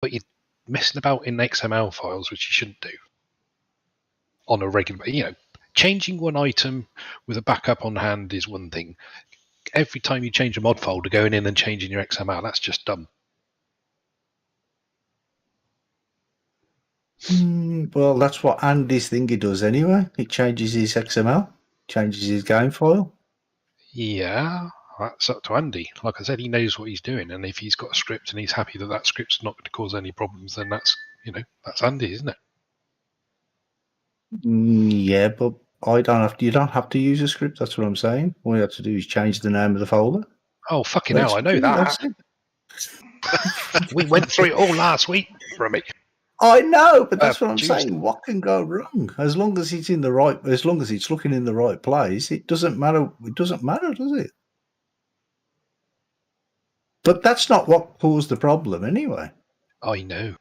but you're messing about in XML files, which you shouldn't do on a regular. Changing one item with a backup on hand is one thing. Every time you change a mod folder, going in and changing your XML, that's just dumb. Well, that's what Andy's thingy does anyway. It changes his XML, changes his game file. Yeah, that's up to Andy. Like I said, he knows what he's doing, and if he's got a script and he's happy that script's not going to cause any problems, then that's Andy, isn't it? Yeah, but you don't have to use a script. That's what I'm saying. All you have to do is change the name of the folder. Oh, fucking hell, I know that. We went through it all last week, Rummy. I know, but that's what I'm saying. What can go wrong? As long as it's in the right, as long as it's looking in the right place, it doesn't matter. It doesn't matter, does it? But that's not what caused the problem, anyway. I know.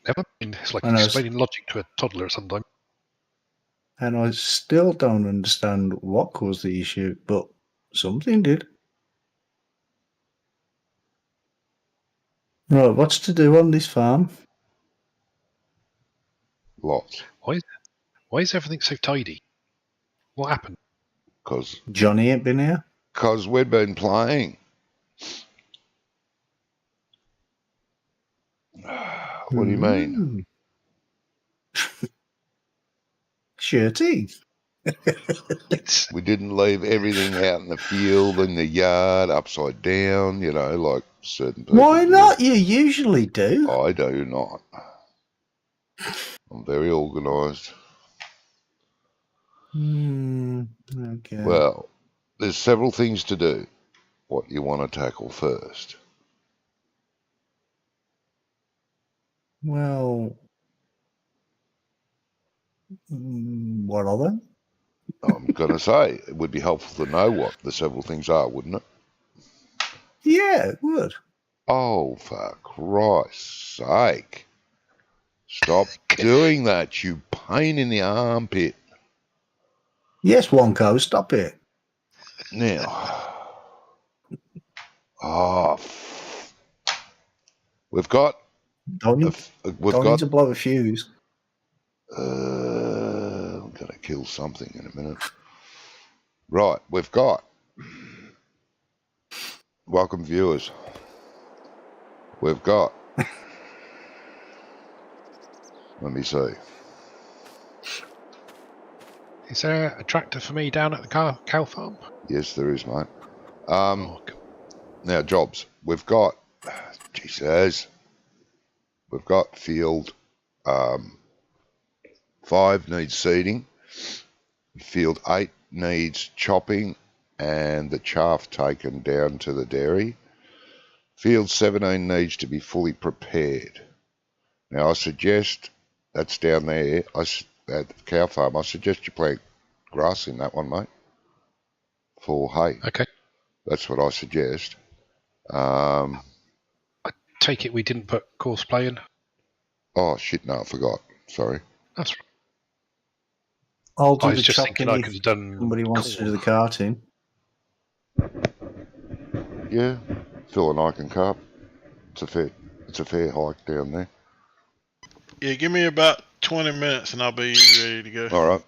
Never mind. It's like explaining logic to a toddler sometimes. And I still don't understand what caused the issue, but something did. Right, what's to do on this farm? Lots. Why is everything so tidy? What happened? Because Johnny ain't been here? Because we've been playing. What do you mean? Shirty. We didn't leave everything out in the field, in the yard, upside down, like certain people. Why not? You usually do. I do not. I'm very organised. Okay. Well, there's several things to do. What you want to tackle first? Well, what are they? I'm going to say it would be helpful to know what the several things are, wouldn't it? Yeah, it would. Oh, for Christ's sake. Stop doing that, you pain in the armpit. Yes, Wonko, stop it. Now. We've got... Don't need to blow a fuse. I'm going to kill something in a minute. Right, we've got... Welcome, viewers. We've got... Let me see. Is there a tractor for me down at the cow farm? Yes, there is, mate. Now, jobs. We've got... Jesus. We've got field 5 needs seeding. Field 8 needs chopping and the chaff taken down to the dairy. Field 17 needs to be fully prepared. Now, I suggest, that's down there, at the cow farm, I suggest you plant grass in that one, mate, for hay. Okay. That's what I suggest. I take it we didn't put course play in? Oh, shit, no, I forgot. Sorry. That's right. I'll do I was the just chopping thinking I could have done... Somebody wants to do the carting. Yeah, Phil and I can carp. It's a fair hike down there. Yeah, give me about 20 minutes and I'll be ready to go. All right.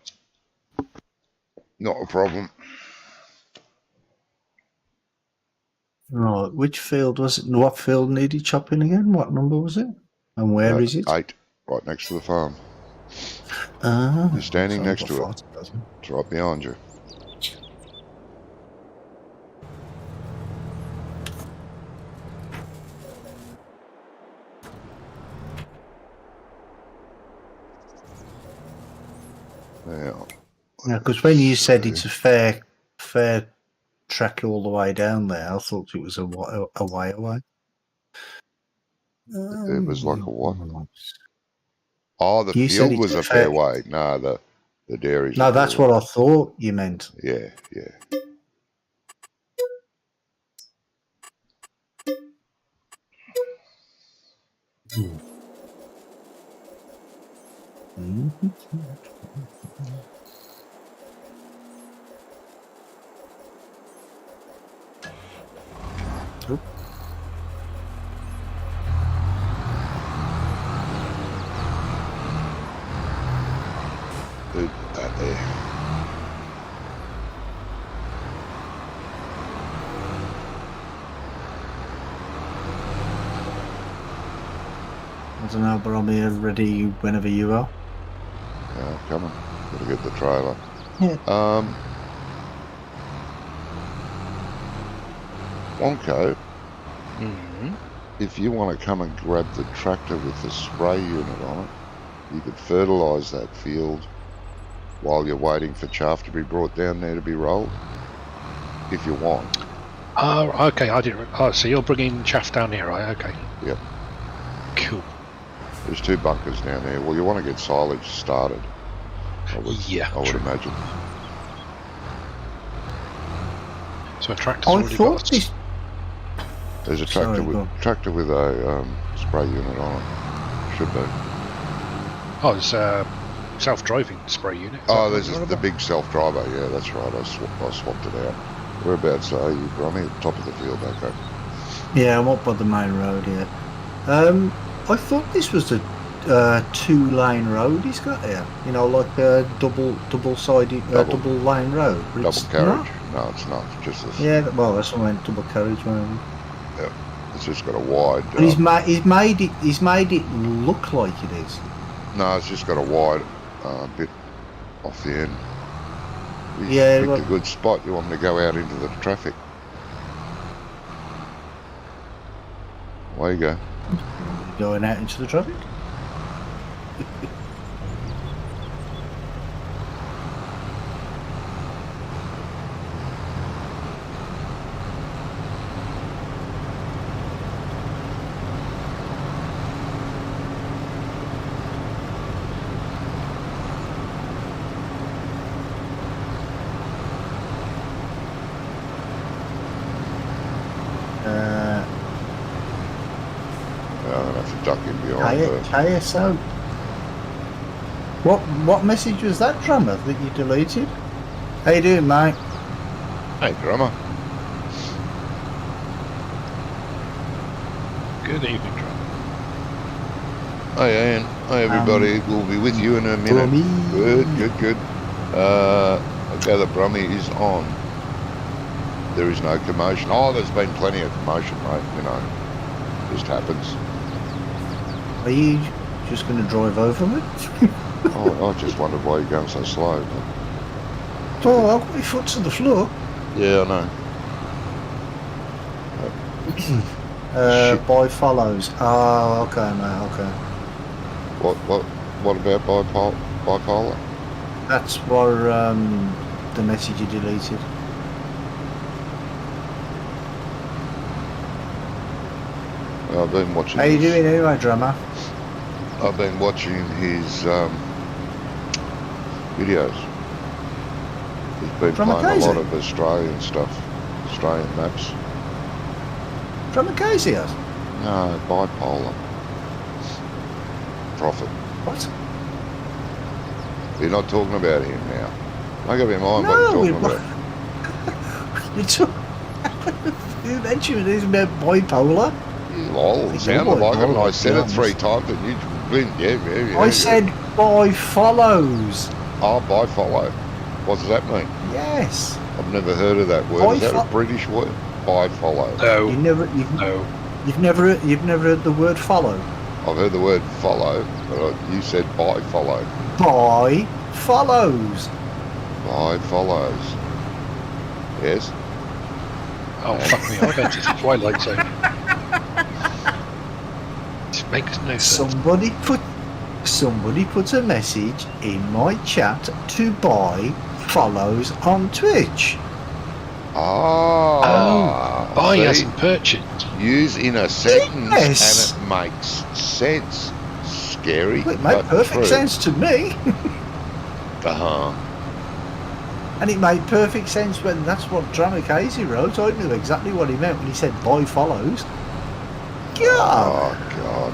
Not a problem. Right, which field was it? What field needed chopping again? What number was it? And where is it? 8, right next to the farm. You're standing next to it. It's right behind you. Now, because when you said it's a fair track all the way down there, I thought it was a way away. It was like a what? Oh, the field was a fair way. No, the dairy's. No, that's what I thought you meant. Yeah. I don't know, but I'm here ready whenever you are. Yeah, coming. Gotta get the trailer. Yeah. Wonko, Mm-hmm. if you want to come and grab the tractor with the spray unit on it, you could fertilise that field while you're waiting for chaff to be brought down there to be rolled, if you want. Oh, okay. I didn't. Oh, so you're bringing chaff down here, right? Okay. Yep. Cool. There's 2 bunkers down there. Well, you want to get silage started, I would true. imagine. So a tractor's I already thought got. this. There's a Sorry, tractor with a spray unit on it. Should be. Oh, it's a self-driving spray unit. Oh, there's the big self-driver. Yeah, that's right. I swapped it out. Whereabouts are you, Brummy? At the top of the field, okay. Yeah, I'm up by the main road here. I thought this was a 2-lane road he's got here. You know, like a double-sided, double lane road. Double It's carriage? not. No, it's not. It's just this. Yeah, well, that's what I meant. Double carriage, maybe. Yeah, it's just got a wide. But he's made it look like it is. No, it's just got a wide bit off the end. You picked a good spot. You want me to go out into the traffic? Away you go. Going out into the traffic? I'm gonna have to duck in behind KSO. What message was that, Drummer, that you deleted? How you doing, mate? Hey, Drummer. Good evening, Drummer. Hi, Ian. Hi, everybody. We'll be with you in a minute. Brummy. Good. Okay, the Brummy is on. There is no commotion. Oh, there's been plenty of commotion, mate. You know, just happens. Are you just going to drive over me? Oh, I just wondered why you're going so slow. Oh, I've got my foot to the floor. Yeah, I know. By follows. Oh, okay, mate, okay. What about bipolar? That's what the message you deleted. I've been watching. How you doing anyway, Drummer? I've been watching his videos. He's been Drummer playing Casey? a lot of Australian stuff, Australian maps. Drummer Casey has? No, bipolar. Prophet. What? You're not talking about him now. Make up your mind what No, you're talking about. You mentioned it about bipolar. Lol, it sounded like it. I said it 3 times and you went, yeah. I said by follows. Oh, bifollow. What does that mean? Yes. I've never heard of that word. Is that a British word? Bifollow. No. You've never heard the word follow. I've heard the word follow, but you said bifollow. By follows. Bifollows. Yes. Oh, fuck me. I bet it's Twilight Zone. It makes no sense. Somebody put a message in my chat to buy follows on Twitch. Buy as in purchase. Use in a sentence Yes. and it makes sense. Scary. Well, it made but perfect true. sense to me. Uh-huh. And it made perfect sense when that's what Drummer Casey wrote. I knew exactly what he meant when he said buy follows. God. Oh, God.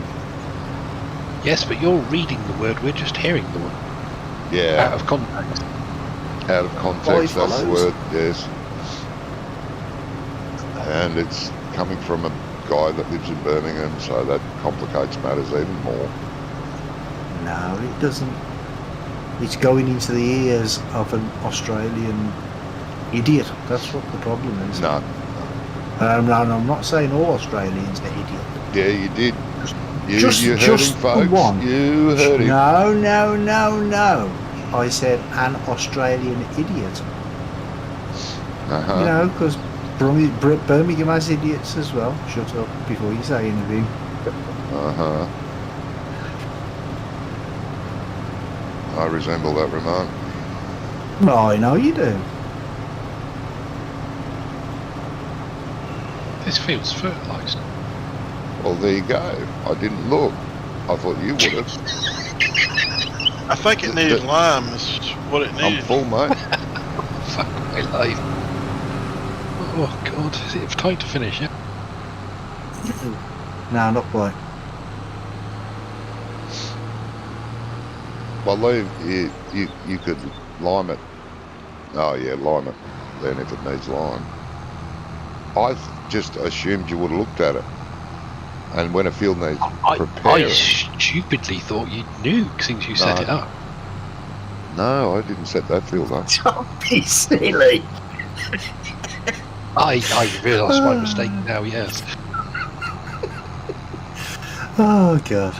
Yes, but you're reading the word. We're just hearing the word. Yeah. Out of context. Out of context, that's the follows. word, yes. And it's coming from a guy that lives in Birmingham, so that complicates matters even more. No, it doesn't. It's going into the ears of an Australian idiot. That's what the problem is. No. I'm not saying all Australians are idiots. Yeah, you did. You heard him, folks. one. You heard him. No. I said an Australian idiot. Uh-huh. You know, because Birmingham has idiots as well. Shut up before you say anything. Uh-huh. I resemble that remark. I know you do. This field's fertilised. Well, there you go. I didn't look. I thought you would have. I think it needs lime. Is what it I'm needs. full, mate. Fuck my life. Oh god, is it time to finish? Yeah. No, not quite. Well, you could lime it. Oh, yeah, lime it. Then if it needs lime. I just assumed you would have looked at it. And when a field needs I preparing. stupidly thought you knew since you set it up. No, I didn't set that field up. Don't be silly. I realise my mistake now, yes. Oh god.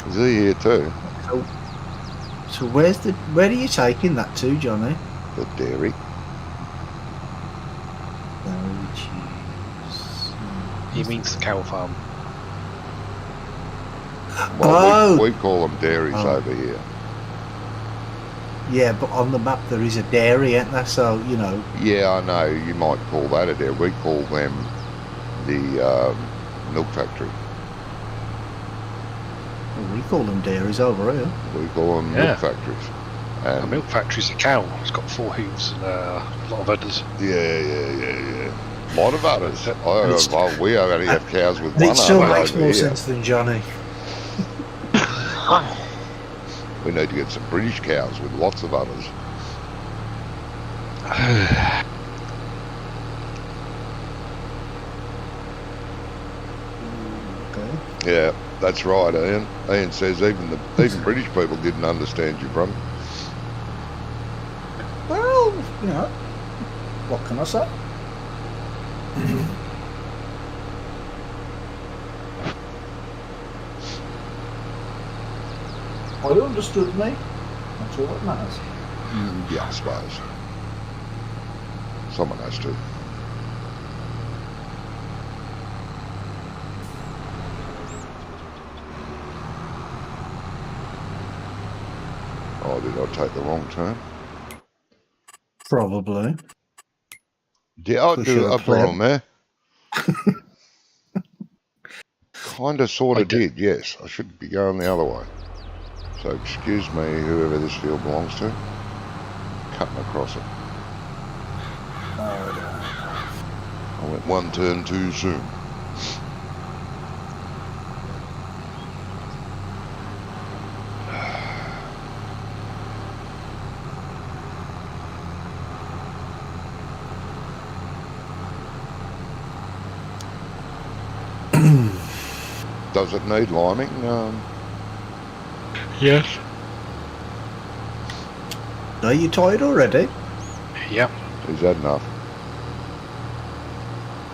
Is he here too? So where are you taking that to, Johnny? The dairy. He means the cow farm. Well, we call them dairies over here. Yeah, but on the map there is a dairy, ain't there? So, you know. Yeah, I know. You might call that a dairy. We call them the milk factory. Well, we call them dairies over here. We call them milk factories. A milk factory's a cow. It's got 4 hooves and a lot of udders. Yeah. A lot of udders. We only have cows with one It still udder makes over more here. sense than Johnny. We need to get some British cows with lots of udders. Okay. Yeah, that's right, Ian. Ian says even British people didn't understand you, brother. Well, you know, what can I say? Well, you understood me. That's all that matters. Yeah, I suppose. Someone has to. Oh, did I take the wrong turn? Probably. Yeah, I For do sure, a pleb. problem there. Kinda, sorta did, yes. I should be going the other way. So excuse me, whoever this field belongs to. Cutting across it. I went one turn too soon. Does it need liming? Yes. Are you tired already? Yep. Is that enough?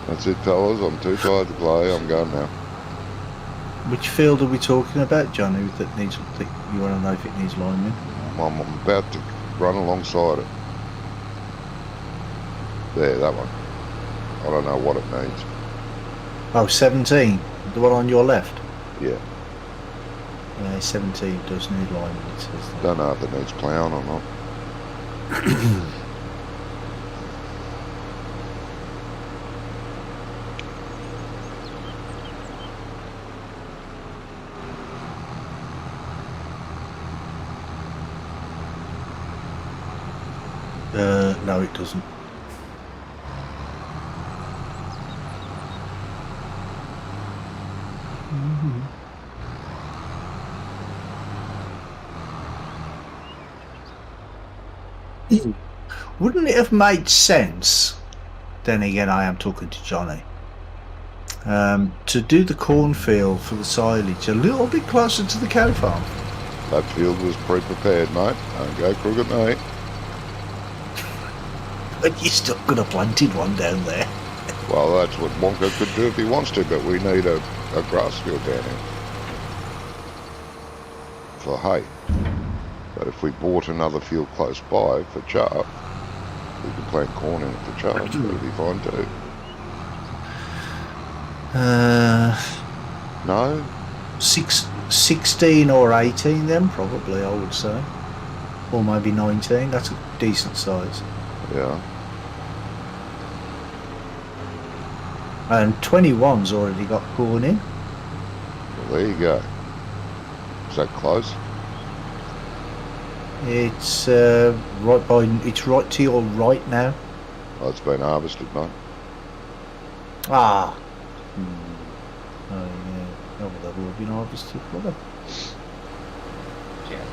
That's it, fellas. I'm too tired to play. I'm going now. Which field are we talking about, Johnny, that you want to know if it needs liming? I'm about to run alongside it. There, that one. I don't know what it needs. Oh, 17. The one on your left? Yeah. 17 does need liming, it says that. Don't know if it needs ploughing or not. No, it doesn't. Wouldn't it have made sense, then again I am talking to Johnny, to do the cornfield for the silage a little bit closer to the cow farm? That field was pre-prepared, mate. Don't go crooked, mate. But you still could have planted one down there. Well, that's what Wonka could do if he wants to, but we need a grass field down here for hay. But if we bought another field close by for chaff, we could plant corn in it for chaff. That'd be fine too. No? 16 or 18 then, probably, I would say. Or maybe 19. That's a decent size. Yeah. And 21's already got corn in. Well, there you go. Is that close? It's it's right to your right now. Oh, it's been harvested, mate. Ah. Oh yeah. Oh, well, that will have been harvested, will it? Yeah.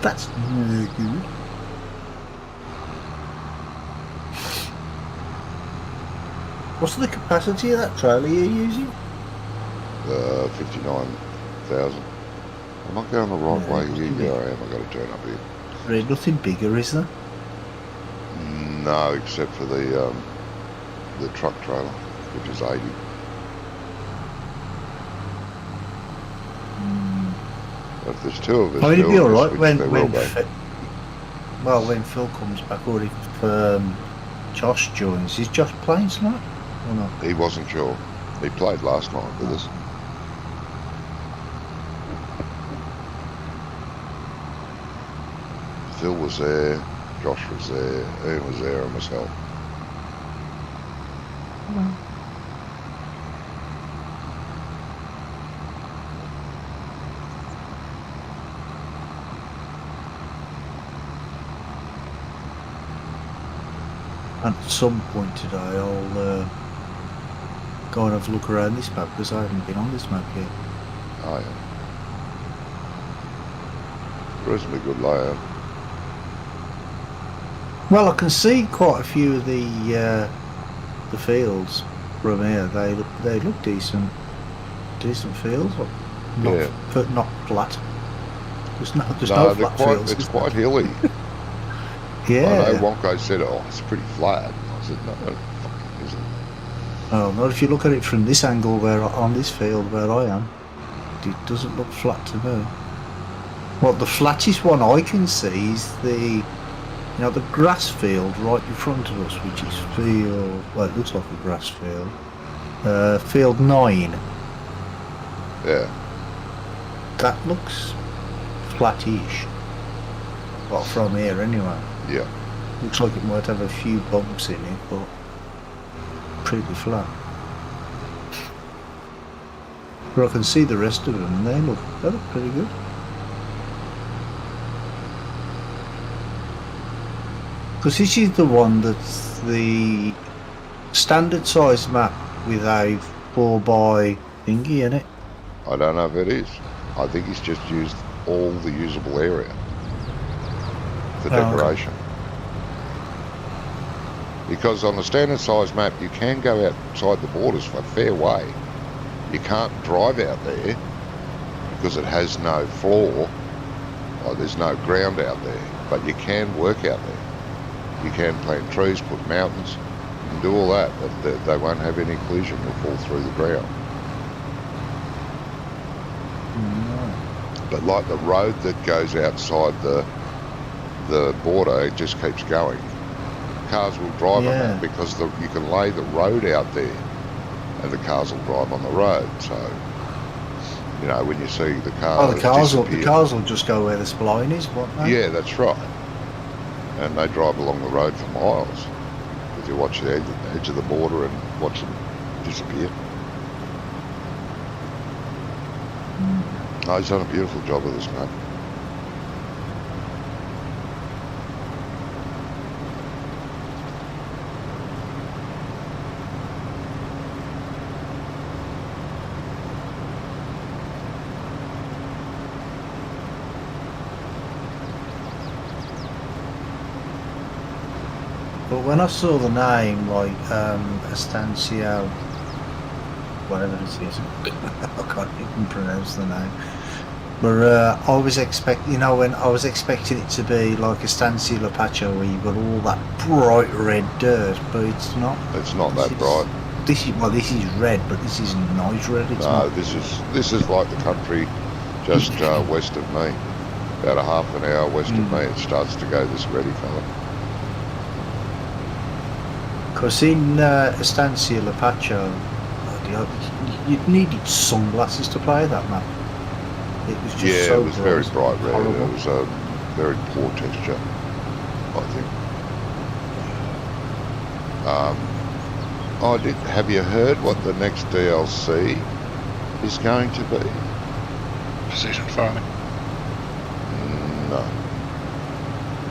That's really good. What's the capacity of that trailer you're using? 59,000. Am I going the right way here? Yeah, I am. I've got to turn up here. There's nothing bigger, is there? No, except for the truck trailer, which is 80. But if there's two of us, Oh, it'd be alright which when there will be. when Phil comes back, or if Josh joins. Is Josh playing tonight or not? He wasn't sure. He played last night with us. Phil was there, Josh was there, Ian was there, and myself. And at some point today, I'll go and have a look around this map because I haven't been on this map yet. Oh yeah. Reasonably good layout. Well, I can see quite a few of the fields from here. They look decent fields. Not, Yeah. but not flat. There's no they're flat fields. It's quite hilly. Yeah. I know Wonko said, oh, it's pretty flat. I said, no, it fucking isn't. Oh, not if you look at it from this angle on this field where I am. It doesn't look flat to me. Well, the flattest one I can see is the grass field right in front of us, which is it looks like a grass field. Field 9. Yeah. That looks flattish. Well, from here anyway. Yeah. Looks like it might have a few bumps in it, but pretty flat. But I can see the rest of them, and they look pretty good. Because this is the one that's the standard size map with a 4x thingy in it. I don't know if it is. I think he's just used all the usable area for decoration. Okay. Because on the standard size map, you can go outside the borders for a fair way. You can't drive out there because it has no floor, or there's no ground out there, but you can work out there. You can plant trees, put mountains, you can do all that, but they won't have any collision. They'll fall through the ground. But like the road that goes outside the border, it just keeps going. Cars will drive on that because you can lay the road out there and the cars will drive on the road. So, when you see the cars the cars will just go where the spline is, won't they? Yeah, that's right. And they drive along the road for miles. If you watch the edge of the border and watch them disappear. No, he's done a beautiful job of this, mate. But when I saw the name, like Estancia, whatever it is, I can't even pronounce the name. But I was when I was expecting it to be like Estancia La Pacha where you've got all that bright red dirt, but it's not. It's not This that is- bright. This is red, but this is nice red. It's No, not. this is like the country just west of me. About a half an hour west of me, it starts to go this reddy colour. Because in Estancia La Pacha, you needed sunglasses to play that map. It was just Yeah, so it was very bright red. horrible. It was a very poor texture, I think. Have you heard what the next DLC is going to be? Precision farming. No.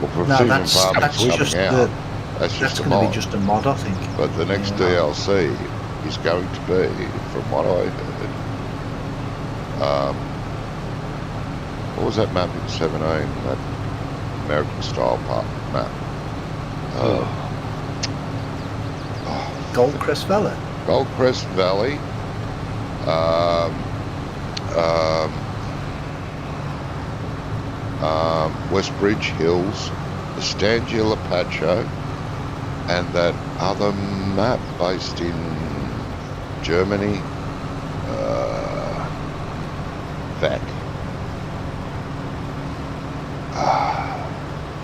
Well, No, Precision that's Farming's coming just out. That's that's just a going to be mod. just a mod, I think. But the next Yeah. DLC is going to be, from what I heard, what was that map in 17? That American style map. Goldcrest Valley. Goldcrest Valley. Westbridge Hills, Estancia La Pacha, and that other map based in Germany, VAC.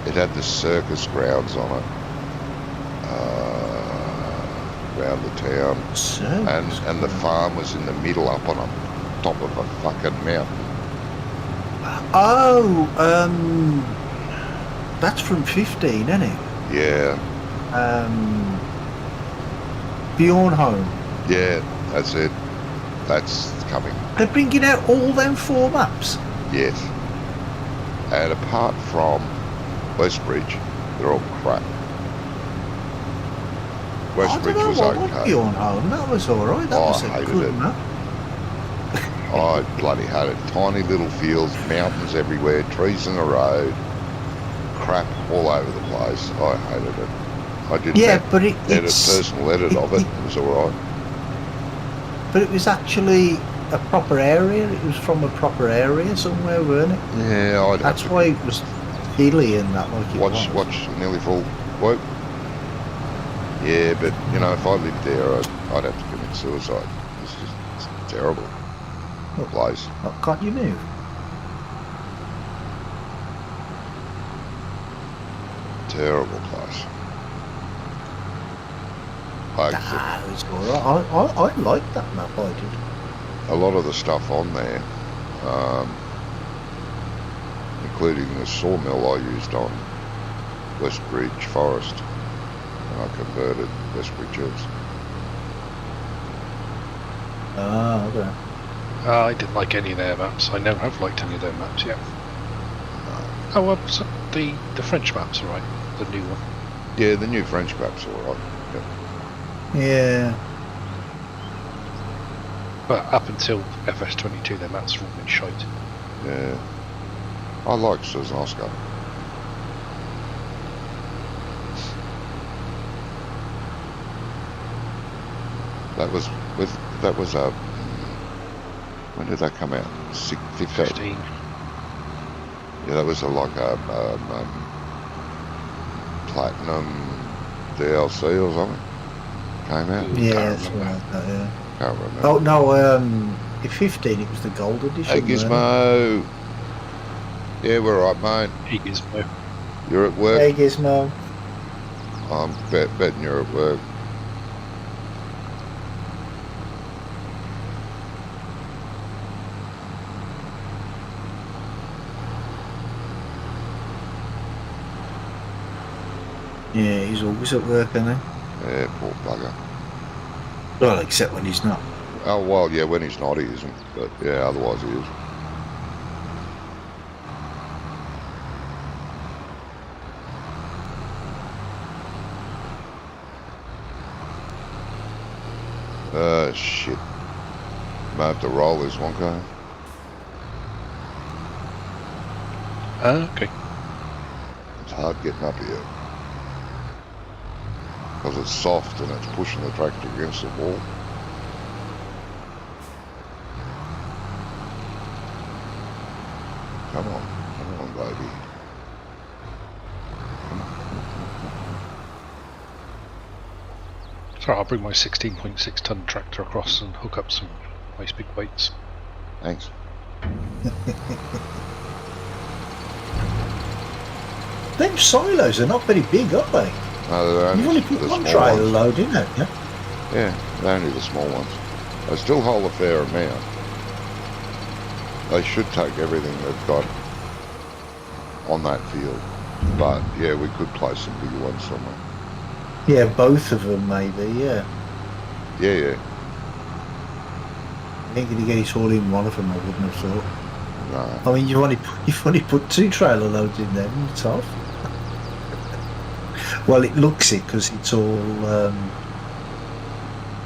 It had the circus grounds on it, around the town, and the farm was in the middle, up on top of a fucking mountain. Oh, that's from 15, isn't it? Yeah, Bjorn Home. yeah, that's it. That's coming. They're bringing out all them 4 maps. Yes. And apart from Westbridge, they're all crap. Westbridge I don't was know, I like okay. Bjorn Home. That was alright. That Oh, was I a hated good it. map. I bloody hate it. Tiny little fields, mountains everywhere, trees in the road, crap all over the place. I hated it. I didn't But edit personal edit of it. It was alright. But it was actually a proper area. It was from a proper area somewhere, weren't it? Yeah, I'd That's have to why it was hilly and that like it was. watch nearly full quote. Yeah, but you know, if I lived there, I'd have to commit suicide. It's terrible. What place. Can't you move? Terrible place. It's alright. I like that map. I did. A lot of the stuff on there, including the sawmill I used on Westbridge Forest, and I converted Westbridge Hills. Ah, okay. I didn't like any of their maps. I never have liked any of their maps yet. Oh, well, so the French map's alright. The new one. Yeah, the new French map's alright. Yeah. But up until FS22, their maps were all been shite. Yeah. I like Sosnoska. That was a. When did that come out? 15. Yeah, that was like a platinum DLC or something. Came out. Yeah, something like that, yeah. Can't remember. Oh, no, in 15 it was the gold edition. Hey Gizmo. Yeah, we're right, mate. Hey, Gizmo. You're at work. Hey, Gizmo. I'm betting you're at work. Yeah, he's always at work, isn't he? Yeah, poor bugger. Well, except when he's not. Oh, well, yeah, when he's not, he isn't. But, yeah, otherwise he is. Shit. Might have to roll this one, guy. Okay. It's hard getting up here. Because it's soft and it's pushing the tractor against the wall. Come on, baby. Sorry, I'll bring my 16.6 ton tractor across and hook up some nice big weights. Thanks. Them silos are not very big, are they? No, they're You've only only put the one small trailer ones. load in, haven't you? Yeah, they're only the small ones. They still hold a fair amount. They should take everything they've got on that field. But yeah, we could place some bigger ones somewhere. Yeah, both of them maybe, yeah. Yeah. I ain't gonna get it all in one of them, I wouldn't have thought. No. I mean, you've only put 2 trailer loads in there, and it's off. Well, it looks it because it's all.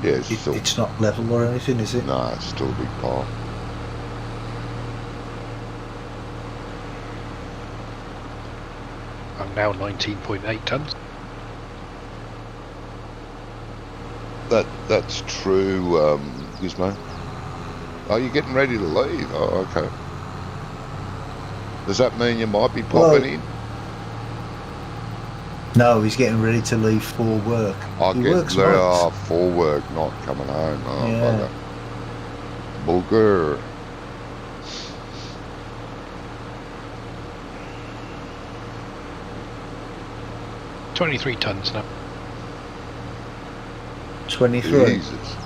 Yeah, it's still. It's not level or anything, is it? No, it's still a big pile. I'm now 19.8 tons. That's true, Gizmo. Oh, you're getting ready to leave. Oh, okay. Does that mean you might be popping in? No, he's getting ready to leave for work. He works for work, not coming home. Oh, yeah. Bugger. $23 tons now. 23. Jesus.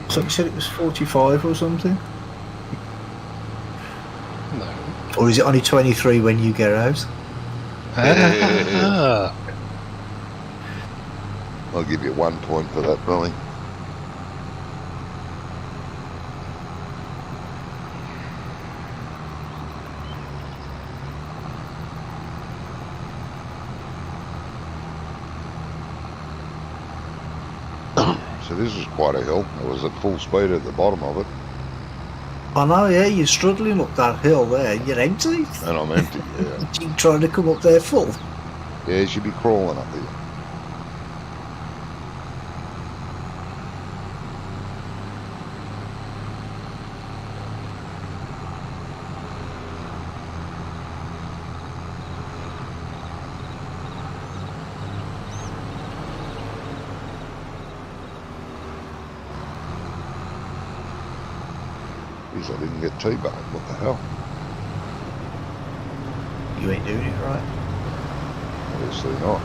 So you said it was 45 or something? No. Or is it only 23 when you get out? Ah. I'll give you 1 point for that, Billy. So this is quite a hill. It was at full speed at the bottom of it. I know, yeah, you're struggling up that hill there, you're empty. And I'm empty, yeah. You're trying to come up there full. Yeah, you should be crawling up here. Geez, I didn't get T-boned. What the hell? You ain't doing it right. Obviously not.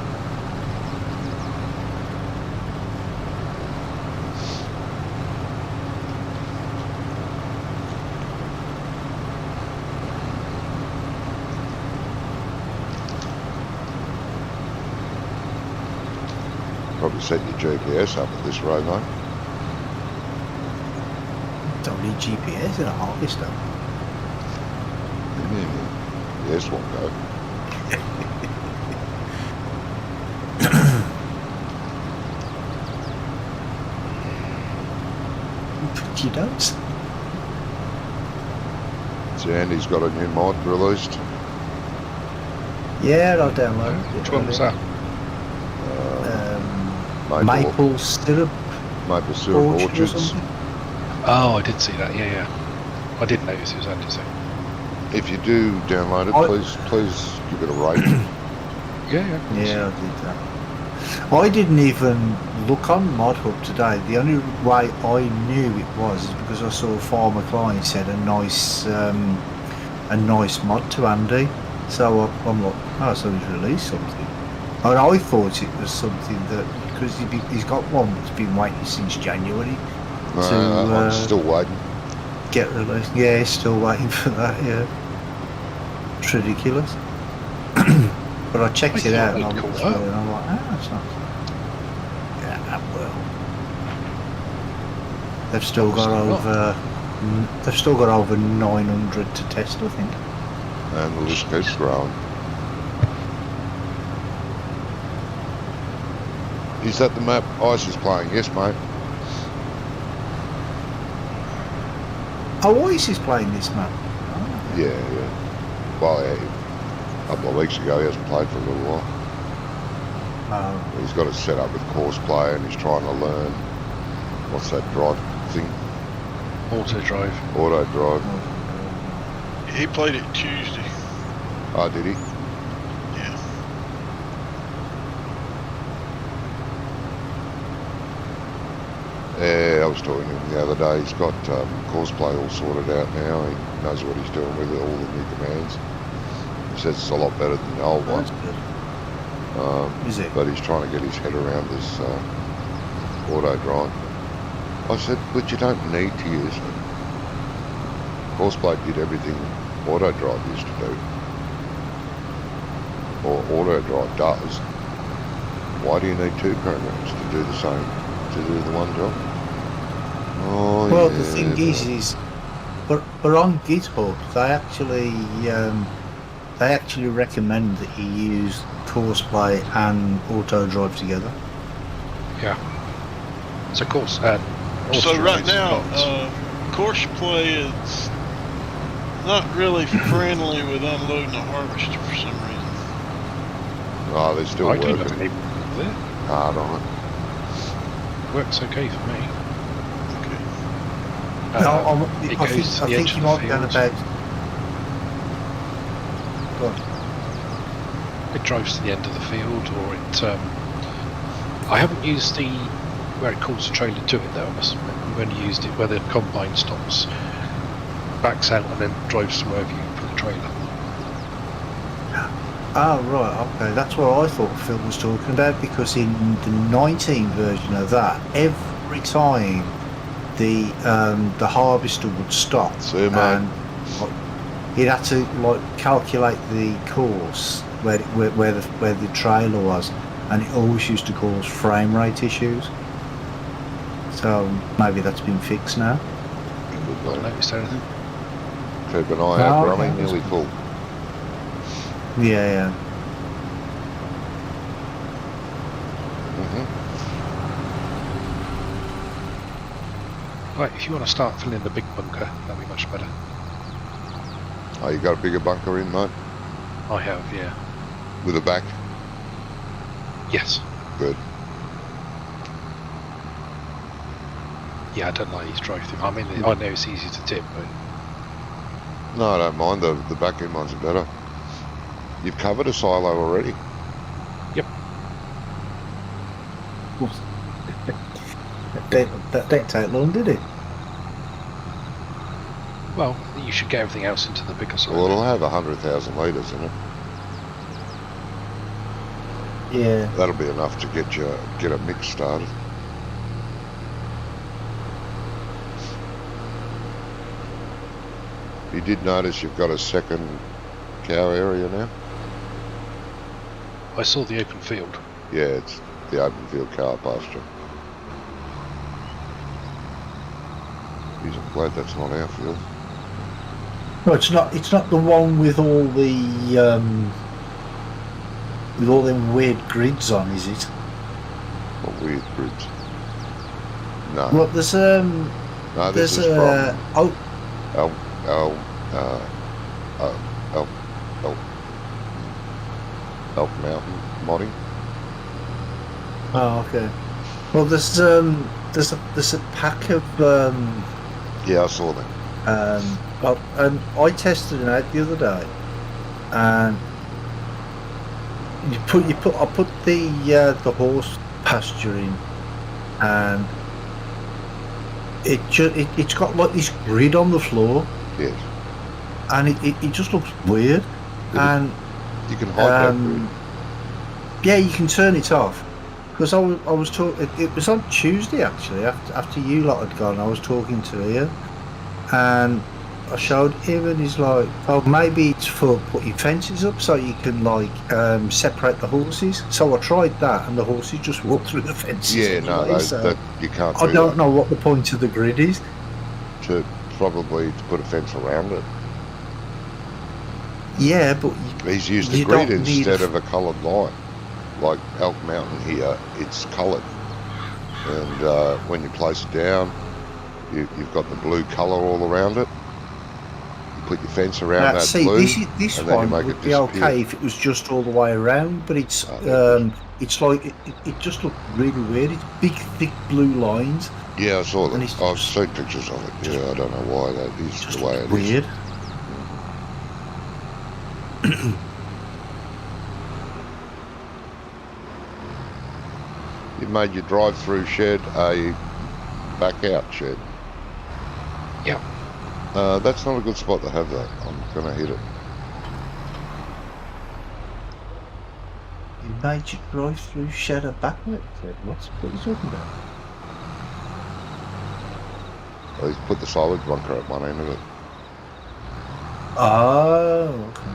Probably set your GPS up at this rate, mate. Don't need GPS in a harvester. Yes, won't go. But you don't. So Andy's got a new mod released. Yeah, I'll download it. Which one was that? Maple syrup. Maple syrup Orchard or orchards. something? Oh, I did see that. Yeah. I did notice it was Andy saying. If you do download it, please give it a rating. Yeah. Yeah, I did that. I didn't even look on Mod Hub today. The only way I knew it was is because I saw Farmer Klein said a nice mod to Andy. So I'm like, oh, so he's released something. And I thought it was something that, because he's got one that's been waiting since January I'm still waiting. get released. Yeah, he's still waiting for that, yeah. It's ridiculous. But I checked it out and I looked through it and I'm like, that's not. Yeah, well. They've still got over 900 to test, I think. And the list keeps growing. Is that the map Ice is playing? Yes, mate. Oh, Ice is playing this map. Oh. Yeah. Well, yeah, a couple of weeks ago he hasn't played for a little while. Oh. He's got it set up with course play and he's trying to learn, what's that drive thing? Auto drive. Auto drive. He played it Tuesday. Oh, did he? Yeah. Yeah, I was talking to him the other day. He's got courseplay all sorted out now. He knows what he's doing with all the new commands. He says it's a lot better than the old one. That's good. Is it? But he's trying to get his head around this auto drive. I said, but you don't need to use it. Courseplay did everything auto drive used to do. Or auto drive does. Why do you need two programs to do the same, to do the one job? Oh, Well, yeah, the thing is, but on GitHub they actually recommend that you use courseplay and auto drive together. Yeah. So course. So right now, courseplay is not really friendly with unloading the harvester for some reason. Oh, they're still I do working nothing there. hard on it. Works okay for me. Okay. No, It I goes to the edge think you of might the be on field. about. Go on. It drives to the end of the field, or it. I haven't used the where it calls the trailer to it though. I must admit. I've only used it where the combine stops, backs out, and then drives to wherever you put the trailer. Oh right, okay, that's what I thought Phil was talking about, because in the 19 version of that, every time the harvester would stop, See you, mate. and he'd had to like calculate the course where the trailer was, and it always used to cause frame rate issues. So maybe that's been fixed now. Not noticed anything. Keep an eye out, Oh, running okay. nearly full. Yeah. Mm-hmm. Right, if you want to start filling the big bunker, that'd be much better. Oh, you got a bigger bunker in, mate? I have, yeah. With a back? Yes. Good. Yeah, I don't like these drive through. I mean, I know it's easy to tip, but No, I don't mind. The back end ones are better. You've covered a silo already. That didn't take long, did it? well, you should get everything else into the bigger side. Well, it'll have 100,000 litres in it. Yeah. That'll be enough to get a mix started. You did notice you've got a second cow area now? I saw the open field. Yeah, it's the open field cow pasture. Geez, I'm glad that's not our field. No, it's not. It's not the one with all the them weird grids on, is it? What weird grids? No. Well, there's No, this there's is from Elk Mountain modding. oh, okay. Well, there's a pack of Yeah, I saw that. I tested it out the other day, and I put the horse pasture in, and it's got like this grid on the floor, Yes. and it just looks weird, and You can hide that grid. yeah, you can turn it off. Because I was talking, it was on Tuesday actually, after you lot had gone. I was talking to Ian, and I showed him, and he's like, oh, maybe it's for putting fences up so you can like separate the horses. So I tried that, and the horses just walk through the fences. Yeah, no, anyway, so that you can't do I don't that. know what the point of the grid is. To put a fence around it. Yeah, but He's used a you grid don't need instead of a coloured line. Like Elk Mountain here, it's coloured. And when you place it down, you've got the blue colour all around it. You put your fence around that see, blue, this and then you one make would it be disappear. okay if it was just all the way around, but it's like it just looked really weird. It's big, thick blue lines. Yeah, I saw that. And it's I've just- seen pictures of it. Yeah, I don't know why that is Just the way it is. weird. You made your drive-through shed a back-out shed. Yep. That's not a good spot to have that. I'm going to hit it. You made your drive-through shed a backward. What are you talking about? Well, he's put the silage bunker at one end of it. Oh, okay.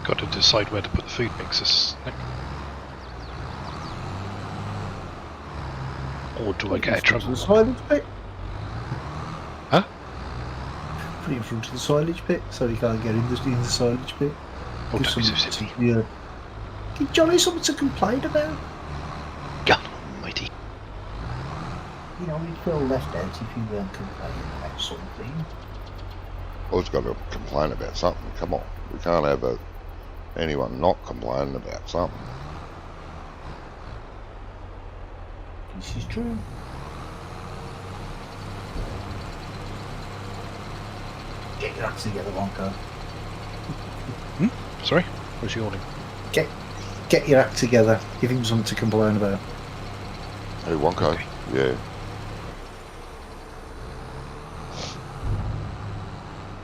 Got to decide where to put the food mixers. Or do I get a trouble? The silage pit? Huh? Put it in front of the silage pit so he can't get in the silage pit. Oh, Give don't be so some- silly. yeah. Give Johnny something to complain about. God almighty. You know, we'd feel left out if you weren't complaining about something. Always got to complain about something. Come on. We can't have anyone not complaining about something. This is true. Get your act together, Wonka. Sorry? Where's you yawning? Get your act together. Give him something to complain about. Hey, Wonko. Okay. Yeah.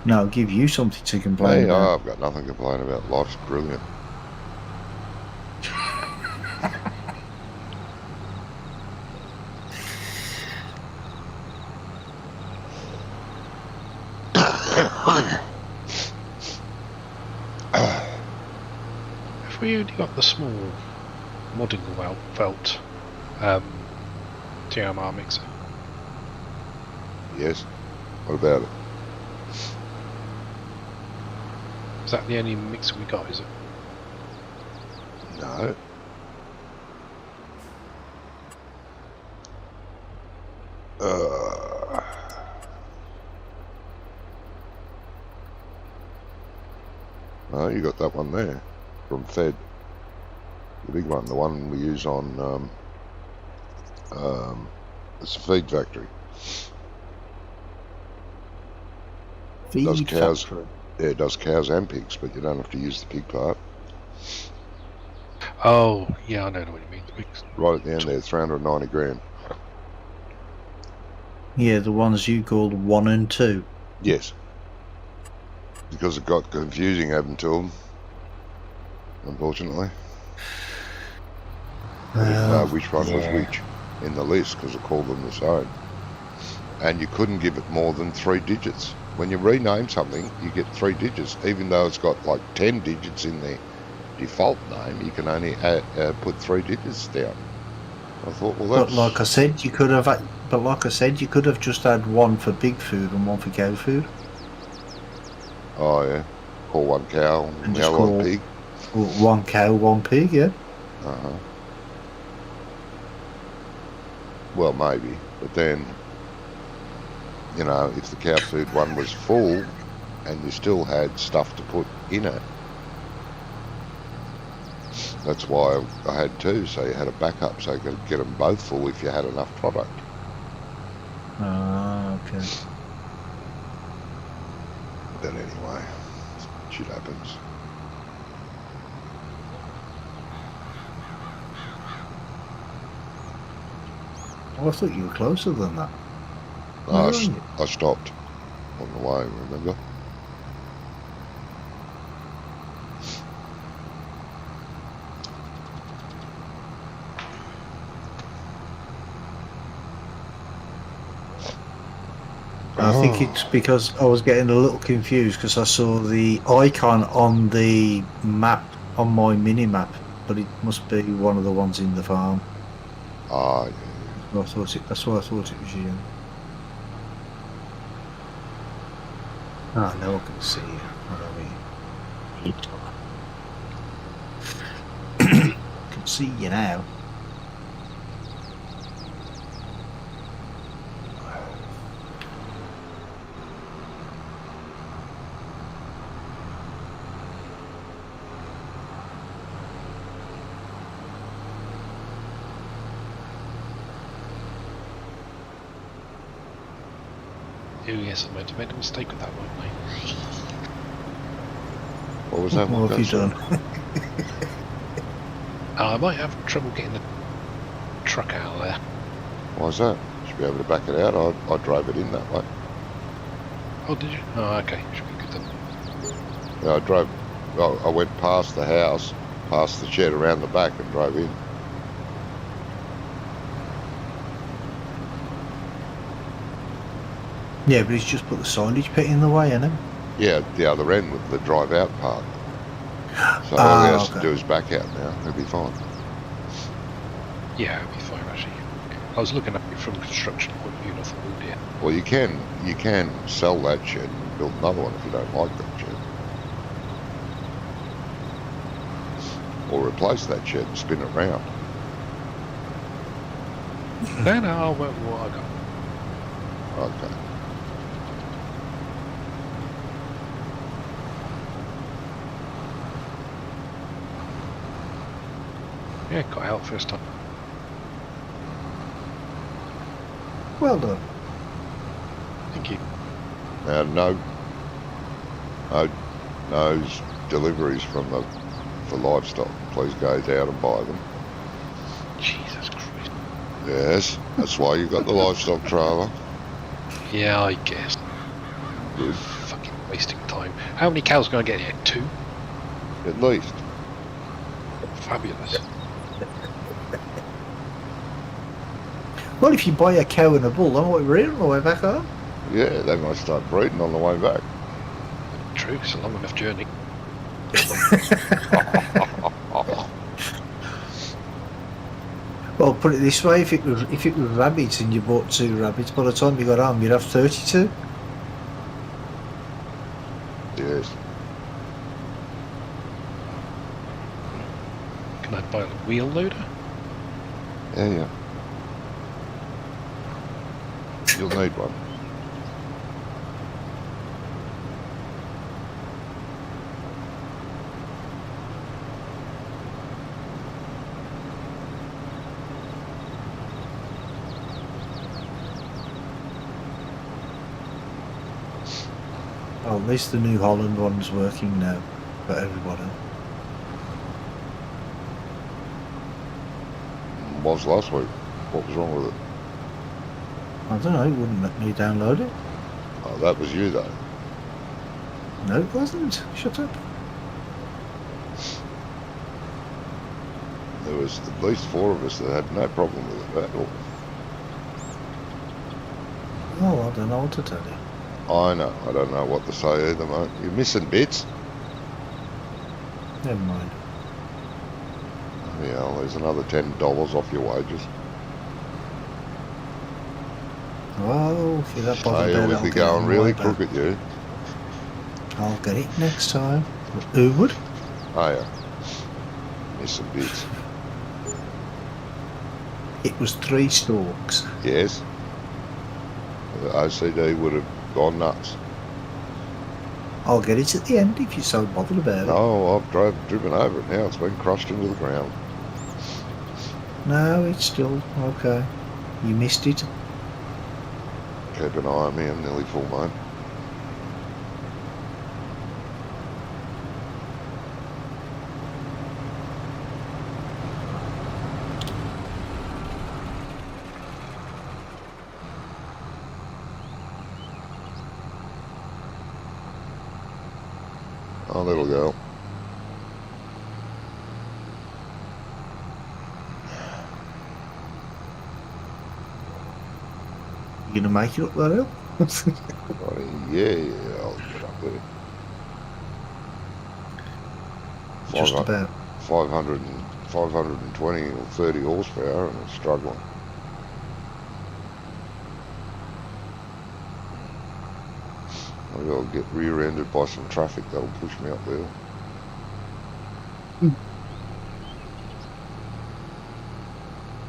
No, I'll give you something to complain Hey, about. I've got nothing to complain about. Life's brilliant. Have we only got the small modding felt TMR mixer? Yes. What about it? Is that the only mixer we got, is it? No. No, you got that one there from Fed. The big one, the one we use on it's a feed factory. Does Feed cows. factory. Yeah, it does cows and pigs, but you don't have to use the pig part. Oh, yeah, I know what you mean. Right at the end there, 390 grand. Yeah, the ones you called 1 and 2. Yes. Because it got confusing having two of them, unfortunately. I didn't know which one was which in the list because I called them the same. And you couldn't give it more than 3 digits. When you rename something, you get 3 digits. Even though it's got like 10 digits in the default name, you can only put 3 digits down. I thought, well, that's... But like I said, you could have just had one for pig food and one for cow food. Oh, yeah. Call one cow And and just meow call- one pig. Or one cow, one pig, yeah. Uh-huh. Well, maybe. But then, you know, if the cow food one was full and you still had stuff to put in it, that's why I had 2, so you had a backup so you could get them both full if you had enough product. Ah, okay. But anyway, shit happens. Oh, I thought you were closer than that. No, Where are you? I stopped on the way, remember? I think it's because I was getting a little confused because I saw the icon on the map, on my mini-map, but it must be one of the ones in the farm. Ah, yeah. That's why I thought it was you. Ah, now I can see you. I can see you now. Oh yes, I made a mistake with that one, What was that? What have you done? I might have trouble getting the truck out of there. Why's that? Should be able to back it out. I drove it in that way. Oh, did you? Oh, okay. Should be good then. Yeah, I went past the house, past the shed around the back and drove in. Yeah, but he's just put the silage pit in the way, hasn't he? Yeah, the other end with the drive out part. So all he has to do is back out now. He'll be fine. Yeah, it'll be fine actually. I was looking at it from a construction point of view and I thought, oh dear. Well, you can sell that shed and build another one if you don't like that shed. Or replace that shed and spin it round. No, what I got. Okay. Yeah, got out first time. Well done. Thank you. Now, no deliveries for livestock. Please go down and buy them. Jesus Christ. Yes, that's why you got the livestock trailer. Yeah, I guess. Good. Fucking wasting time. How many cows can I get here? 2? At least. Fabulous. Well, if you buy a cow and a bull, then what, we're on the way back home? Yeah, they might start breeding on the way back. True, it's a long enough journey. Well, put it this way: if it was rabbits and you bought 2 rabbits, by the time you got home, you'd have 32. Yes. Can I buy a wheel loader? Yeah. You'll need one. Well, at least the New Holland one's working now for everybody. What was last week? What was wrong with it? I don't know, it wouldn't let me download it. Oh, that was you though. No, it wasn't. Shut up. There was at least 4 of us that had no problem with it at all. Oh, I don't know what to tell you. I know. I don't know what to say either, mate. You're missing bits. Never mind. Yeah, well, there's another $10 off your wages. Oh, if you're that bothered Hey, about we'd it, be I'll going get it really right back. crooked, you. I'll get it next time. Who would? Oh, yeah. Missing bits. It was 3 stalks. Yes. The OCD would have gone nuts. I'll get it at the end if you're so bothered about it. No, I've driven over it now. It's been crushed into the ground. No, it's still okay. You missed it. Keep an eye on me. I'm nearly full, mate. Oh, little girl. You gonna make it up that hill? Yeah, I'll get up there. Just about. 520 or 30 horsepower and it's struggling. Maybe I'll get rear-ended by some traffic that'll push me up there.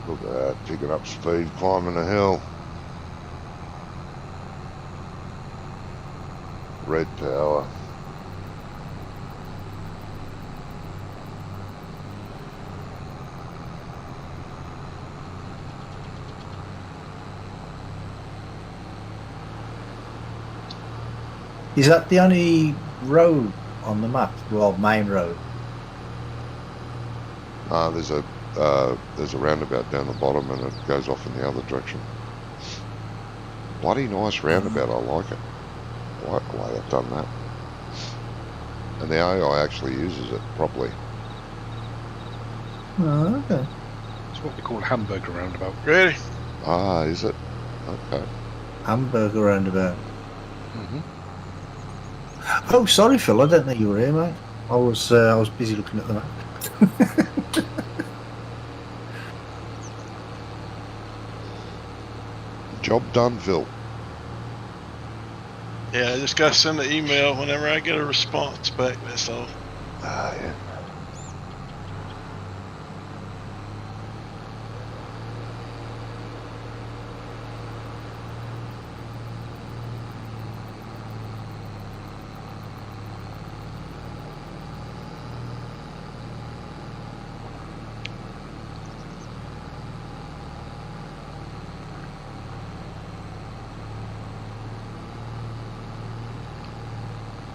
Look at that, picking up speed, climbing a hill. Red Tower. Is that the only road on the map? Well, main road. There's a roundabout down the bottom and it goes off in the other direction. Bloody nice roundabout, I like it. I like the way they've done that. And the AI actually uses it properly. Oh, okay. It's what we call hamburger roundabout. Ready? Ah, is it? Okay. Hamburger roundabout. Mm-hmm. Oh, sorry, Phil. I didn't know you were here, mate. I was busy looking at the map. Job done, Phil. Yeah, I just gotta send an email whenever I get a response back, that's all. Ah, yeah.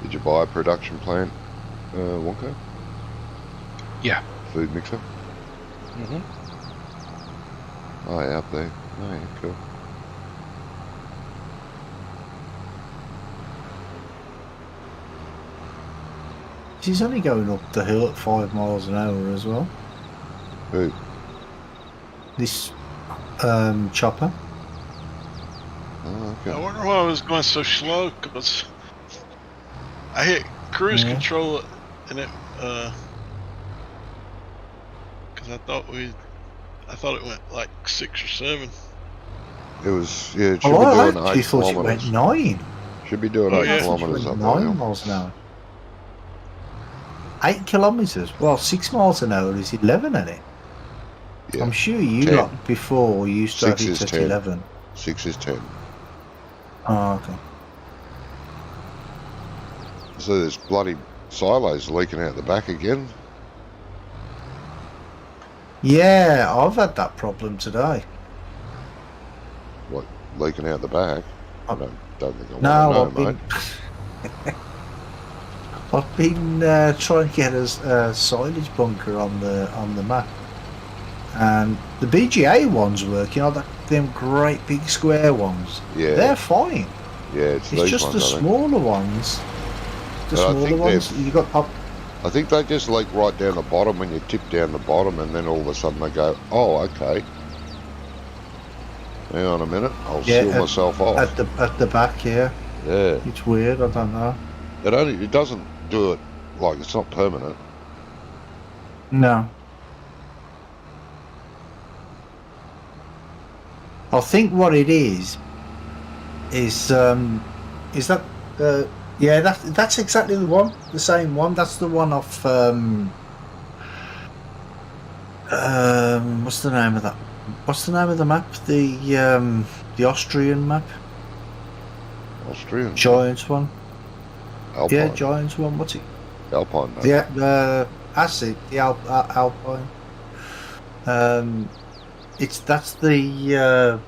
Did you buy a production plant, Wonka? Yeah. Food mixer? Mm-hmm. Oh, yeah, up there. Oh, yeah, cool. She's only going up the hill at 5 miles an hour as well. Who? This chopper. Oh, okay. I wonder why I was going so slow, because I hit cruise control and it, because I thought it went like 6 or 7. It was, yeah, it should Oh, be I doing actually 8 thought kilometres. it went 9. Should be doing Oh, 8 yeah. kilometres up 9 the hill. miles an hour. 8 kilometres? Well, 6 miles an hour is 11, isn't it? Yeah. I'm sure you 10. lot before you started 6 is at 10. 11. 6 is 10. Oh, okay. So there's bloody silos leaking out the back again. Yeah, I've had that problem today. What, leaking out the back? I don't think I No, want to know, mate. I've been trying to get a silage bunker on the map, and the BGA ones work. You know, them great big square ones. Yeah. They're fine. Yeah, it's It's these just ones, the I think. smaller ones. The But I smaller think ones. You got up. I think they just leak right down the bottom when you tip down the bottom, and then all of a sudden they go, oh, okay. Hang on a minute, I'll seal myself off. At the back, yeah. Yeah. It's weird. I don't know. It doesn't do it, like, it's not permanent. No. I think what it is that yeah, that's exactly the one, the same one. That's the one off what's the name of that? What's the name of the map? The Austrian map. Austrian? Giants one. Alpine. Yeah, Giants one. What's it? Alpine, no. Yeah, that's it. The Alpine. That's the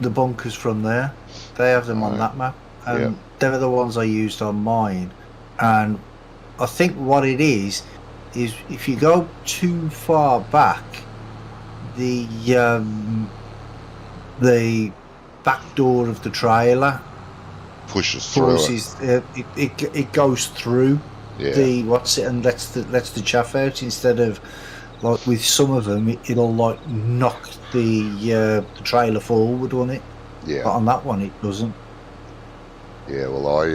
bunkers from there. They have them on that map, and they're the ones I used on mine. And I think what it is if you go too far back, the back door of the trailer pushes through it goes through the and lets the chaff out, instead of like with some of them it'll like knock the trailer forward on it. Yeah. But on that one it doesn't. Yeah, well, I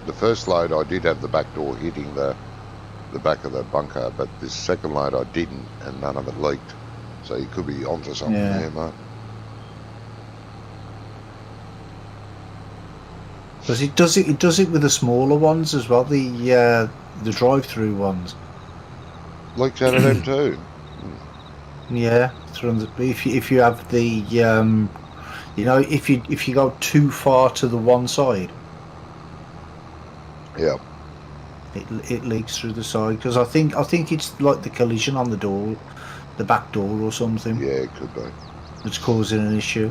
the first load I did have the back door hitting the back of the bunker, but this second load I didn't, and none of it leaked. So you could be onto something there, mate. Because it does it with the smaller ones as well, the drive-through ones. Leaks out of them too. Yeah, if you have the you know, if you go too far to the one side, it leaks through the side. Because I think it's like the collision on the door, the back door or something. Yeah, it could be. It's causing an issue.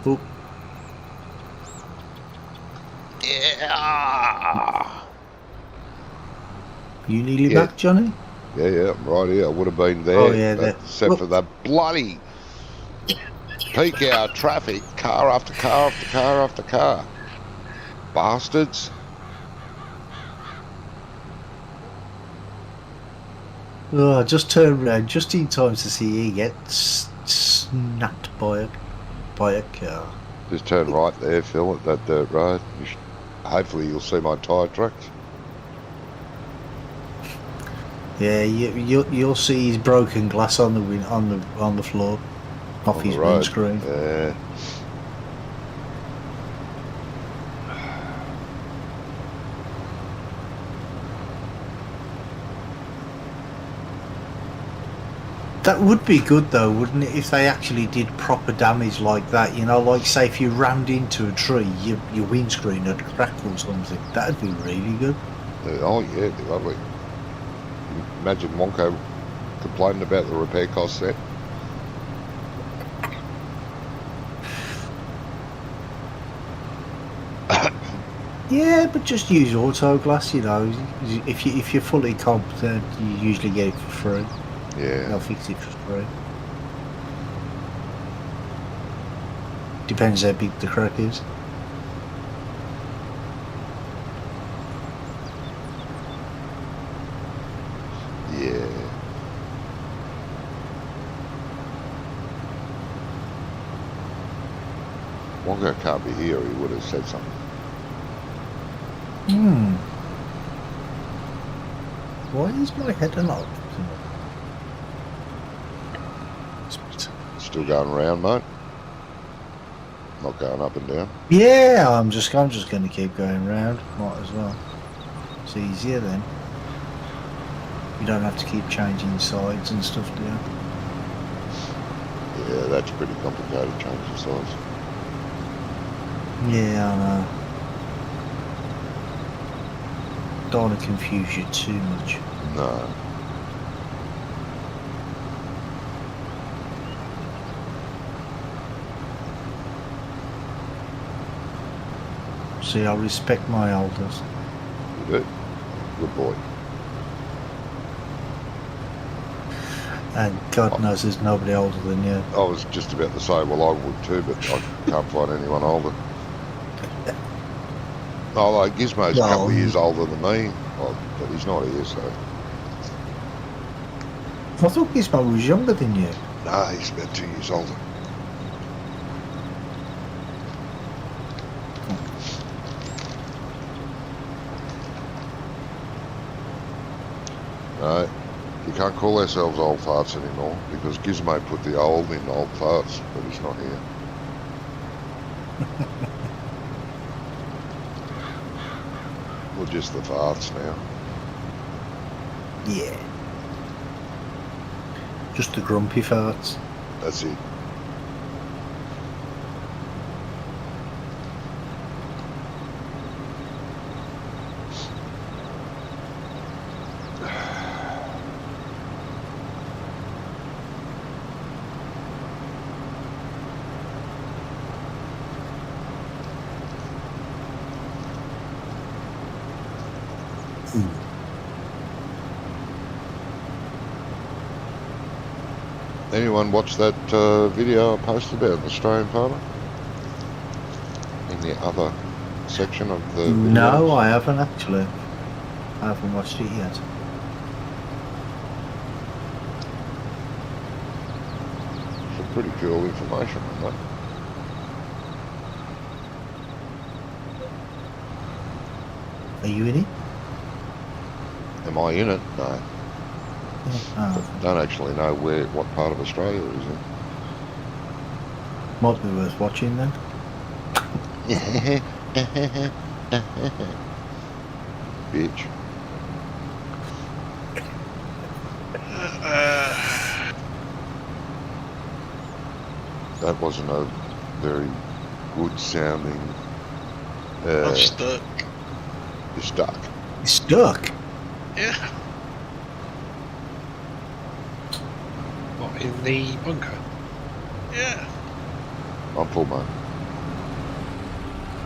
Oh, Yeah. you nearly Yeah. back, Johnny? Yeah, I'm right here. I would have been there, Oh, yeah, but there. except for the bloody peak hour traffic, car after car after car after car. Bastards. Oh, I just turned around just in time to see you get snapped by a car. Just turn right there, Phil, at that dirt road. Hopefully you'll see my tyre tracks. Yeah, you'll see his broken glass on the floor, off On his the road. windscreen. Yeah. That would be good though, wouldn't it, if they actually did proper damage like that? You know, like say if you rammed into a tree, your windscreen would crack or something. That'd be really good. Oh, yeah, it'd be lovely. Imagine Wonko complaining about the repair costs there. Yeah, but just use auto glass. You know, if you're fully competent, you usually get it for free. Yeah. They'll fix it for free. Depends how big the crack is. Yeah. Wonko can't be here, he would have said something. Why is my head alive? Still going around, mate? Not going up and down? Yeah, I'm just going to keep going round. Might as well. It's easier then. You don't have to keep changing sides and stuff, do you? Yeah, that's pretty complicated, changing size. Yeah, I know. Don't want to confuse you too much. No. See, I respect my elders. You do? Good boy. And God knows there's nobody older than you. I was just about to say, well, I would too, but I can't find anyone older. Although Gizmo's a couple of years older than me, well, but he's not here, so... I thought Gizmo was younger than you. No, he's about 2 years older. No, you can't call ourselves old farts anymore because Gizmo put the old in old farts, but he's not here. We're just the farts now. Yeah. Just the grumpy farts. That's it. Anyone watch that video I posted about the Australian farmer? In the other section of the videos? No, I haven't actually. I haven't watched it yet. Some pretty cool information on that. Are you in it? Am I in it? No. Oh, Don't actually know what part of Australia it is in. might be worth watching then. Bitch. That wasn't a very good sounding... I'm stuck. You're stuck. It's stuck. Yeah. What, in the bunker? Yeah. I'm full, mate.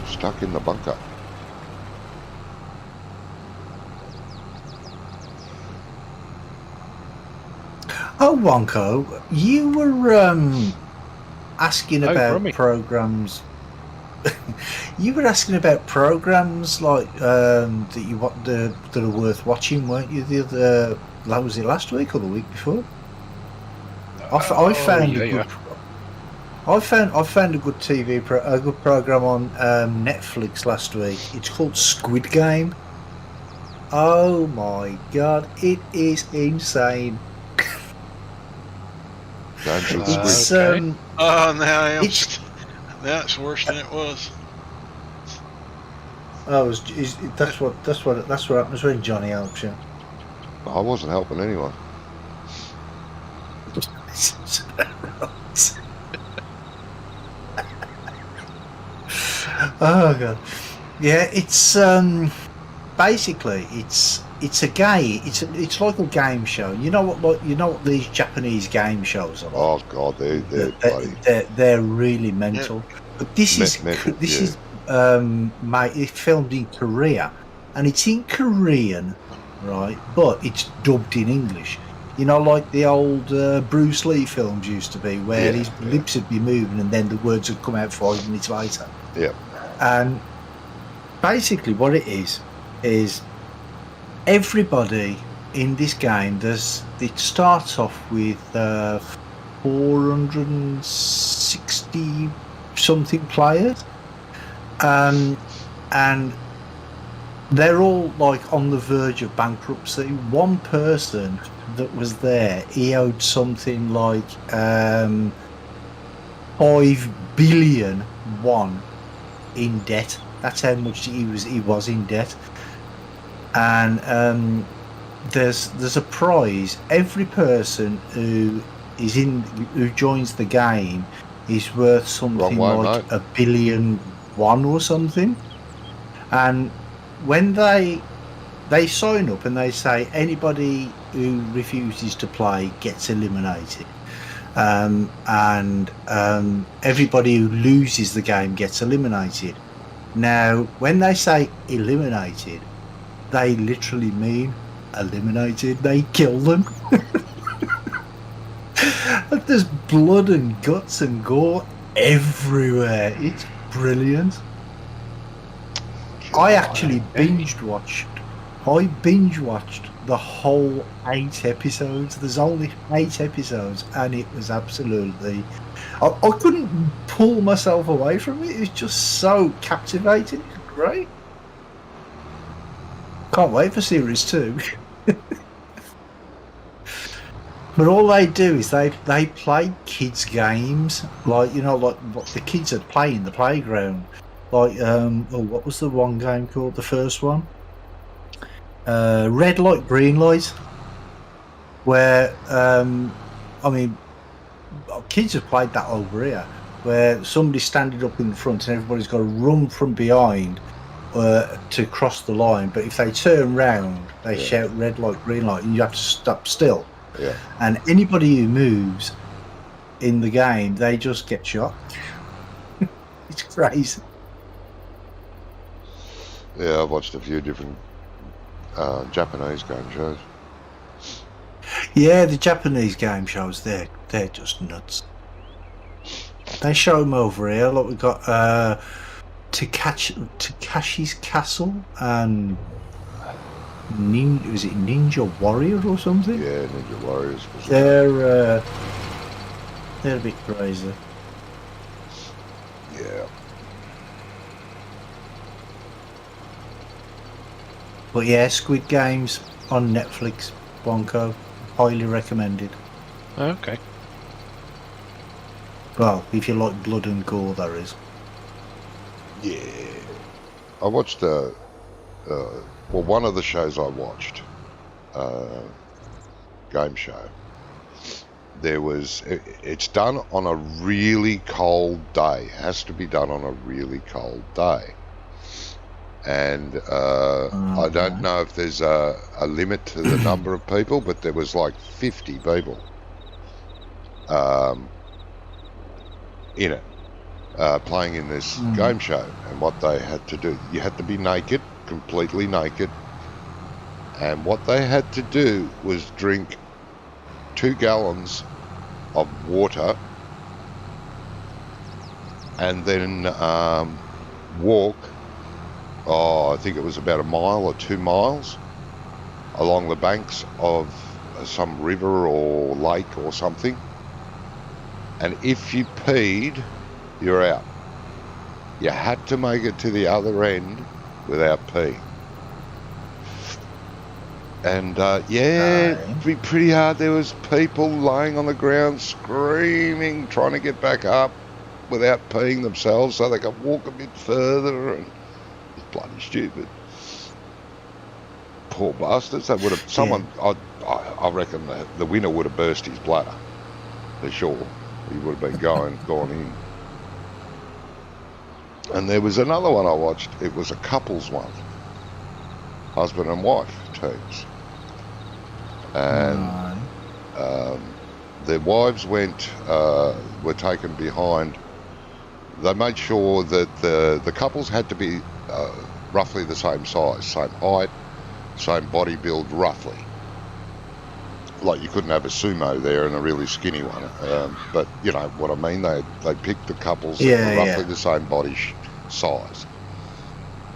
Stuck in the bunker. Oh, Wonko, you were asking about Brummy. programs. You were asking about programs like that you want that are worth watching, weren't you? The other, was it last week or the week before? I found a good. I found a good a good program on Netflix last week. It's called Squid Game. Oh my god, it is insane. It's, okay. Oh, now that's worse than it was. Oh, that's what happens when Johnny helps you. I wasn't helping anyone. Oh god, yeah. It's basically it's a game. It's like a game show. You know what these Japanese game shows are like. Oh god, they're bloody. They're really mental. But this is it's filmed in Korea, and it's in Korean, right? But it's dubbed in English. You know, like the old Bruce Lee films used to be, where his lips would be moving and then the words would come out 5 minutes later. Yeah. And basically, what it is everybody in this game. It starts off with 460 something players. And they're all like on the verge of bankruptcy. One person that was there, he owed something like 5 billion won in debt. That's how much he was in debt. And there's a prize. Every person who joins the game is worth something like $1 billion or something. And when they sign up and they say anybody who refuses to play gets eliminated, and everybody who loses the game gets eliminated. Now, when they say eliminated, they literally mean eliminated. They kill them. There's blood and guts and gore everywhere. It's brilliant. I actually binge watched the whole 8 episodes. There's only 8 episodes, and it was absolutely. I couldn't pull myself away from it. It was just so captivating. It's great. Can't wait for series 2. But all they do is they play kids' games, like what the kids would play in the playground. Like what was the one game called? The first one, red light, green light, where kids have played that over here, where somebody's standing up in the front and everybody's got to run from behind to cross the line. But if they turn round, they shout red light, green light, and you have to stop still. Yeah. And anybody who moves in the game, they just get shot. It's crazy. Yeah, I've watched a few different Japanese game shows. Yeah, the Japanese game shows, they're just nuts. They show them over here. Look, we've got Takashi's Castle and was it Ninja Warrior or something? Yeah, Ninja Warriors. They're a bit crazy. Yeah. But yeah, Squid Games on Netflix, Bonko, highly recommended. Okay. Well, if you like blood and gore, there is. Yeah. I watched one of the shows I watched, game show. It's done on a really cold day. It has to be done on a really cold day. And I don't know if there's a limit to the number of people, but there was like 50 people in it. playing in this game show, and what they had to do, you had to be naked, completely naked, and what they had to do was drink 2 gallons of water and then walk, I think it was about a mile or 2 miles along the banks of some river or lake or something, and if you peed, you're out. You had to make it to the other end without peeing. And it'd be pretty hard. There was people laying on the ground screaming, trying to get back up without peeing themselves so they could walk a bit further, and it's bloody stupid. Poor bastards. They would have, someone, I reckon the winner would have burst his bladder, for sure. He would have been gone in. And there was another one I watched. It was a couples one, husband and wife teams, and their wives were taken behind. They made sure that the couples had to be roughly the same size, same height, same body build, roughly. Like, you couldn't have a sumo there and a really skinny one, but you know what I mean. They picked the couples that were roughly the same body size,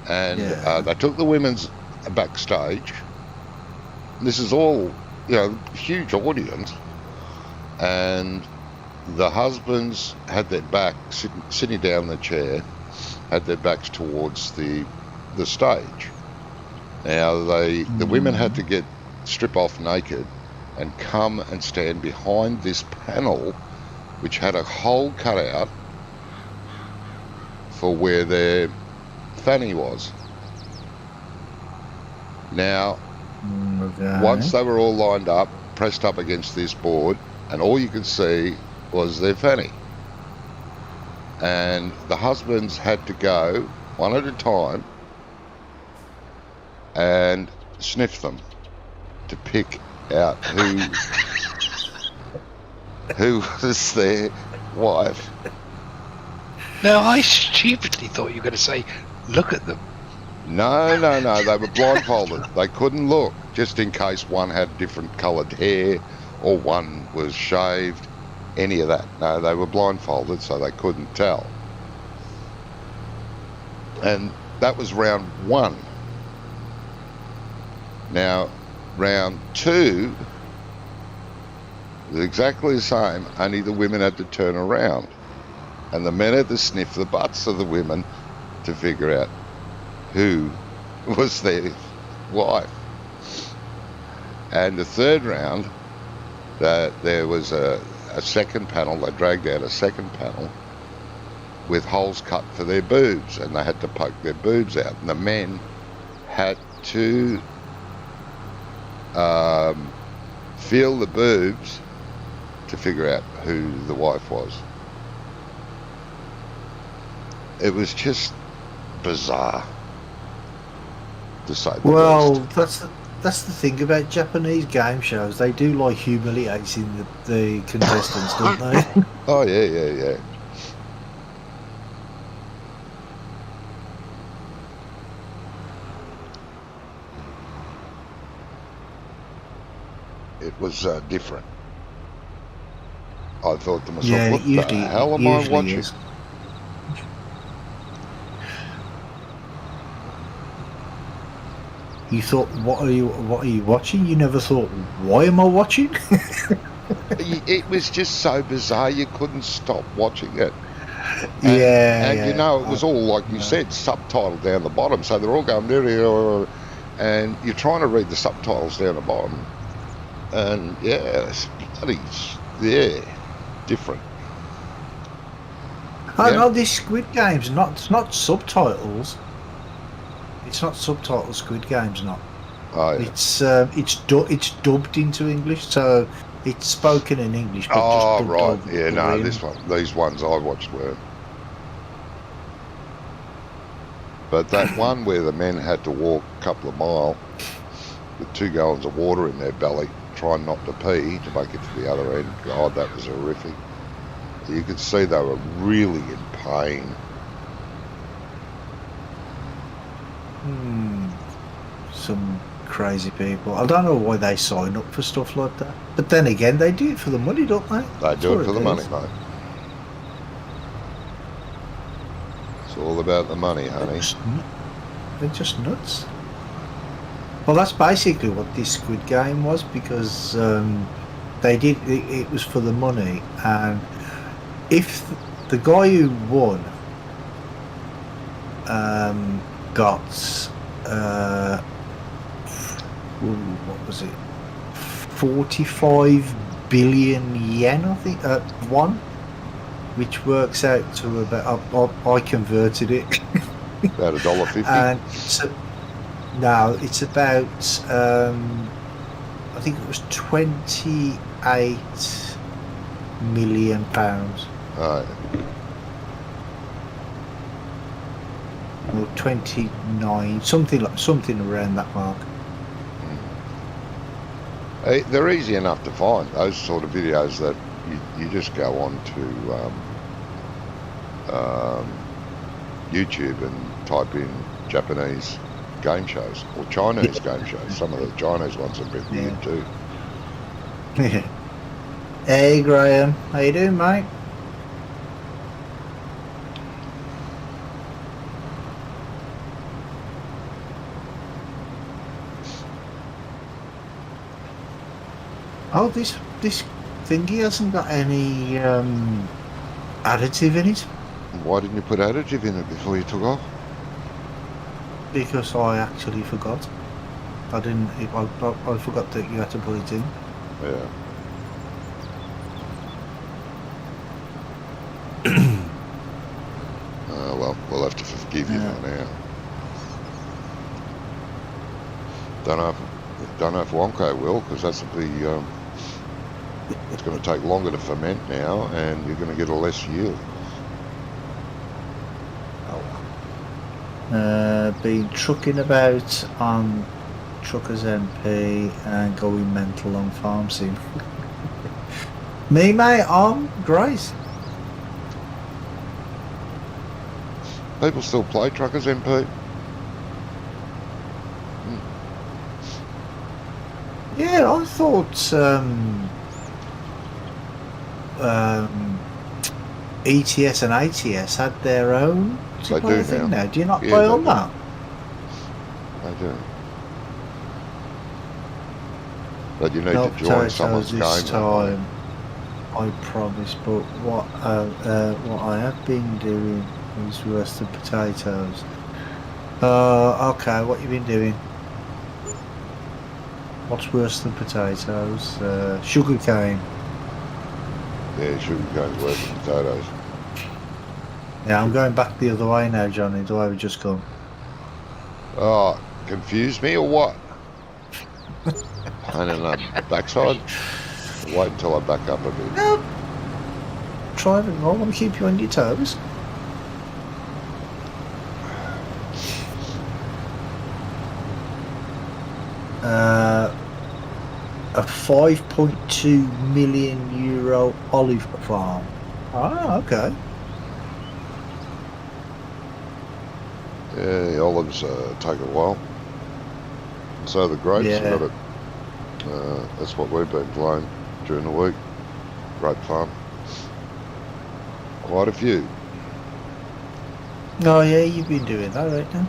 and they took the women's backstage. This is all, you know, huge audience, and the husbands had their back sitting down in the chair, had their backs towards the stage. Now the women had to strip off naked and come and stand behind this panel, which had a hole cut out for where their fanny was. Now, once they were all lined up, pressed up against this board, and all you could see was their fanny. And the husbands had to go one at a time and sniff them to pick out who was their wife. Now, I stupidly thought you were going to say, look at them. No, they were blindfolded. They couldn't look, just in case one had different coloured hair or one was shaved, any of that. No, they were blindfolded, so they couldn't tell. And that was round 1. Now, round 2 was exactly the same, only the women had to turn around, and the men had to sniff the butts of the women to figure out who was their wife. And the third round, there was a second panel. They dragged out a second panel with holes cut for their boobs, and they had to poke their boobs out, and the men had to feel the boobs to figure out who the wife was. It was just bizarre, to say the least. That's the thing about Japanese game shows. They do like humiliating the contestants, don't they? Oh yeah. It was different. I thought to myself, what the hell am I watching? Is. You thought, what are you watching? You never thought, why am I watching? It was just so bizarre, you couldn't stop watching it. And you know, it was all, like you said, subtitled down the bottom, so they're all going there, and you're trying to read the subtitles down the bottom, and it's bloody, different. No, these Squid Games, it's not subtitles. It's not subtitled Squid Games, not. Oh, yeah. It's dubbed into English, so it's spoken in English. But just right. Yeah, no, these ones I watched were. But that one where the men had to walk a couple of miles with 2 gallons of water in their belly, trying not to pee to make it to the other end. God, that was horrific. You could see they were really in pain. Some crazy people. I don't know why they sign up for stuff like that. But then again, they do it for the money, don't they? They do it for the money, mate. It's all about the money, honey. They're just nuts. Well, that's basically what this Squid Game was, because they did it was for the money, and if the guy who won got what was it, 45 billion yen, I think, won, which works out to about, I converted it. About $1.50. And so, no, it's about I think it was 28 million pounds. Right. Or 29, something around that mark. They're easy enough to find, those sort of videos that you just go on to YouTube and type in Japanese game shows or Chinese game shows. Some of the Chinese ones are a bit weird too. Hey Graham, how you doing, mate? Oh, this thingy hasn't got any additive in it. Why didn't you put additive in it before you took off? Because I actually forgot. I didn't. I forgot that you had to put it in. Yeah. Well, we'll have to forgive you for now. Don't know if Wonko will, because that's it's going to take longer to ferment now, and you're going to get a less yield. Been trucking about on Truckers MP and going mental on farm sim. Me, mate, I'm great. People still play Truckers MP? Yeah, I thought ETS and ATS had their own. They do now. Do you not play on that? I do. But you need to join someone's game. This time, I promise. But what I have been doing is roasted potatoes. Okay, what you been doing? What's worse than potatoes? Sugar cane. Yeah, sugar cane's worse than potatoes. Yeah, I'm going back the other way now, Johnny. The way we just come. Oh, confuse me or what? Pain in the backside? Wait until I back up a bit. No. Try it. I want to keep you on your toes. A 5.2 million euro olive farm. Ah, okay. Yeah, the olives take a while. So the grapes have got it. That's what we've been playing during the week. Grape farm. Quite a few. Oh yeah, you've been doing that right now.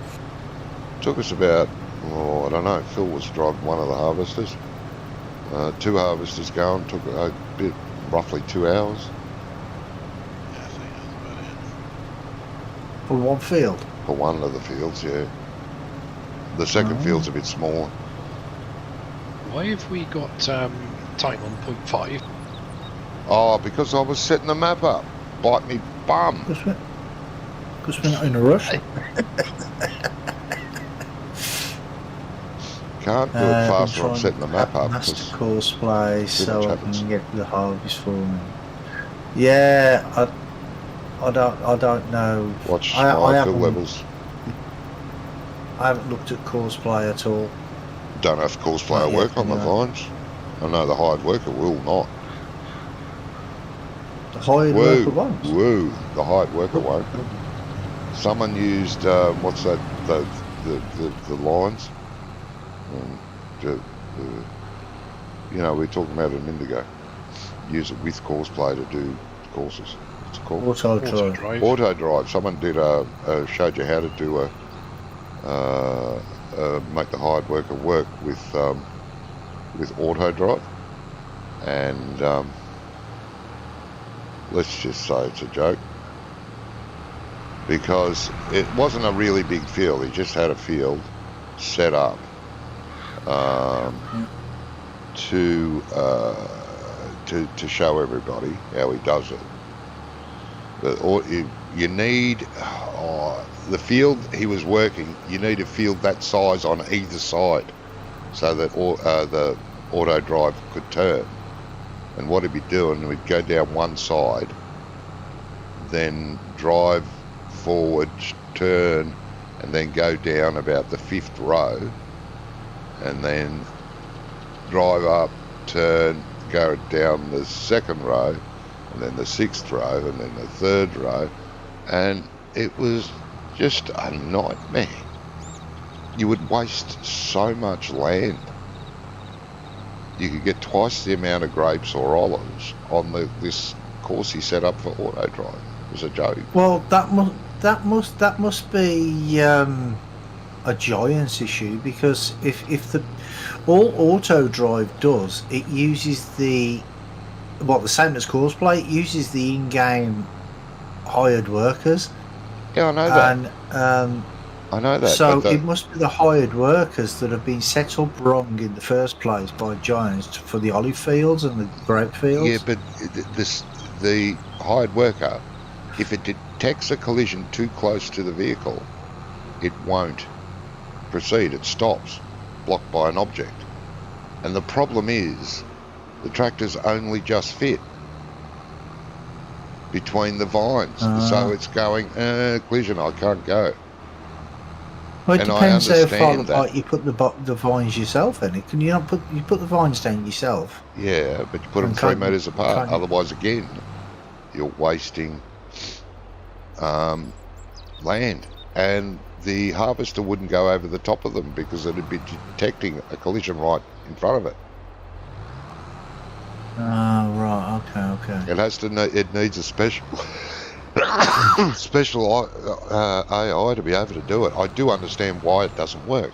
Took us about, I don't know, Phil was driving one of the harvesters. 2 harvesters going, took a bit, roughly 2 hours. Yeah, I think that's about it. For one field? For one of the fields, yeah. The second field's a bit smaller. Why have we got time on 0.5? Oh, because I was setting the map up. Bite me bum. Because we're not in a rush. Can't do it faster. I'm setting the map up. Master course play so I can get the harvest for me. Yeah, I don't know. Watch I fill levels. I haven't looked at course play at all. Don't know if course play will work on the vines. I know the hired worker will not. The hired worker won't. Woo, the hired worker won't. Someone used, what's that, the lines? You know, we were talking about it a minute ago. Use it with course play to do courses. What's it called? Auto drive. Auto drive. Someone did showed you how to do make the hired worker work with auto drive, and let's just say it's a joke, because it wasn't a really big field. He just had a field set up to show everybody how he does it. But you need the field he was working. You need a field that size on either side, so that the auto drive could turn. And what he'd be doing, we'd go down one side, then drive forward, turn, and then go down about the 5th row, and then drive up, turn, go down the 2nd row, and then the 6th row, and then the 3rd row, and it was just a nightmare. You would waste so much land. You could get twice the amount of grapes or olives on this course he set up for auto drive. It was a joke. Well, that must be a giant's issue, because if all auto drive does, it uses the same as course play. It uses the in-game hired workers. Yeah, I know that. And I know that. so it must be the hired workers that have been set up wrong in the first place by giants for the olive fields and the grape fields. Yeah, but the hired worker, if it detects a collision too close to the vehicle, it won't proceed. It stops, blocked by an object. And the problem is, the tractors only just fit between the vines, so it's going collision. I can't go. Well, it and depends I how far understand apart you put the vines yourself. Then can you not put the vines down yourself? Yeah, but you put them And 3 metres apart. can't- Otherwise, again, you're wasting land, and the harvester wouldn't go over the top of them because it'd be detecting a collision right in front of it. Right. Okay. It has to. It needs a special special AI to be able to do it. I do understand why it doesn't work,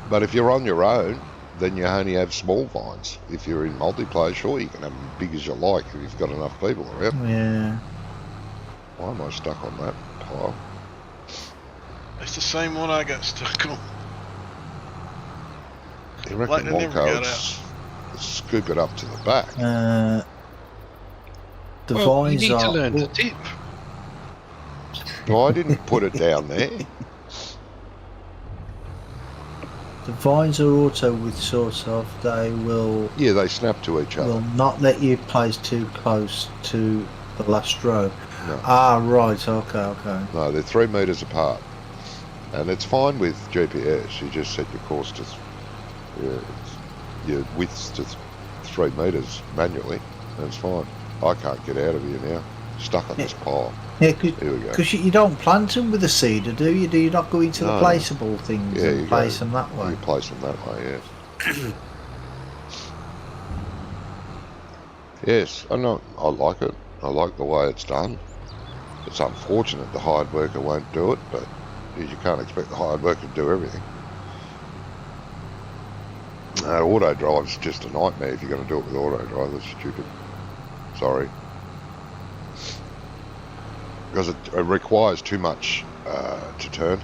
but if you're on your own, then you only have small vines. If you're in multiplayer, sure, you can have them big as you like if you've got enough people around. Yeah. Why am I stuck on that pile? It's the same one I got stuck on. You reckon Lightning never Wonko got would out. scoop it up to the back? The Well, you vines need to are. learn to tip. No, I didn't put it down there. The vines are auto with sort of. They will. Yeah, they snap to each Will other. not let you place too close to the last row. No. Right. Okay. No, they're 3 metres apart. And it's fine with GPS. You just set your course to, your widths to 3 metres manually. And it's fine. I can't get out of here now. Stuck on this pile. Yeah, Here we go. because you don't plant them with a seeder, do you? Do you not go into No. the placeable things Yeah, and you place go. them that way? You place them that way, yeah. Yes, I know. I like it. I like the way it's done. It's unfortunate the hired worker won't do it, but you can't expect the hired worker to do everything. Auto drive's just a nightmare if you're going to do it with auto drive. That's stupid. Sorry. Because it requires too much to turn.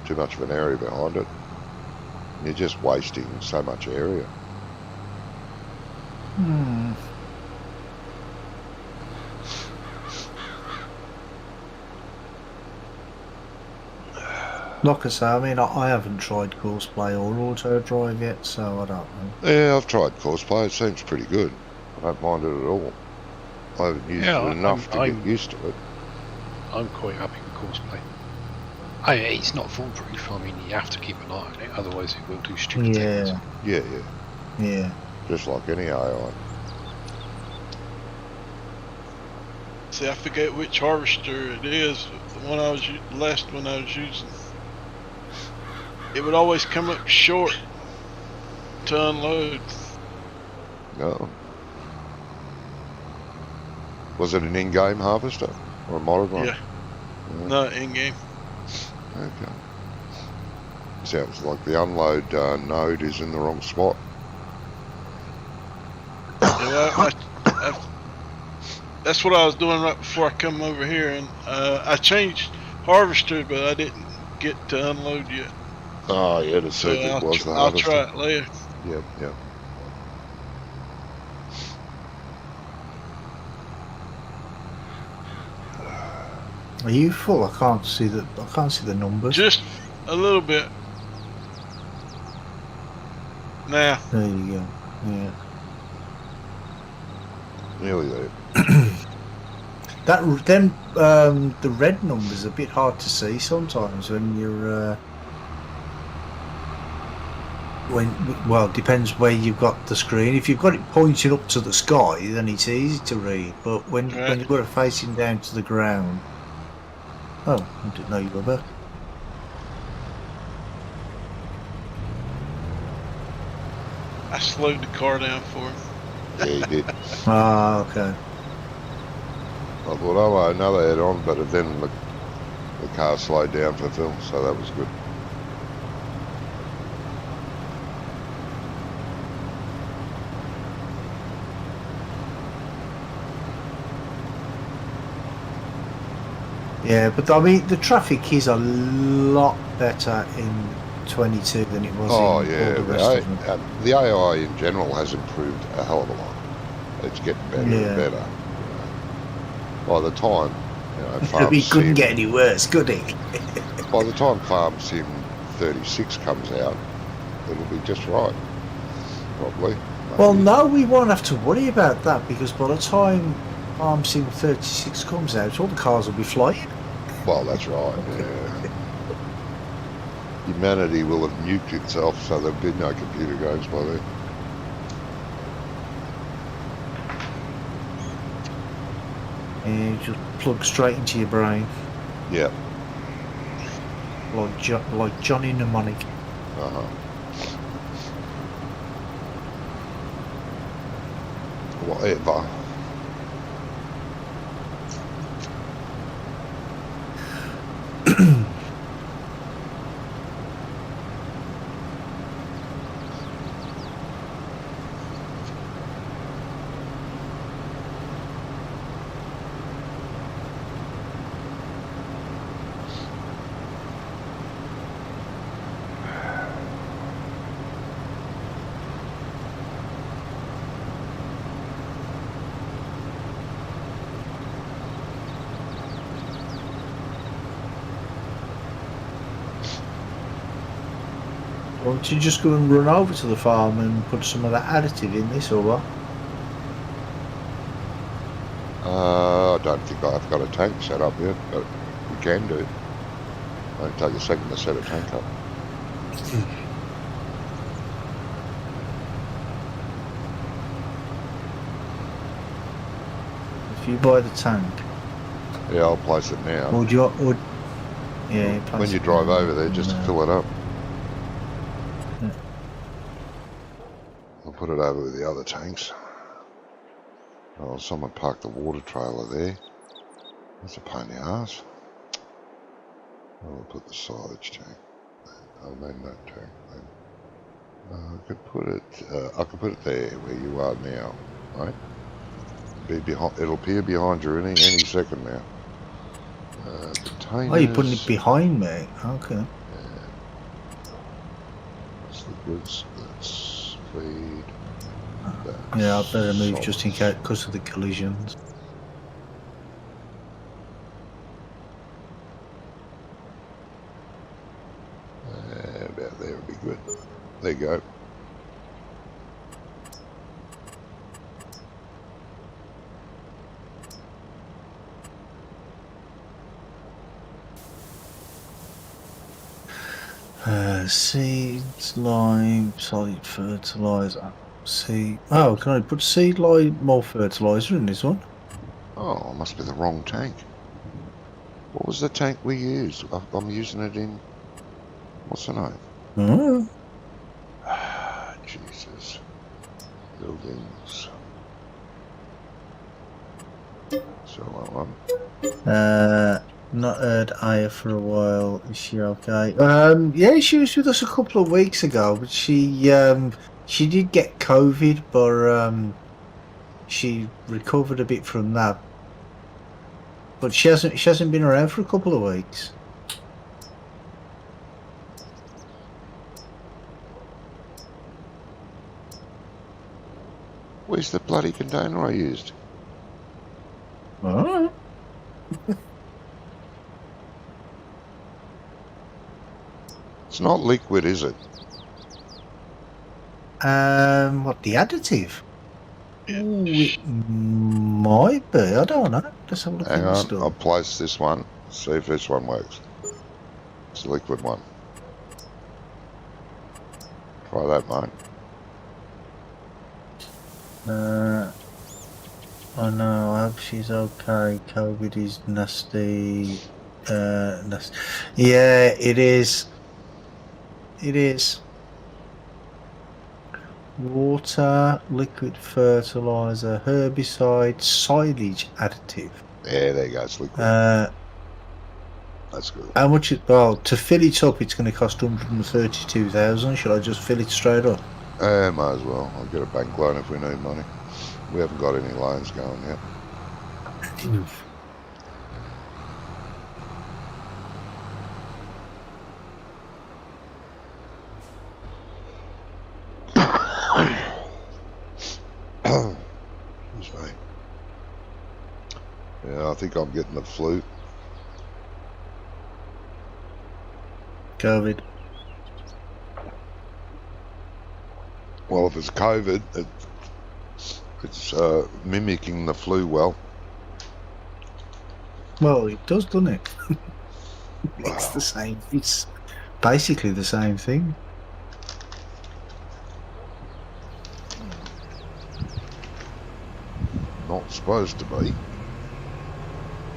Too much of an area behind it. You're just wasting so much area. Like I say, I mean, I haven't tried course play or auto drive yet, so I don't know. Yeah, I've tried course play. It seems pretty good. I don't mind it at all. I haven't used it enough to get used to it. I'm quite happy with course play. It's not foolproof. I mean, you have to keep an eye on it, otherwise it will do stupid things. Yeah. Yeah. Yeah. Just like any AI. see, I forget which harvester it is. The one I was the last one I was using. It would always come up short to unload. No. Was it an in-game harvester or a modded one? Yeah. No, in-game. Okay. Sounds like the unload node is in the wrong spot. Yeah, that's what I was doing right before I come over here, and I changed harvester, but I didn't get to unload yet. Oh, yeah, to see if it was the harvester. I'll try it later. Yep, yep. Are you full? I can't see the numbers. Just a little bit. Now. There you go. Yeah. Nearly there. The red numbers are a bit hard to see sometimes when you're well, it depends where you've got the screen. If you've got it pointing up to the sky, then it's easy to read. But when you've got it facing down to the ground, oh, I didn't know you were there. I slowed the car down for him. Yeah, you did. Ah, okay. I thought, oh, another head on, but then the car slowed down for Phil, so that was good. Yeah, but I mean, the traffic is a lot better in 22 than it was in all the rest of them. The AI in general has improved a hell of a lot. It's getting better and better. By the time, it couldn't get any worse, could it? By the time Farm Sim 36 comes out, it'll be just right, probably. Maybe. Well, no, we won't have to worry about that, because by the time Farm Sim 36 comes out, all the cars will be flying. Well, that's right, yeah. Humanity will have nuked itself, so there'll be no computer games by then. And just plug straight into your brain. Yeah. Like Johnny Mnemonic. Uh-huh. Whatever. Why don't you just go and run over to the farm and put some of that additive in this, or what? I don't think I've got a tank set up yet, but we can do. It'll take a second to set a tank up. If you buy the tank. Yeah, I'll place it now. Or do you, yeah, when you drive over there, just to fill it up. Yeah. I'll put it over with the other tanks. Oh, someone parked the water trailer there. That's a pain in the ass. I'll put the silage tank. I mean that tank. I could put it there where you are now, right? It'll appear behind you any second now. Oh, you're putting it behind me? Okay. That's the goods. Let's feed. Yeah, I better move just in case because of the collisions. About there would be good. There you go. Seeds, lime, solid fertilizer. Seed. Oh, can I put seed, lime, more fertilizer in this one? Oh, must be the wrong tank. What was the tank we used? I'm using it in... What's the name? Oh. Jesus. Buildings. So that one. Not heard Aya for a while. Is she okay? Yeah, she was with us a couple of weeks ago, but she did get COVID, but she recovered a bit from that. But she hasn't been around for a couple of weeks. Where's the bloody container I used? Oh. It's not liquid, is it? What, the additive? Ooh, it might be. I don't know. Let's have a look Hang in the on, store. I'll place this one. See if this one works. It's a liquid one. Try that, mate. I know. I hope she's okay. COVID is nasty. Nasty. Yeah, it is. It is. Water, liquid fertilizer, herbicide, silage additive. Yeah, there you go. It's liquid. That's good. How much? Well, to fill it up, it's going to cost 132,000. Should I just fill it straight up? Might as well. I'll get a bank loan if we need money. We haven't got any loans going yet. Excuse me. Yeah, I think I'm getting the flu. COVID. Well, if it's COVID, it's mimicking the flu well. Well, it does, doesn't it? It's Wow. the same. It's basically the same thing. Not supposed to be.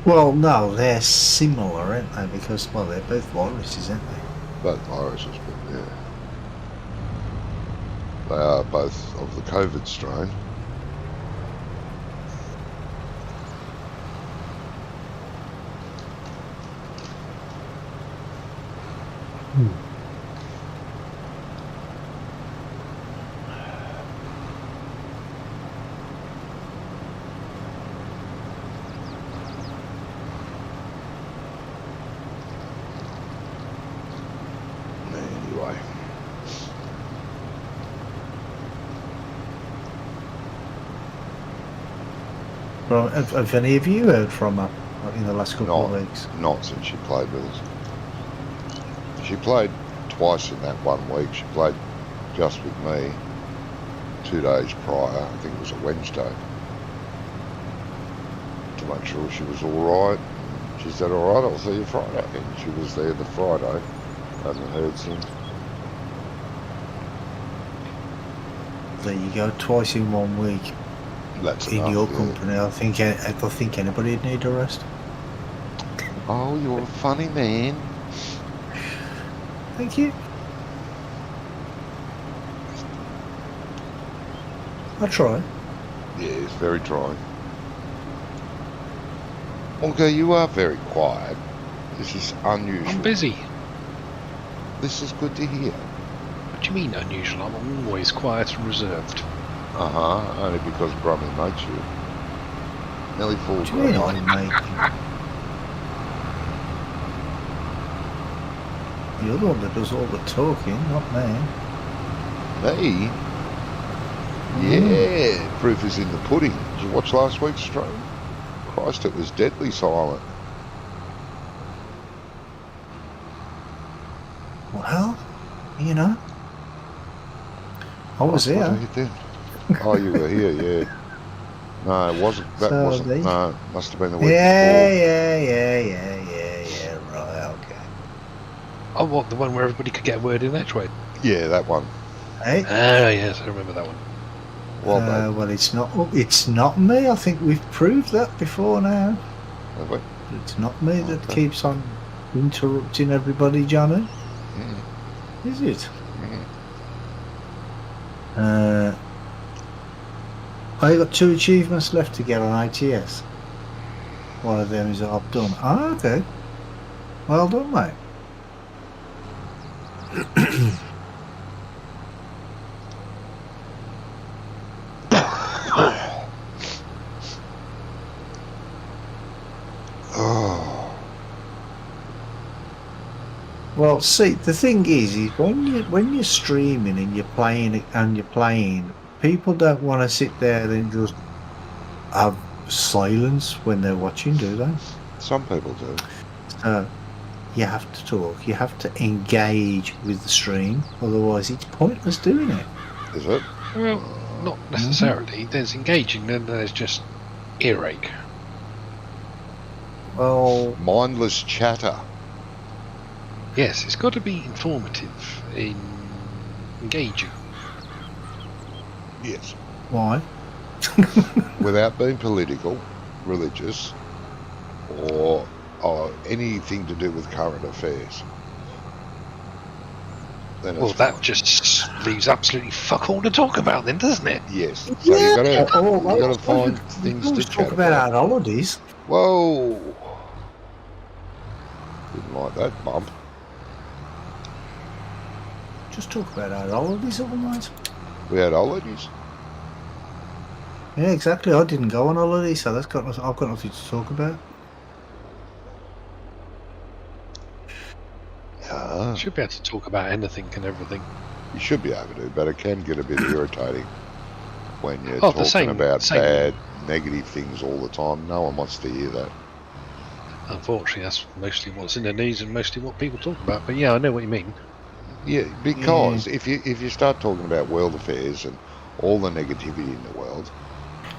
Well, no, they're similar, aren't they? Because, well, they're both viruses, aren't they? Both viruses, but yeah. They are both of the COVID strain. Anyway. Well, have any of you heard from her in the last couple of weeks? Not since she played with us. She played twice in that 1 week. She played just with me 2 days prior. I think it was a Wednesday. To make sure she was alright. She said, alright, I'll see you Friday. And she was there the Friday. Hadn't heard since. There you go, twice in 1 week. That's In enough, your yeah. company, I think anybody'd need a rest. Oh, you're a funny man. Thank you. I'll try. Yeah, it's very trying. Okay, you are very quiet. This is unusual. I'm busy. This is good to hear. What do you mean unusual? I'm always quiet and reserved. Uh-huh, only because Brummy makes you. Nearly full, What do you mean Brummy. I make you? You're the one that does all the talking, not me. Me? Yeah, proof is in the pudding. Did you watch last week's stream? Christ, it was deadly silent. Well, you know. I was What here. did you do? Oh, you were here, yeah. No, it wasn't. That So wasn't. they- No, it must have been the week Yeah, before. right, okay. Oh, what, the one where everybody could get a word in edgeway? Yeah, that one. Hey? Ah, yes, I remember that one. Well, mate, Well, it's not. It's not me. I think we've proved that before now. have we? It's not me that Okay. keeps on interrupting everybody, Johnny. Mm, Is it? mm. I got 2 achievements left to get on ITS. One of them is I've done. Ah, okay. Well done, mate. Oh, Well, see, the thing is when you're streaming and you're playing, people don't want to sit there and just have silence when they're watching, do they? some people do. So you have to talk. You have to engage with the stream. Otherwise, it's pointless doing it. Is it? Well, not necessarily. There's engaging, then there's just earache. Well, Mindless chatter. Yes, it's got to be informative, engaging. Yes. why? Without being political, religious, or anything to do with current affairs. Then Well, it's that fine. just leaves absolutely fuck all to talk about, then, doesn't it? Yes. So you got to find things to talk chat about about. our holidays. Whoa! Didn't like that bump. Just talk about our holidays all night. We had holidays. Yeah, exactly. I didn't go on holiday, so I've got nothing to talk about. Yeah. Should be able to talk about anything and everything. You should be able to, but it can get a bit irritating when you're Oh, talking about same. bad, negative things all the time. No one wants to hear that. Unfortunately, that's mostly what's in the news and mostly what people talk about. But yeah, I know what you mean. Yeah, because if you start talking about world affairs and all the negativity in the world,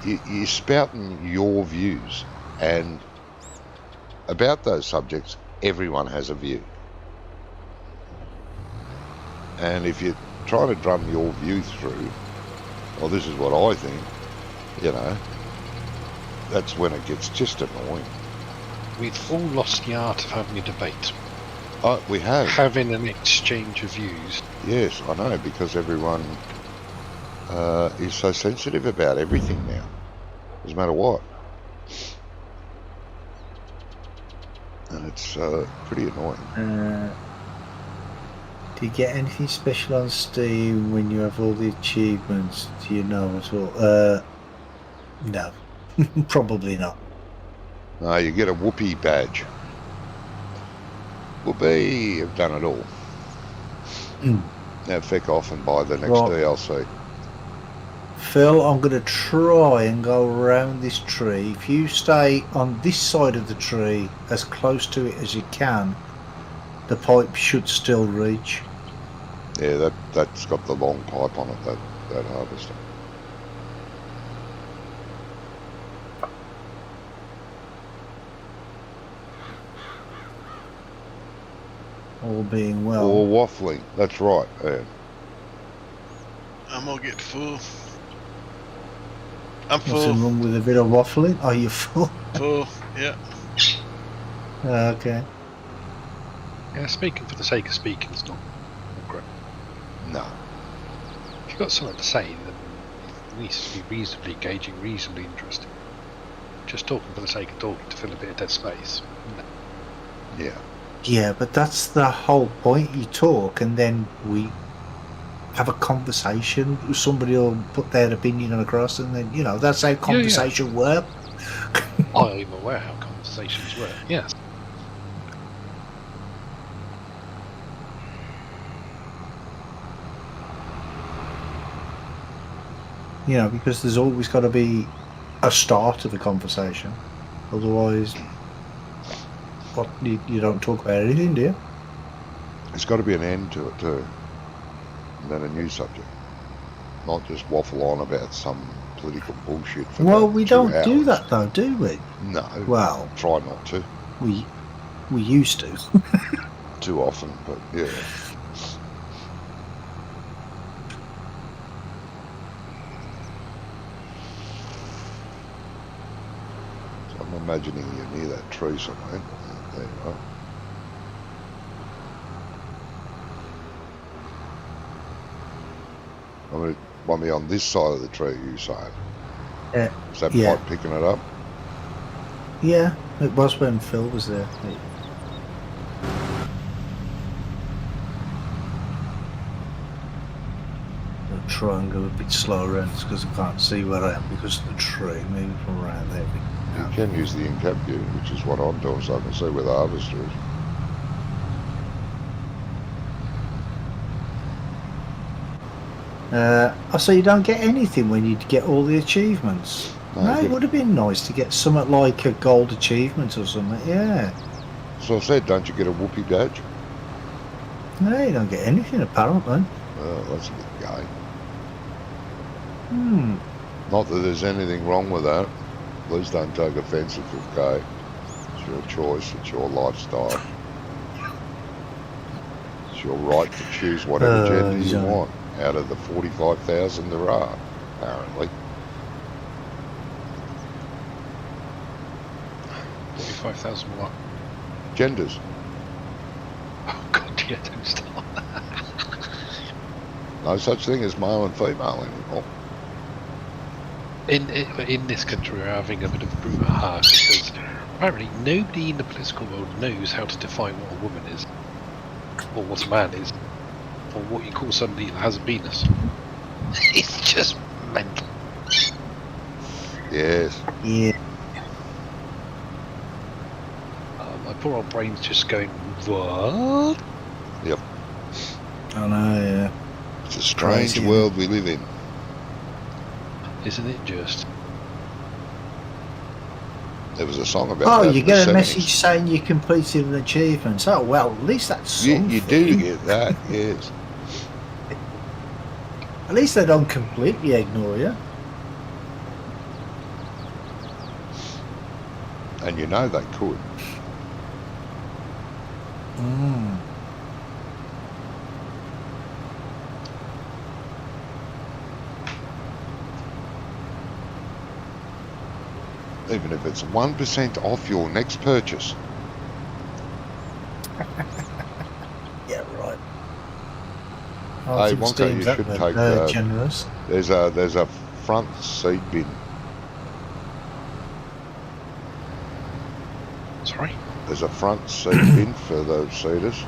you're spouting your views, and about those subjects, everyone has a view. And if you're trying to drum your view through, well, this is what I think, you know, that's when it gets just annoying. We've all lost the art of having a debate. We have. Having an exchange of views. Yes, I know, because everyone is so sensitive about everything now. Doesn't matter what. And it's pretty annoying. Do you get anything special on Steam when you have all the achievements? Do you know at all? No. Probably not. No, you get a whoopee badge. Whoopee, you've done it all. Now feck off and buy the next DLC. Phil, I'm going to try and go around this tree. If you stay on this side of the tree as close to it as you can, the pipe should still reach. Yeah, that's got the long pipe on it, that harvester. All being well. Or waffling, that's right. Yeah. I'm gonna get full. I'm Nothing full. wrong with a bit of waffling? Are you full? Full. Yeah. Okay. Yeah, speaking for the sake of speaking is not great. No. If you've got something to say, then it needs to be reasonably engaging, reasonably interesting. Just talking for the sake of talking to fill a bit of dead space. No. Yeah. Yeah, but that's the whole point. You talk and then we have a conversation. Somebody will put their opinion across and then, that's how conversation works. I'm aware how conversations work, yes. Because there's always got to be a start of the conversation. Otherwise, you don't talk about anything, do you? There's got to be an end to it too. And then a new subject. Not just waffle on about some political bullshit for Well, we 2 don't hours. do that though, do we? No. Well, try not to. we used to. Too often, but yeah. imagining you're near that tree somewhere. There you are. I'm going to want me on this side of the tree, you saying? Is that yeah. pipe picking it up? Yeah, it was when Phil was there. I'll try and go a bit slower around because I can't see where I am because of the tree moving from around there. You can use the in-cab view, which is what I'm doing, so I can see where the harvester is. So you don't get anything when you get all the achievements? No, it would have been nice to get something like a gold achievement or something, yeah. So I said, don't you get a whoopee badge? No, you don't get anything apparently. Oh, that's a bit gay. Not that there's anything wrong with that. Please don't take offence if it's gay. It's your choice, it's your lifestyle. It's your right to choose whatever gender you want out of the 45,000 there are, apparently. 45,000 what? Genders. Oh god, yeah, don't stop. No such thing as male and female anymore. In this country, we're having a bit of a brouhaha because apparently nobody in the political world knows how to define what a woman is, or what a man is, or what you call somebody that has a penis. It's just mental. Yes. Yeah. My poor old brain's just going, what? Yep. I know, yeah. It's a strange world we live in. Isn't it just? There was a song about that. Oh, you get a 70s. message saying you completed an achievement. Oh, well, at least that's something. You do get that, yes. At least they don't completely ignore you. And you know they could. Even if it's 1% off your next purchase. Yeah, right. Hey, Wonka, you should take that. Generous. There's a front seed bin. Sorry? There's a front seed bin for the seeders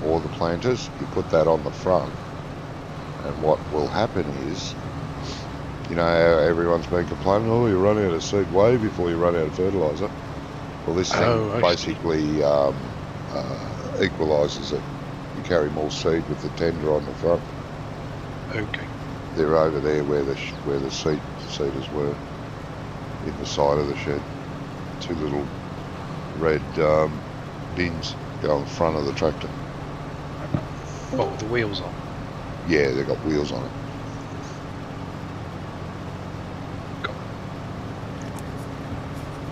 or the planters. You put that on the front, and what will happen is, you know how everyone's been complaining, oh, you run out of seed way before you run out of fertiliser. Well, this thing basically equalises it. You carry more seed with the tender on the front. Okay. They're over there where the seeders were, in the side of the shed. Two little red bins go in front of the tractor. What, with the wheels on? Yeah, they've got wheels on it.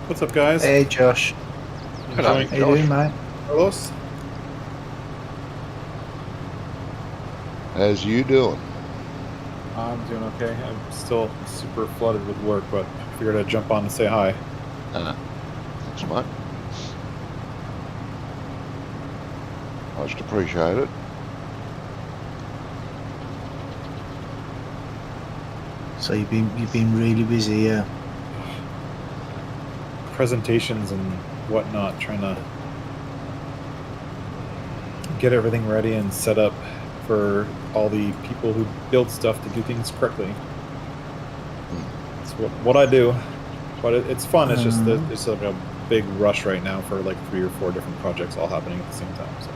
What's up, guys? Hey, Josh. Hello, How you doing, mate? Carlos? How's you doing? I'm doing okay. I'm still super flooded with work, but figured I'd jump on and say hi. Thanks, mate. Most appreciate it. So you've been really busy, yeah. Presentations and whatnot, trying to get everything ready and set up for all the people who build stuff to do things correctly. It's what I do, but it's fun. It's just that it's like a big rush right now for like 3 or 4 different projects all happening at the same time. So.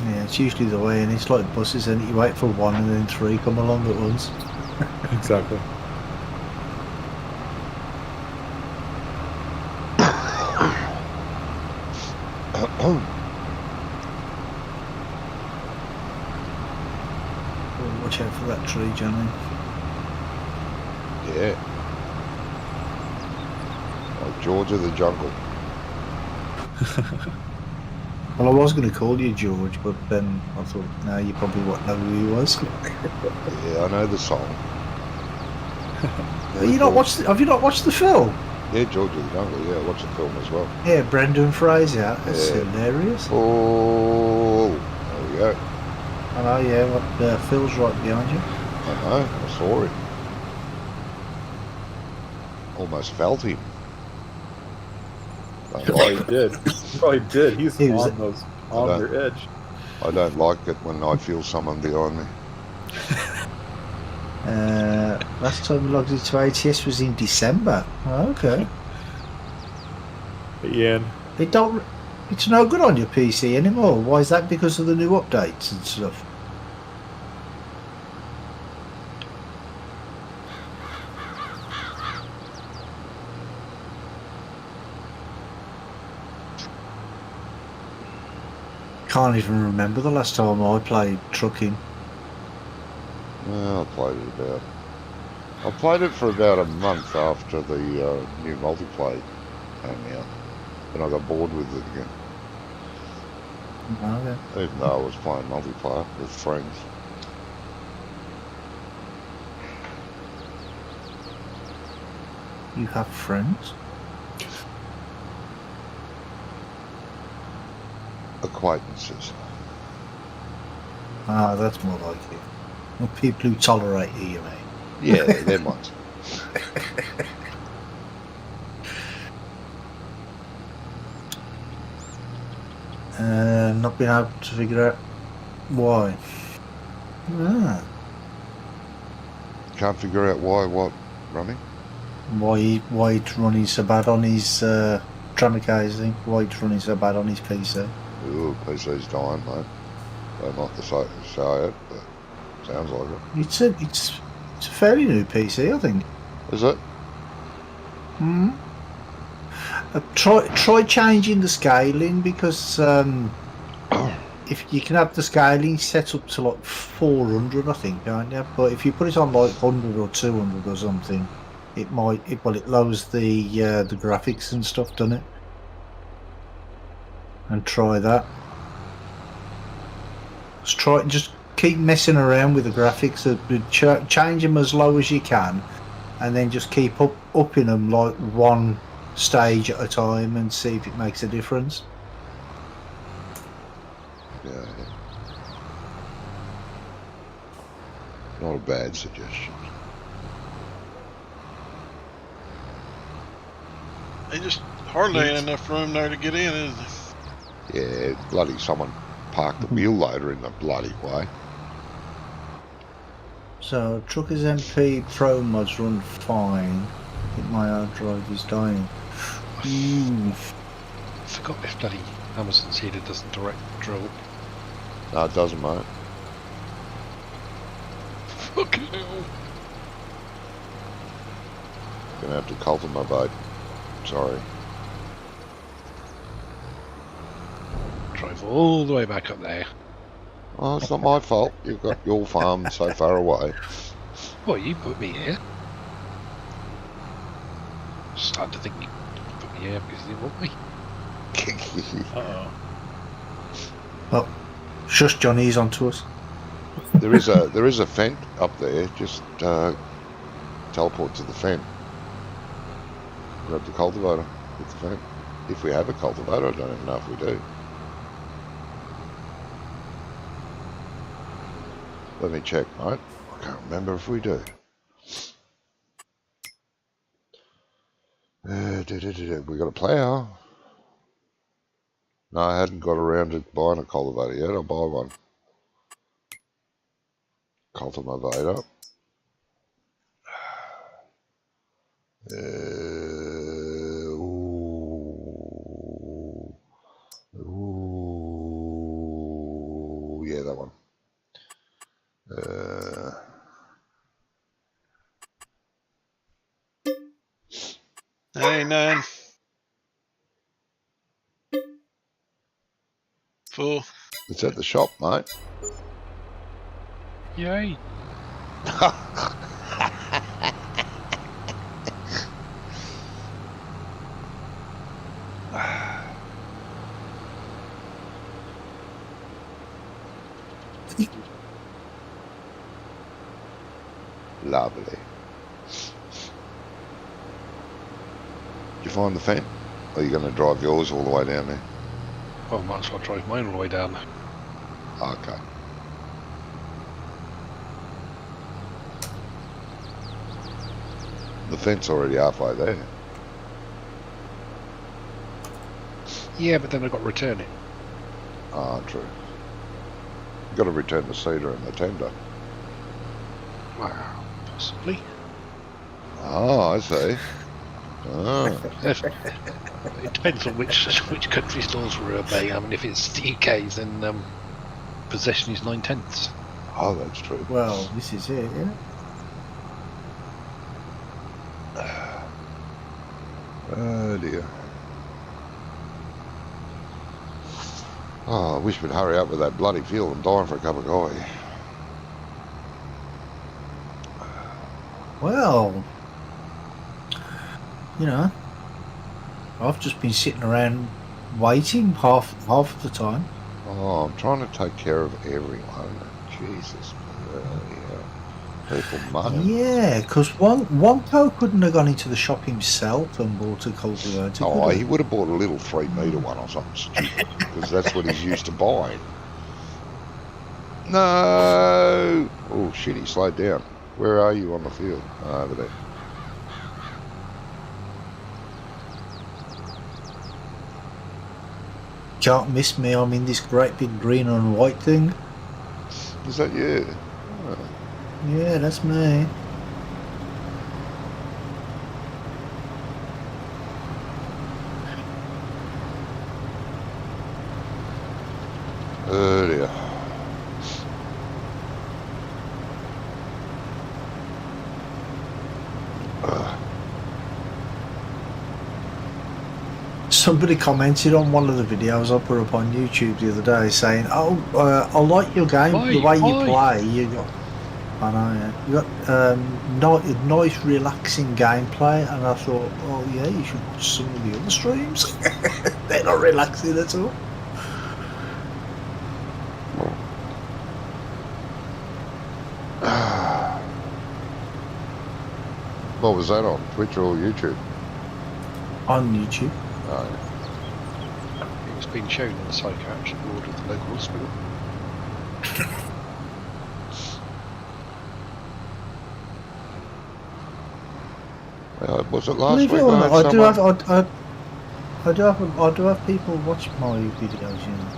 Yeah, it's usually the way, and it's like buses, and you wait for one and then 3 come along at once. Exactly. Watch out for that tree, Johnny. Yeah. Like George of the Jungle. Well, I was going to call you George, but then I thought, no, you probably won't know who he was. Yeah, I know the song. Have you not watched the film? Yeah, George of the Jungle. Yeah, I watched the film as well. Yeah, Brendan Fraser. That's Yeah. hilarious. Oh, there we go. I know. Yeah, what Phil's right behind you. I know. I saw it. Almost felt him. Don't Probably like, did. Probably did. He's He was- on their edge. I don't like it when I feel someone behind me. Last time we logged into ATS was in December. Oh, okay. Hey, Ian, It's no good on your PC anymore. Why is that? Because of the new updates and stuff. Can't even remember the last time I played trucking. Well, I played it for about a month after the new multiplayer came out, and I got bored with it again. Okay. Even though I was playing multiplayer with friends. You have friends? Acquaintances. Ah, that's more like it. Well, people who tolerate you, you mean? Yeah, them ones. Not been able to figure out why. Ah, Can't figure out why what, Rummy? why it's running so bad on his Tramicase, why it's running so bad on his PC. Ooh, PC's dying, mate. Don't like to say it, but sounds like it. It's a fairly new PC, I think. Is it? Hmm. Try changing the scaling, because if you can have the scaling set up to like 400, I think, can't you? But if you put it on like 100 or 200 or something, it lowers the graphics and stuff, doesn't it? And try that. Just keep messing around with the graphics. Change them as low as you can, and then just keep upping them like one stage at a time and see if it makes a difference. Yeah. Not a bad suggestion. They just hardly ain't enough room there to get in, is there? Yeah, bloody someone parked the wheel loader in the bloody way. So Truckers MP Pro mods run fine. I think my hard drive is dying. I forgot if bloody Amazon Seeder doesn't direct drill. No, it doesn't, mate. Fucking hell. Gonna have to cultivate. Sorry. Drive all the way back up there. Oh, it's not my fault. You've got your farm so far away. Well, you put me here. Starting to think you put me here because you didn't want me. uh-oh. Oh, shush, Johnny, he's on to us. There is a vent up there. Just teleport to the vent. Grab the cultivator with the vent. If we have a cultivator, I don't even know if we do. Let me check, mate. I can't remember if we do. We got a plough. No, I hadn't got around to buying a cultivator yet. I'll buy one. Cultivator. Ooh, yeah, that one. That ain't none. Full. It's at the shop, mate. Yay. Lovely. you find the fence? Or are you going to drive yours all the way down there? Well, might as well drive mine all the way down. Okay. The fence already halfway there. Yeah, but then I've got to return it. Ah, true. You've got to return the cedar and the tender. Wow, possibly. Ah, I see. Ah. It depends on which country stores for Bay. I mean, if it's the UK, then possession is 9/10. Oh, that's true. Well, this is it, yeah. Oh dear. Oh, I wish we'd hurry up with that bloody fuel. I'm dying for a cup of coffee. Well, you know, I've just been sitting around waiting half of the time. Oh, I'm trying to take care of everyone. Jesus. People moan. Yeah, because Wonko couldn't have gone into the shop himself and bought a cultivator. Oh, could he would have bought a little 3-metre one or something stupid, because that's what he's used to buying. No! Oh, shit, he slowed down. Where are you on the field? Oh, over there. Can't miss me. I'm in this great big green and white thing. Is that you? Oh. Yeah, that's me. Oh dear. Somebody commented on one of the videos I put up on YouTube the other day saying, "Oh, I like your game, the way you play. You got, I know, yeah. You got nice, relaxing gameplay." And I thought, "Oh yeah, you should watch some of the other streams. They're not relaxing at all." What was that on? Twitch or YouTube? On YouTube. Oh, yeah. It was being shown on the psychiatric ward of the local hospital. Was it last week? Believe it or not, I do have people watch my videos, you know.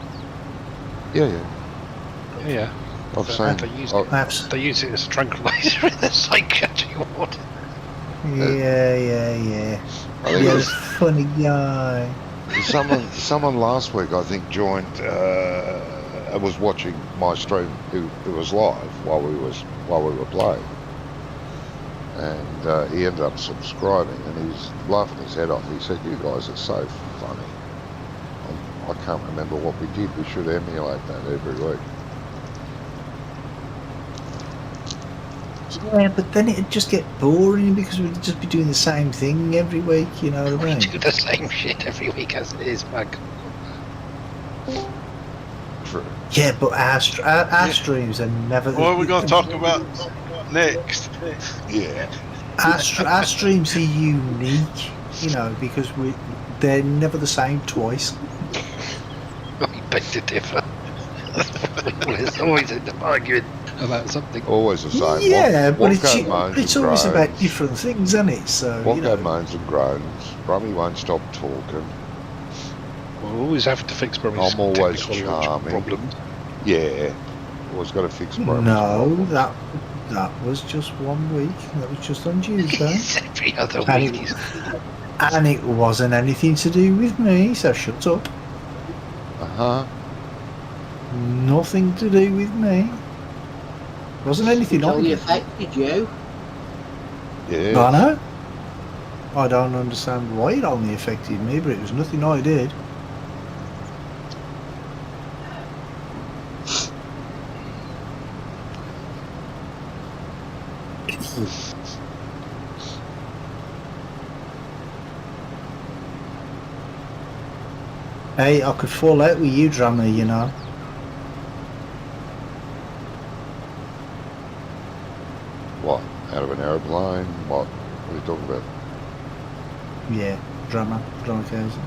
Yeah. Yeah. I've seen. They use it as a tranquilizer in the psychiatric ward. Yeah. I think You're it a was funny guy. someone last week, I think, joined. Was watching my stream. It was live while we were playing, and he ended up subscribing, and he's laughing his head off. He said, "You guys are so funny." I can't remember what we did. We should emulate that every week. Yeah, but then it'd just get boring because we'd just be doing the same thing every week, you know what I We mean? do the same shit every week as it is, Mag. True. Yeah, but our streams are never... What are we going to talk about next? Yeah. Our streams are unique, you know, because they're never the same twice. We beg to differ. There's always end up arguing about something. Always the same. Yeah, but Wonko moans it's and always about groans. different things, isn't it? So, you know. Wonko moans and groans. Brummy won't stop talking. We're always having to fix Brummy's I'm always technological charming. problems. Yeah. Always got to fix Brummy's No, problem. that was just 1 week. That was just on Tuesday. It's every other And week. And it wasn't anything to do with me, so shut up. Uh-huh. Nothing to do with me. Wasn't anything It on only you. affected you. Yeah. I know. I don't understand why it only affected me, but it was nothing I did. Hey, I could fall out with you, drummer, you know. What? Out of an aeroplane? What are you talking about? Yeah. drama on occasion.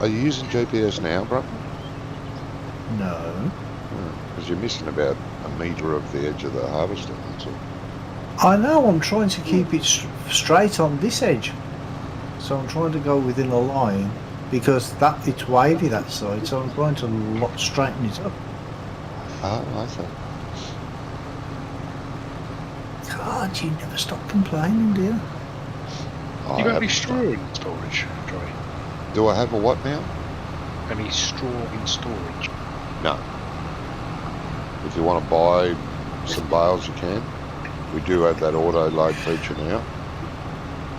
Are you using GPS now, bro? No. Because you're missing about a metre of the edge of the harvester, that's all. I know, I'm trying to keep it straight on this edge. So I'm trying to go within a line because it's wavy that side, so I'm trying to straighten it up. Oh, I see. God, you never stop complaining, do you? You got any straw in storage, Johnny? Do I have a what now? Any straw in storage? No. If you want to buy some bales, you can. We do have that auto load feature now,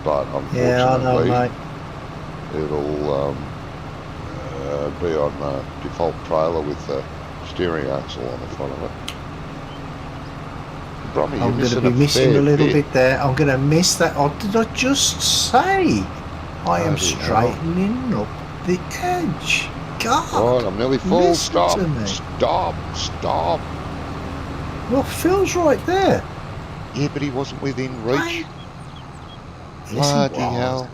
but unfortunately, Yeah, I know, mate. it'll be on the default trailer with the steering axle on the front of it. Brummy, I'm going to be missing a little bit there. I'm going to miss that. Oh, did I just say? I am straightening up the edge. God. Right, I'm nearly full. Listen Stop. to me. Stop. Well, Phil's right there. Yeah, but he wasn't within reach. Yes, he Bloody was. hell.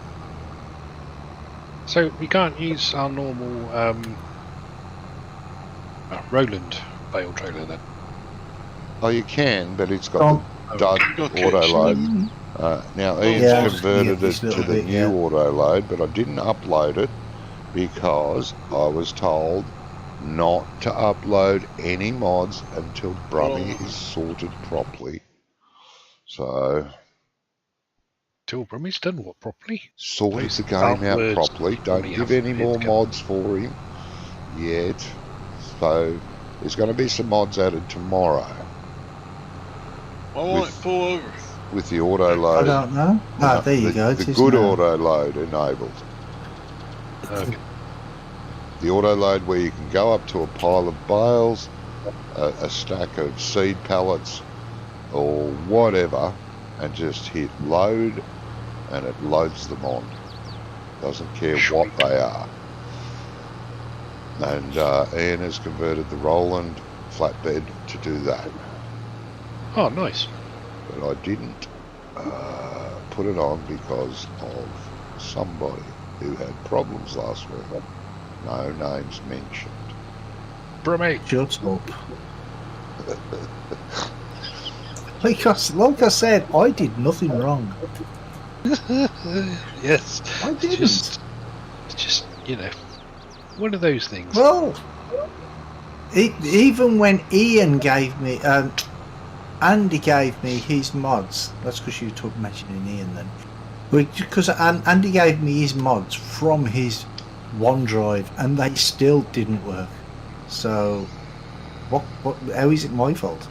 So we can't use our normal Roland bale trailer then? Oh, you can, but it's got the dud Okay, auto so load. then- Now, Ian's Yeah, converted this it to little the bit, new yeah. auto load, but I didn't upload it because I was told not to upload any mods until Brummy is sorted properly. So, Till Brummy's done what properly? sort Those the game out words properly. Don't really give have any fit more together. mods for him yet. So, there's going to be some mods added tomorrow Why won't it pull over? with the auto I load. don't know. Ah, there you go. The It is good now. auto load enabled. Okay. The auto load where you can go up to a pile of bales, a stack of seed pallets, or whatever, and just hit load, and it loads them on. Doesn't care what they are. And Ian has converted the Roland flatbed to do that. Oh, nice. But I didn't put it on because of somebody who had problems last week. No names mentioned. Brummy. Shut up. Like I said, I did nothing wrong. Yes. I didn't. Just, you know, one of those things. Well, even when Ian gave me, Andy gave me his mods. That's because you took mentioning Ian then. Because Andy gave me his mods from his OneDrive, and they still didn't work. So, how is it my fault?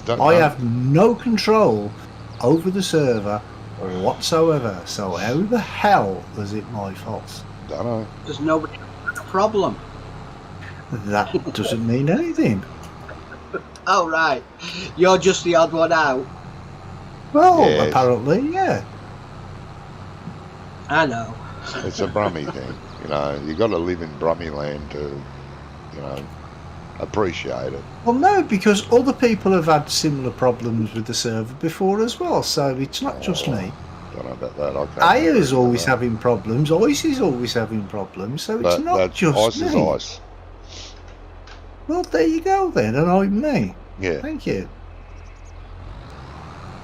I have no control over the server whatsoever. So how the hell is it my fault? Don't know. There's nobody has a problem. That doesn't mean anything. Oh, right. You're just the odd one out. Well, Yes. apparently, yeah. I know. It's a Brummy thing. You know, you got to live in Brummy land to, you know, appreciate it. Well, no, because other people have had similar problems with the server before as well, so it's not just me. Don't know about that. I can't Aya is remember always that. having problems, Ice is always having problems, so it's not That just ice me. is ice. Well, there you go then, and I'm me. Yeah. Thank you.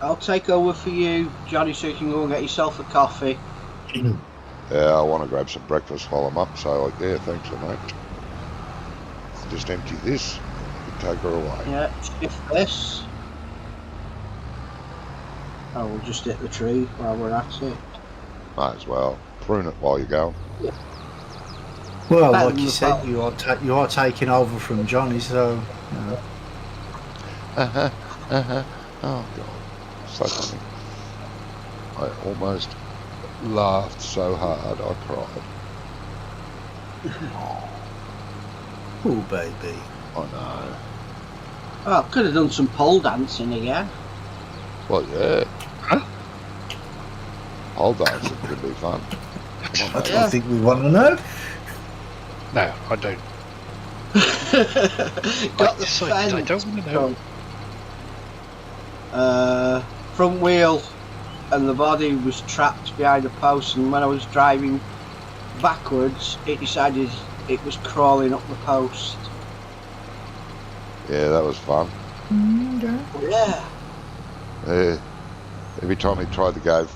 I'll take over for you, Johnny, so you can go and get yourself a coffee. Yeah, I want to grab some breakfast while I'm up, so yeah, thanks, mate. I'll just empty this. You can take her away. Yeah, shift this. Oh, we'll just hit the tree while we're at it. Might as well prune it while you're going. Well, Better like than you the said, phone. you are taking over from Johnny, so you know. Oh god, so funny. I almost laughed so hard I cried. Oh, baby. I know. Oh, could have done some pole dancing again. Well, yeah. Huh? Pole dancing could be fun. Come on, I mate. don't think we want to know. No, I don't. Got the I don't want to know. front wheel and the body was trapped behind a post, and when I was driving backwards, it decided it was crawling up the post. Yeah, that was fun. Yeah. Every time he tried to go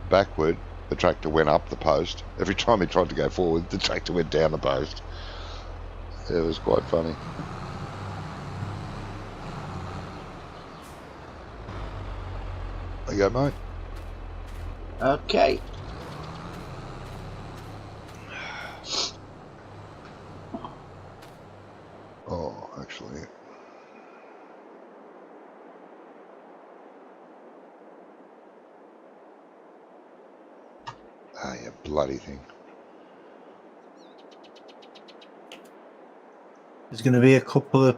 backward, the tractor went up the post. Every time he tried to go forward, the tractor went down the post. It was quite funny. There you go, mate. Okay. Oh, actually. Ah, you bloody thing. There's going to be a couple of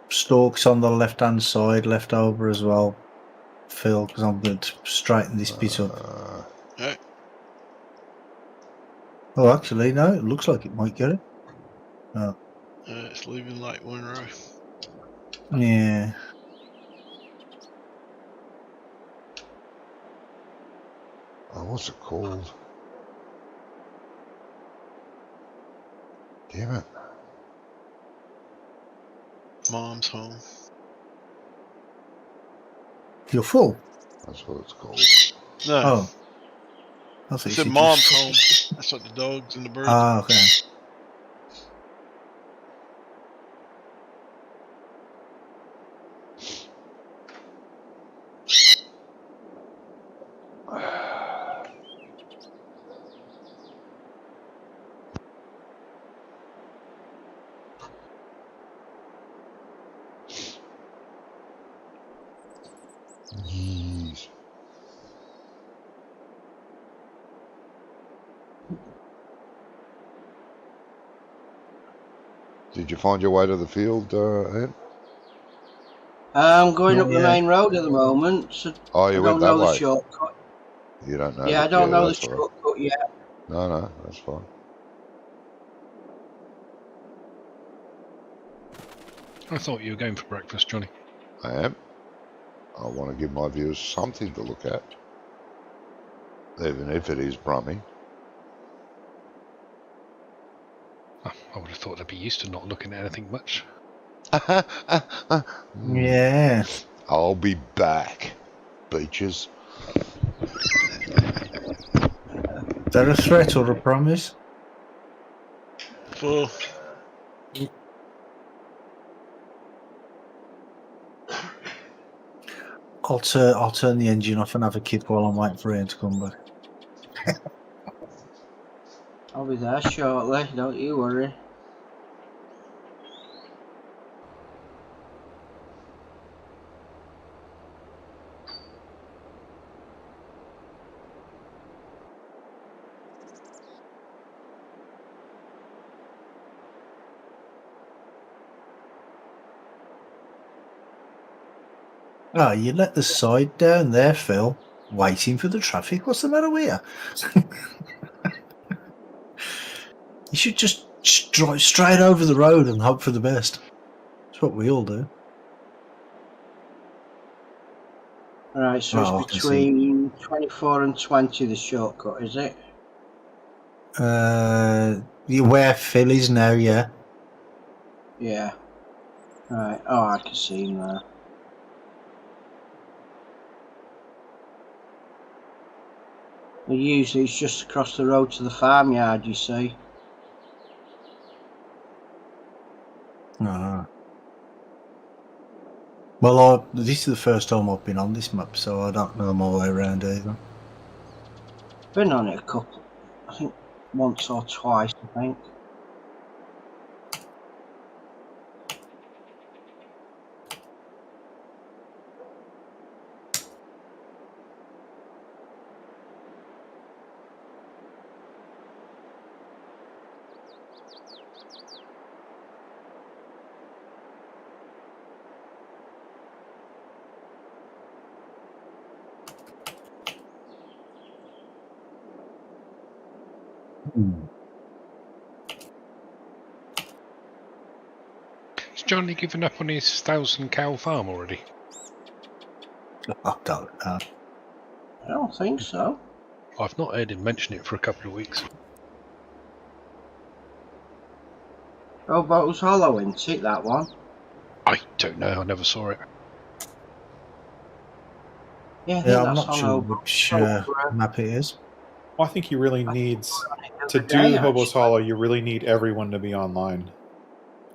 stalks on the left-hand side left over as well, Phil, because I'm going to straighten this bit up. Hey, Oh, actually, no, it looks like it might get it. Oh, it's leaving like one row. yeah. Oh, what's it called? Damn it. Mom's home. You're full? That's what it's called. No, Oh. I thought I you said said mom's you- home. That's what the dogs and the birds. Ah, okay. Yeez. Did you find your way to the field, Ed? I'm going Not up the yet. main road at the moment, so Oh, I you went don't that know the way. shortcut. You don't know. Yeah, I don't know the that's all right. shortcut yet. No, that's fine. I thought you were going for breakfast, Johnny. I am. I want to give my viewers something to look at, even if it is brummy. Oh, I would have thought they'd be used to not looking at anything much. Yeah. I'll be back, beaches. Is that a threat or a promise? Full. I'll turn the engine off and have a kip while I'm waiting for Ian to come back. I'll be there shortly, don't you worry. Oh, you let the side down there, Phil. Waiting for the traffic. What's the matter with you? You should just drive straight over the road and hope for the best. That's what we all do. Alright, so Oh, I it's can see. between 24 and 20 the shortcut, is it? Where Phil is now, yeah. Yeah. Right, oh, I can see him there. Well, usually it's just across the road to the farmyard, you see. Ah. Well, this is the first time I've been on this map, so I don't know my way around either. Been on it a couple, I think once or twice, I think. Has Johnny given up on his 1,000 cow farm already? I don't know. I don't think so. I've not heard him mention it for a couple of weeks. Robo's Hollow, isn't it, that one? I don't know. I never saw it. Yeah, I think Yeah, I'm that's not sure Hollow. which map it is. Well, I think he really needs to the day, do Hobo's actually. Hollow. You really need everyone to be online,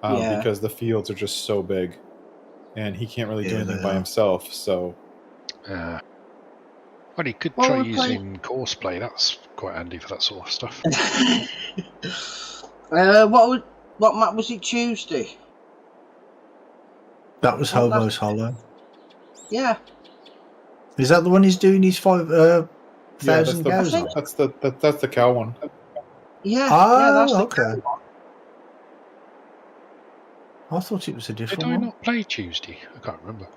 Yeah. because the fields are just so big, and he can't really do Yeah, anything they by are. himself. So Well, he could Well, try we play- using Courseplay. That's quite handy for that sort of stuff. What map was it Tuesday? That was Well, Hobo's Hollow. Yeah. Is that the one he's doing his 5,000 yeah, cows on? that's the cow one. Yeah, Oh, yeah, that's the okay. one. I thought it was a Did different I one. not play Tuesday? I can't remember.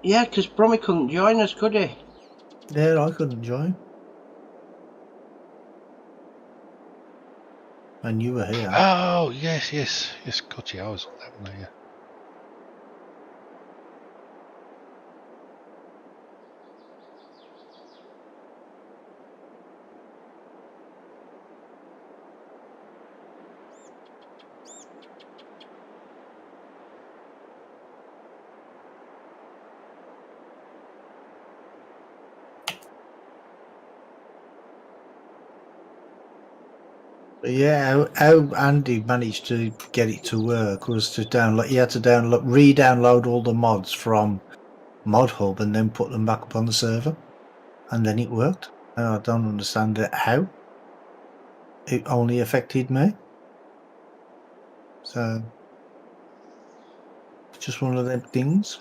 Yeah, because Brummy couldn't join us, could he? Yeah, I couldn't join. And you were here. Oh, yes. Gotcha, I was on that one, yeah. But yeah, how Andy managed to get it to work was to download. He had to re-download all the mods from Mod Hub and then put them back up on the server, and then it worked. And I don't understand how. It only affected me. So it's just one of them things.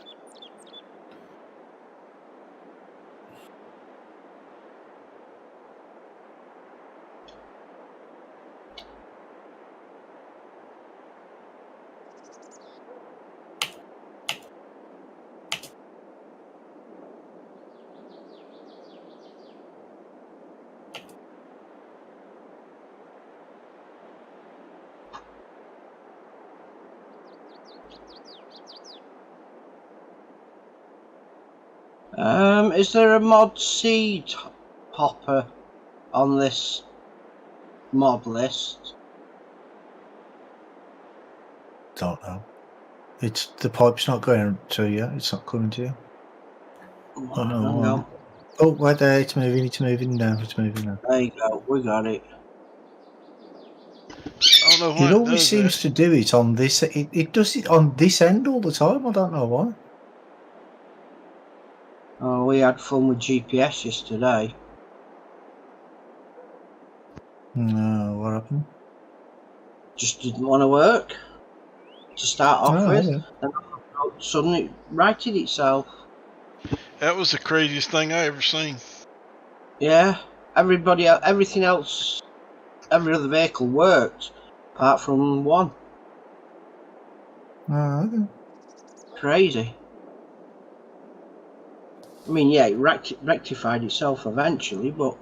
Is there a mod seed hopper on this mod list? Don't know. It's the pipe's not going to you. It's not coming to you. I don't know why. Oh, right there. It's moving. It's moving now. It's moving now. There you go. We got it. I don't know why It it always does seems that. to do it on this. It does it on this end all the time. I don't know why. Oh, we had fun with GPS yesterday. No, what happened? Just didn't want to work to start off Oh, with. yeah. And suddenly it righted itself. That was the craziest thing I ever seen. Yeah. Everything else, every other vehicle worked, apart from one. Oh, okay. Crazy. I mean, yeah, it rectified itself eventually, but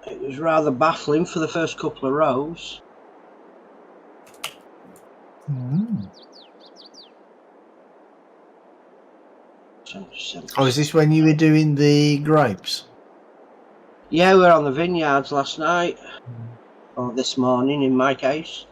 it was rather baffling for the first couple of rows. Oh, is this when you were doing the grapes? Yeah, we were on the vineyards last night, or this morning in my case.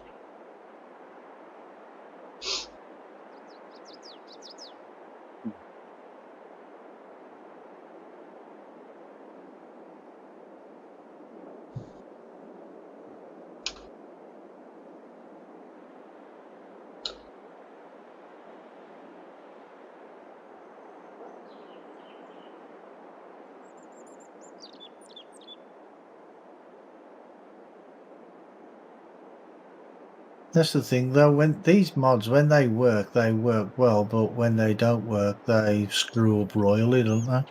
That's the thing, though. When these mods, when they work well, but when they don't work, they screw up royally, don't they?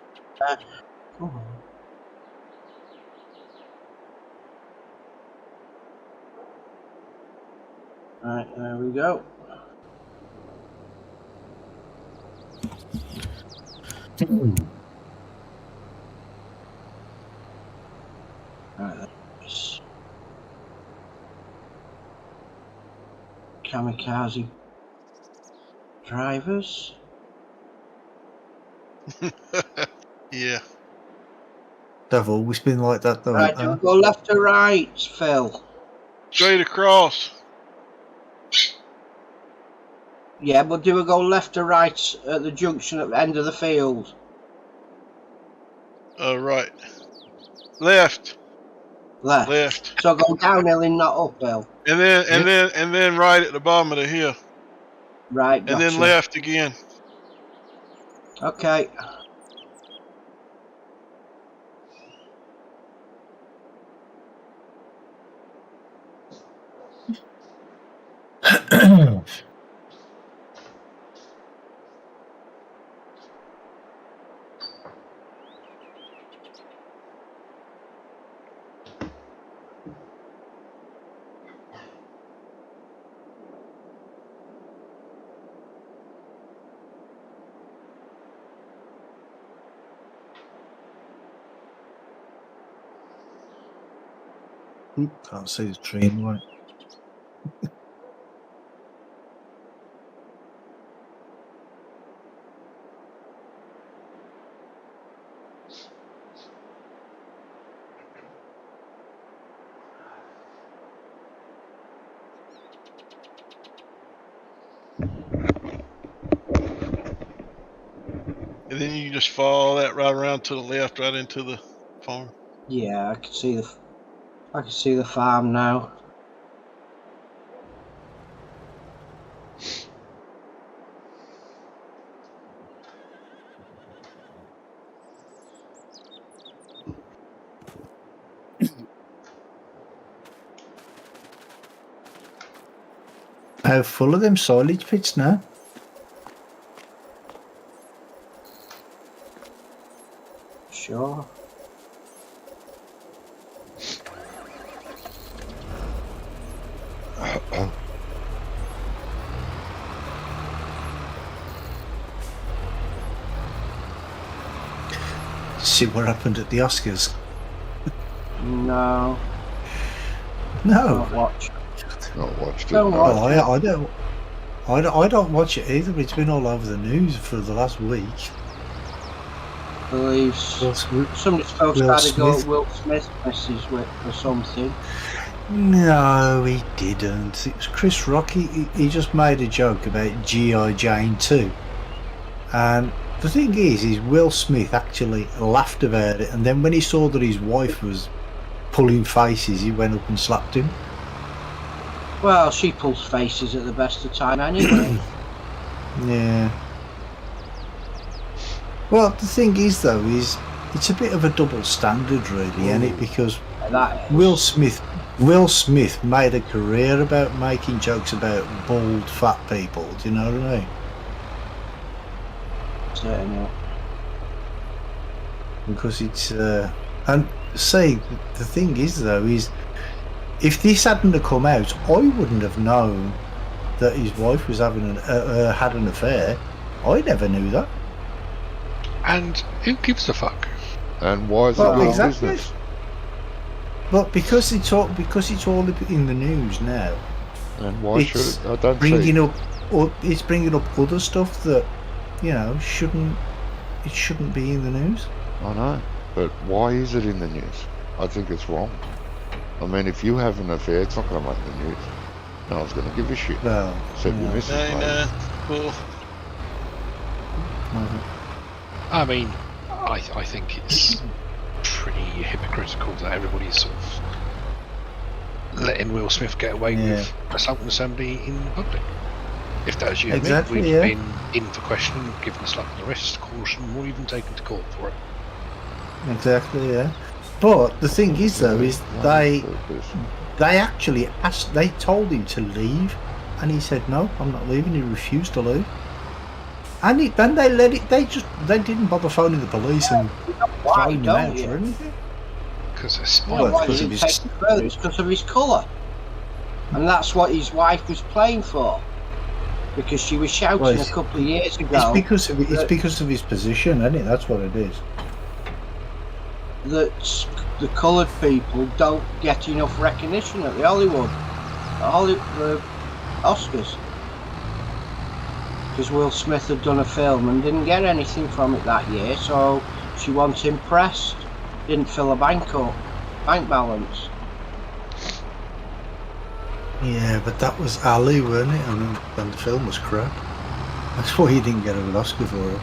Right, there we go. Right, that's kamikaze drivers. Yeah. They've always been like that, though. Right, do we go left or right, Phil? Straight across. Yeah, but do we go left or right at the junction at the end of the field? Right. Left. Left. Left. So go downhill and not uphill. And then right at the bottom of the hill. Right, And gotcha. then left again. Okay. Can't see the train, right? And then you just follow that right around to the left, right into the farm. Yeah, I can see the farm now. How full of them silage pits now? Sure. See what happened at the Oscars? No. No. Don't watch. Not watched it. Don't no. watch. Well, I don't watch it either. It's been all over the news for the last week. Believes Will Smith- somebody's supposed Will to go Smith. Will Smith misses with or something. No, he didn't. It was Chris Rock. He just made a joke about G.I. Jane 2. And the thing is Will Smith actually laughed about it, and then when he saw that his wife was pulling faces, he went up and slapped him. Well, she pulls faces at the best of time anyway. Yeah. Well, the thing is, though, it's a bit of a double standard, really, isn't it? Because That is. Will Smith made a career about making jokes about bald, fat people. Do you know what I mean? Certainly. Because it's and say the thing is, though, is if this hadn't have come out, I wouldn't have known that his wife was having had an affair. I never knew that. And who gives a fuck? And why is Well, it his exactly. business? But because it's all in the news now, And why should it's it? I don't bringing see. up it's bringing up other stuff that shouldn't be in the news. I know, but why is it in the news? I think it's wrong. I mean, if you have an affair, it's not going to make the news. No one's going to give a shit. Well, Except your missus, maybe. Nah, cool. I mean, I think it's pretty hypocritical that everybody's sort of letting Will Smith get away with assaulting somebody in public. If that was you, Exactly, we've yeah. been in for questioning, given a slap on the wrist, caution, or even taken to court for it. exactly, yeah. But the thing is, though, is they actually asked, they told him to leave, and he said, no, I'm not leaving. He refused to leave. And then they let it, they didn't bother phoning the police and Why throwing him don't out or you? anything. Because they're Well, spoiled. why because you of didn't his- take it further? It's because of his colour. And that's what his wife was playing for. Because she was shouting Well, a couple of years It's ago because of his position, isn't it? That's what it is. that the coloured people don't get enough recognition at the Oscars. Because Will Smith had done a film and didn't get anything from it that year, so she wants him pressed. Didn't fill a bank balance. Yeah, but that was Ali, weren't it? And the film was crap. That's why he didn't get an Oscar for it.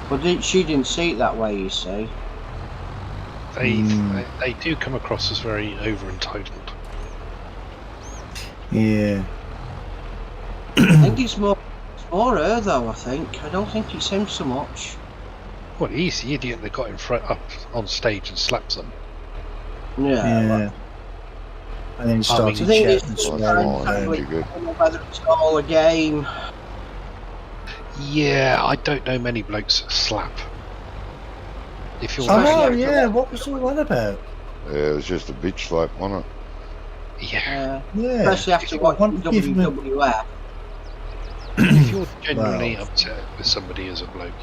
But she didn't see it that way, you see. They do come across as very over-entitled. Yeah. I think it's more her, though, I think. I don't think it's him so much. Well, he's the idiot that got in front up on stage and slapped them. Yeah. And then I started think shouting it's and just swearing. whether it's all a game. Yeah, I don't know many blokes that slap. If you're Oh, lucky, yeah, what was all that about? Yeah, it was just a bitch slap, wasn't it? yeah. Yeah. Especially after watching WWF. If you're genuinely upset with somebody as a bloke,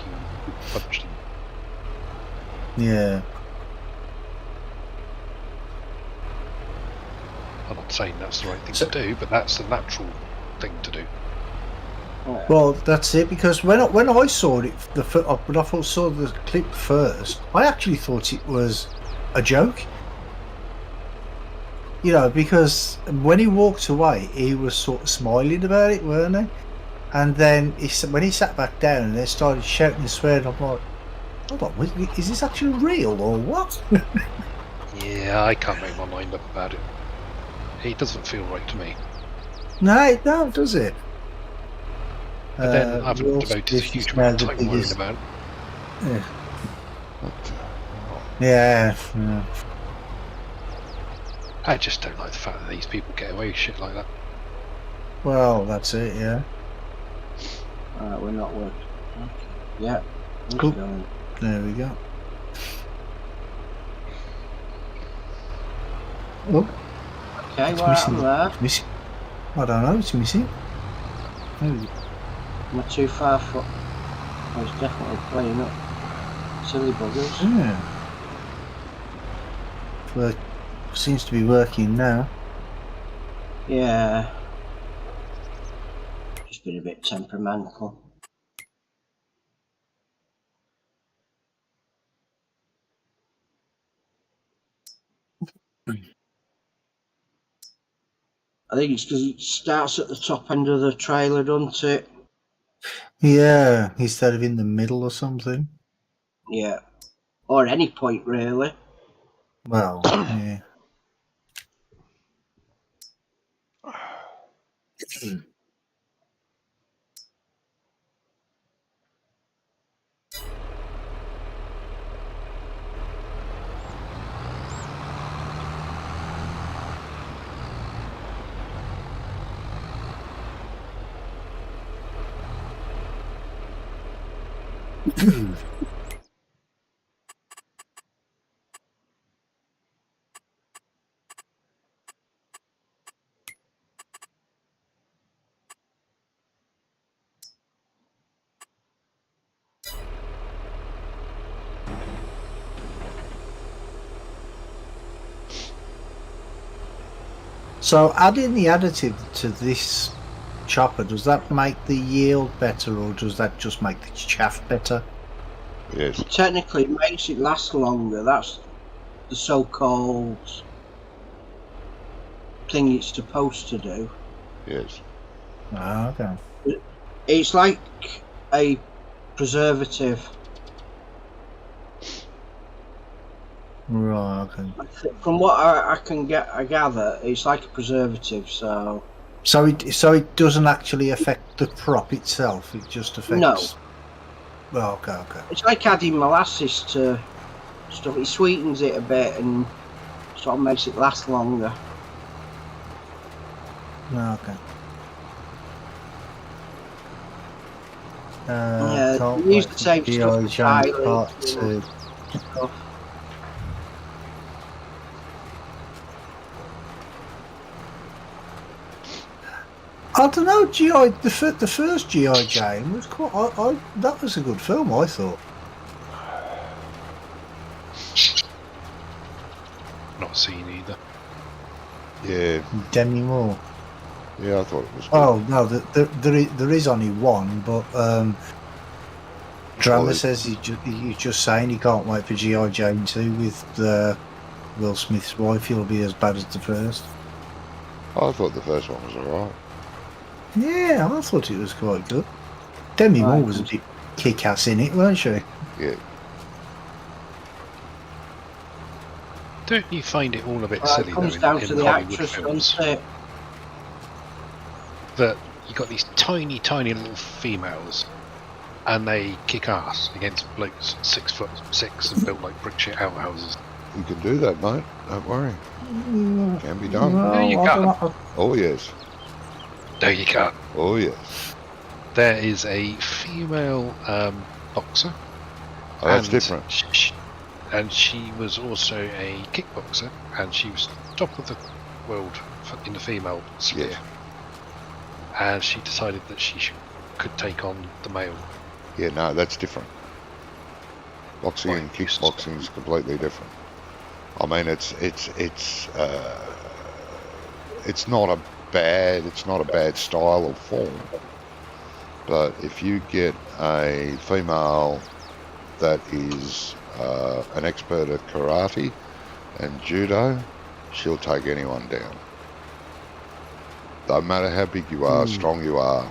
you punch them. Yeah. I'm not saying that's the right thing to do, but that's the natural thing to do. Well, that's it. Because when I saw it, when I saw the clip first, I actually thought it was a joke. You know, because when he walked away, he was sort of smiling about it, weren't he? And then when he sat back down and they started shouting and swearing, I'm like, hold on, is this actually real or what? Yeah, I can't make my mind up about it. It doesn't feel right to me. No, it don't, does it? But then I haven't devoted a huge amount of time worrying about it. Yeah. I just don't like the fact that these people get away with shit like that. Well, that's it, yeah. Alright, we're not working. Okay. Yeah. Cool. Going. There we go. Oh, Okay, it's well, missing. I'm there. It's missing. I don't know, it's missing. There we go. Am I too far for... I was definitely playing up. Silly buggers. Yeah. Well, seems to be working now. Yeah. Just been a bit temperamental. I think it's because it starts at the top end of the trailer, doesn't it? Yeah, instead of in the middle or something. Yeah. Or any point, really. Well, yeah. So adding the additive to this chopper, does that make the yield better or does that just make the chaff better? Yes. Technically, it makes it last longer. That's the so-called thing it's supposed to do. Yes. Ah, okay. It's like a preservative. Right, okay. From what I can gather, it's like a preservative. So it doesn't actually affect the prop itself. It just affects. No. Oh, okay. It's like adding molasses to stuff. It sweetens it a bit and sort of makes it last longer. Okay. Yeah, can't they use wait the same for stuff G.I. for Jane tiling Part 2. stuff. I don't know, G.I. The first G.I. Jane was quite. That was a good film, I thought. Not seen either. Yeah. Demi Moore. Yeah, I thought it was good. Oh no, there is only one, but Drama Well, says he's just saying he can't wait for G.I. Jane 2 with Will Smith's wife. He'll be as bad as the first. I thought the first one was alright. Yeah, I thought it was quite good. Demi Moore was a bit kick-ass in it, weren't she? Yeah. Don't you find it all a bit Well, silly it comes though down in to the Hollywood actress, films doesn't it? that you got these tiny, tiny little females, and they kick ass against blokes 6'6" and built like brick shit outhouses? You can do that, mate. Don't worry. Can be done. Well, No, you I can't. don't know. Oh, yes. No, you can't. Oh, yes. There is a female boxer. Oh, that's and different. And she was also a kickboxer, and she was top of the world in the female sphere. Yes. And she decided that she could take on the male. Yeah, no, that's different. Boxing Right. and kickboxing is completely different. I mean, it's not a bad style or form, but if you get a female that is an expert at karate and judo, she'll take anyone down. No matter how big you are, strong you are.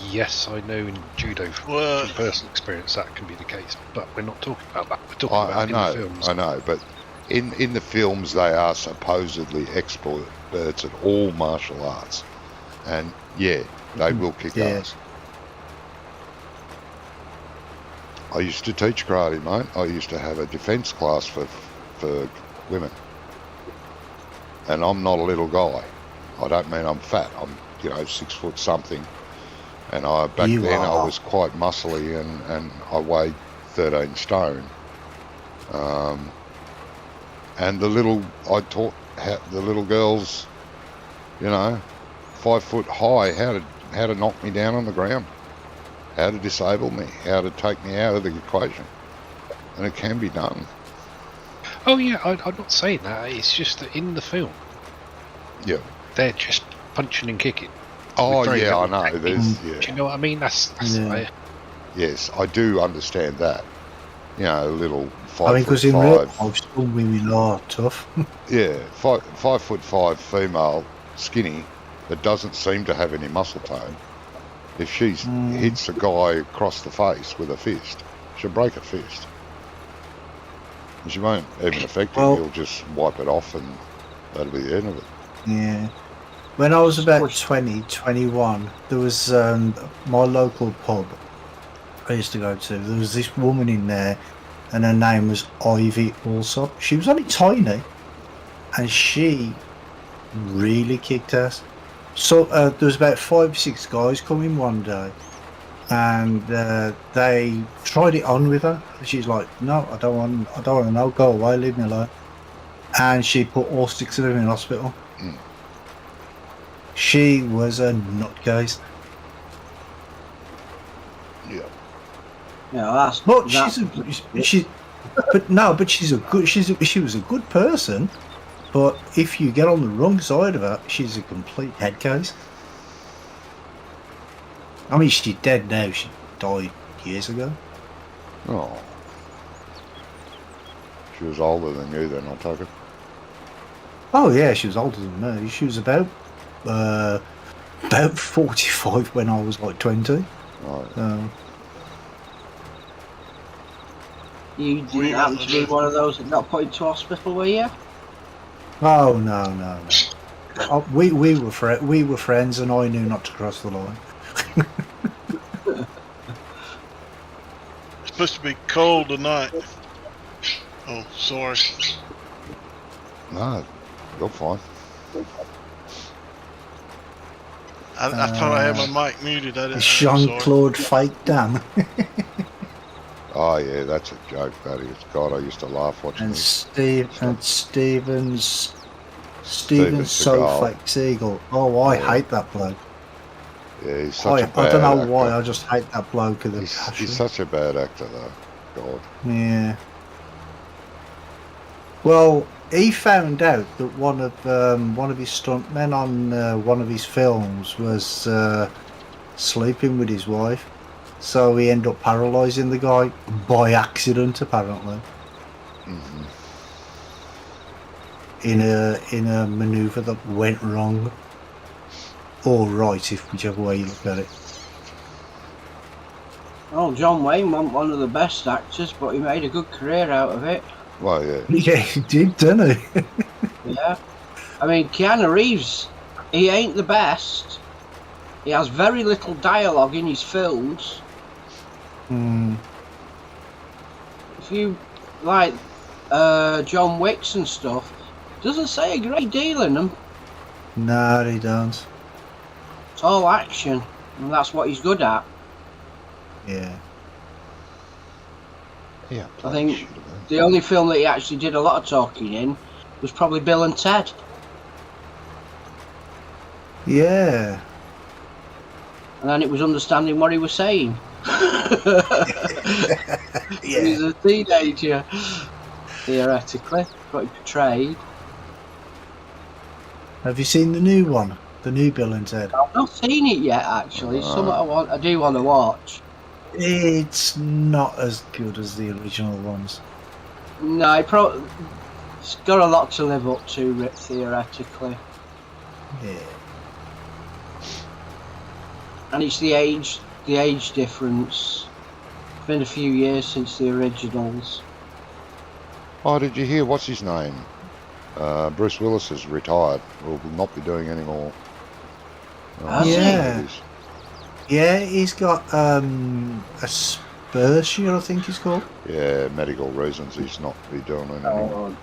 Yes, I know in judo Well- from personal experience that can be the case, but we're not talking about that. We're talking I about in know, the films. I know, but in the films they are supposedly experts at all martial arts, and yeah, they will kick Yeah. ass. I used to teach karate, mate. I used to have a defence class for women, and I'm not a little guy. I don't mean I'm fat. I'm 6 foot something, and back You then I are. was quite muscly, and I weighed 13 stone. And I taught the little girls, 5 foot high, how to knock me down on the ground, how to disable me, how to take me out of the equation, and it can be done. Oh yeah, I'm not saying that. It's just that in the film, Yeah. they're just punching and kicking. Oh With very yeah, I little know. technique. There's, Do you yeah. know what I mean? That's Yeah. Yes, I do understand that. A little I mean, 5 because foot in real 5. life, some women are tough. Yeah, 5'5" female, skinny, that doesn't seem to have any muscle tone. If she hits a guy across the face with a fist, she'll break a fist. And she won't even affect him. Well- He'll just wipe it off, and that'll be the end of it. Yeah. When I was about 20, 21, there was my local pub I used to go to. There was this woman in there, and her name was Ivy Allsop. She was only tiny, and she really kicked ass. So there was about 5 or 6 guys coming one day, and they tried it on with her. She's like, "No, I don't want to know. Go away, leave me alone." And she put all 6 of them in hospital. Mm. She was a nutcase. Yeah. That's. But that's- she was a good person. But if you get on the wrong side of her, she's a complete head case. I mean, she's dead now. She died years ago. Oh. She was older than you then, I'll take it. Oh yeah, she was older than me. She was about 45 when I was like 20. Right. You didn't happen to be one of those that got put into hospital, were you? Oh no. Oh, we were friends, and I knew not to cross the line. It's supposed to be cold tonight. Oh, sorry. No, you're fine. I thought I had my mic muted. I didn't. I'm Jean sorry. Claude Fake Dam. Oh yeah, that's a joke, that is. God, I used to laugh watching And this. Steven Steven So Seagal. Fake Seagal. Oh, I Yeah. hate that bloke. Yeah, he's such a I bad don't know actor. why, I just hate that bloke with a passion. He's such a bad actor, though. God. Yeah. Well, he found out that one of his stuntmen on one of his films was sleeping with his wife, So we end up paralysing the guy by accident, apparently, Mhm. in a manoeuvre that went wrong, or right, if whichever way you look at it. Oh, John Wayne wasn't one of the best actors, but he made a good career out of it. Well, yeah. Yeah, he did, didn't he? Yeah. I mean, Keanu Reeves, he ain't the best. He has very little dialogue in his films. Hmm. If you like John Wicks and stuff, doesn't say a great deal in them. No, he don't. It's all action, and that's what he's good at. Yeah. Yeah. I think the only film that he actually did a lot of talking in was probably Bill and Ted. Yeah. And then it was understanding what he was saying. He was a teenager, theoretically, what he portrayed. Have you seen the new one? The new Bill and Ted? I've not seen it yet, actually. Something I do want to watch. It's not as good as the original ones. No, it's got a lot to live up to, theoretically. Yeah. And it's the age difference. It's been a few years since the originals. Oh, did you hear? What's his name? Bruce Willis is retired. Will not be doing any more. Yeah. movies. Yeah, he's got Aspersia, I think it's called. Yeah, medical reasons he's not be doing anymore. Oh,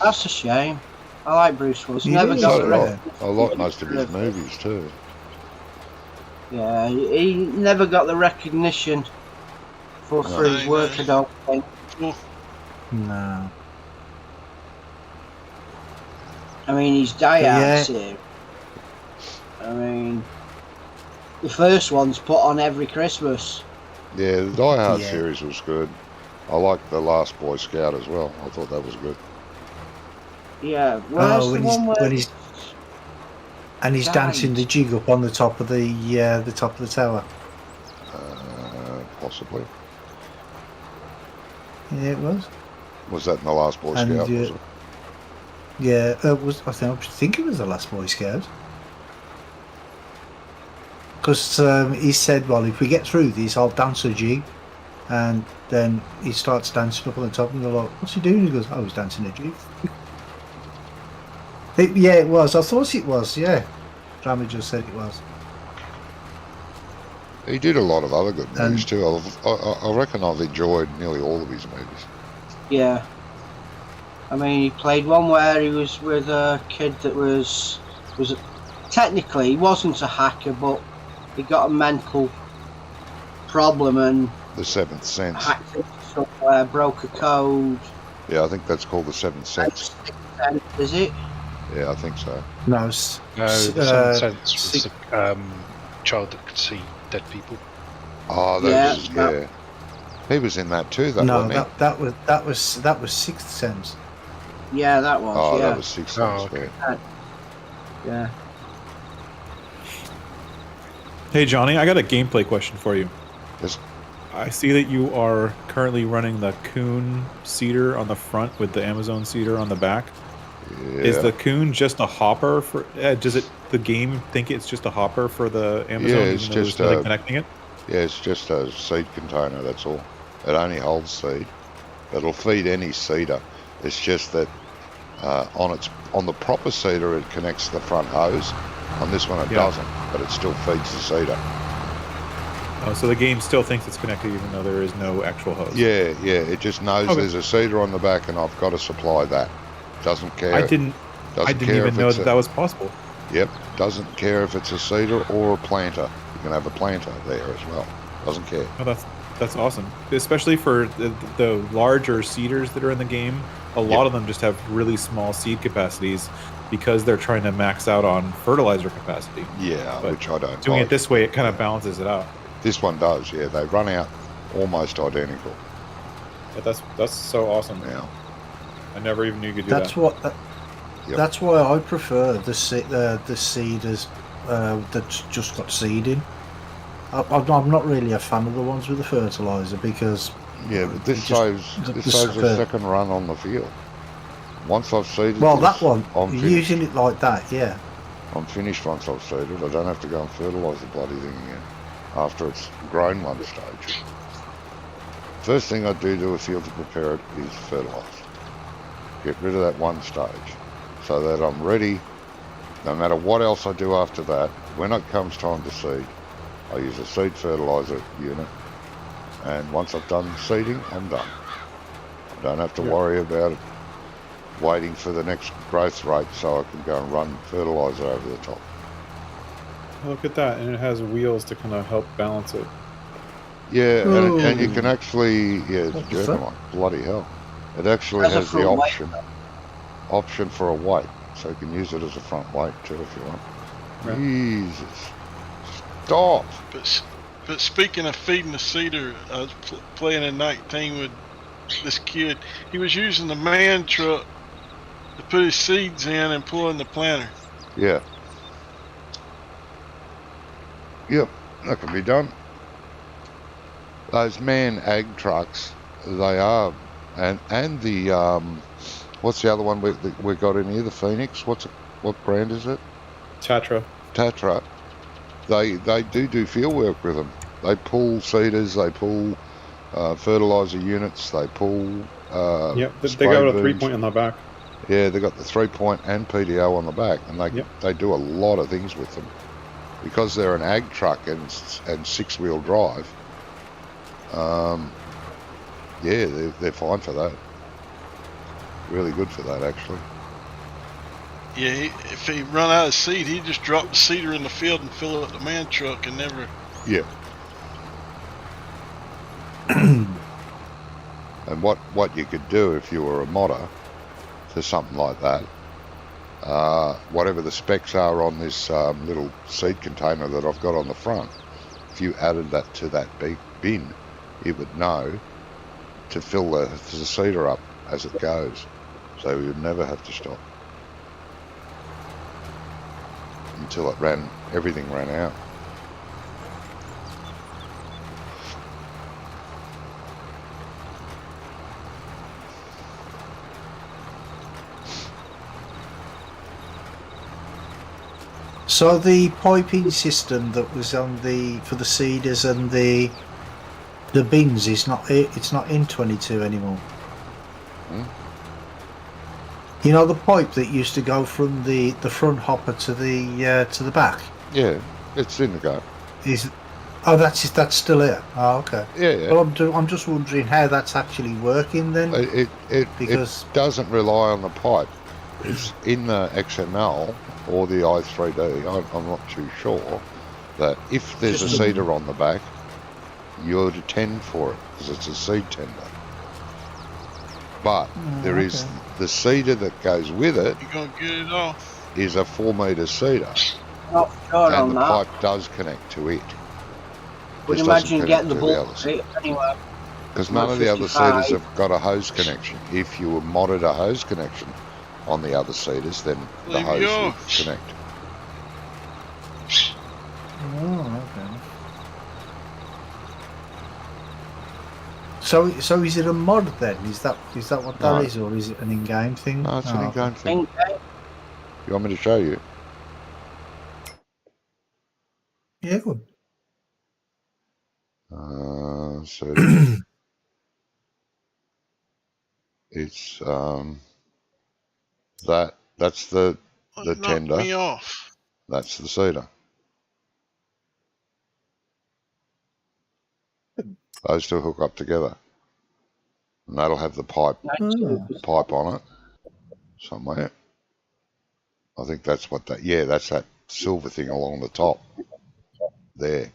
that's a shame. I like Bruce Willis. You Never do? got So the did recognition. I like most of his movies too. Yeah, he never got the recognition for his work, I don't think. No. I mean, his Die Hard series. I mean, the first one's put on every Christmas. Yeah, the Die Hard Yeah. series was good. I liked The Last Boy Scout as well. I thought that was good. Yeah, where's the one where he's dancing the jig up on the top of the top of the tower. Possibly. Yeah, it was. Was that in The Last Boy And, Scout? Was it? Yeah, it was. I think it was the last Boy Scout. Because he said, "Well, if we get through this, I'll dance a jig." And then he starts dancing up on the top, and they're like, "What's he doing?" He goes, "I was dancing a jig." Yeah, it was. I thought it was. Yeah, Drama just said it was. He did a lot of other good movies And- too. I reckon I've enjoyed nearly all of his movies. Yeah. I mean, he played one where he was with a kid that was technically he wasn't a hacker, but he got a mental problem and The Seventh Sense. hacked into somewhere, broke a code. Yeah, I think that's called The Seventh Sense. Is it? Yeah, I think so. No, No, the Seventh Sense was a child that could see dead people. Oh, Yeah. He was in that too, though, no, wasn't he? that was Sixth Sense. Yeah, that was. Oh, yeah. that was Sixth Sense. Oh, okay. Yeah. Yeah. Hey Johnny, I got a gameplay question for you. Yes. I see that you are currently running the Coon seeder on the front with the Amazon seeder on the back. Yeah. Is the Coon just a hopper for? Does the game think it's just a hopper for the Amazon? Yeah, it's even though just there's nothing connecting it. Yeah, it's just a seed container, that's all. It only holds seed. It'll feed any seeder. It's just that on the proper seeder it connects the front hose. On this one it doesn't, but it still feeds the seeder. Oh, so the game still thinks it's connected even though there is no actual hose. Yeah, it just knows Okay. there's a seeder on the back and I've got to supply that. Doesn't care. I didn't care even if know it's that was possible. Yep, doesn't care if it's a seeder or a planter. You can have a planter there as well. Doesn't care. Oh, that's awesome. Especially for the larger seeders that are in the game. A lot of them just have really small seed capacities because they're trying to max out on fertilizer capacity. Yeah, But which I don't Doing like. it this way, it kind of balances it out. This one does, yeah. They run out almost identical But that's so awesome. now. I never even knew you could do That's that. what. Yep. That's why I prefer the seeders that's just got seed in. I'm not really a fan of the ones with the fertiliser because Yeah, but this it just- saves the this saves a sucker- second run on the field. Once I've seeded Well, this, that one, I'm finished. using it like that, yeah. I'm finished once I've seeded. I don't have to go and fertilise the bloody thing again after it's grown one stage. First thing I do to a field to prepare it is fertilise. Get rid of that one stage so that I'm ready. No matter what else I do after that, when it comes time to seed, I use a seed fertiliser unit, and once I've done seeding, I'm done. I don't have to worry about it waiting for the next growth rate so I can go and run fertiliser over the top. Look at that, and it has wheels to kind of help balance it. Yeah, and you can actually, yeah, it's What a the German fuck? one, bloody hell. It actually As a has the front weight. option for a weight, so you can use it as a front weight too if you want. Right. Jesus. Stop! But speaking of feeding the cedar, I was playing in 19 with this kid. He was using the man truck to put his seeds in and pulling the planter. Yeah. Yep, that can be done. Those man ag trucks, they are, and the what's the other one we got in here? The Phoenix. What brand is it? Tatra. Tatra. They do field work with them. They pull seeders. They pull fertilizer units. They pull. Yep, they spray got a booms. 3-point on the back. Yeah, they got the 3-point and PDO on the back, and they do a lot of things with them because they're an ag truck and 6-wheel drive. Yeah, they're fine for that. Really good for that, actually. Yeah, if he run out of seed, he'd just drop the cedar in the field and fill up the man truck and never. Yeah. And what you could do if you were a modder for something like that, whatever the specs are on this little seed container that I've got on the front, if you added that to that bin, it would know to fill the cedar up as it goes, so we would never have to stop until everything ran out. So the piping system that was on for the cedars and the bins is it's not in 22 anymore. You know the pipe that used to go from the front hopper to the back? Yeah, it's in the go. That's still here. Oh, okay. Yeah. Well, I'm just wondering how that's actually working then. It doesn't rely on the pipe. It's in the XML or the i3D. I'm not too sure that if there's a cedar on the back, you're to tend for it because it's a seed tender. But there is the cedar that goes with it. You gonna get it off? Is a 4-metre cedar, Not sure and on the that. pipe does connect to it. Would Just imagine doesn't getting the connect to ball others. anyway. Because none of the other 55. cedars have got a hose connection. If you were modded a hose connection on the other cedars, then the Leave hose yours. would connect. Oh, okay. So is it a mod then? Is that what that No. is, or is it an in-game thing? No, it's an Oh, in-game thing. Okay. You want me to show you? yeah, good. So it's that's the Knock tender. me off. That's the cedar. Those two hook up together, and that'll have the pipe on it somewhere. I think that's what that. Yeah, that's that silver thing along the top there.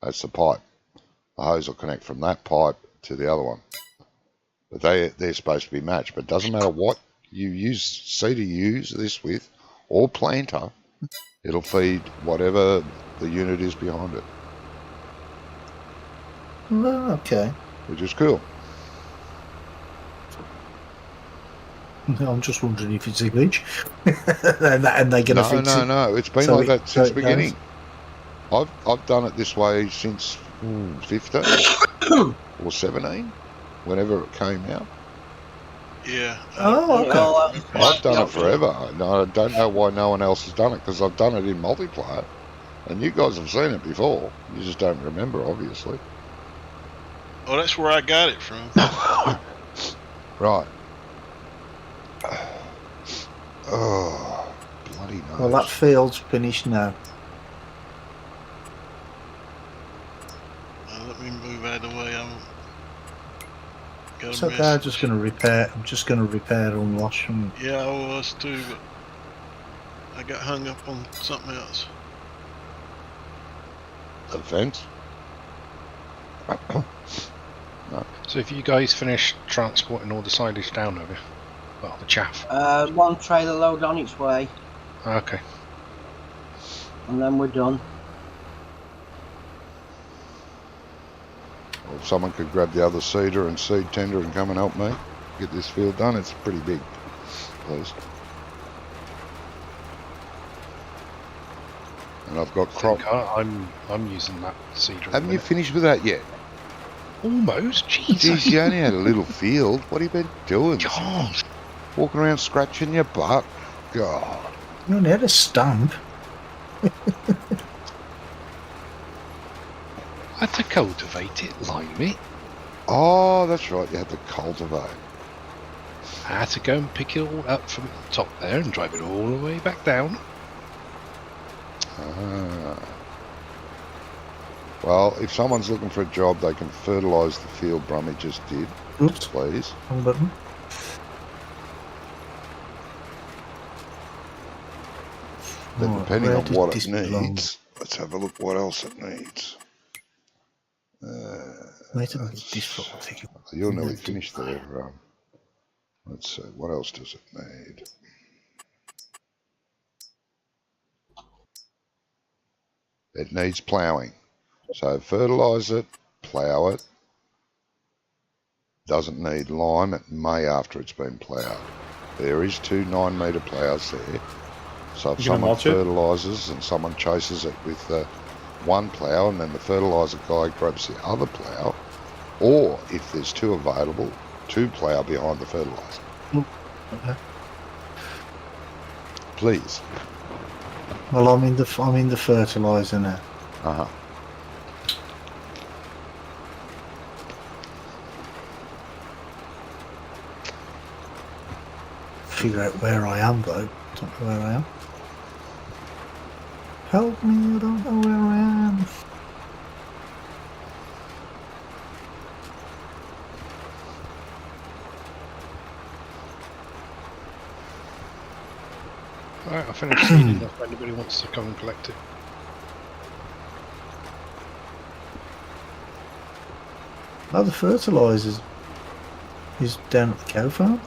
That's the pipe. The hose will connect from that pipe to the other one. But they're supposed to be matched. But it doesn't matter what you use this with, or planter, it'll feed whatever the unit is behind it, Oh, okay. which is cool. I'm just wondering if it's a glitch, and they're going to fix it. No, it's been So like that since the it goes. beginning. I've done it this way since 15 or 17, whenever it came out. Yeah. Oh, okay. I've done it forever. And I don't know why no one else has done it, because I've done it in multiplayer. And you guys have seen it before. You just don't remember, obviously. Oh, that's where I got it from. Right. Oh, bloody nose. Well, that field's finished now. Let me move out of the way. I'm. Got It's a okay. I'm just going to repair. I'm just going to repair and wash them. Yeah, I was too, but I got hung up on something else. The fence? No. So if you guys finish transporting all the silage down, have you? Well, the chaff. One trailer load on its way, Okay. and then we're done. Well, if someone could grab the other seeder and seed tender and come and help me get this field done, it's pretty big, please. And I've got crop. I'm using that seeder. Haven't you finished with that yet? Almost. Jesus. Jeez, you only had a little field. What have you been doing? God. Walking around scratching your butt? God. You only had a stump. I had to cultivate it, limey. Oh, that's right. You had to cultivate. I had to go and pick it all up from the top there and drive it all the way back down. Ah. Well, if someone's looking for a job, they can fertilise the field Brummy just did. Oops. Please. Wrong button. Then Right, depending where on does what this it belong? needs, let's have a look what else it needs. Wait a minute, this floor thing. You're nearly finished there. Let's see, what else does it need? It needs ploughing. So fertilise it, plough it. Doesn't need lime, it may after it's been ploughed. There is 2 9-metre ploughs there. So if You gonna someone mulch it? fertilises and someone chases it with one plough and then the fertiliser guy grabs the other plough, or if there's 2 available, 2 plough behind the fertiliser. Okay. Please. Well, I'm in the fertiliser now. Uh-huh. Figure out where I am though. Don't know where I am. Help me! I don't know where I am. Alright, I finished seeding if anybody wants to come and collect it. Oh, the fertilisers is down at the cow farm.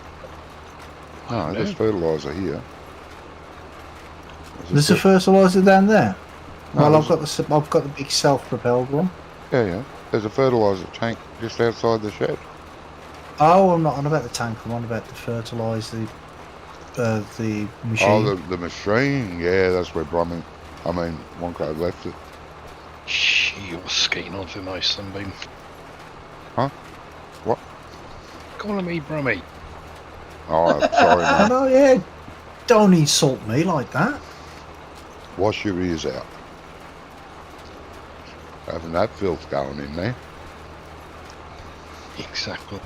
No, there's fertiliser here. There's a fertiliser down there. No, Well, there's I've got the big self-propelled one. yeah. There's a fertiliser tank just outside the shed. Oh, I'm not on about the tank. I'm on about the fertiliser, the machine. Oh, the machine. Yeah, that's where Wonko left it. Shh, you're skating on thin ice, Sunbeam. Huh? What? Calling me Brummy. Oh, sorry, Oh, mate. no, yeah. Don't insult me like that. Wash your ears out. Having that filth going in there. Exactly.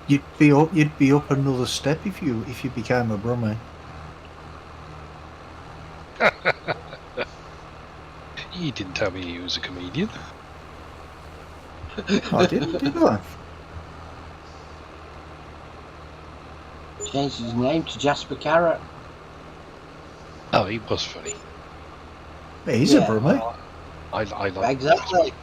You'd be up another step if you became a Brummie. You didn't tell me he was a comedian. I didn't, did I? Changed his name to Jasper Carrot. Oh, he was funny. He's Yeah. a Brummie. I like Exactly.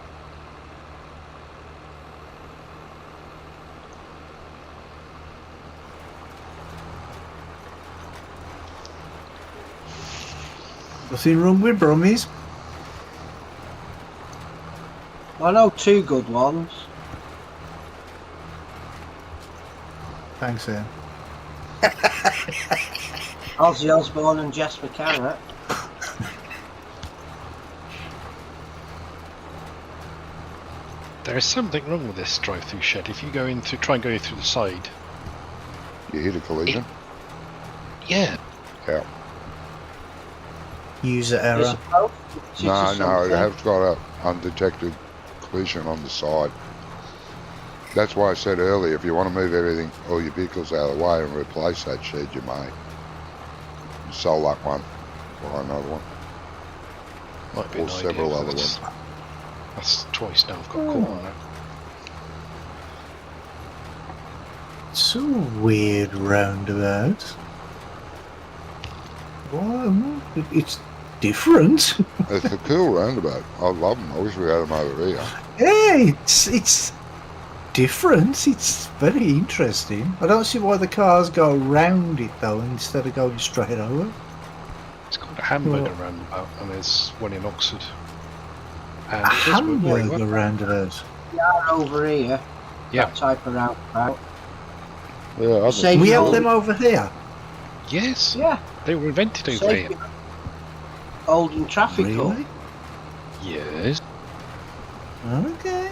Nothing wrong with Brummies. I know two good ones. Thanks, Ian. Ozzy Osbourne and Jess McCarrett. There is something wrong with this drive-through shed. If you go in through, try and go through the side. You hit a collision? Yeah. Yeah. User Is error. it both? Is it No, it something? has got a undetected collision on the side. That's why I said earlier, if you want to move everything, all your vehicles out of the way and replace that shed, you may. You sell that one, buy another one, Might be or an several idea, other that's- ones. That's twice now I've got caught on that. It's a weird roundabout. Well, it's different. It's a cool roundabout. I love them. I wish we had them over here. Yeah, it's different. It's very interesting. I don't see why the cars go round it though instead of going straight over. It's called a hamburger Well- roundabout, and there's one in Oxford. And A it does work very hamburger well. roundabout. They are over here. Yeah. That type of roundabout. Yeah, Same We have old- them over here. Yes, Yeah. they were invented over Same here. Oldham traffic up. Really? Yes. Okay.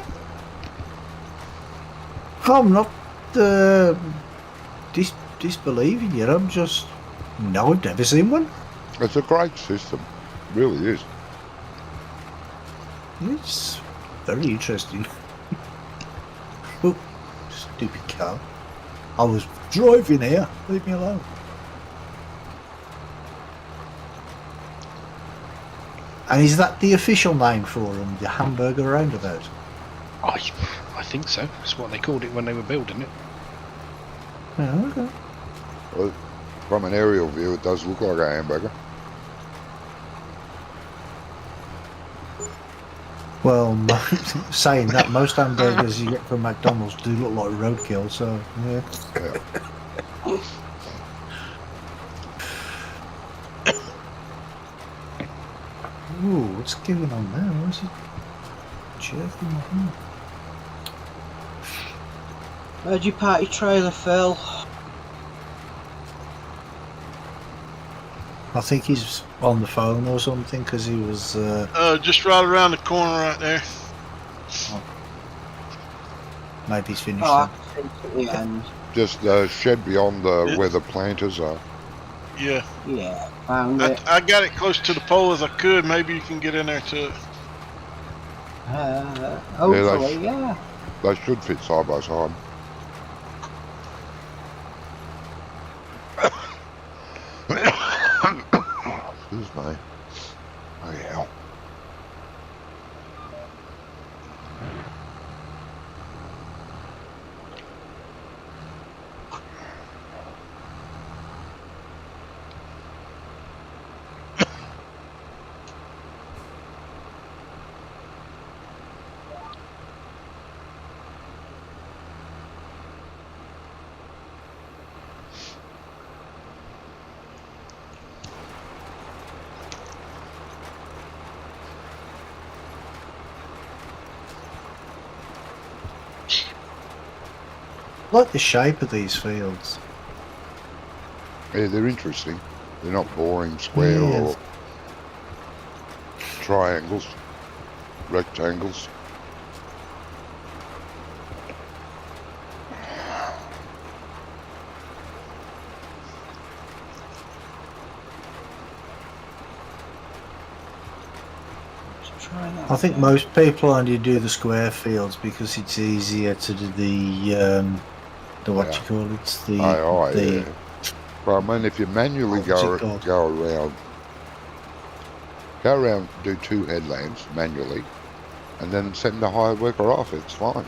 I'm not disbelieving you. I'm just no, I've never seen one. it's a great system. It really is. It's very interesting. Oh, stupid car. I was driving here. Leave me alone. And is that the official name for them, the hamburger roundabout? I think so. That's what they called it when they were building it. Yeah, okay. Well, from an aerial view, it does look like a hamburger. Well, saying that, most hamburgers you get from McDonald's do look like roadkill, so yeah. Yeah. Ooh, what's going on there? Why is it jerking my hand? Where'd your party trailer, Phil? I think he's on the phone or something because he was. Just right around the corner right there. Maybe he's finished. Oh, I then. can see it at the end. Just the shed beyond Yeah. where the planters are. Yeah. Yeah, found it. I got it close to the pole as I could. Maybe you can get in there to it. Hopefully, yeah. They should fit side by side. Excuse me. Oh, yeah. I like the shape of these fields. Yeah, they're interesting. They're not boring square Yeah. or triangles, rectangles. Let's try that I think again. most people only do the square fields because it's easier to do the what Yeah. you call it, the Aye, the yeah. But I mean, if you manually What's it called? go around, do 2 headlamps manually, and then send the hired worker off, it's fine.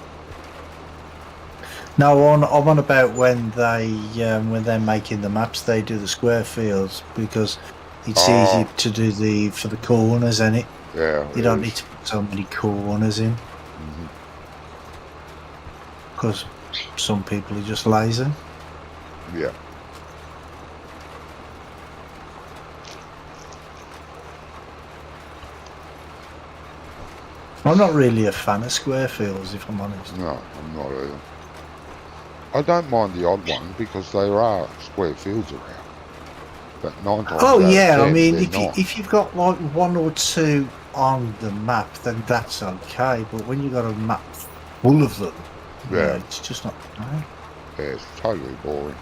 No, I'm on about when they're making the maps, they do the square fields because it's Oh. easy to do for the corners, and it Yeah. you it don't is. need to put so many corners in Mhm. because some people are just lazy. Yeah. I'm not really a fan of square fields, if I'm honest. No, I'm not either. I don't mind the odd one because there are square fields around. But 9 times Oh out yeah, of 10, I mean, they're not. if you've got like 1 or 2 on the map, then that's okay. But when you've got a map full of them, Yeah. it's just not right. Yeah, it's totally boring.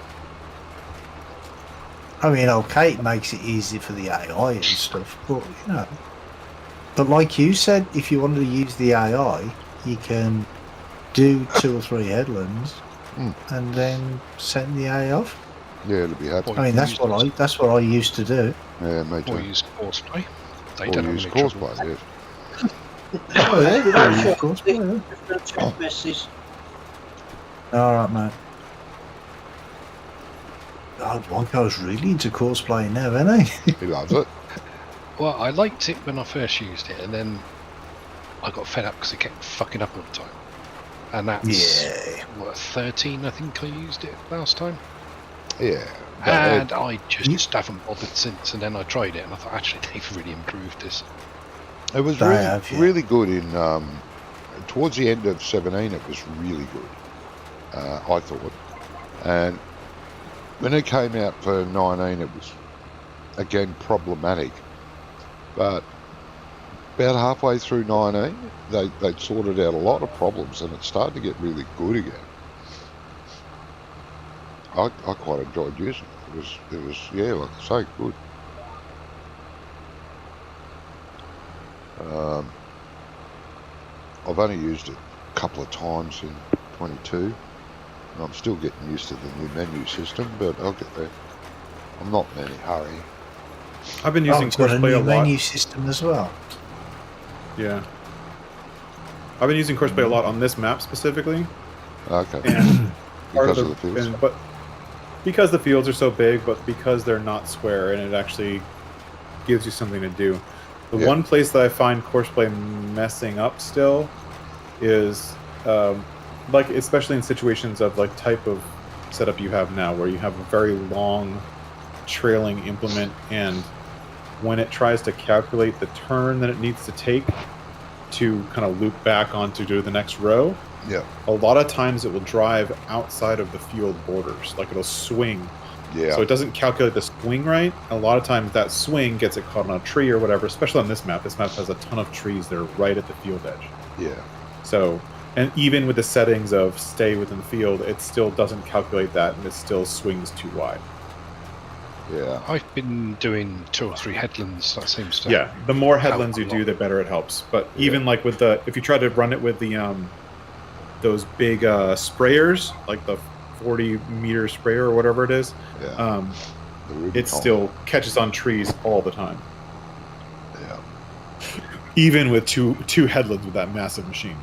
I mean, okay, it makes it easy for the AI and stuff, but you know. But like you said, if you wanted to use the AI, you can do 2 or 3 headlands and then send the AI off. Yeah, it'll be happy. I mean, that's what I used to do. Yeah, me too. Or use Courseplay. They Or don't have use any trouble. Courseplay, yes. Oh yeah, of course. Different misses. All right, mate. Oh, one guy's really into Courseplay now, isn't he? He loves it. Well, I liked it when I first used it, and then I got fed up because it kept fucking up all the time. And that's, what, 13 I think I used it last time? Yeah. And I just haven't bothered since, and then I tried it, and I thought, actually, they've really improved this. It was really good in, towards the end of 17, it was really good, I thought. And when it came out for 19, it was, again, problematic. But about halfway through 19, they'd sorted out a lot of problems, and it started to get really good again. I quite enjoyed using it. It was yeah, like I say, good. I've only used it a couple of times in 22, and I'm still getting used to the new menu system, but I'll get there. I'm not in any hurry. I've been using it's got a Courseplay new a lot. menu system as well. Yeah. I've been using Courseplay a lot on this map specifically. Okay. And Because of the fields? but because the fields are so big, but because they're not square, and it actually gives you something to do. The one place that I find Courseplay messing up still is, like, especially in situations of like type of setup you have now, where you have a very long trailing implement, and when it tries to calculate the turn that it needs to take to kind of loop back onto do the next row, a lot of times it will drive outside of the field borders, like it'll swing. So it doesn't calculate the swing right. A lot of times that swing gets it caught on a tree or whatever, especially on this map. This map has a ton of trees that are right at the field edge. So, and even with the settings of stay within the field, it still doesn't calculate that, and it still swings too wide. I've been doing 2 or 3 headlands. That seems to the more headlands you do, the better it helps. But even like with the, if you try to run it with the those big sprayers, like the 40-meter sprayer or whatever it is, it still catches on trees all the time. Even with two headlands with that massive machine.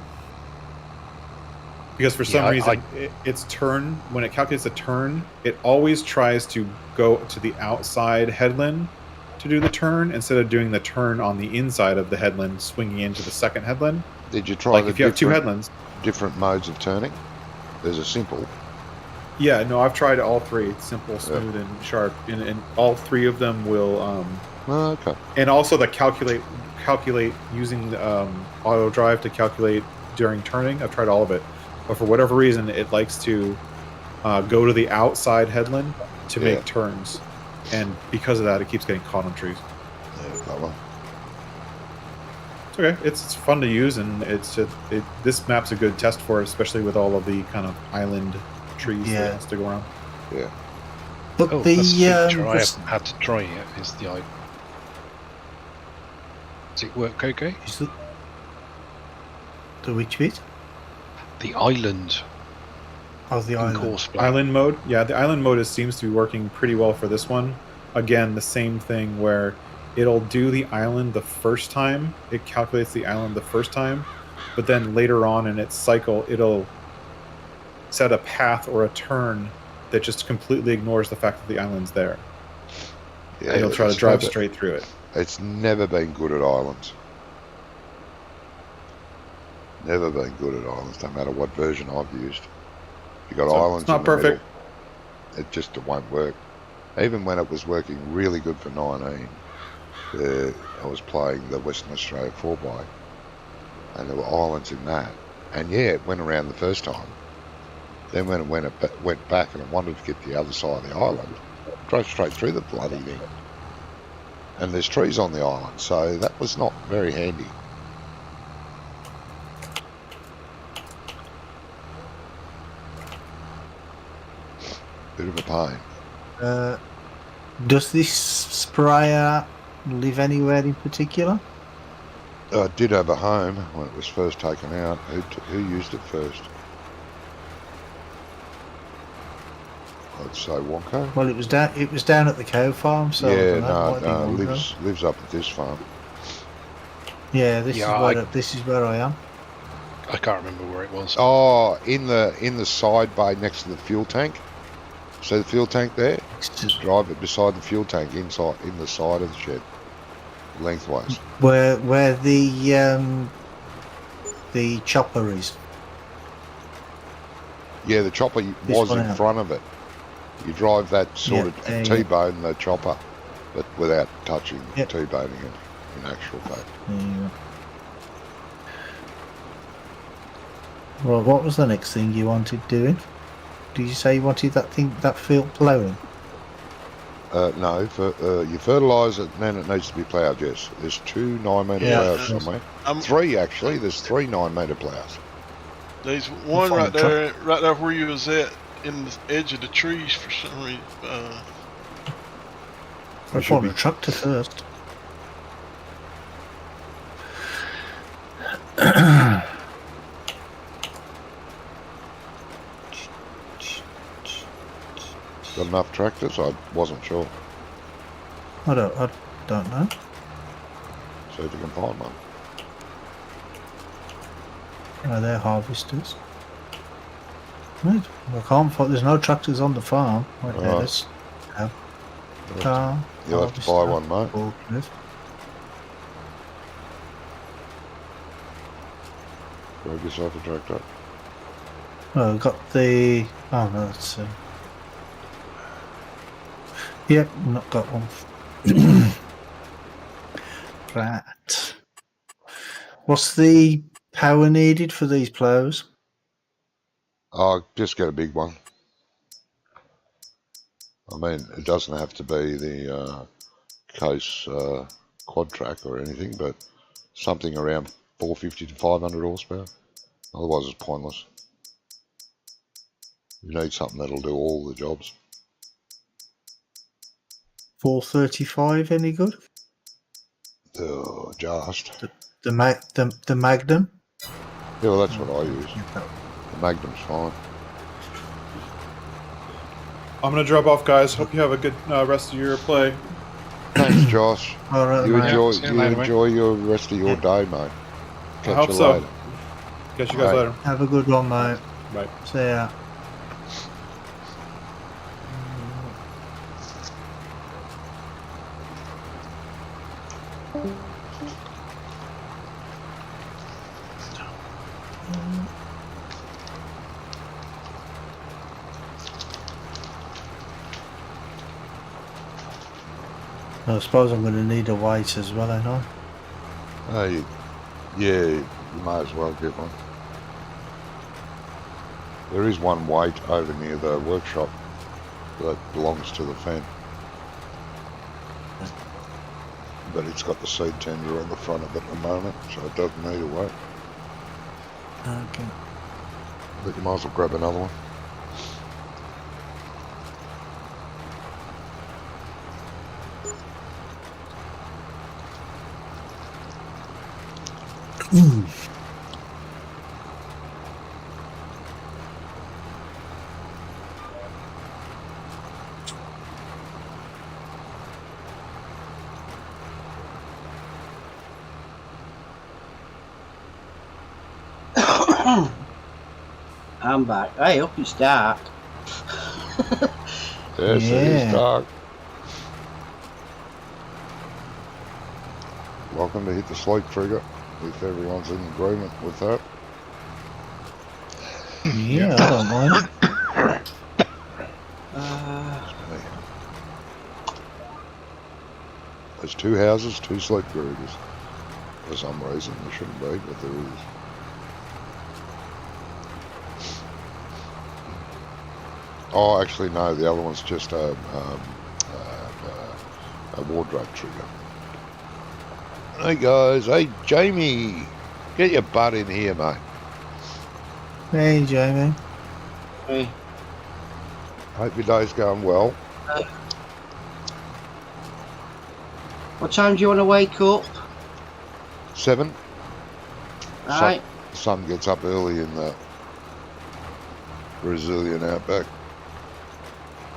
Because for some reason, its turn, when it calculates a turn, it always tries to go to the outside headland to do the turn, instead of doing the turn on the inside of the headland, swinging into the second headland. Did you try like if you have 2 headlands? Different modes of turning? There's a simple. Yeah, no, I've tried all 3. It's simple, smooth, and sharp. And all 3 of them will... okay. And also the calculate using auto drive to calculate during turning. I've tried all of it. But for whatever reason, it likes to go to the outside headland to make turns. And because of that, it keeps getting caught on trees. It's okay. It's fun to use, and this map's a good test for it, especially with all of the kind of island trees that has to go around. But that's a feature I haven't had to try yet, is the island. Does it work okay? Is the which bit? The island. Oh, the island. Island mode? Yeah, the island mode seems to be working pretty well for this one. Again, the same thing where it'll do the island the first time. It calculates the island the first time, but then later on in its cycle, it'll set a path or a turn that just completely ignores the fact that the island's there. And it'll try to drive straight through it. It's never been good at islands. Never been good at islands, no matter what version I've used. You got islands. It's not perfect. Middle, it just won't work. Even when it was working really good for 19, I was playing the Western Australia 4x. and there were islands in that. And yeah, it went around the first time. Then when it went back and it wanted to get to the other side of the island, it drove straight through the bloody thing. And there's trees on the island, so that was not very handy. Bit of a pain. Does this sprayer live anywhere in particular? I did have a home when it was first taken out. Who used it first? I'd say Wonko. Well, it was down at the cow farm, so I Yeah, don't know. no, lives up at this farm. Yeah, this is where I am. I can't remember where it was. Oh, in the side bay next to the fuel tank. See the fuel tank there? Just drive it beside the fuel tank in the side of the shed, lengthwise. Where the chopper is. Yeah, the chopper was in front of it. You drive that sort of T-bone the chopper, but without touching T-boning it in actual fact. Yeah. Well, what was the next thing you wanted doing? Did you say you wanted that field ploughing? No, you fertilise it and then it needs to be ploughed, yes. There's 2 9-metre ploughs somewhere. 3 actually, there's 3 9-metre ploughs. There's one right there where you was at, in the edge of the trees for some reason. I thought a tractor first. Got enough tractors? I wasn't sure. I don't know. See if you can find one. Oh, they're harvesters. Right. I can't find. There's no tractors on the farm. Right there. Let's have car. You'll have to buy one, mate. Forklift. Grab yourself a tractor. Oh, I've got the. Oh no, that's. Yep, not got one. Right. What's the power needed for these ploughs? Oh, just get a big one. I mean, it doesn't have to be the Case quad track or anything, but something around 450 to 500 horsepower. Otherwise, it's pointless. You need something that'll do all the jobs. 435, any good? Oh, just. The Magnum? Yeah, well, that's what I use. The Magnum's fine. I'm going to drop off, guys. Hope you have a good rest of your play. Thanks, Josh. All right, You mate. enjoy your rest of your day, mate. I hope so. Later. Catch you guys later. Have a good one, mate. Bye. See ya. I suppose I'm going to need a weight as well, I know. Yeah, you might as well get one. There is one weight over near the workshop that belongs to the fan. But it's got the seed tender on the front of it at the moment, so it doesn't need a weight. Okay. But you might as well grab another one. I'm back. Hey, hope it's dark. Yes, it is dark. Welcome to Hit the Sleep Trigger, if everyone's in agreement with that. Yeah, I don't mind. There's 2 houses, 2 sleep garages. for some reason. There shouldn't be, but there is. Oh, actually, no. The other one's just a wardrobe trigger. Hey guys, hey Jamie, get your butt in here, mate. Hey, Jamie. Hey. Hope your day's going well. What time do you want to wake up? 7. Right. Sun gets up early in the Brazilian outback.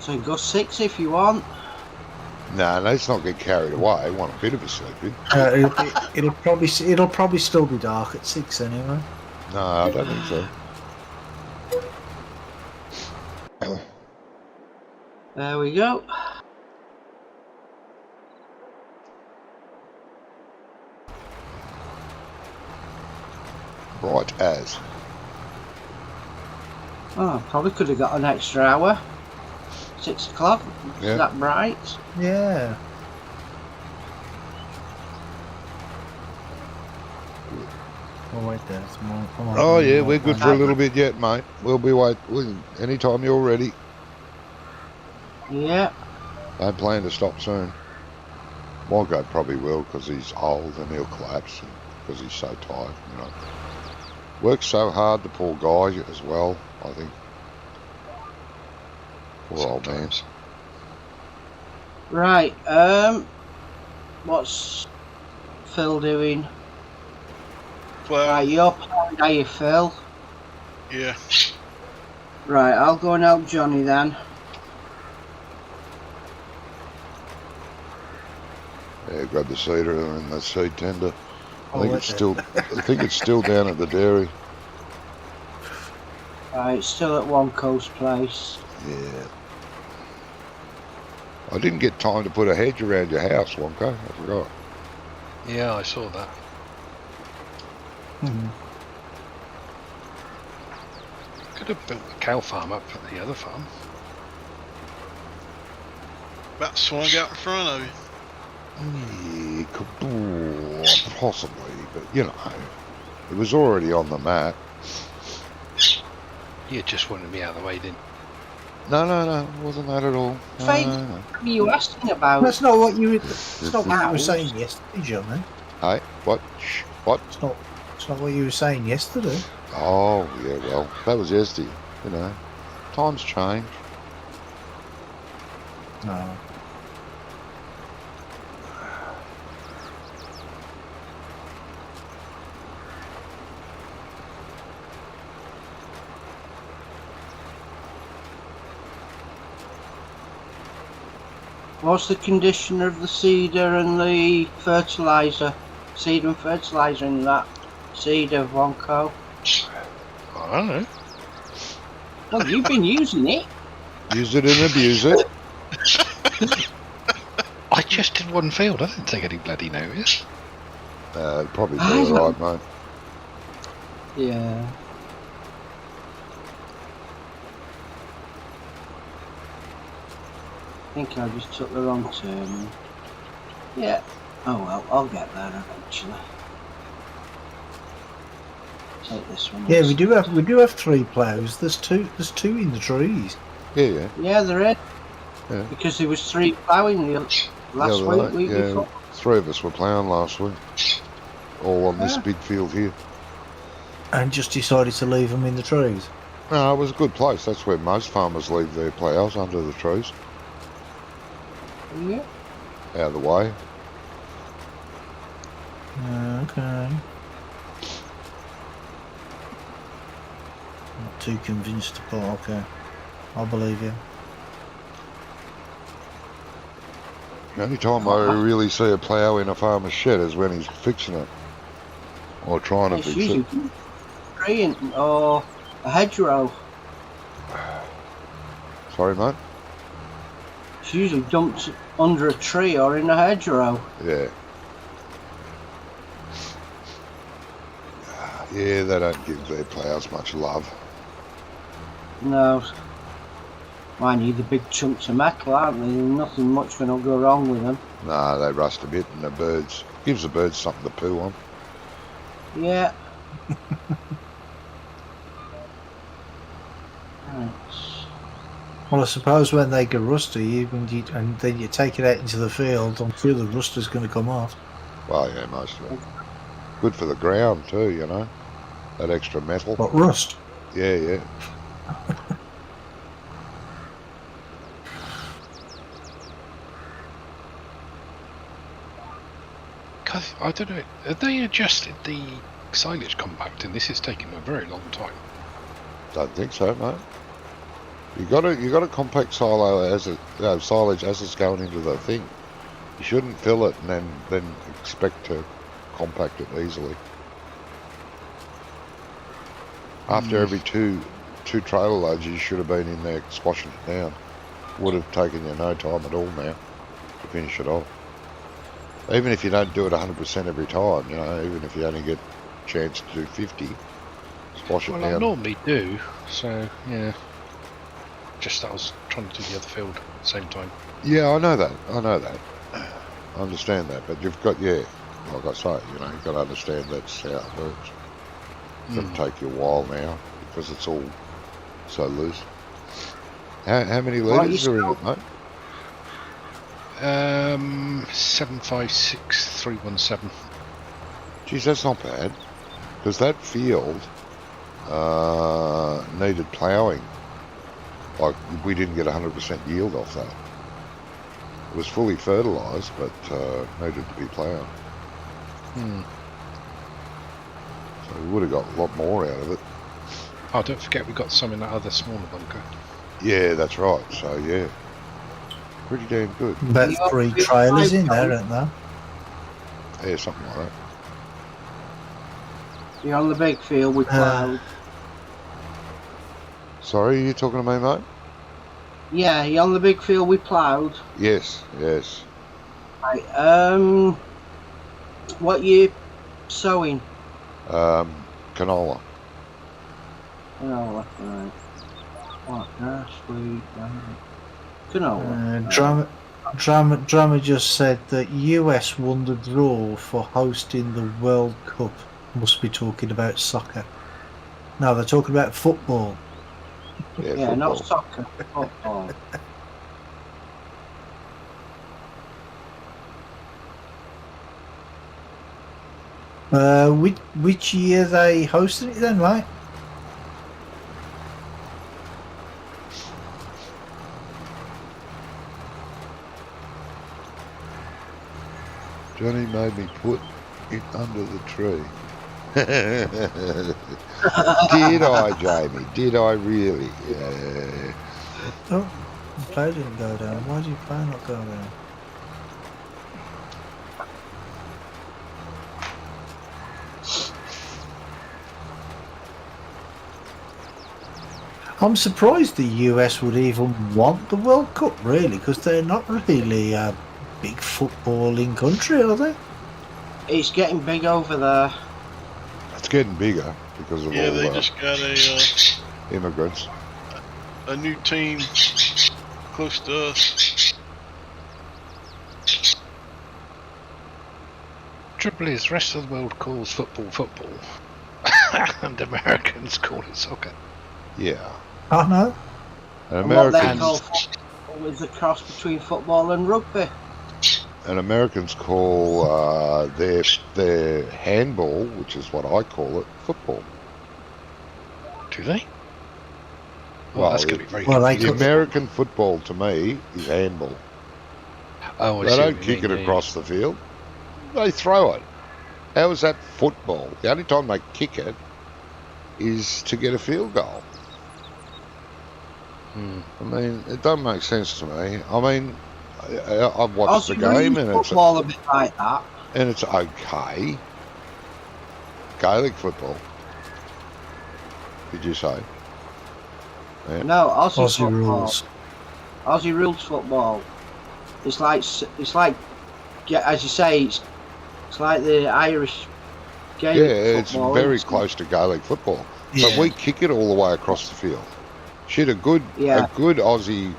So go 6 if you want. No, let's not get carried away. I want a bit of a sleeping. It'll probably still be dark at 6 anyway. No, I don't think so. There we go. Bright as. Oh, probably could have got an extra hour. 6 o'clock. Yeah. Is that bright? Yeah. Oh wait, there's more. Oh yeah, we're good for a little bit yet, mate. We'll be anytime you're ready. Yeah. Don't plan to stop soon. Mongo probably will because he's old and he'll collapse because he's so tired, you know. Works so hard, the poor guy as well, I think. Poor old man. Right. What's Phil doing? Right, you're playing, are you, Phil? Yeah. Right, I'll go and help Johnny then. Yeah, grab the cedar and the seed tender. I Oh, think it's still down at the dairy. Right, it's still at One Coast Place. Yeah. I didn't get time to put a hedge around your house, Wonko. I forgot. Yeah, I saw that. Could have built the cow farm up for the other farm. About swung out in front of you. Yeah, possibly, but you know, it was already on the map. You just wanted me out of the way, didn't No, wasn't that at all. Fake. No. What are you asking about? That's not what you. That's not what you were saying yesterday, Johnny. Hey, what? Shh, what? It's not. It's not what you were saying yesterday. Oh, yeah, well, that was yesterday, you know. Times change. No. What's the condition of the cedar and the fertiliser? Seed and fertiliser in that seed of Wonko? I don't know. Well, you've been using it. Use it and abuse it. I just did one field. I didn't take any bloody notice. Probably be alright, mate. Yeah. I think I just took the wrong turn. Yeah. Oh well, I'll get there eventually. Take this one. Yeah, we do have 3 ploughs. There's two in the trees. Yeah. Yeah, there is. Yeah. Because there was 3 ploughing last week before. 3 of us were ploughing last week. All on this big field here. And just decided to leave them in the trees. No, it was a good place. That's where most farmers leave their ploughs, under the trees. Yeah. Out of the way. Okay. Not too convinced to put. Okay, I'll believe you. The only time I really see a plough in a farmer's shed is when he's fixing it. Or trying to It's fix usually it. a tree or a hedgerow. Sorry, mate? It's usually dumped under a tree or in a hedgerow. Yeah. Yeah, they don't give their ploughs much love. No. Mine need the big chunks of metal, aren't they? Nothing much going to go wrong with them. Nah, they rust a bit and the birds... Gives the birds something to poo on. Yeah. Right. Well, I suppose when they get rusty, and then you take it out into the field, I'm sure the rust is going to come off. Well, yeah, most of it. Good for the ground too, you know. That extra metal. But rust. Yeah, yeah. Cause I don't know. Have they adjusted the silage compacting? This is taking a very long time. Don't think so, mate. You got to compact silage as it's going into the thing. You shouldn't fill it and then expect to compact it easily. After every two trailer loads, you should have been in there squashing it down. Would have taken you no time at all now to finish it off. Even if you don't do it 100% every time, you know, even if you only get a chance to do 50, squash it Well, down. I normally do, so yeah. Just I was trying to do the other field at the same time. Yeah, I know that. I understand that, but you've got, like I say, you know, you've got to understand that's how it works. It's going to take you a while now because it's all so loose. How many litres are in it, mate? 756317. Geez, that's not bad, because that field needed ploughing. Like, we didn't get 100% yield off that. It was fully fertilised, but needed to be ploughed. So we would have got a lot more out of it. Oh, don't forget we got some in that other smaller bunker. Yeah, that's right. So, yeah. Pretty damn good. About 3 trailers in there, aren't there? Yeah, something like that. You're on the big field with ploughed. Sorry, are you talking to me, mate? Yeah, you're on the big field with ploughed. Yes, yes. Right, what you sowing? Canola. Canola, right. What, grass, wheat, canola. Drama just said that US won the draw for hosting the World Cup. Must be talking about soccer. No, they're talking about football. Yeah, Yeah, football. not soccer, football. Which year they hosted it then, right? Johnny made me put it under the tree. Did I, Jamie? Did I really? Yeah. Oh, the plane didn't go down. Why did your plane not go down? I'm surprised the US would even want the World Cup, really, because they're not really a big footballing country, are they? It's getting big over there. It's getting bigger because of all they just got immigrants. a new team close to us. Trouble is, the rest of the world calls football, and Americans call it soccer. Yeah. I know. And What they Americans, call football is a cross between football and rugby. and Americans call their handball, which is what I call it, football. Do they? Well, that's going to be very well, confusing. The American football, to me, is handball. Oh, I They see don't what you kick it mean, across the field. They throw it. How is that football? The only time they kick it is to get a field goal. I mean, it doesn't make sense to me. I mean, I've watched the game and football a bit like that. And it's okay. Gaelic football. Did you say? Yeah. No, Aussie Aussie football. rules. Aussie rules football. It's like, as you say, it's like the Irish Gaelic it's football. very close to Gaelic football. Yeah. But we kick it all the way across the field. Shit, a good Aussie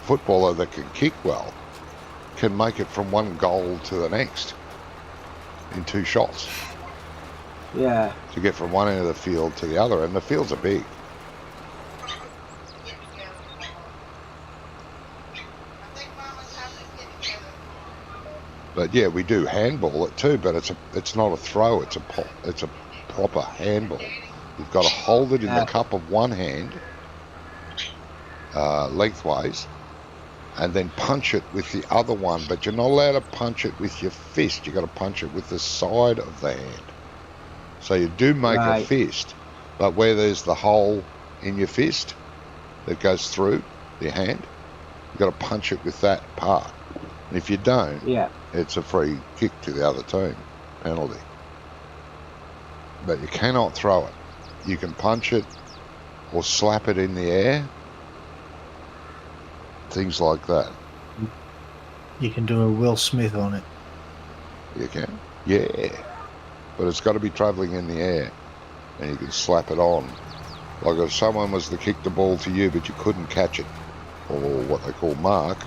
footballer that can kick well can make it from one goal to the next. in 2 shots Yeah. to get from one end of the field to the other, and the fields are big. But yeah, we do handball it too, but it's not a throw, it's a proper handball. You've got to hold it in the cup of one hand, lengthways, and then punch it with the other one, but you're not allowed to punch it with your fist. You've got to punch it with the side of the hand. So you do make a fist, but where there's the hole in your fist that goes through your hand, you've got to punch it with that part. And if you don't, it's a free kick to the other team, penalty. But you cannot throw it. You can punch it or slap it in the air, things like that. You can do a Will Smith on it. You can? Yeah. But it's got to be travelling in the air, and you can slap it on. Like if someone was to kick the ball to you, but you couldn't catch it, or what they call mark,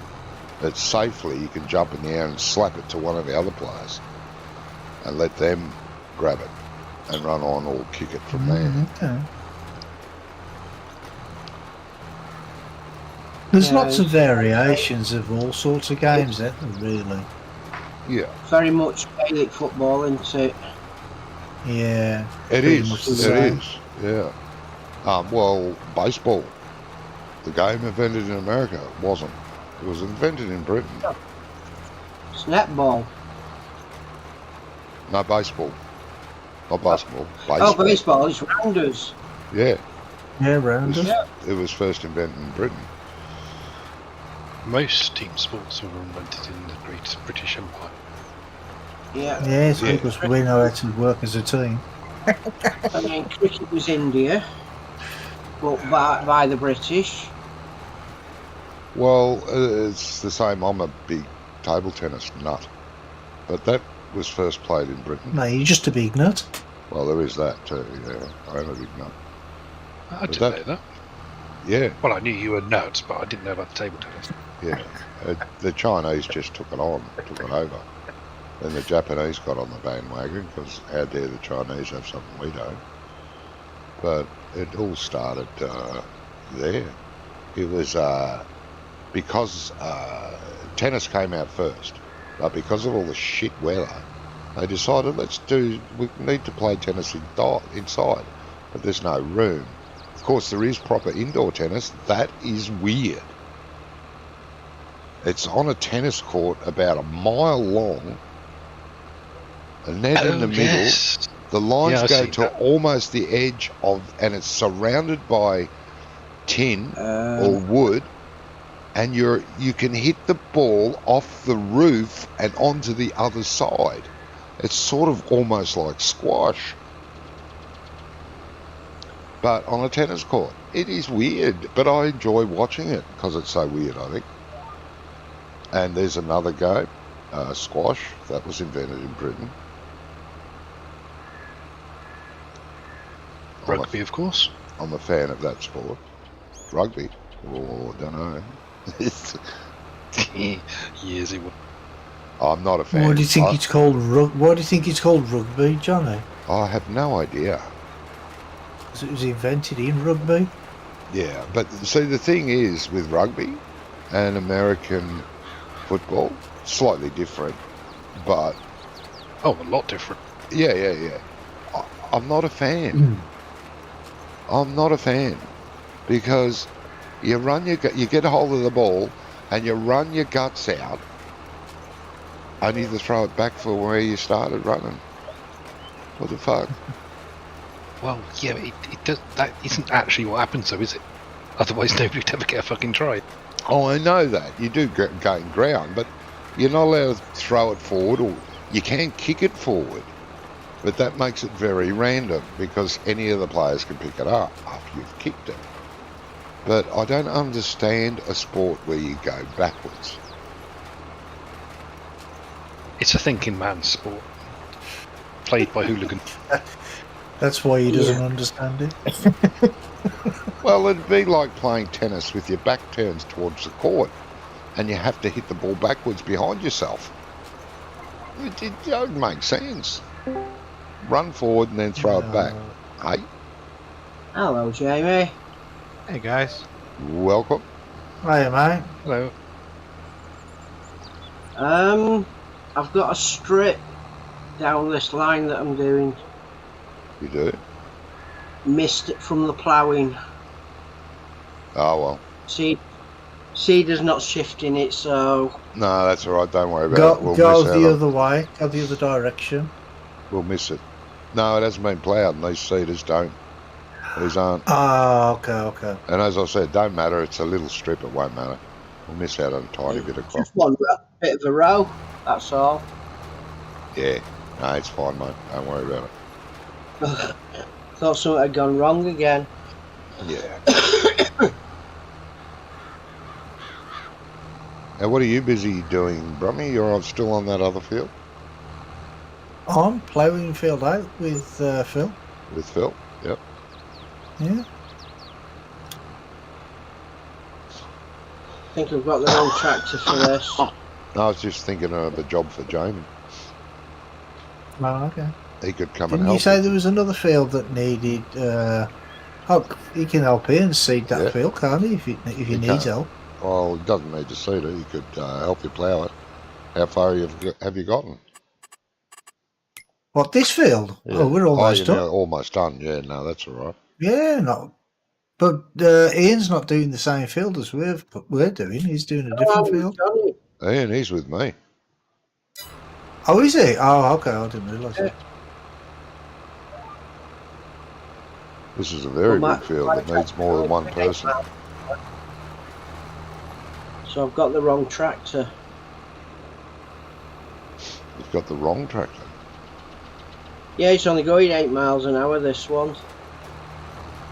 that safely you can jump in the air and slap it to one of the other players and let them grab it and run on or kick it from there. Okay. There's lots of variations of all sorts of games, isn't there, really? Yeah. Very much Gaelic football, isn't it? Yeah. It is. It is. Yeah. Well, baseball, the game invented in America, wasn't. It was invented in Britain. It's netball. No, baseball. Not basketball. Baseball. Oh, baseball. It's rounders. Yeah. Yeah, rounders. It was first invented in Britain. Most team sports were invented in the Great British Empire. Yeah. Yes, because we know how to work as a team. I mean, cricket was India, but by the British. Well, it's the same. I'm a big table tennis nut, but that was first played in Britain. No, you're just a big nut. Well, there is that too. Yeah, I am a big nut. I didn't know that. Yeah. Well, I knew you were nuts, but I didn't know about the table tennis. Yeah. The Chinese just took it over. Then the Japanese got on the bandwagon because how dare the Chinese have something we don't. But it all started there. It was because tennis came out first, but because of all the shit weather, they decided we need to play tennis inside, but there's no room. Of course, there is proper indoor tennis. That is weird. It's on a tennis court about a mile long, a net in the middle. Yes. The lines go to that. almost the edge of, and it's surrounded by tin or wood, and you can hit the ball off the roof and onto the other side. It's sort of almost like squash, but on a tennis court. It is weird, but I enjoy watching it because it's so weird, I think. And there's another game, squash, that was invented in Britain. Rugby, of course. I'm a fan of that sport. Rugby? Oh, I don't know. Years it was. I'm not a fan. Why do you think it's called rugby, Johnny? I have no idea. Because it was invented in rugby. Yeah, but see, the thing is with rugby and American football, slightly different, but... Oh, a lot different. Yeah. I'm not a fan. I'm not a fan because you get a hold of the ball and you run your guts out only to throw it back for where you started running. What the fuck? Well, yeah, it does. That isn't actually what happens, though, is it? Otherwise, nobody would ever get a fucking try. Oh, I know that. You do gain ground, but you're not allowed to throw it forward, or you can kick it forward. But that makes it very random because any of the players can pick it up after you've kicked it. But I don't understand a sport where you go backwards. It's a thinking man's sport. Played by hooligans. That's why he doesn't understand it. Well, it'd be like playing tennis with your back turned towards the court and you have to hit the ball backwards behind yourself. It don't make sense. Run forward and then throw it back. Hey, Hello, Jamie. Hey guys. welcome. Hey, mate. Hello. I've got a strip down this line that I'm doing. You do? Missed it from the ploughing. Oh, well. Seeder's not shifting it, so... No, that's all right. Don't worry about it. We'll Go miss the out other way. Go the other direction. We'll miss it. No, it hasn't been ploughed, and these seeders don't. These aren't. Ah, okay. And as I said, don't matter. It's a little strip. It won't matter. We'll miss out on a tiny bit of crop. Just one bit of a row, that's all. Yeah. No, it's fine, mate. Don't worry about it. Thought something had gone wrong again. Yeah. Now, what are you busy doing, Brummy? You're still on that other field? I'm ploughing field out with Phil. With Phil? Yep. Yeah. I think I've got the wrong tractor for this. I was just thinking of a job for Jamie. Oh, okay. He could come Didn't and help. you say there was another field that needed... he can help here and seed that Yeah. field, can't he, if he needs help? Well, he doesn't need to seed it. He could help you plough it. How far have you gotten? What, this field? Yeah. Oh, we're almost you're done. almost done. Yeah, no, that's all right. Yeah, no. But Ian's not doing the same field as we're doing. He's doing a different field. Ian, he's with me. Oh, is he? Oh, okay. I didn't realise that. This is a very big field that needs more than one person. So I've got the wrong tractor. You've got the wrong tractor. Yeah, it's only going 8 miles an hour, this one.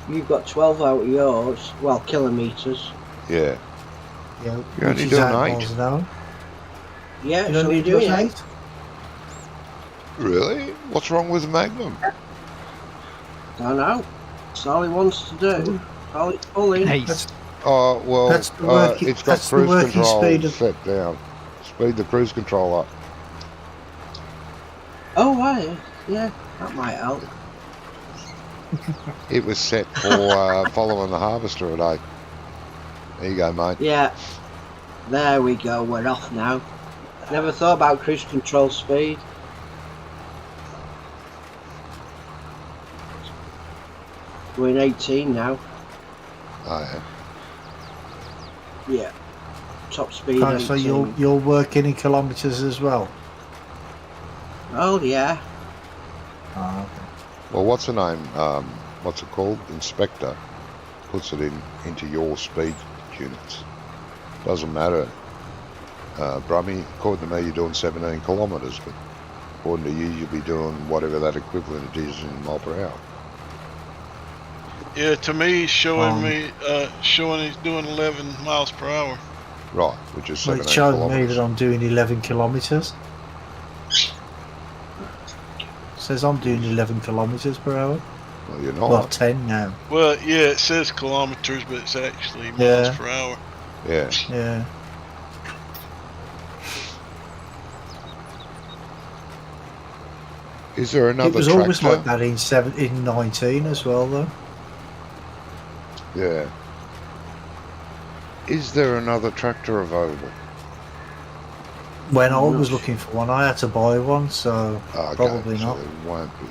You've got 12 out of yours. Well, kilometres. Yeah. Yeah, You're only which is doing 8 8. miles an hour. Yeah, You it's don't only need doing those 8. Really? What's wrong with the Magnum? Don't know. That's all he wants to do. All it's pulling. Nice. Oh, well, That's the working- it's got that's the cruise working control speed of- set down. Speed the cruise control up. Oh, right. Yeah, that might help. It was set for following the harvester at 8. There you go, mate. Yeah. There we go. We're off now. Never thought about cruise control speed. We're in 18 now. Oh, yeah. Yeah. Top speed. Oh, so 18. you're working in kilometres as well? Oh, yeah. Oh, okay. Well, what's the name? What's it called? Inspector puts it into your speed units. Doesn't matter. Brummy, according to me, you're doing 17 kilometres, but according to you, you'll be doing whatever that equivalent is in mile per hour. Yeah, to me, he's showing showing he's doing 11 miles per hour. Right, which is Well, 17 it's showing me kilometres. that I'm doing 11 kilometres. Says I'm doing 11 kilometres per hour. Well, you're not. Well, 10 now. Well, yeah, it says kilometers, but it's actually miles Yeah. per hour. Yeah. Yeah. Is there another It was tractor? always like that in 19 as well, though. Yeah. Is there another tractor available? When I was looking for one, I had to buy one, so Okay, probably so not. there won't be.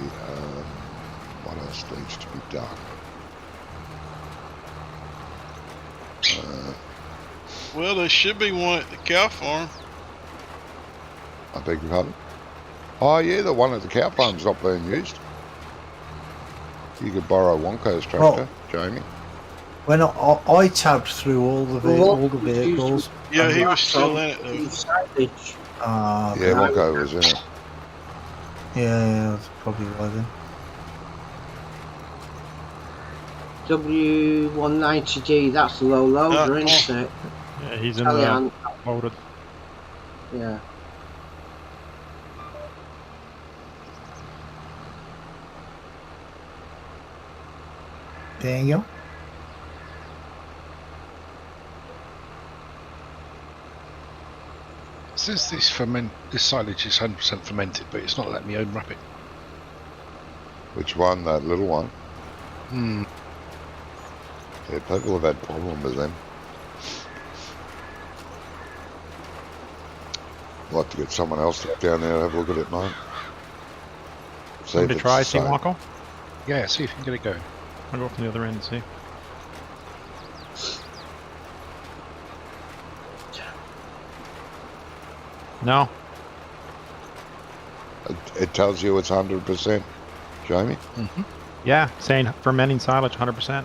What else needs to be done? Well, there should be one at the cow farm. I beg your pardon? Oh, yeah, the one at the cow farm's not being used. You could borrow Wonko's tractor, Jamie. When I tabbed through all the vehicles. Yeah, he was still in it though. Savage. Ah, Yeah, Wonko was in it. yeah, that's probably why then. W190D, that's the low loader, isn't it? Yeah, he's in Italian. the loaded. Yeah. There you go. says this silage is 100% fermented, but it's not letting me unwrap it. Which one? That little one? Hmm. Yeah, people have had problems with them. I'd like to get someone else down there to have a look at it, mate. See Want if to it's try, the see, same. Marco? Yeah, see if you can get it going. I'll go from the other end and see. No. It tells you it's 100%, Jamie. Mm-hmm. Yeah, saying fermenting silage 100%.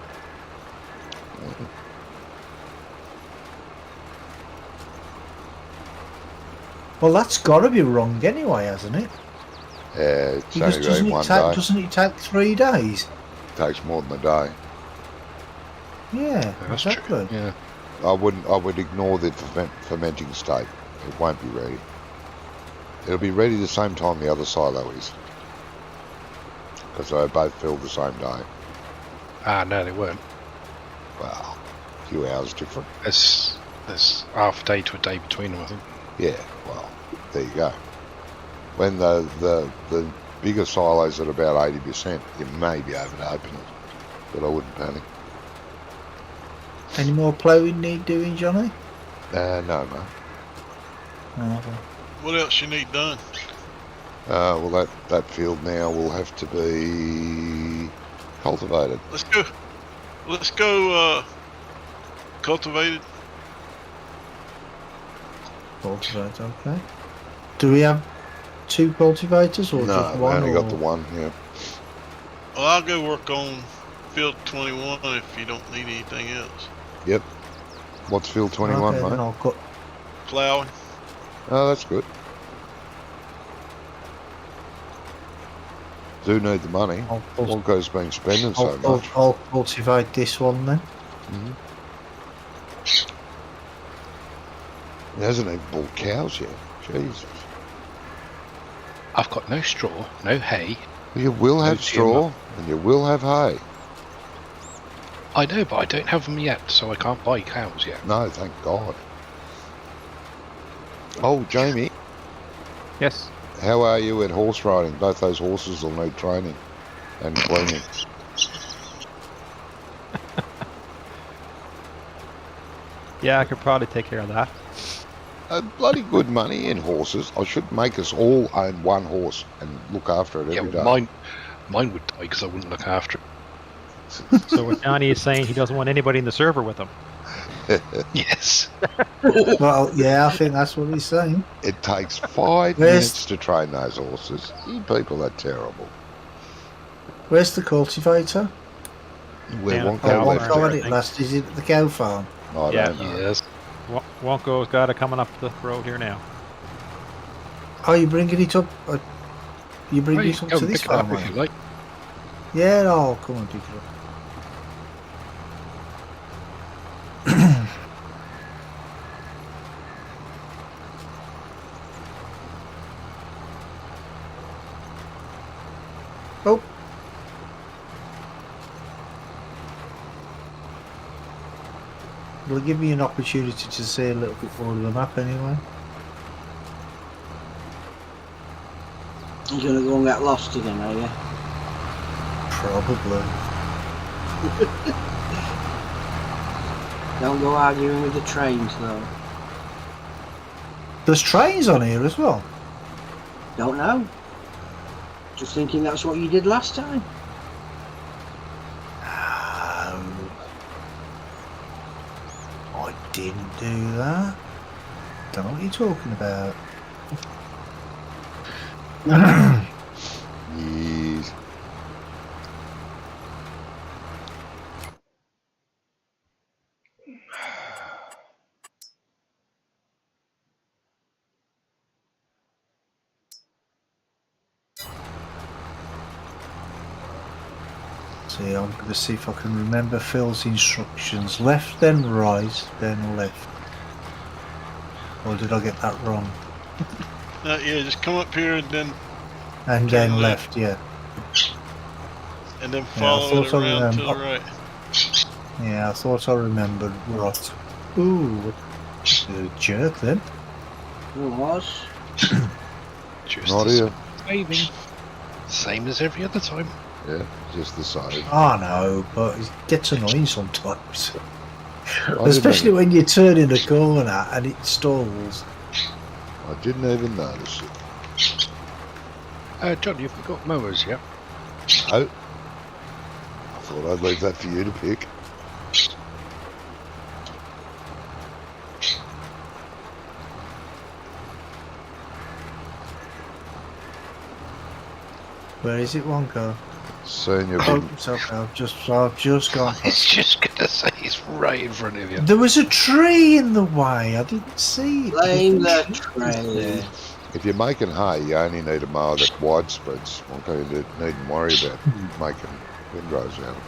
Well, that's got to be wrong anyway, hasn't it? Yeah, it's Because only been one day. doesn't it take 3 days? It takes more than a day. Yeah, That's exactly. true. Yeah. I would ignore the fermenting state. It won't be ready. It'll be ready the same time the other silo is. Because they both filled the same day. Ah, no, they weren't. Well, a few hours different. There's half a day to a day between them, I think. Yeah, well, there you go. When the bigger silos at about 80%, you may be able to open it. But I wouldn't panic. Any more ploughing need doing, Johnny? No, mate. Oh, okay. What else you need done? Well, that field now will have to be cultivated. Let's go. Cultivated. Cultivate, okay. Do we have 2 cultivators or No, just we one? only or... got the one, yeah. Well, I'll go work on field 21 if you don't need anything else. Yep. What's field 21, okay, mate? then I'll cut. Plowing. Oh, that's good. Do need the money. Wonko's been spending so much. I'll cultivate this one then. Mm-hmm. He hasn't even bought cows yet. Jesus. I've got no straw, no hay. You will have No straw and you will have hay. I know, but I don't have them yet, so I can't buy cows yet. No, thank God. Oh, Jamie, Yes. how are you at horse riding? Both those horses will need training and cleaning. Yeah, I could probably take care of that. Bloody good money in horses. I should make us all own one horse and look after it every day. Mine would die because I wouldn't look after it. So what Johnny is saying, he doesn't want anybody in the server with him. Yes. Well, yeah, I think that's what he's saying. It takes 5 minutes to train those horses. You people are terrible. Where's the cultivator? Where Yeah, Wonko cow What left farm. got it. it last? Is it at the cow farm? I Yeah. don't know. Yes. Wonko's got it coming up the road here now. Oh, you bringing it up? You bring Well, you it can up go to and this pick it up farm? if eh? you like. Yeah, I'll come and pick it up. Oh. It'll give me an opportunity to see a little bit more of the map anyway. You're gonna go and get lost again, are you? Probably. Don't go arguing with the trains, though. There's trains on here as well. Don't know. Just thinking that's what you did last time. I didn't do that. Don't know what you're talking about. Yes. See, I'm going to see if I can remember Phil's instructions. Left, then right, then left. Or did I get that wrong? Yeah, just come up here and then And then left, yeah. follow it thought I around to the remembered. right. Yeah, I thought I remembered right. Ooh, a jerk then. It was. Just Not the here. saving. Same as every other time. Yeah, just the same. I know, but it gets annoying sometimes. I Especially didn't when you turn in a corner and it stalls. I didn't even notice it. John, you've got mowers, yeah? No. I thought I'd leave that for you to pick. Where is it, Wonka? Senior Oh, big. it's okay. I've just gone. I was just going to say it's right in front of you. There was a tree in the way. I didn't see it. Blame There the was tree. there. If you're making hay, you only need a mower that widespreads. Okay, you needn't worry about making windrows out of it.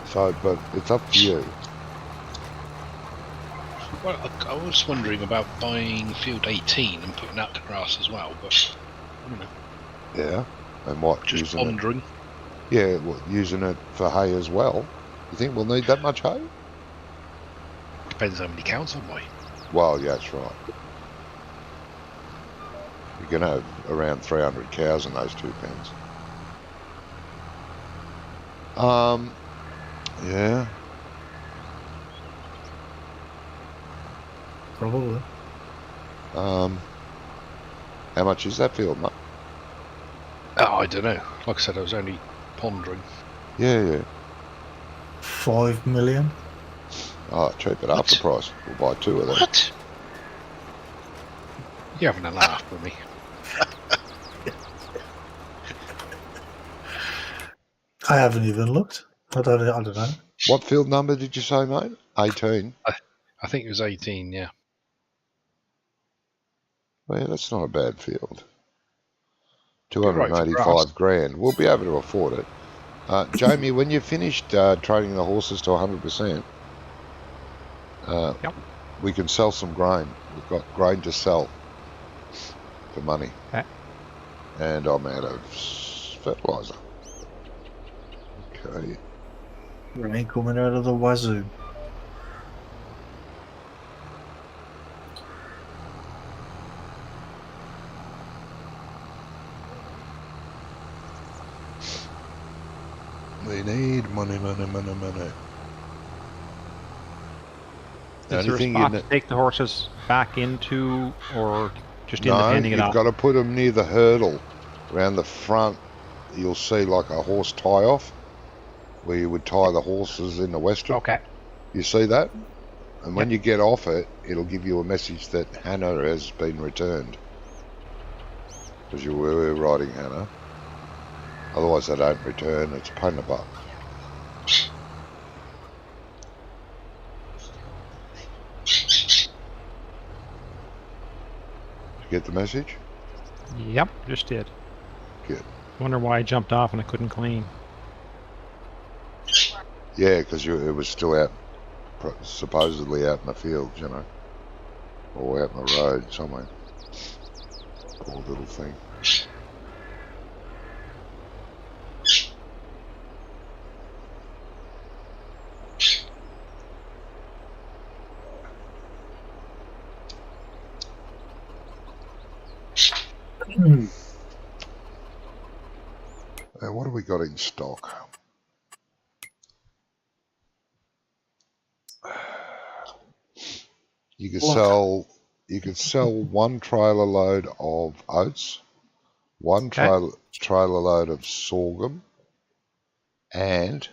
So, but it's up to you. Well, I was wondering about buying Field 18 and putting that to grass as well, but, you know, Yeah. And what? just using it? pondering. Yeah, well, using it for hay as well. You think we'll need that much hay? Depends how many cows I buy. Well, yeah, that's right. You're going to have around 300 cows in those 2 pens. Yeah. Probably. How much is that field, mate? Oh, I don't know. Like I said, I was only pondering. Yeah. 5 million. Oh, cheap at half the price. We'll buy 2 of them. What? You're having a laugh with me. I haven't even looked. I don't know. What field number did you say, mate? 18. I think it was 18, yeah. Well, yeah, that's not a bad field. You're right, for 285 grass. grand. We'll be able to afford it. Jamie, when you're finished trading the horses to 100%, Yep. we can sell some grain. We've got grain to sell for money. Okay. And I'm out of fertiliser. Okay. Rain coming out of the wazoo. We need money. Is there a Anything spot you to take the horses back into, or just in the No, pen to get you've off? got to put them near the hurdle. Around the front, you'll see like a horse tie-off, where you would tie the horses in the Western. Okay. You see that? And when you get off it, it'll give you a message that Hannah has been returned. Because you were riding Hannah. Otherwise they don't return, it's a pain in the butt. Did you get the message? Yep, just did. Good. Wonder why I jumped off and I couldn't clean. Yeah, because it was still out, supposedly out in the fields, you know. Or out in the road somewhere. Poor little thing. What have we got in stock? You could sell 1 trailer load of oats, 1 Okay. trailer load of sorghum, and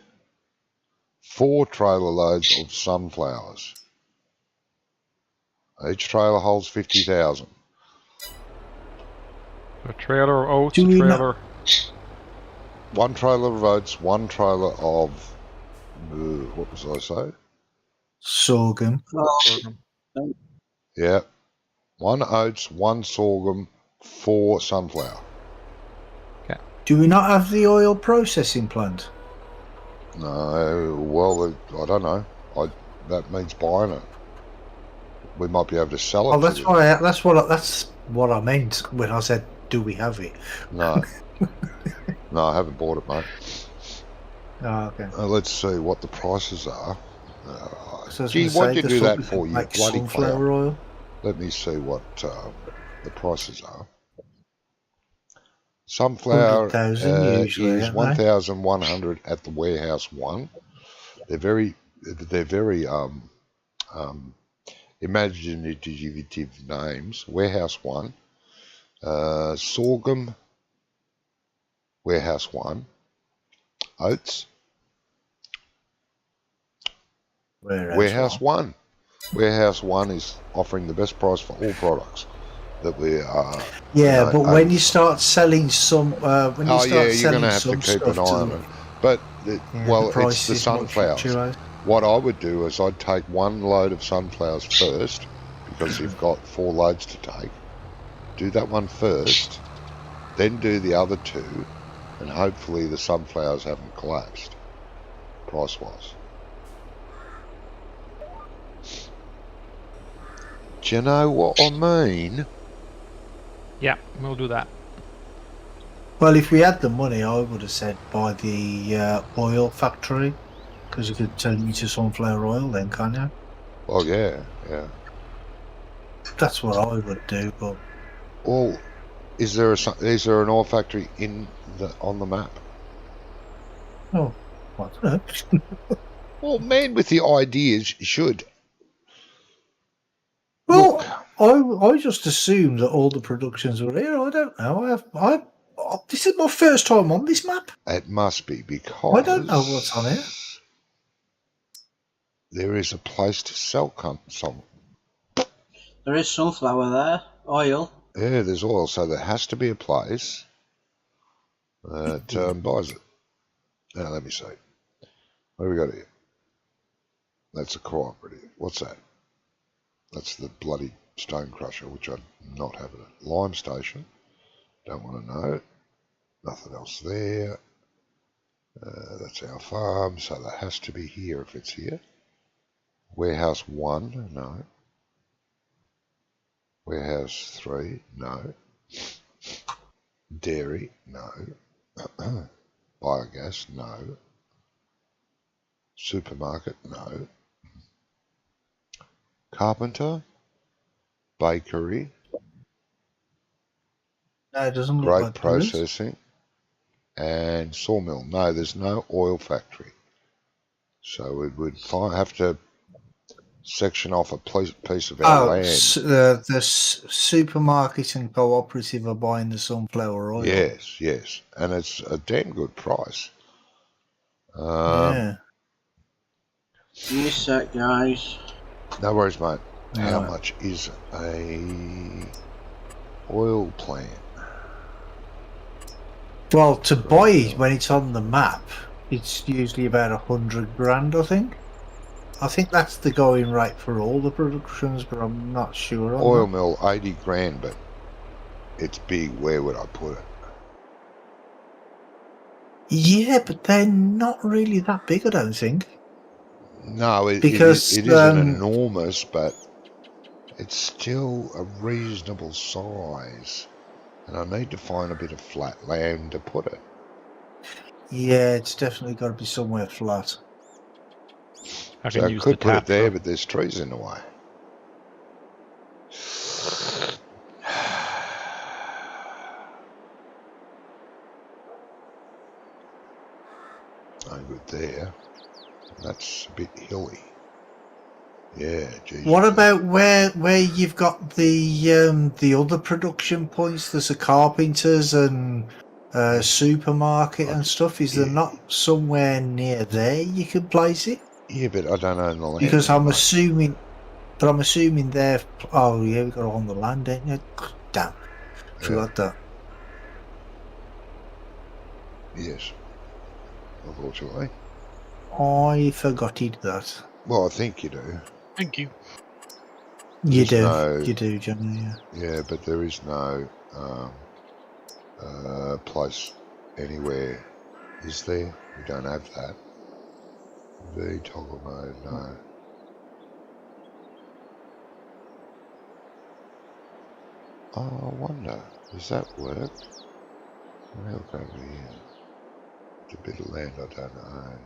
4 trailer loads of sunflowers. Each trailer holds 50,000. A trailer of oats, Do a we not- trailer. 1 trailer of oats, 1 trailer of what was I say? Sorghum. sorghum. Yeah, 1 oats, 1 sorghum, 4 sunflower. Do we not have the oil processing plant? No, well, I don't know. That means buying it. We might be able to sell it. Oh, that's to you. why. That's what I meant when I said, "Do we have it?" No, no, I haven't bought it, mate. Oh, okay. Let's see what the prices are. So I was Gee, going to what'd say, you the do sort that of for, you like bloody clown? sunflower oil. Let me see what the prices are. Sunflower 100,000 usually, is aren't they? 1,100 at the warehouse one. They're very imaginative names. Warehouse one, sorghum. Warehouse one, oats. Warehouse one. Warehouse one is offering the best price for all products that we are. Yeah, but when you start selling some, when you Oh yeah, start you're going selling to have to some keep an stuff eye to on the, it. But the well, it's the prices might sunflowers. fluctuate. What I would do is I'd take one load of sunflowers first, because you've got 4 loads to take. Do that one first, then do the other 2, and hopefully the sunflowers haven't collapsed price-wise. Do you know what I mean? Yeah, we'll do that. Well, if we had the money, I would have said buy the oil factory, because you could turn it to sunflower oil then, can't you? Well, yeah. That's what I would do, but... Well, is there an oil factory on the map? Oh, I don't know. Well, man with the ideas should. Well, Look, I just assumed that all the productions were here. I don't know. This is my first time on this map. it must be because I don't know what's on here. there is a place to sell some. There is sunflower there, oil. Yeah, there's oil, so there has to be a place that buys it. Now, let me see. What have we got here? That's a cooperative. What's that? That's the bloody stone crusher, which I'm not having it. Lime station. Don't want to know. Nothing else there. That's our farm, so that has to be here if it's here. Warehouse 1, no. Warehouse 3, no. Dairy, no. Biogas, no. Supermarket, no. Carpenter, bakery, No, it doesn't look grape like there is. processing, and sawmill. No, there's no oil factory. So we would have to section off a piece of our land. The supermarket and cooperative are buying the sunflower oil. Yes. And it's a damn good price. Yeah. Give me a sec, guys. No worries, mate. How Right. much is a oil plant? Well, to buy it when it's on the map, it's usually about 100 grand, I think. I think that's the going rate for all the productions, but I'm not sure on Oil that. mill, 80 grand, but it's big. Where would I put it? Yeah, but they're not really that big, I don't think. No, it Because isn't enormous, but it's still a reasonable size. And I need to find a bit of flat land to put it. yeah, it's definitely got to be somewhere flat. I So can I use the could put it tap. there, but there's trees in the way. No good there. That's a bit hilly. Yeah, geez. What about where you've got the other production points? There's a carpenters and supermarket and stuff. Is there not somewhere near there you can place it? Yeah, but I don't own the land. Because I'm mate. assuming they're. Oh yeah, we got it on the land, ain't you? Damn, forgot that. Yes, unfortunately. I forgot that. Well, I think you do. Thank you. You There's do, Johnny. Yeah. Yeah, but there is no place anywhere, is there? We don't have that. V toggle mode, no. Oh, I wonder, does that work? Let me look over here. It's a bit of land I don't own.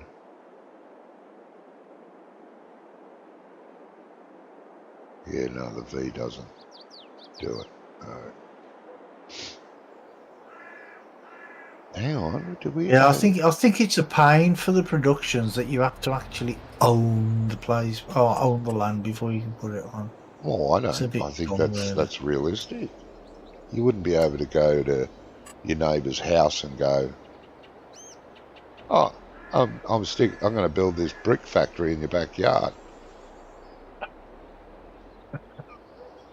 Yeah, no, the V doesn't do it. Hang on, do we? Yeah, I think it's a pain for the productions that you have to actually own the place or own the land before you can put it on. Well, I It's a don't. bit I think dumb, that's really. realistic. You wouldn't be able to go to your neighbour's house and go, "Oh, I'm going to build this brick factory in your backyard.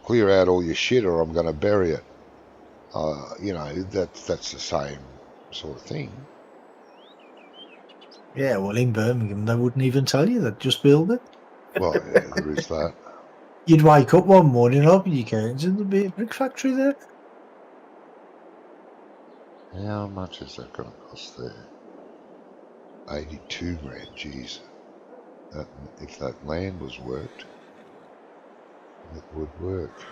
Clear out all your shit, or I'm going to bury it." That's the same sort of thing. Yeah, well, in Birmingham, they wouldn't even tell you that. Just build it. Well, yeah, there is that. You'd wake up one morning, open your curtains, and there'd be a brick factory there. How much is that going to cost there? 82 grand, jeez. If that land was worked, it would work.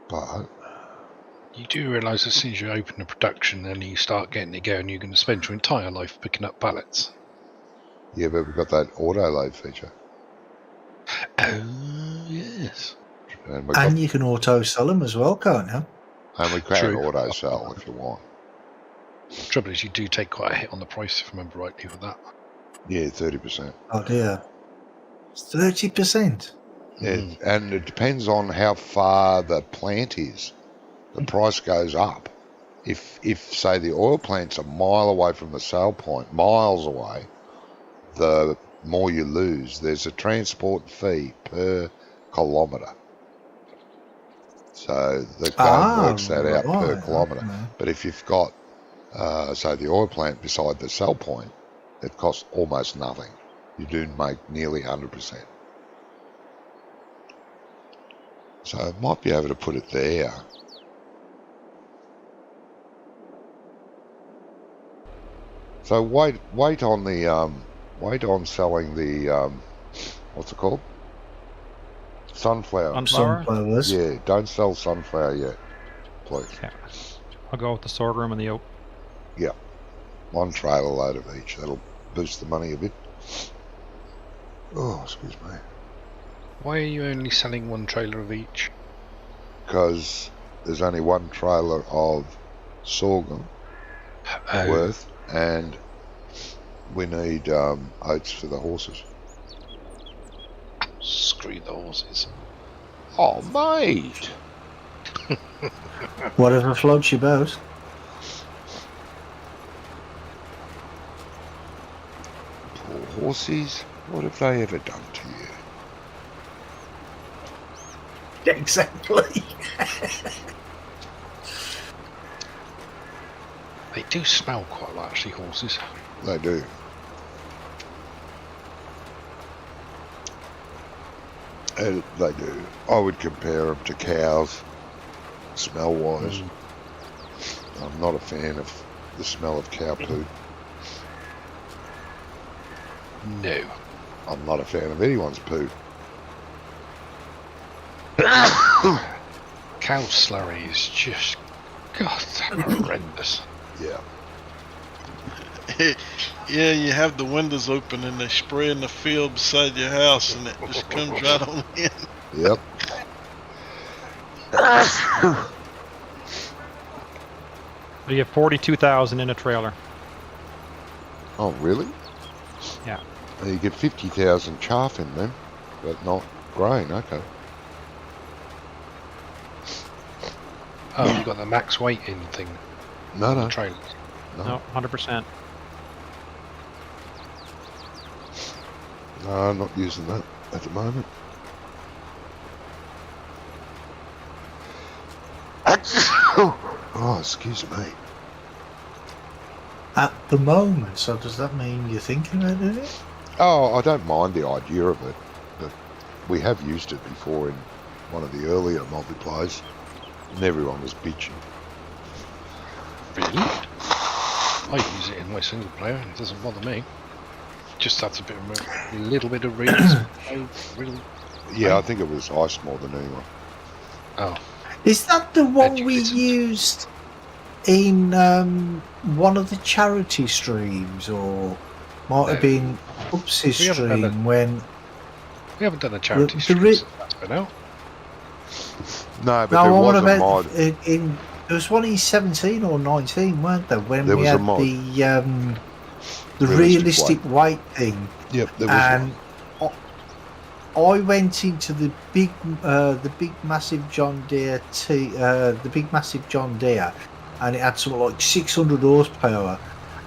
But You do realise as soon as you open a production and you start getting it going, you're going to spend your entire life picking up pallets. yeah, but we've got that auto load feature. Oh, yes. And you can auto sell them as well, can't you? And we can True. auto sell if you want. Trouble is, you do take quite a hit on the price, if I remember rightly, with that. Yeah, 30%. Oh dear, 30%. Yeah, and it depends on how far the plant is. The price goes up. If say the oil plant's a mile away from the sale point, miles away, the more you lose. There's a transport fee per kilometre. So the game works that out per kilometre. Okay. But if you've got, say, the oil plant beside the sell point, it costs almost nothing. You do make nearly 100%. So I might be able to put it there. So wait on the wait on selling the what's it called? Sunflower. Sunflowers. Yeah, don't sell sunflower yet, please. Okay. I'll go with the sorghum and the oat. Yeah, one trailer load of each. That'll boost the money a bit. Oh, excuse me. Why are you only selling one trailer of each? Because there's only one trailer of sorghum worth, and we need oats for the horses. Screw the horses. Oh, mate! Whatever floats your boat. Poor horses. What have they ever done to you? Exactly. They do smell quite a lot, actually, horses. They do. They do. I would compare them to cows, smell-wise. I'm not a fan of the smell of cow poo. No. I'm not a fan of anyone's poo. Cow slurry is just, God, horrendous. Yeah. Yeah, you have the windows open and they spray in the field beside your house and it just comes right on in. Yep. You have 42,000 in a trailer. Oh, really? Yeah. You get 50,000 chaff in them, but not grain. Okay. Oh, you got the max weight in thing. No, no. Trailers. No, 100%. No, I'm not using that at the moment. Oh, excuse me. At the moment, so does that mean you're thinking about doing it? Oh, I don't mind the idea of it, but we have used it before in one of the earlier multiplayers, and everyone was bitching. Really? I use it in my single player and it doesn't bother me. Just that's a bit of a little bit of reason. Really? Yeah, I think it was ice more than anyone. Oh. Is that the one we Educated. used in one of the charity streams, or might have been Upsy's We haven't done stream when We haven't done a charity The stream ri- since that's for now. No, but No, there what was a about mod. there was one in 17 or 19, weren't there? When There we was a had mod. the realistic weight thing, Yep, there was and I went into the big massive John Deere and it had something like 600 horsepower,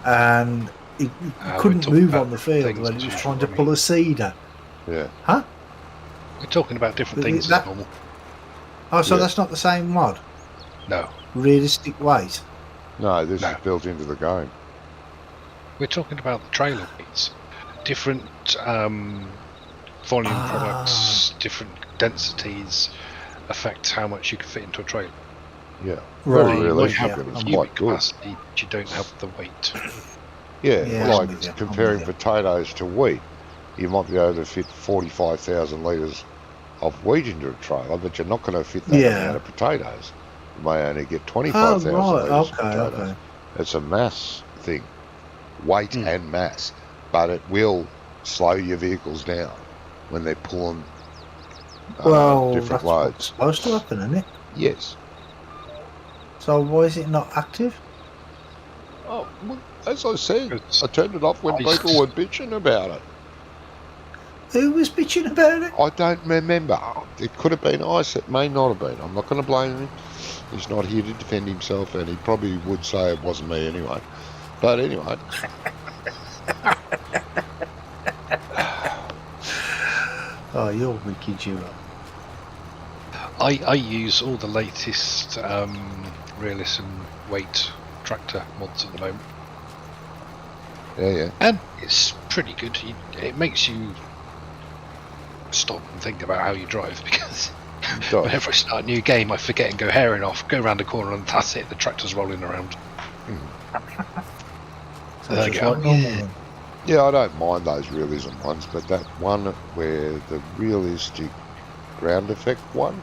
and it We're couldn't talking move about on the field things when as it was usual, trying to Ronnie. pull a seeder. Yeah. Huh? We're talking about different things That- as normal. Oh, so Yeah. that's not the same mod? No, Realistic weight? No, this No. is built into the game. we're talking about the trailer weights. Different volume products, different densities affect how much you can fit into a trailer. Yeah. Right, Very You might realistic have yeah, the and it's I'm cubic quite good. capacity, but you don't have the weight. Yeah, Yeah, like I'm with you, I'm comparing with you. potatoes to wheat, you might be able to fit 45,000 litres of wheat into a trailer, but you're not going to fit that Yeah. amount of potatoes. You may only get Oh, 25,000 right, litres of okay, potatoes. okay. It's a mass thing, weight and mass, but it will slow your vehicles down when they're pulling Well, different that's loads. what's supposed to happen, isn't it? Yes. So why is it not active? Oh, well, as I said, It's I turned it off when ice. people were bitching about it. Who was bitching about it? I don't remember. It could have been ice. It may not have been. I'm not going to blame him. He's not here to defend himself, and he probably would say it wasn't me anyway. But anyway. Oh, you're wicked, you are. I use all the latest realism weight tractor mods at the moment, Yeah. and it's pretty good. It makes you stop and think about how you drive, because It does. whenever I start a new game, I forget and go herring off, go around the corner, and that's it. The tractor's rolling around. So There it's you just go. like normal then. Yeah, I don't mind those realism ones, but that one where the realistic ground effect one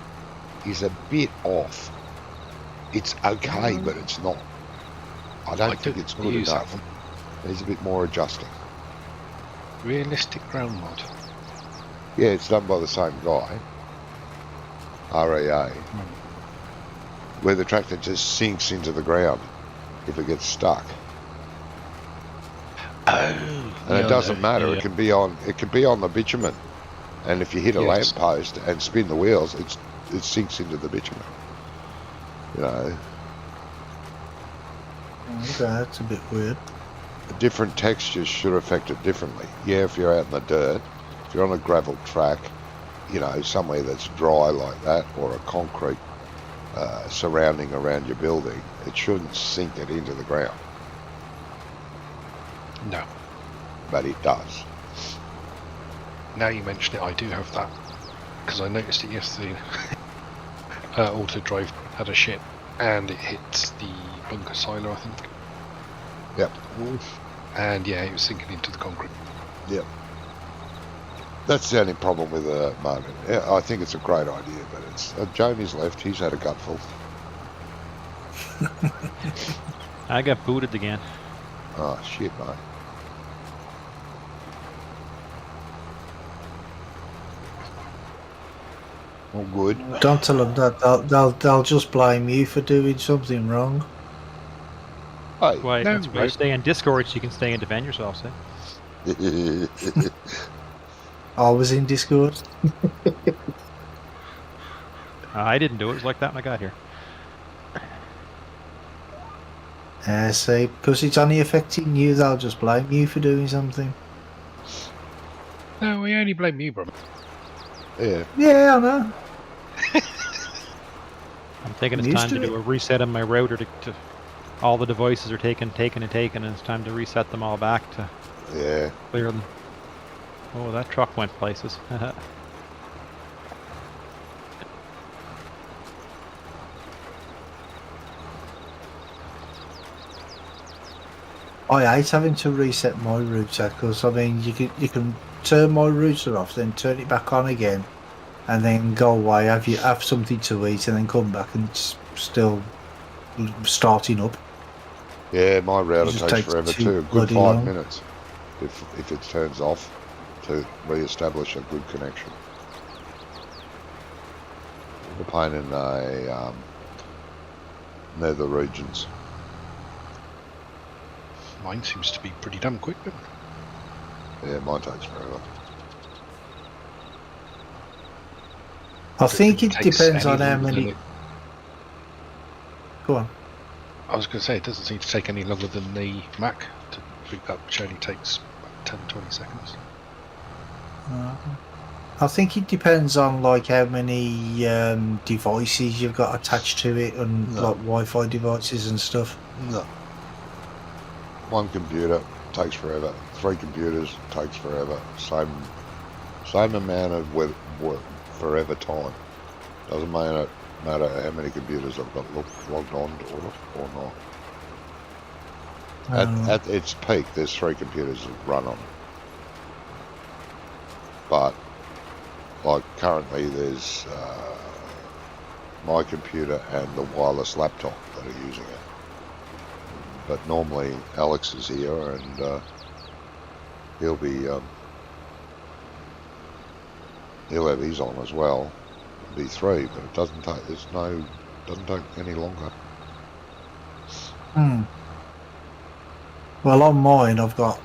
is a bit off. It's okay, but it's not. I don't think it's good use that enough. one. There's a bit more adjusting. Realistic ground mod. Yeah, it's done by the same guy, REA, where the tractor just sinks into the ground if it gets stuck. And it doesn't matter. yeah. It can be on the bitumen, and if you hit a Yes. lamppost and spin the wheels, it sinks into the bitumen. You know, Okay, that's a bit weird. different textures should affect it differently. Yeah, if you're out in the dirt, if you're on a gravel track, you know, somewhere that's dry like that, or a concrete surrounding around your building, it shouldn't sink it into the ground, No. but it does. Now you mention it, I do have that, because I noticed it yesterday. Auto Drive had a ship, and it hit the bunker silo, I think. Yep. And yeah, it was sinking into the concrete. Yep. That's the only problem with the moment. Yeah, I think it's a great idea, but it's Jamie's left. He's had a gutful. I got booted again. Oh shit, mate. All good. Don't tell them that. They'll just blame you for doing something wrong. Hey. Why? No, That's why you right. stay in Discord so you can stay and defend yourself. See? I was in Discord. I didn't do it. It was like that when I got here. See, because it's only affecting you, they'll just blame you for doing something. No, we only blame you, bro. Yeah. Yeah, I know. I'm taking I'm this used time to to do a reset on my router to all the devices are taken, and it's time to reset them all back to Yeah. clear them. Oh, that truck went places. I hate having to reset my router because I mean you can turn my router off, then turn it back on again, and then go away, have something to eat, and then come back and it's still starting up. Yeah, my router just takes takes forever too too. A good bloody 5 long. minutes if it turns off to re-establish a good connection. We're playing in a nether regions. Mine seems to be pretty damn quick then. Yeah, mine takes forever. I think it Takes depends any on how longer than many. it- Go on. I was going to say, it doesn't seem to take any longer than the Mac to boot up, which only takes about 10-20 seconds. I think it depends on like how many devices you've got attached to it, and No. like Wi-Fi devices and stuff. No. One computer takes forever. 3 computers takes forever. Same amount of forever time. Doesn't matter how many computers I've got logged on or not. At its peak, there's 3 computers that run on it. But like currently, there's my computer and the wireless laptop that are using it. But normally Alex is here and he'll have his on as well. It'll be 3, but it doesn't take any longer. Well, on mine, I've got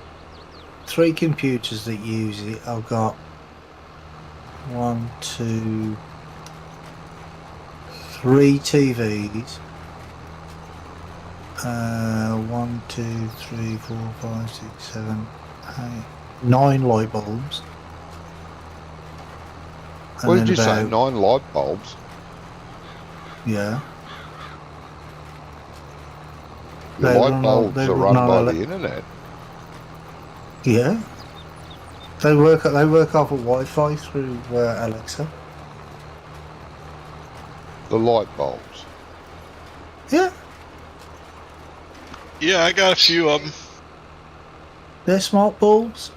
3 computers that use it. I've got 1, 2, 3 TVs. 1, 2, 3, 4, 5, 6, 7, 8, 9 light bulbs. And What then did you say? about- 9 light bulbs? Yeah. Your They light run bulbs on- are they run run by on the internet. Yeah. They work off of Wi-Fi through Alexa. The light bulbs. Yeah. Yeah, I got a few of them. They're smart bulbs.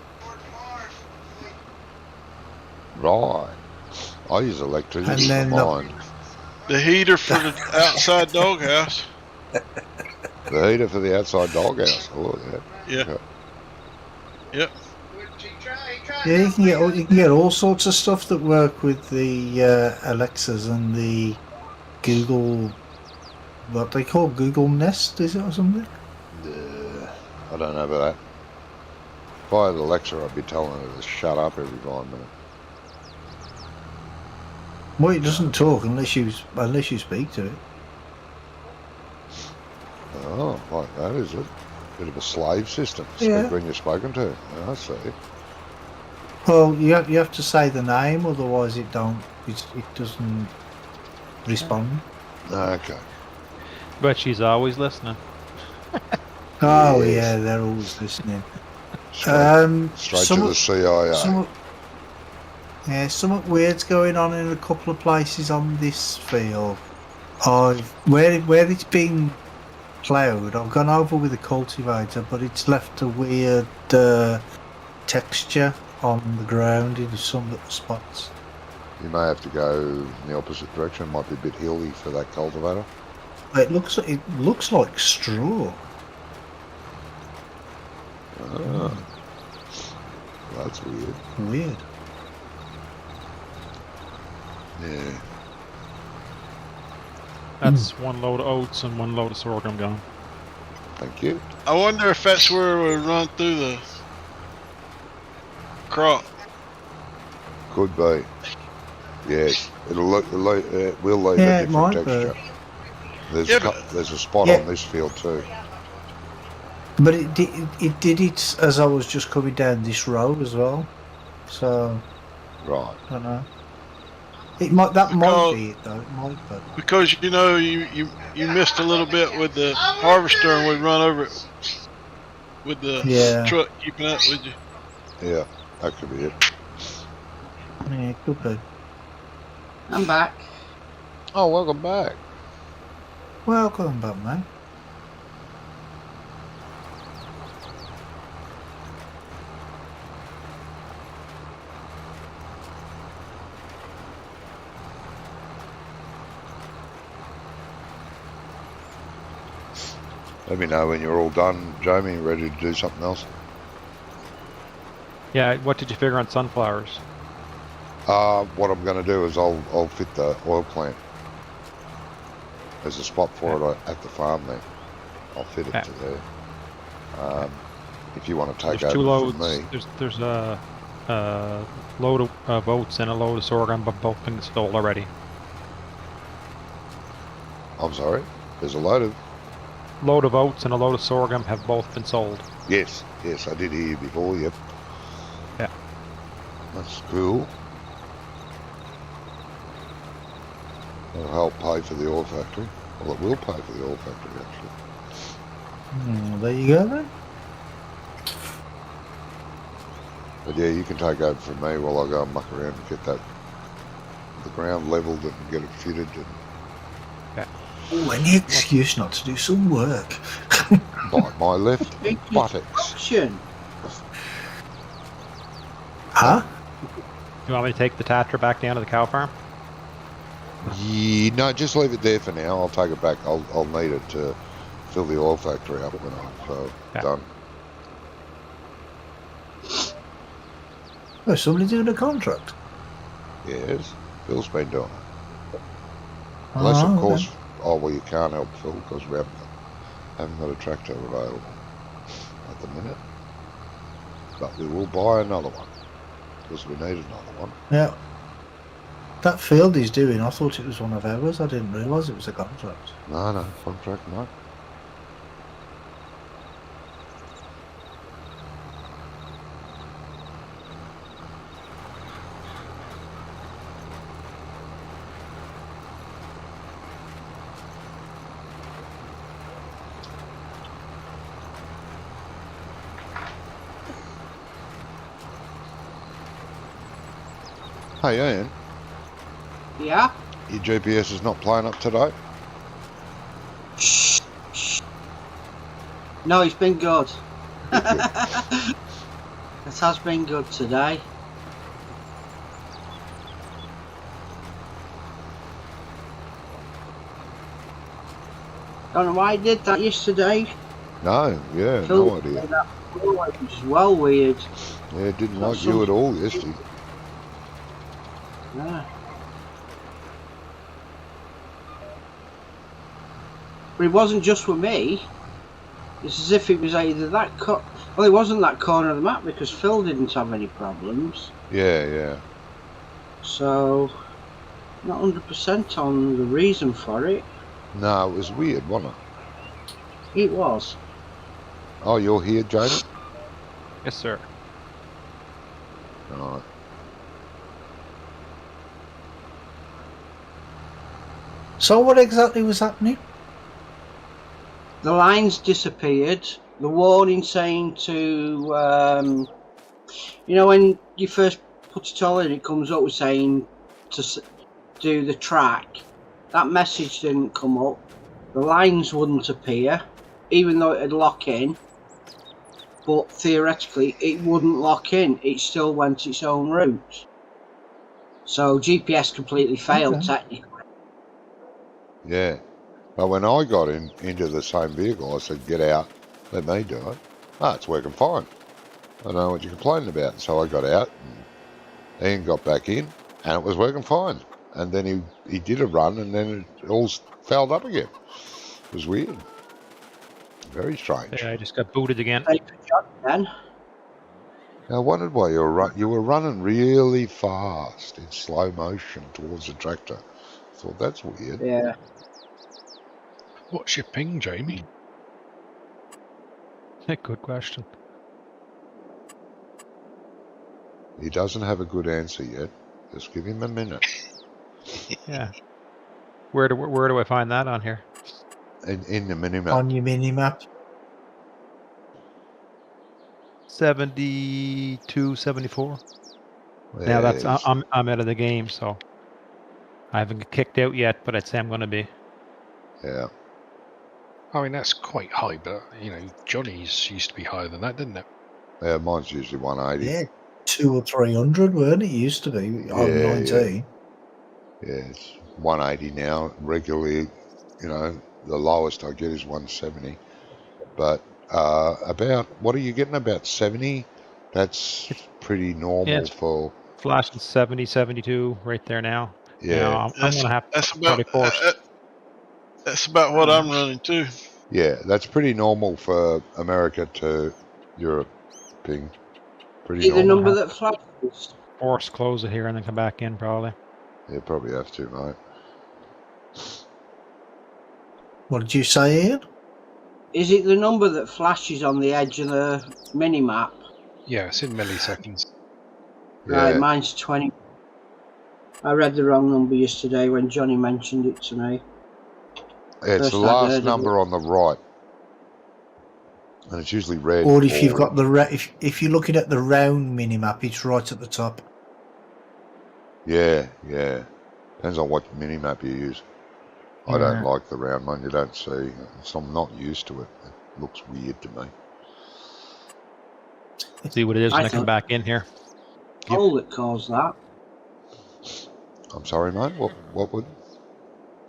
Right. I use electricity And for then mine. The heater for the outside doghouse. The heater for the outside doghouse. I look at that. Yeah. Okay. Yep. Yeah, you can get all sorts of stuff that work with the Alexas and the Google, what they call Google Nest, is it, or something? I don't know about that. If I had Alexa, I'd be telling her to shut up every 5 minutes. Well, it doesn't talk unless you speak to it. Oh, like that, is it? Bit of a slave system. Yeah. Speak when you're spoken to. I see. Well, you have to say the name, otherwise it doesn't respond. Okay. But she's always listening. Oh Yes. yeah, they're always listening. Straight to the CIA. Something weird's going on in a couple of places on this field. Where it's been ploughed, I've gone over with a cultivator, but it's left a weird texture on the ground in some little spots. You may have to go in the opposite direction. Might be a bit hilly for that cultivator. It looks like straw. Ah. That's weird. Weird. Yeah. That's one load of oats and one load of sorghum gone. Thank you. I wonder if that's where it would run through the crop. Could be. Yes. It will leave Yeah, a it might different be. texture. There's, Yeah, there's a spot Yeah. on this field too. But it did it as I was just coming down this road as well. So Right. I don't know. Might Because- be it though. It might be. Because you missed a little bit with the harvester and would run over it with the Yeah. truck keeping up with you. Yeah. That could be it. Yeah, it could be. I'm back. Oh, welcome back. Welcome back, man. Let me know when you're all done, Jamie. Ready to do something else? Yeah, what did you figure on sunflowers? What I'm going to do is I'll fit the oil plant. There's a spot for it at the farm there. I'll fit it to there. If you want to take There's over 2 loads. from me. There's a load of oats and a load of sorghum, but both been sold already. I'm sorry. There's a load of Oats and a load of sorghum have both been sold. Yes, I did hear you before. Yep. Yeah. That's cool. It'll help pay for the oil factory. Well, it will pay for the oil factory actually. There you go then. But yeah, you can take over from me while I go and muck around and get the ground levelled and get it fitted. And Oh, any excuse not to do some work. bite my left buttocks. Action. Huh? You want me to take the Tatra back down to the cow farm? Yeah, no, just leave it there for now. I'll take it back. I'll need it to fill the oil factory up when I'm done. Oh, somebody doing a contract? Yes, Phil's been doing it. Unless, of course, well, you can't help Phil because we haven't got a tractor available at the minute. But we will buy another one because we need another one. Yeah. That field he's doing, I thought it was one of ours. I didn't realise it was a contract. No, contract, no. Hey, Ian. Yeah? Your GPS is not playing up today? No, it's been good. It has been good today. Don't know why I did that yesterday. No, yeah, Phil no idea. that was well weird. Yeah, it didn't like you at all yesterday. Yeah. But it wasn't just with me. It's as if it was either that well, it wasn't that corner of the map because Phil didn't have any problems. Yeah. So, not 100% on the reason for it. No, it was weird, wasn't it? It was. Oh, you're here, Jamie? Yes, sir. Right. So what exactly was happening? The lines disappeared. The warning saying to, you know, when you first put it all in, it comes up with saying to do the track. That message didn't come up. The lines wouldn't appear, even though it'd lock in. But theoretically, it wouldn't lock in. It still went its own route. So GPS completely failed, technically. Yeah. But when I got into the same vehicle, I said, get out, let me do it. It's working fine. I don't know what you're complaining about. So I got out, and Ian got back in, and it was working fine. And then he did a run, and then it all fouled up again. It was weird. Very strange. Yeah, I just got booted again. Then. I wondered why you were running really fast in slow motion towards the tractor. I thought, that's weird. Yeah. What's your ping, Jamie? Good question. He doesn't have a good answer yet. Just give him a minute. Yeah. Where do I find that on here? In the minimap. On your mini-map? 72, 74. Yeah, Now that's I'm out of the game, so I haven't got kicked out yet, but I'd say I'm going to be. Yeah. I mean, that's quite high, but, you know, Johnny's used to be higher than that, didn't it? Yeah, mine's usually 180. Yeah, 200 or 300, weren't it? It used to be on 19. Yeah, it's 180 now. Regularly, you know, the lowest I get is 170. But what are you getting? About 70? That's pretty normal for flashing 70, 72 right there now. Yeah. Now, I'm going to have to That's probably about force. that's about what I'm running too. Yeah, that's pretty normal for America to Europe ping. Pretty Is the normal. number that flashes? Force close it here and then come back in probably. Yeah, probably have to, mate. What did you say, Ian? Is it the number that flashes on the edge of the mini map? Yeah, it's in milliseconds. Right, Yeah. mine's 20. I read the wrong number yesterday when Johnny mentioned it to me. It's First the I'd last heard of number on the right. And it's usually red. Or if you've got the if you're looking at the round mini map, it's right at the top. Yeah, yeah. Depends on what mini map you use. I don't Yeah. like the round one. You don't see. So I'm not used to it. It looks weird to me. See what it is when I I come thought- back in here. Hole that caused that. I'm sorry, mate. What would?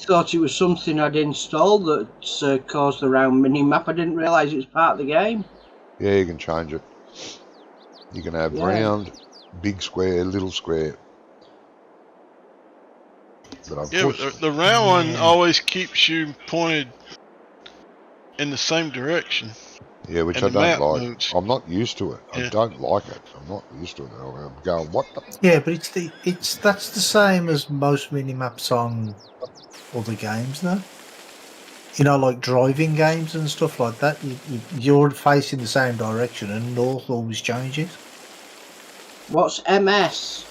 Thought it was something I'd installed that caused the round mini map. I didn't realise it was part of the game. Yeah, you can change it. You can have Yeah. round, big square, little square. But Yeah, but the round one always keeps you pointed in the same direction. yeah, which and I the map don't like. moves. I'm not used to it. I Yeah. don't like it. I'm not used to it. I'm going, what the? Yeah, but that's the same as most mini maps on other games, though. You know, like driving games and stuff like that. You're facing the same direction, and north always changes. What's MS?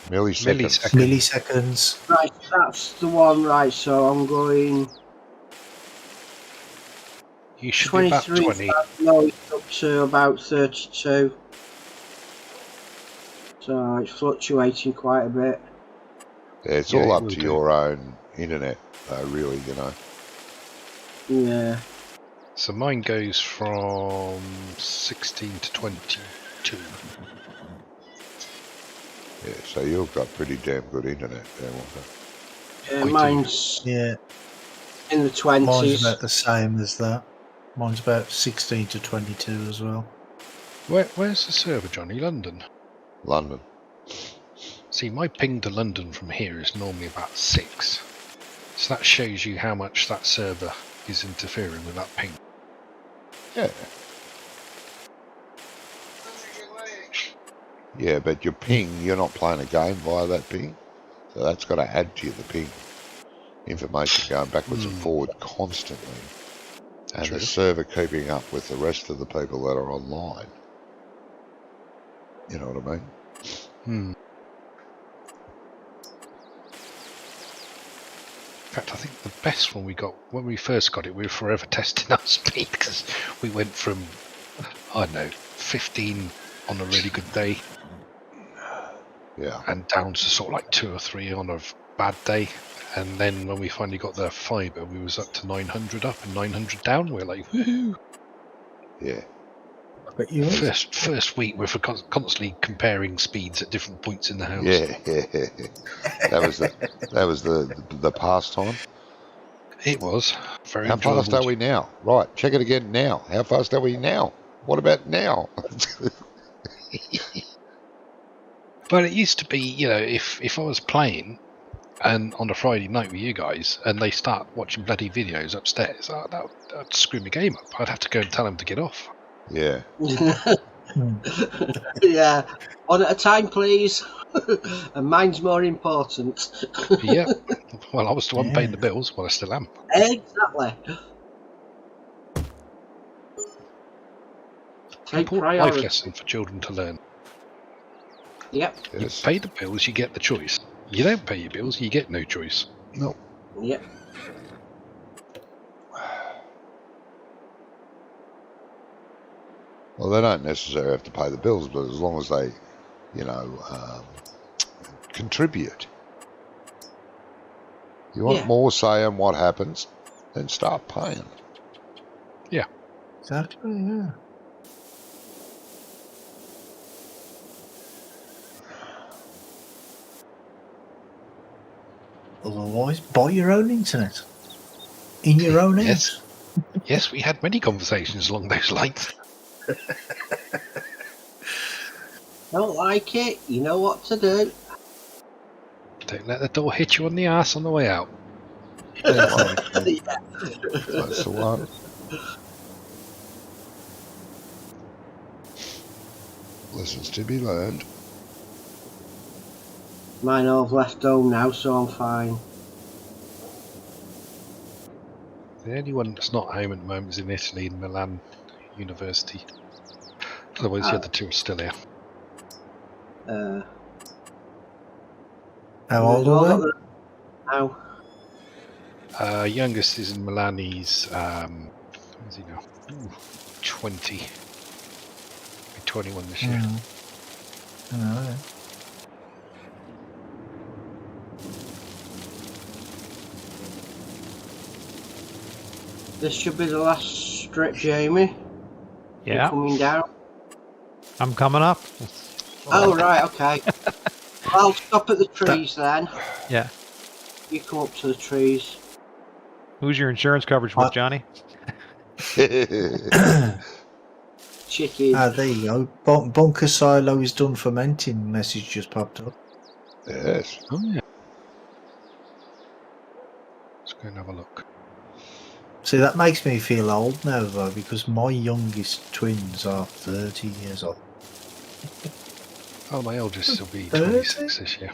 Milliseconds. Milliseconds. Right, that's the one, right, so I'm going You should be about 23, 20. no, it's up to about 32. So it's fluctuating quite a bit. Yeah, it's Yeah, all it up will to do. your own internet, though, really, you know. Yeah. So mine goes from 16 to 22. Yeah, so you've got pretty damn good internet there, Walter. Yeah, I do. mine's Yeah, in the mine's 20s. about the same as that. Mine's about 16 to 22 as well. Where's the server, Johnny? London. London. See, my ping to London from here is normally about 6. So that shows you how much that server is interfering with that ping. Yeah. Yeah, but your ping, you're not playing a game via that ping. So that's got to add to the ping. Information going backwards and forward constantly. And True. the server keeping up with the rest of the people that are online. You know what I mean? In fact, I think the best one we got, when we first got it, we were forever testing our speed because we went from, I don't know, 15 on a really good day Yeah. and down to sort of like 2 or 3 on a bad day. And then when we finally got the fibre, we was up to 900 up and 900 down. We were like, woohoo! Yeah. I bet you is. First week, we're constantly comparing speeds at different points in the house. Yeah. That was the pastime. It was very How enjoyable. fast are we now? Right, check it again now. How fast are we now? What about now? But it used to be, you know, if I was playing and on a Friday night with you guys and they start watching bloody videos upstairs, that'd screw my game up. I'd have to go and tell them to get off. Yeah. Yeah. One at a time, please. And mine's more important. Yeah. Well, I was the one Yeah. paying the bills. Well, I still am. Exactly. Take Important life priority. lesson for children to learn. Yep. Yes. You pay the bills, you get the choice. You don't pay your bills, you get no choice. No. Yep. Well, they don't necessarily have to pay the bills, but as long as they, you know, contribute. You want Yeah. more say in what happens, then start paying. Exactly, yeah. Otherwise, buy your own internet. In your own Yes. house. Yes, we had many conversations along those lines. Don't like it? You know what to do. Don't let the door hit you on the ass on the way out. Exactly. That's the one. Lessons to be learned. Mine all have left home now, so I'm fine. The only one that's not home at the moment is in Italy, in Milan University. Otherwise, the other two are still here. How old are they? Now, Youngest is in Milan. He's what is he now? 20. Be 21 this year. No. this should be the last strip, Jamie. You're Yeah, coming down. I'm coming up. Oh, right, okay. Well, I'll stop at the trees then. Yeah. You come up to the trees. Who's your insurance coverage with, Johnny? Chicken. There you go. Bunker silo is done fermenting. Message just popped up. Yes. Oh, yeah. Let's go and have a look. See, that makes me feel old now, though, because my youngest twins are 30 years old. Oh, my oldest will be 26 this year.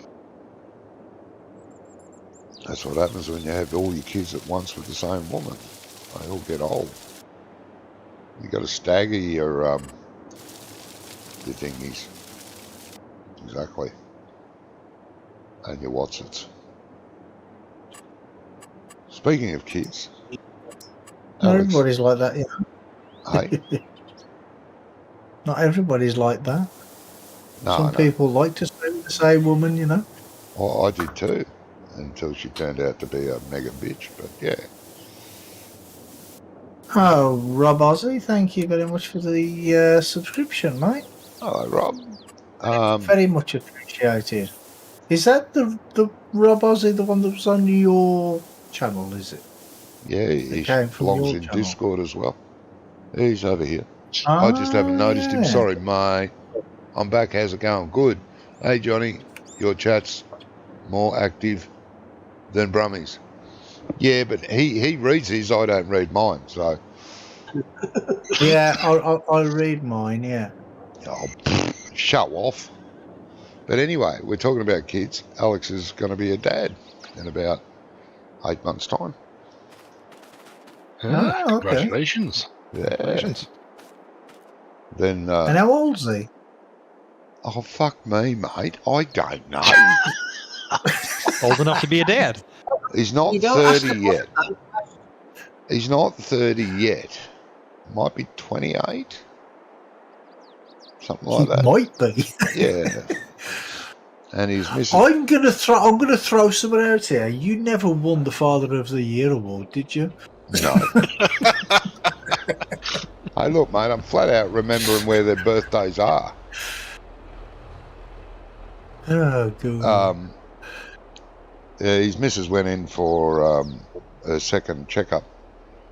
That's what happens when you have all your kids at once with the same woman. They all get old. You got to stagger your thingies. Exactly. And your Watsons. Speaking of kids, Not Alex, everybody's like that, you know. hey, Not everybody's like that. no, Some people like to stay with the same woman, you know. Well, I did too, until she turned out to be a mega bitch. But yeah, Oh, Rob Ozzy, thank you very much for the subscription, mate. hello, Rob. Very much appreciated. Is that the Rob Ozzy, the one that was on your channel, is it? Yeah, he came from belongs your in channel. Discord as well. He's over here. I just haven't noticed him. yeah. Sorry, mate. I'm back. How's it going? Good. Hey, Johnny, your chat's more active than Brummy's. Yeah, but he reads his. I don't read mine. So. Yeah, I read mine, yeah. Oh, show off. But anyway, we're talking about kids. Alex is going to be a dad in about 8 months' time. Ah, Oh, okay. congratulations. Yeah. Congratulations. Then. And how old's he? Oh, fuck me, mate. I don't know. Old enough to be a dad. He's not You don't ask 30 yet. He's not 30 yet. Might be 28. Something like He that. might be. Yeah. And he's missing. I'm gonna throw something out here. You never won the Father of the Year award, did you? No. Hey, look, mate, I'm flat out remembering where their birthdays are. Oh, good. His missus went in for a second checkup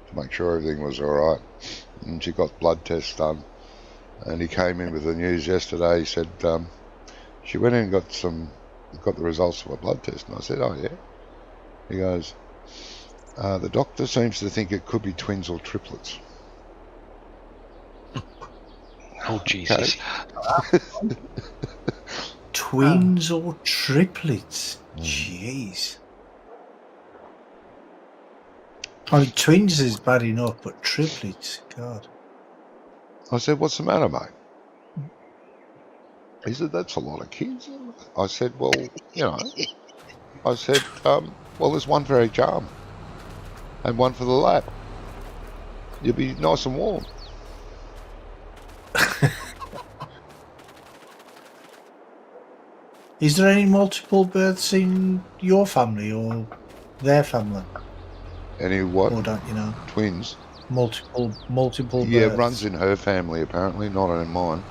to make sure everything was all right. And she got blood tests done. And he came in with the news yesterday. He said she went in and got the results of a blood test. And I said, oh, yeah. He goes, the doctor seems to think it could be twins or triplets. Oh, Jesus. Okay. Twins or triplets? Jeez. I mean, twins is bad enough, but triplets, God. I said, what's the matter, mate? He said, that's a lot of kids. I said, well, you know. I said, well, there's one for each arm. And one for the lap. You'll be nice and warm. Is there any multiple births in your family or their family? Any what? Or don't you know? Twins. Multiple Yeah, births. it runs in her family, apparently, not in mine.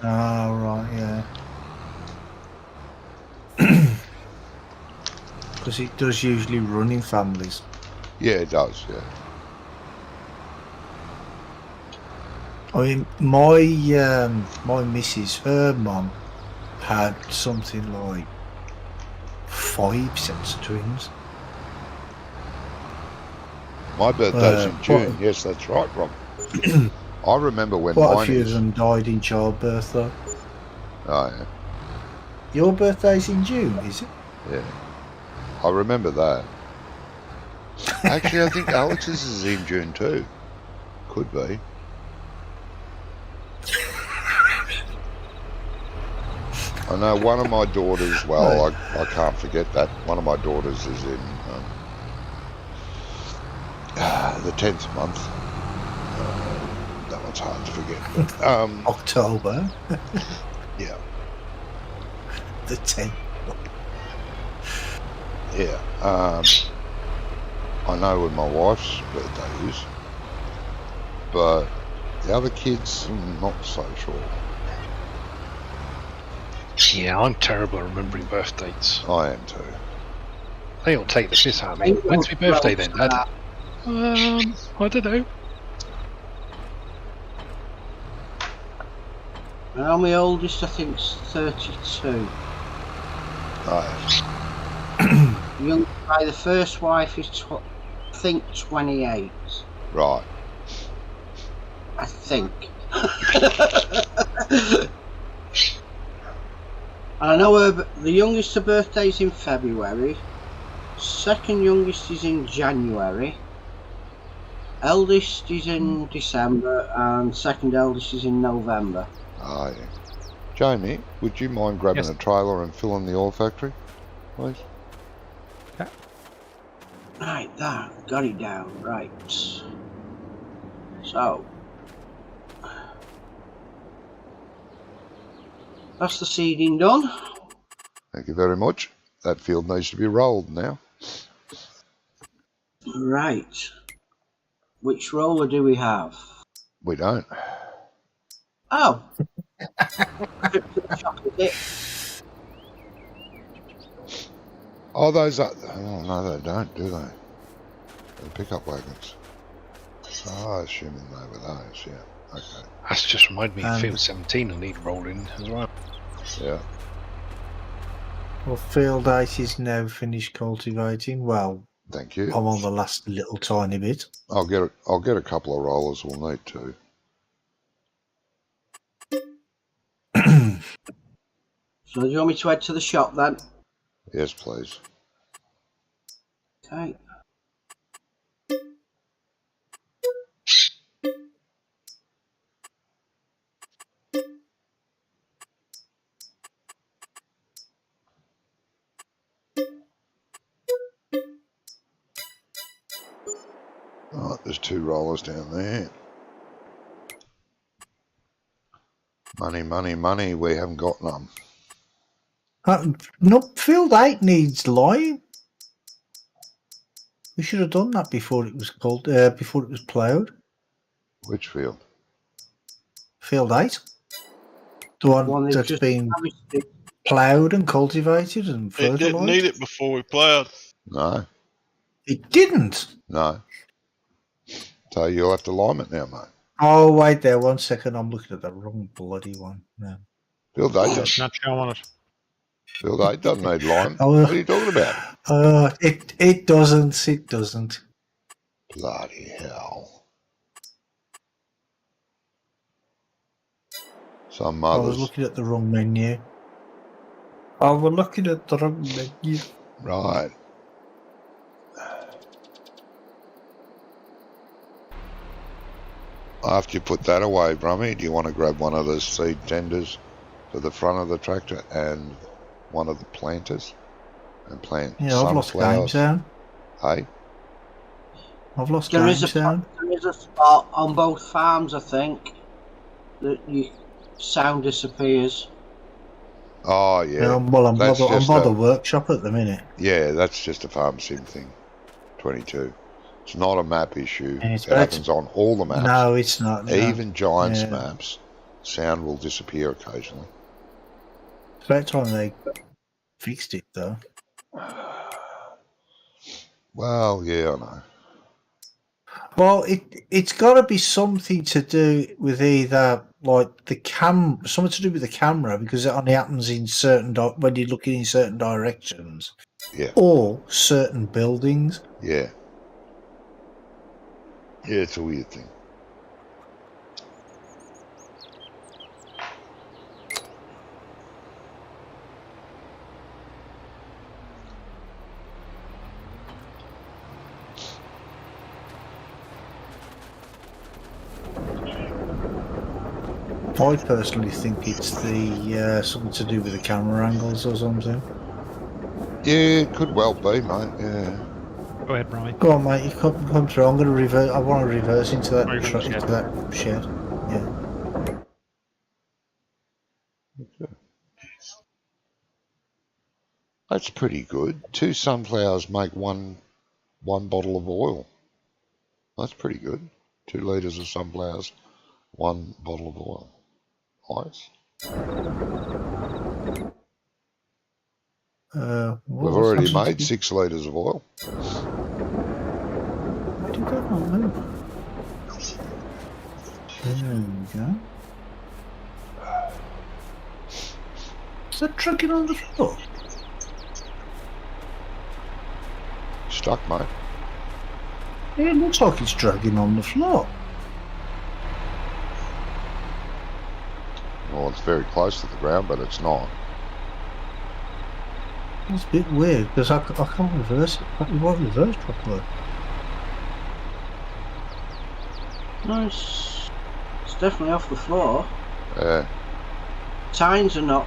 Oh, right, yeah. Because it does usually run in families. Yeah, it does, yeah. I mean, my missus, her mum, had something like 5 sets of twins. My birthday's in June. What, Yes, that's right, Rob. I remember when quite a mine few is. of them died in childbirth, though. Oh, yeah. Your birthday's in June, is it? Yeah. I remember that. Actually, I think Alex's is in June too. Could be. I know one of my daughters, well, I can't forget that. One of my daughters is in the 10th month. That one's hard to forget. But, October. yeah. The 10th. Yeah. I know when my wife's birthday is. But the other kids, I'm not so sure. Yeah, I'm terrible at remembering birth dates. I am too. They all take the piss out of me. When's my birthday then, Dad? I don't know. Well, my oldest, I think, is 32. Right. Young guy, the first wife is, I think, 28. Right. I think. And I know the youngest, her birthday's in February. Second youngest is in January. Eldest is in December, and second eldest is in November. Oh, yeah. Jamie, would you mind grabbing Yes. a trailer and filling the oil factory, please? Right, that got it down. Right. So that's the seeding done. Thank you very much. That field needs to be rolled now. Right. Which roller do we have? We don't. Oh. Chocolate. Oh, those are... Oh, no, they don't, do they? The pickup wagons. Oh, assuming they were those, yeah. Okay. That's just reminded me of Field 17 will need rolling as well. Yeah. Well, field 8 is now finished cultivating. Well, Thank you. I'm on the last little tiny bit. I'll get a couple of rollers. We'll need to. So do you want me to head to the shop then? Yes, please. Okay. Right, there's 2 rollers down there. Money, money, money. We haven't got none. No, field 8 needs lime. We should have done that before it was before it was ploughed. Which field? Field 8. The one they've that's just been harvested. ploughed and cultivated and It didn't fertilised. need it before we plowed. No, It didn't. no. So you'll have to lime it now, mate. Oh, wait there. 1 second. I'm looking at the wrong bloody one. No. Field 8 It's doesn't, not showing it. Field 8 doesn't need lime. Oh, What are you talking about? It doesn't. It doesn't. Bloody hell. Some I was mothers. looking at the wrong menu. I was looking at the wrong menu. Right. After you put that away, Brummy, do you want to grab one of those seed tenders for the front of the tractor and one of the planters and plant Yeah, I've lost game sunflowers? sound. Hey? I've lost There game is sound. a spot on both farms, I think, that your sound disappears. Oh, yeah. I'm by the a- workshop at the minute. Yeah, that's just a farm sim thing. 22. It's not a map issue. And it's It happens on all the maps. No, it's not. No. Even Giants Yeah. maps, sound will disappear occasionally. It's about time they fixed it, though. Well, yeah, I know. Well, it's got to be something to do with either like something to do with the camera, because it only happens in when you're looking in certain directions, Yeah. or certain buildings. Yeah. Yeah, it's a weird thing. I personally think it's the something to do with the camera angles or something. Yeah, it could well be, mate. Yeah. Go ahead, Bromley. Go on, mate. You come through. I'm going to reverse. I want to reverse into that Right in the shed. into that shed. Yeah. That's pretty good. 2 sunflowers make one bottle of oil. That's pretty good. 2 litres of sunflowers, 1 bottle of oil. Nice. We've already made 6 litres of oil. Where did that not move? There we go. Is that dragging on the floor? Stuck, mate. Yeah, it looks like it's dragging on the floor. Well, it's very close to the ground, but it's not. It's a bit weird because I can't reverse it. It won't reverse properly. No, it's definitely off the floor. Yeah. Tines are not.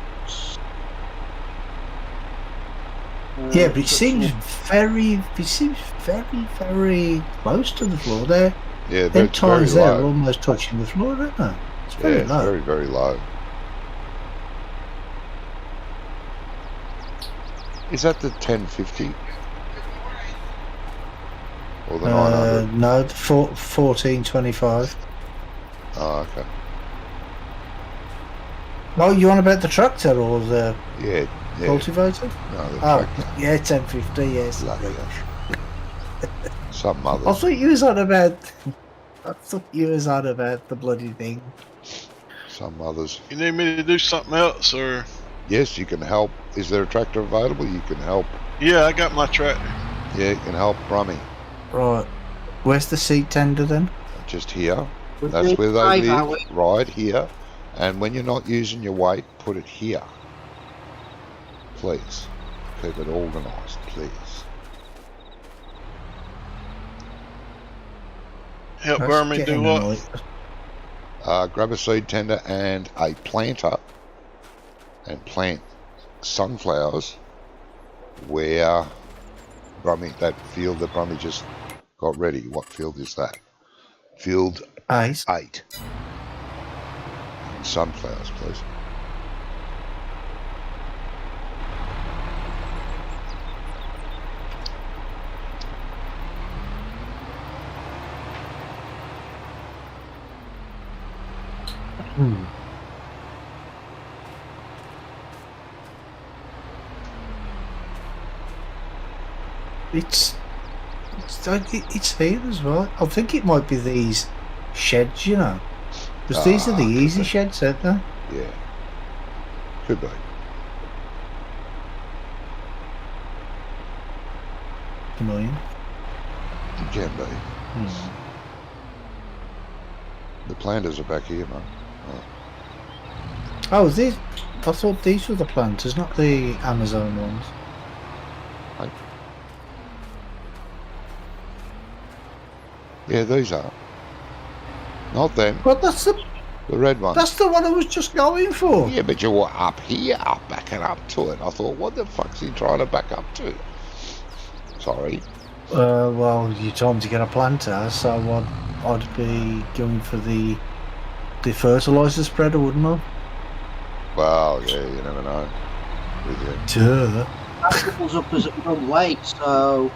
Yeah, but it seems very close to the floor there. Yeah, Them it's very tines there are low. almost touching the floor, aren't they? It's Yeah, very it's low. very, very low. Is that the 1050? Or the 900? No, 1425. Oh, okay. Oh, you on about the tractor or the Yeah, yeah. cultivator? No, the Oh, tractor. yeah, 1050, yes. Bloody hell. Some I others. thought you was on about. I thought you was on about the bloody thing. Some others. You need me to do something else, or? Yes, you can help. Is there a tractor available? You can help. Yeah, I got my tractor. Yeah, you can help Brummy. Right. Where's the seat tender then? Just here. We're That's doing where they five live. hours. Right here. And when you're not using your weight, put it here. Please. Keep it organised, please. Help That's Barmy do getting what? annoying. Grab a seed tender and a planter and plant sunflowers where Brummy, that field that Brummy just got ready. What field is that? Field Ice. 8. Sunflowers, please. It's here as well. I think it might be these sheds, you know. Because these are the could easy be. sheds, aren't they? Yeah. Could be. Annoying. It can be. The planters are back here, man. Oh, these. I thought these were the planters, not the Amazon ones. Yeah, these are. Not them. But that's the The red ones. one I was just going for. Yeah, but you were up here, backing up to it. I thought, what the fuck's he trying to back up to? Sorry. Well, you told me to get a planter, so I'd be going for the fertilizer spreader, wouldn't I? Well, yeah, you never know. With you. Duh. That pulls up as a front weight, so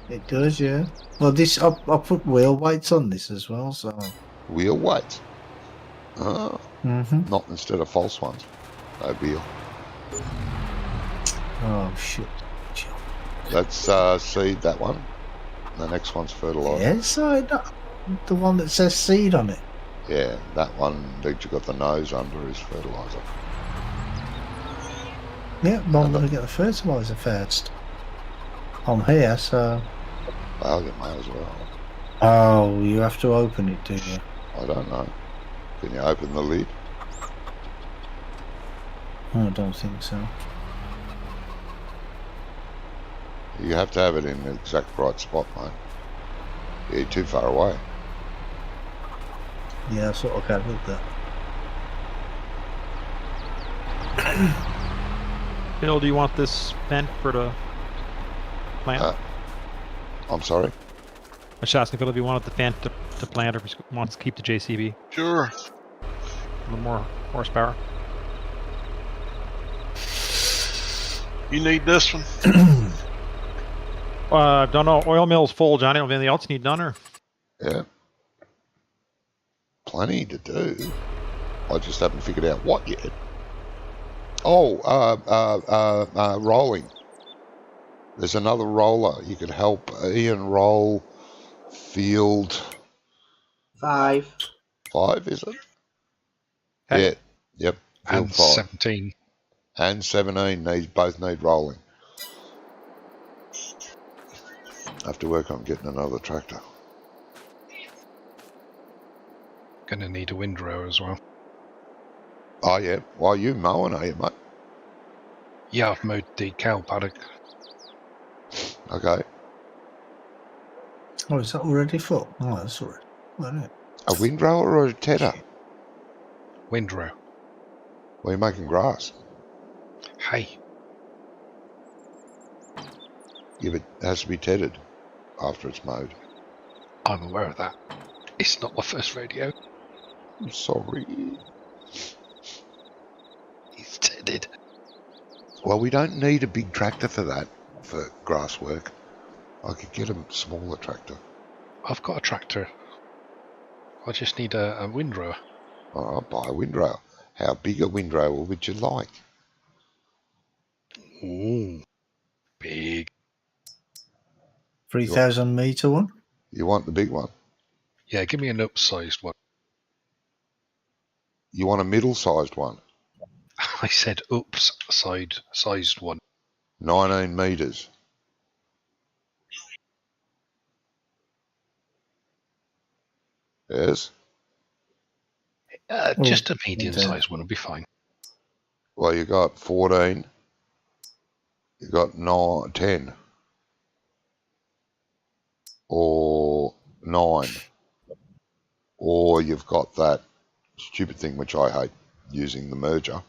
It does, yeah. Well, this I put wheel weights on this as well, so. Wheel weight. Oh, Mhm. not instead of false ones. No wheel. Oh shit. Let's seed that one. The next one's fertiliser. Yeah, so not the one that says seed on it. Yeah, that one that you got the nose under is fertiliser. Yeah, but I'm going to get the fertiliser first. I'm here, so... Well, you may as well. Oh, you have to open it, do you? I don't know. Can you open the lid? I don't think so. You have to have it in the exact right spot, mate. You're too far away. Yeah, I sort of gathered that. Bill, do you want this vent for the plant? I'm sorry? I was just asking Phil if you wanted the vent to plant or if he wants to keep the JCB. Sure. A little more horsepower. You need this one? Don't know. Oil mill's full, Johnny. Don't have anything else you need done, or? Yeah. Plenty to do. I just haven't figured out what yet. Oh, rolling. There's another roller. You could help Ian roll field 5. 5, is it? Okay. Yeah. Yep. Field And 5. 17. And 17 both need rolling. I have to work on getting another tractor. Gonna need a windrow as well. Oh yeah. Well, you mowing, are you, mate? Yeah, I've mowed the cow paddock. Okay. Oh, is that already full? Oh, that's already full, isn't it? A windrower or a tedder? Windrow. Well, you're making grass. Hey, Yeah, but it has to be tedded after it's mowed. I'm aware of that. It's not my first rodeo. I'm sorry. He's tedded. Well, we don't need a big tractor for that, for grass work. I could get a smaller tractor. I've got a tractor. I just need a windrower. Oh, I'll buy a windrower. How big a windrower would you like? Ooh, big. 3,000 metre one? You want the big one? Yeah, give me an upsized one. You want a middle-sized one? I said sized one. 19 metres. Yes? Just a medium-sized one would be fine. Well, you got 14. You got 9, 10. Or 9. Or you've got that stupid thing which I hate using, the merger.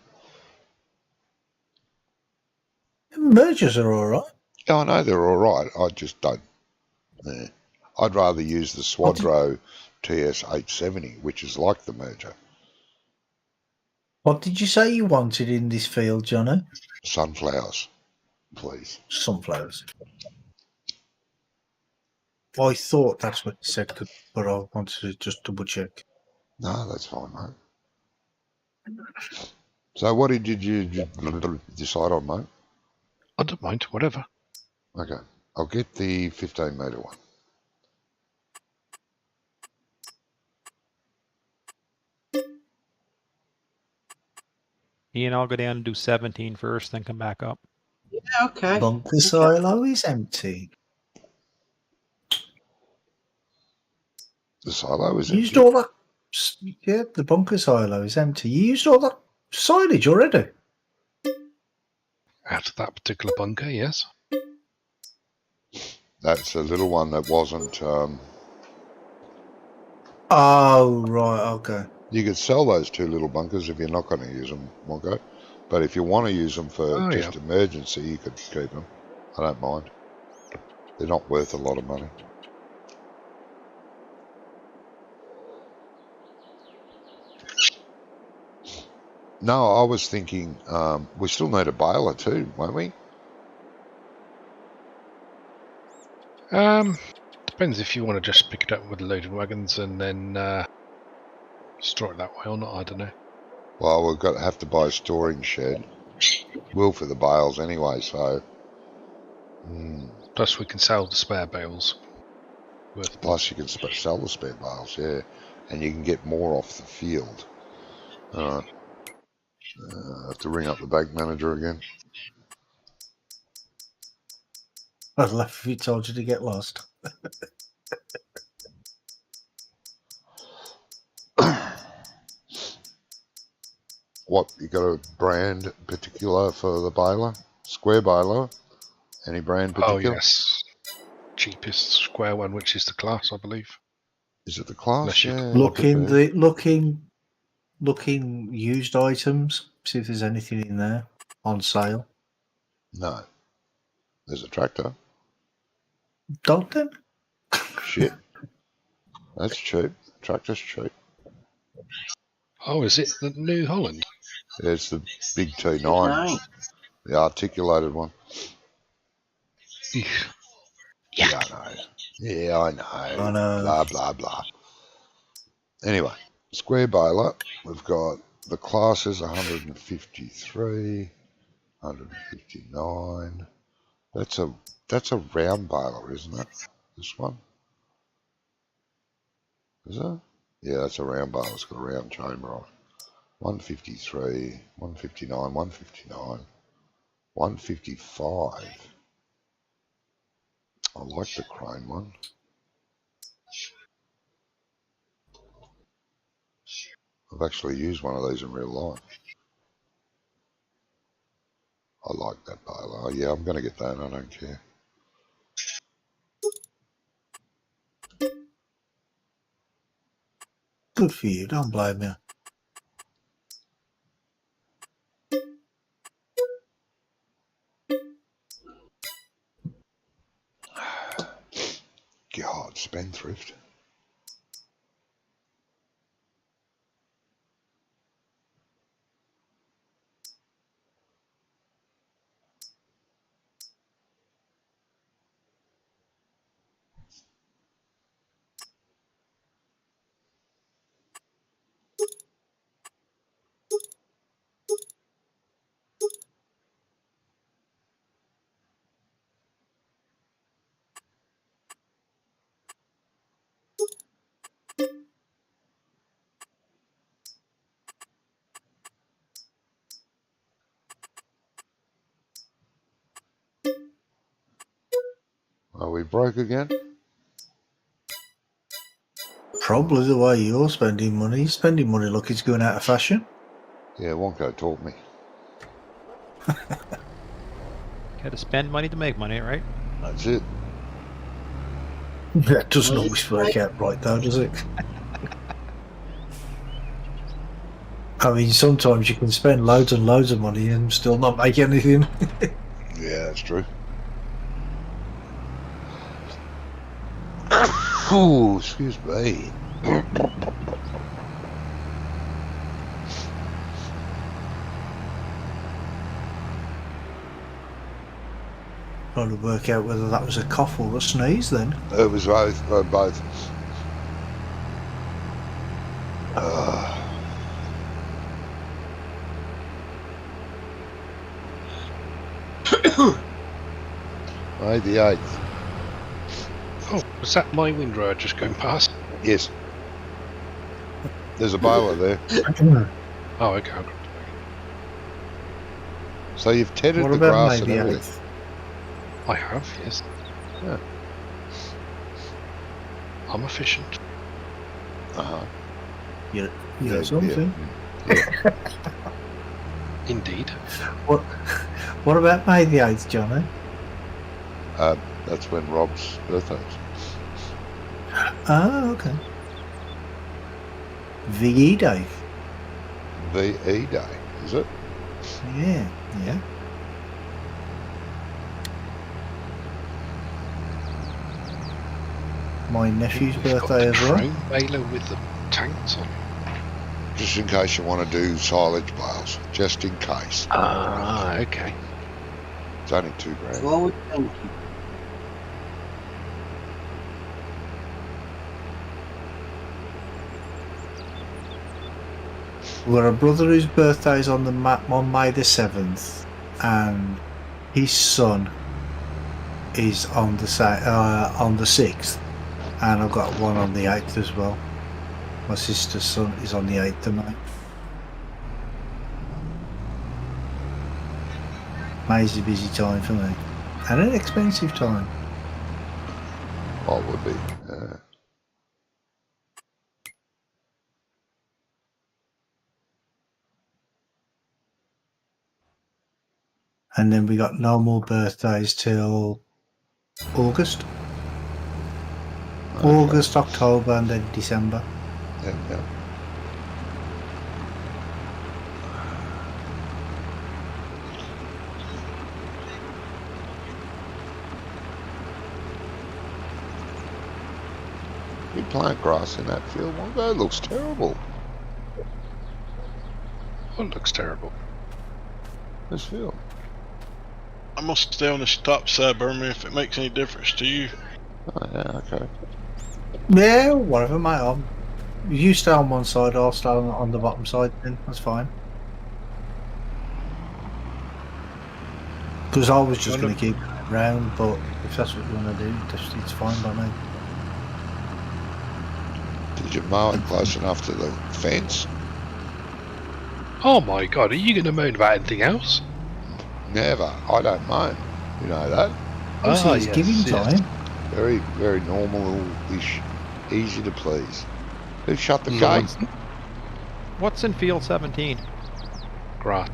Mergers are alright. Yeah, I know they're all right. I just don't. I'd rather use the Swadro TS870, which is like the merger. What did you say you wanted in this field, Johnny? Sunflowers, please. Sunflowers. I thought that's what you said, but I wanted to just double check. No, that's fine, mate. So what did you decide on, mate? I don't mind, whatever. Okay, I'll get the 15 metre one. Ian, I'll go down and do 17 first, then come back up. Yeah, okay. Bunker silo is empty. The silo is You used empty. all that. Yeah, the bunker silo is empty. You used all that silage already. Out of that particular bunker, yes. That's a little one that wasn't... Oh, right, okay. You could sell those 2 little bunkers if you're not going to use them, Mongo. But if you want to use them for just emergency, you could keep them. I don't mind. They're not worth a lot of money. No, I was thinking we still need a baler too, won't we? Depends if you want to just pick it up with loaded wagons and then store it that way or not, I don't know. Well, we've got to have to buy a storing shed. Will for the bales anyway, so... Plus we can sell the spare bales. worth. Plus, you can sell the spare bales, yeah, and you can get more off the field. All right. I have to ring up the bank manager again. I'd laugh if he told you to get lost. What, you got a brand particular for the baler? Square baler? Any brand particular? Oh yes, cheapest square one, which is the class, I believe. Is it the class? Unless you- Yeah. Looking used items. See if there's anything in there on sale. No. There's a tractor. Don't then. Shit. That's cheap. Tractor's cheap. Oh, is it the New Holland? Yeah, it's the big T9. Nine. The articulated one. Eesh. Yeah, I know. Yeah, I know. I know. Blah, blah, blah. Anyway, square baler. We've got the classes 153, 159. That's a round baler, isn't it? This one? Is it? Yeah, that's a round baler. It's got a round chamber on it. 153, 159, 159, 155. I like the crane one. I've actually used one of these in real life. I like that baler. Oh, yeah, I'm going to get that. I don't care. Good for you. Don't blame me. God, spendthrift. Are we broke again? Probably the way you're spending money. Spending money like it's going out of fashion. Yeah, Wonko taught me. Got to spend money to make money, right? That's it. That doesn't always work out right, though, does it? I mean, sometimes you can spend loads and loads of money and still not make anything. Yeah, that's true. Oh, excuse me. Trying to work out whether that was a cough or a sneeze then. It was both. May the 8th. Oh, was that my windrower just going past? Yes. There's a baler there. Oh, okay. So you've tedded What the about grass May and the everything. 8th? I have, yes. Yeah. I'm efficient. Uh-huh. Yeah, Yeah, something. Yeah. Indeed. What about May the 8th, Johnny? That's when Rob's birthday is. Oh, okay. VE Day. VE Day, is it? Yeah, yeah. My nephew's We've got birthday the as well. crane baler with the tanks on. Just in case you want to do silage bales. Just in case. Ah, okay. It's only $2,000. Well, thank you. We've got a brother whose birthday is on May the 7th, and his son is on the 6th. And I've got one on the 8th as well. My sister's son is on the 8th of May. May's a busy time for me. And an expensive time. Oh, it would be. Yeah. And then we got no more birthdays till August. Okay. August, October, and then December. Yeah. You plant grass in that field one day. It looks terrible. Oh, it looks terrible. This field. I'm gonna stay on this top side, Berman, if it makes any difference to you. Oh, yeah, okay. Yeah, whatever, mate. You stay on one side, I'll stay on the bottom side then. That's fine. Because I was just going to keep it round, but if that's what you want to do, it's fine by me. Did you mow it close enough to the fence? Oh my god, are you going to moan about anything else? Never. I don't moan. You know that. Obviously, it's yes, giving yes. time. Very, very normal-ish. Easy to please. Who shut the Lord. gate? What's in field 17? Grass.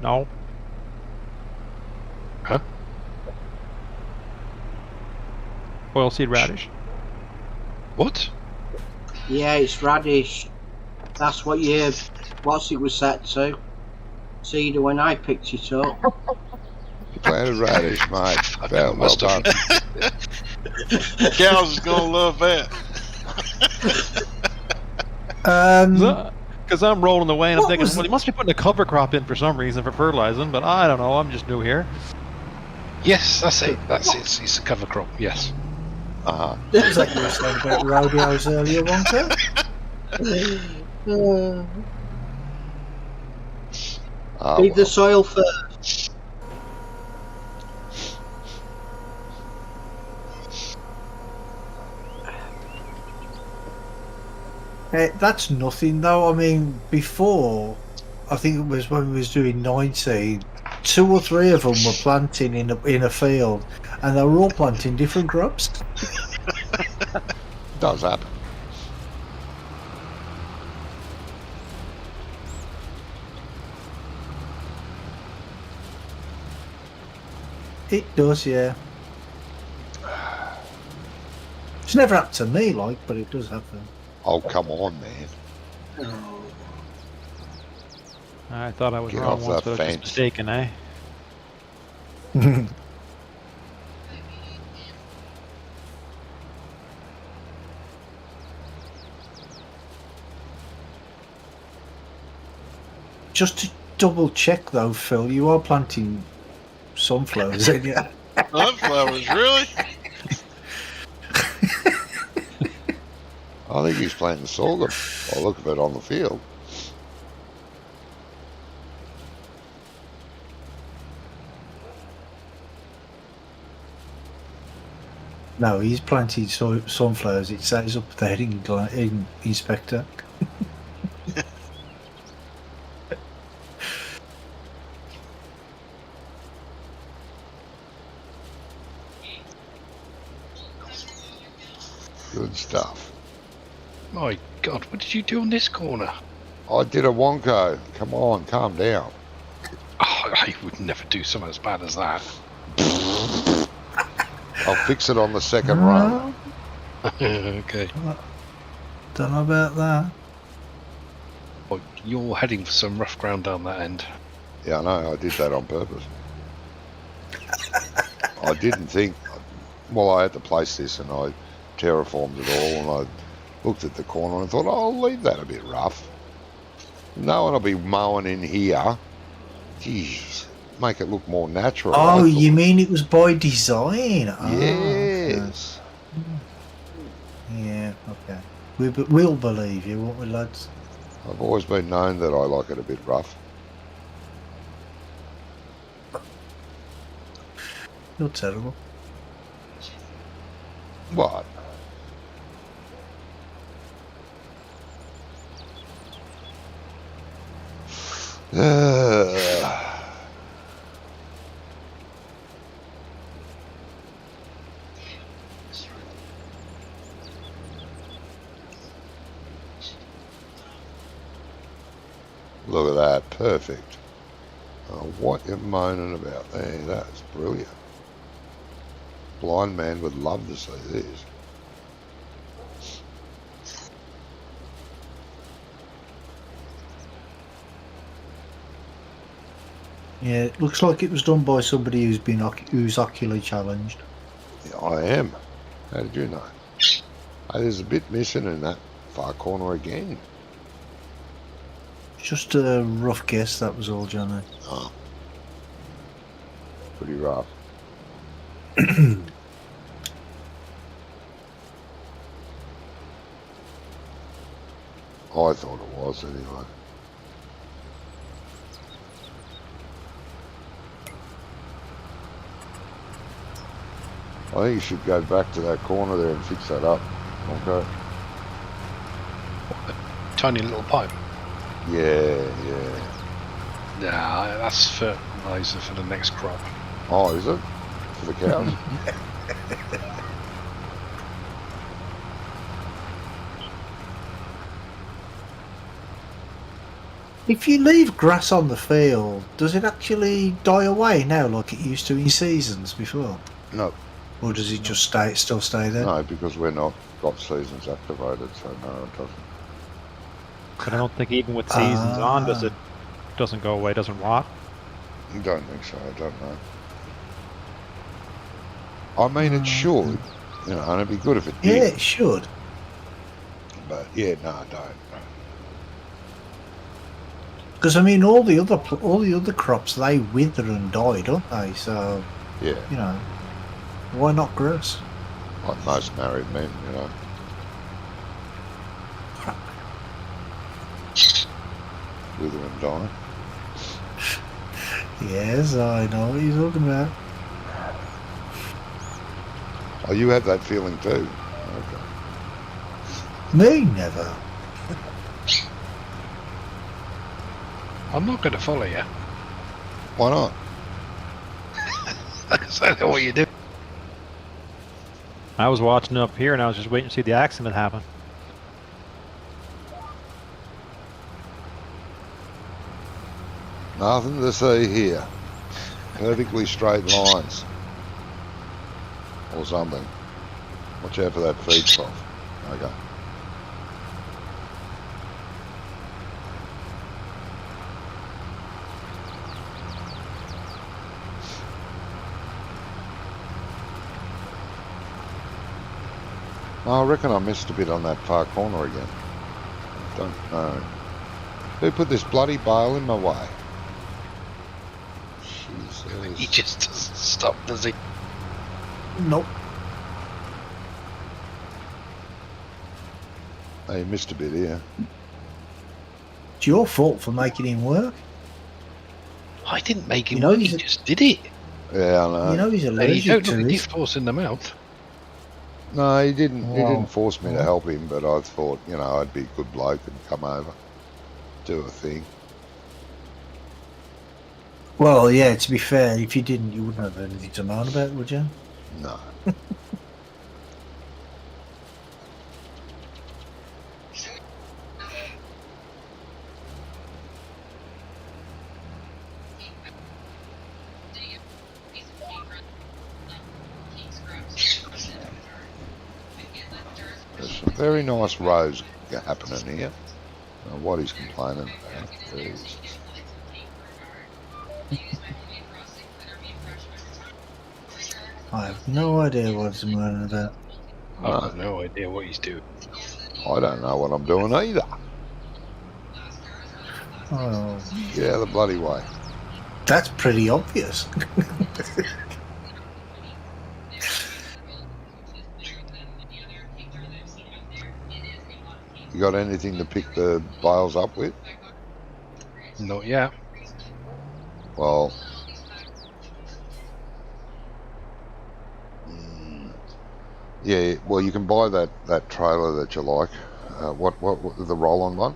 No. Huh? Oilseed radish. What? Yeah, it's radish. That's what it was set to. See, when I picked it up. You planted radish, mate. Well must have. done. Cows is gonna love that. Because I'm rolling away and I'm What thinking, was well, he must be putting a cover crop in for some reason for fertilizing, but I don't know. I'm just new here. Yes, that's it. That's it. It's a cover crop. Yes. Uh-huh. Was that you were saying about rodeos earlier, Wonka? Feed the Well. soil first. That's nothing though. I mean, before, I think it was when we was doing 19, 2 or 3 of them were planting in a field, and they were all planting different crops. Does happen. It does, yeah. It's never happened to me, like, but it does happen. Oh, come on, man. I thought I was Get wrong off once, that but I was fence. mistaken, eh? Just to double check though, Phil, you are planting sunflowers, aren't you? Sunflowers, really? I think he's planting sorghum. By the look of it on the field. No, he's planting sunflowers. It says up there in Inspector. Good stuff. My god, what did you do on this corner? I did a Wonko. Come on, calm down. Oh, I would never do something as bad as that. I'll fix it on the second run. Okay. Don't know about that. Well, you're heading for some rough ground down that end. Yeah, I know. I did that on purpose. I didn't think... Well, I had to place this and I terraformed it all and I looked at the corner and thought, oh, I'll leave that a bit rough. No one will be mowing in here. Jeez, make it look more natural. Oh, you mean it was by design? Yes. Oh, okay. Yeah, okay. We'll believe you, won't we, lads? I've always been known that I like it a bit rough. You're terrible. What? Look at that, perfect. Oh, what you're moaning about there, that's brilliant. Blind man would love to see this. Yeah, it looks like it was done by somebody who's ocularly challenged. Yeah, I am. How did you know? Hey, there's a bit missing in that far corner again. Just a rough guess, that was all, Johnny. Oh. Pretty rough. I thought it was anyway. I think you should go back to that corner there and fix that up. Okay. Tiny little pipe. Yeah. Nah, that's fertilizer for the next crop. Oh, is it? For the cows? If you leave grass on the field, does it actually die away now like it used to in seasons before? No. Or does it just still stay there? No, because we're not got seasons activated, so no, it doesn't. But I don't think even with seasons on, doesn't go away, doesn't rot. I don't think so, I don't know. I mean, it should, you know, and it'd be good if it did. Yeah, it should. But yeah, no, I don't. Because I mean, all the other crops, they wither and die, don't they? So Yeah, you know, why not grass? like most married men, you know. Wither and die. Yes, I know what you're talking about. Oh, you have that feeling too? Okay. Me, never. I'm not going to follow you. Why not? Because I know what you do. I was watching up here and I was just waiting to see the accident happen. Nothing to see here. Perfectly straight lines. Or something. Watch out for that feed trough. Okay. I reckon I missed a bit on that far corner again. Don't know. Who put this bloody bale in my way? Jesus. He just doesn't stop, does he? Nope. Oh, you missed a bit here. It's your fault for making him work. I didn't make him You know, work, he he's a- just did it. Yeah, I know. You know he's You allergic don't to look a it. gift horse in the mouth. No, he didn't. He Wow. didn't force me to help him, but I thought, you know, I'd be a good bloke and come over, do a thing. Well, yeah, to be fair, if you didn't, you wouldn't have anything to moan about, would you? No. There's some very nice rows happening here. What he's complaining about. Jesus. I have no idea what he's moaning about. I've got no idea what he's doing. I don't know what I'm doing either. Oh, Get out of the bloody way. that's pretty obvious. You got anything to pick the bales up with? Not yet. Yeah, well, you can buy that trailer that you like. What the roll-on one?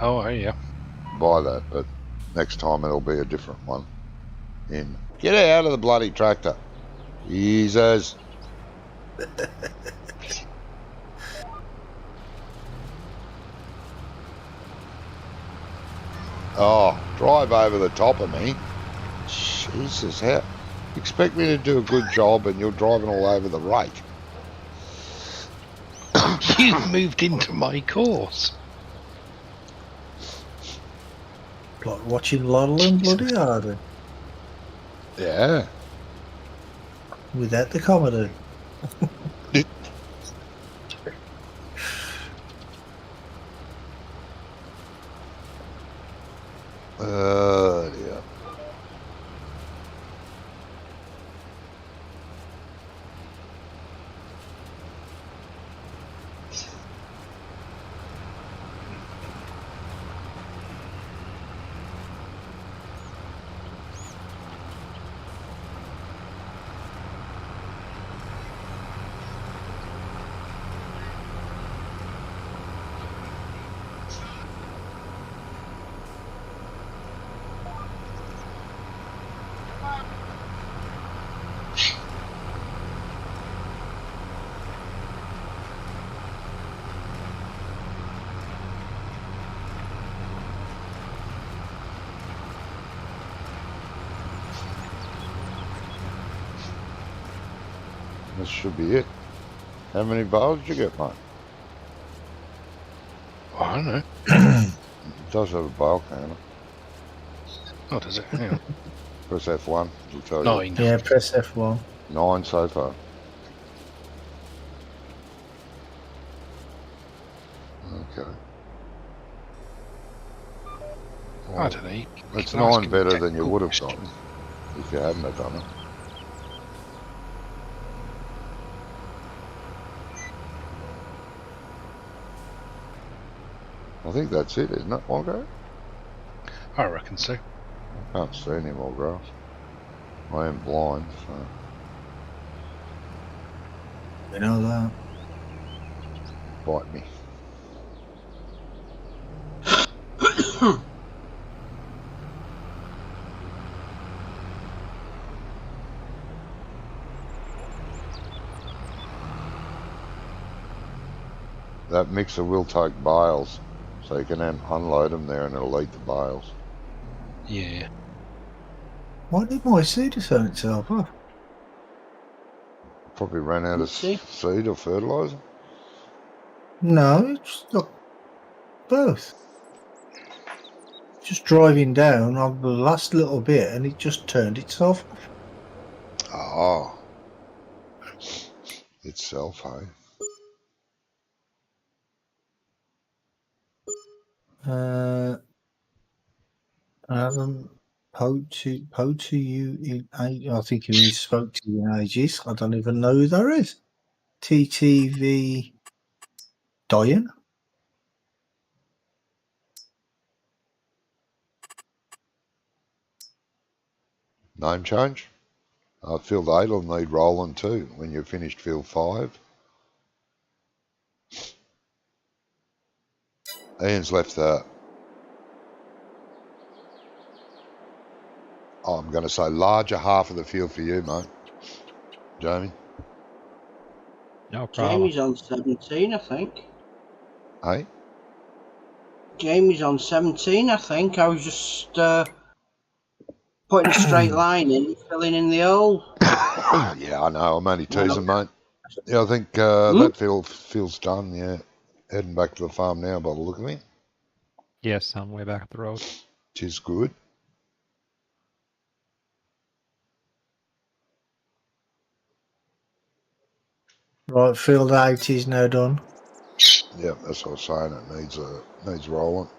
Oh, yeah. Buy that, but next time it'll be a different one. Get out of the bloody tractor. Jesus. Oh, drive over the top of me. Jesus, how? You expect me to do a good job and you're driving all over the rake? You've moved into my course. Like watching Laurel and Bloody Hardy Yeah. without the comedy. Dear. This should be it. How many bars did you get, mate? Oh, I don't know. It does have a bale counter. Oh, does it? Yeah. Press F1, it'll tell 9. Yeah, press F1. you. 9 so far. Okay. I don't know. It's can ask 9 him better than you technical would have questions. gotten if you hadn't have done it. I think that's it, isn't it, Wongo? I reckon so. I can't see any more grass. I am blind, so We know that. bite me. That mixer will take bales, so you can unload them there and it'll eat the bales. Yeah. Why did my seed turn itself off? Probably ran out of See? seed or fertilizer. No, it's not both. Just driving down on the last little bit and it just turned itself off. Oh, itself, hey? Po to you in I think he spoke to you in ages. I don't even know who that is. TTV Diane? Name change? Field 8 will need rolling too when you've finished field 5. Ian's left I'm going to say larger half of the field for you, mate. Jamie? No problem. Jamie's on 17, I think. Hey? Jamie's on 17, I think. I was just putting a straight line in, filling in the hole. Yeah, I know. I'm only teasing, mate. Yeah, I think that field's done, yeah. Heading back to the farm now by the look of me. Yes, I'm way back up the road. Tis good. Right, field 8 is now done. Yeah, that's what I was saying. It needs rolling.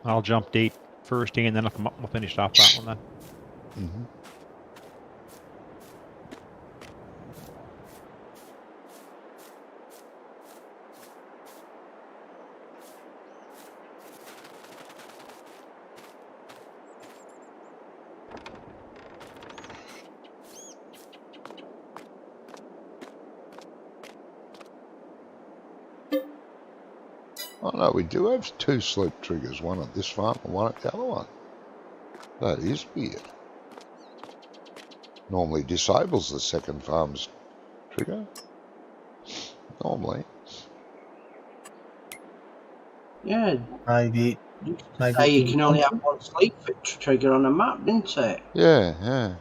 I'll jump date first, and then we'll finish off that one then. Mm-hmm. Oh no, we do have 2 sleep triggers, one at this farm and one at the other one. That is weird. Normally disables the second farm's trigger. Normally. Yeah. Maybe Say you can only have one sleep trigger on a map, didn't it? Yeah, yeah.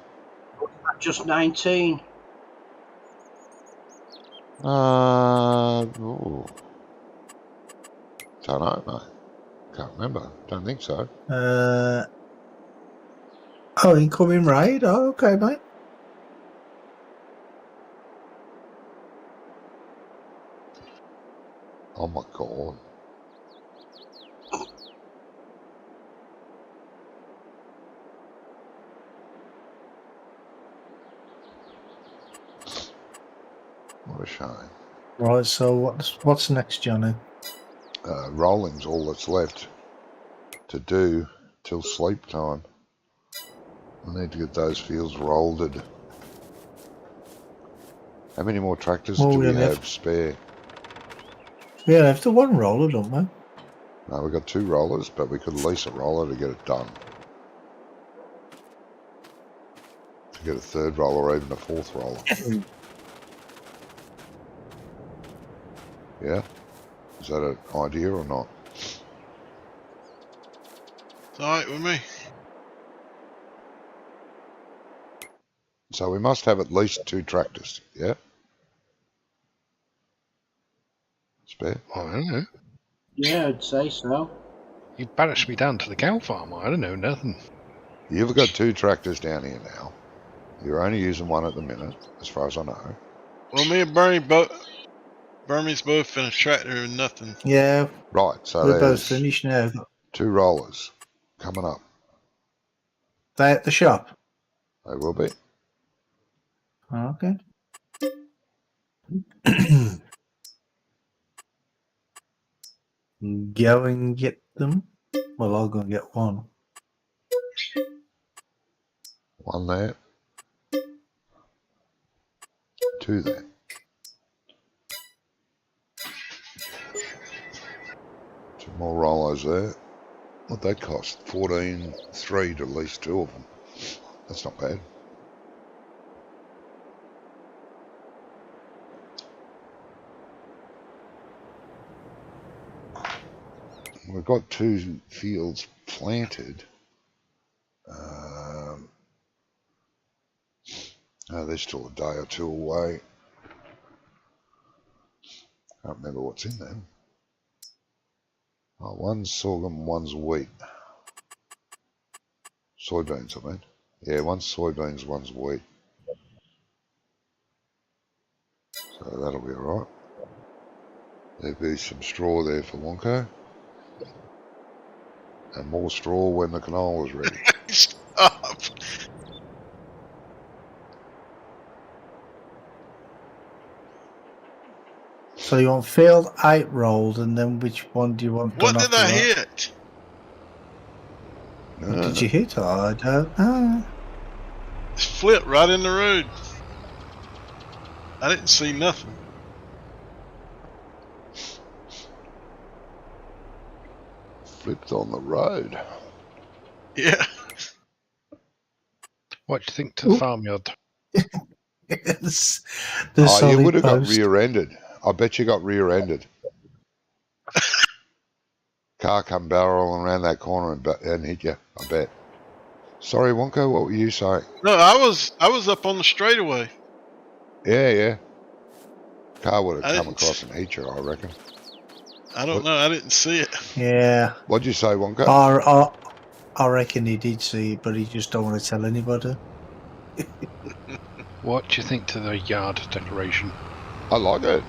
Just 19. Ooh. Don't know, mate. Can't remember. Don't think so. Oh, incoming raid. Oh, okay, mate. Oh my god. What a shame. Right. So what's next, Johnny? Rolling's all that's left to do till sleep time. I need to get those fields rolled. How many more tractors Well, do we we only have have- spare? We only have the one roller, don't we? No, we've got 2 rollers, but we could lease a roller to get it done. To get a 3rd roller or even a 4th roller. Yeah? Is that an idea or not? It's alright with me. So we must have at least 2 tractors, yeah? Spare? I don't know. Yeah, I'd say so. You banished me down to the cow farm. I don't know nothing. You've got 2 tractors down here now. You're only using one at the minute, as far as I know. Well, me and Bermie's both in a tractor and nothing. Yeah, Right, so we're both there's finished now. 2 rollers coming up. They at the shop. They will be. Okay. Go and get them. Well, I'll go and get one. 1 there. 2 there. 2 more rollers there. What'd that cost? 14.3 to lease 2 of them. That's not bad. We've got 2 fields planted. They're still a day or 2 away. Can't remember what's in them. Oh, one's sorghum, one's wheat. Soybeans, I mean. Yeah, one's soybeans, one's wheat. So that'll be alright. There'll be some straw there for Wonko. And more straw when the canola's ready. Stop. So you want field 8 rolled, and then which one do you want done What did after I that? hit? What did you hit? I don't know. It's flipped right in the road. I didn't see nothing. Flipped on the road. Yeah. What do you think to the farmyard? Yes. Oh, you would have got post. rear-ended. I bet you got rear-ended. Car come barreling around that corner and hit you, I bet. Sorry, Wonko, what were you saying? No, I was up on the straightaway. Yeah. Car would I have come didn't across and hit you, I reckon. I don't know. I didn't see it. Yeah. What'd you say, Wonko? I reckon he did see it, but he just don't want to tell anybody. What do you think to the yard decoration? I like it.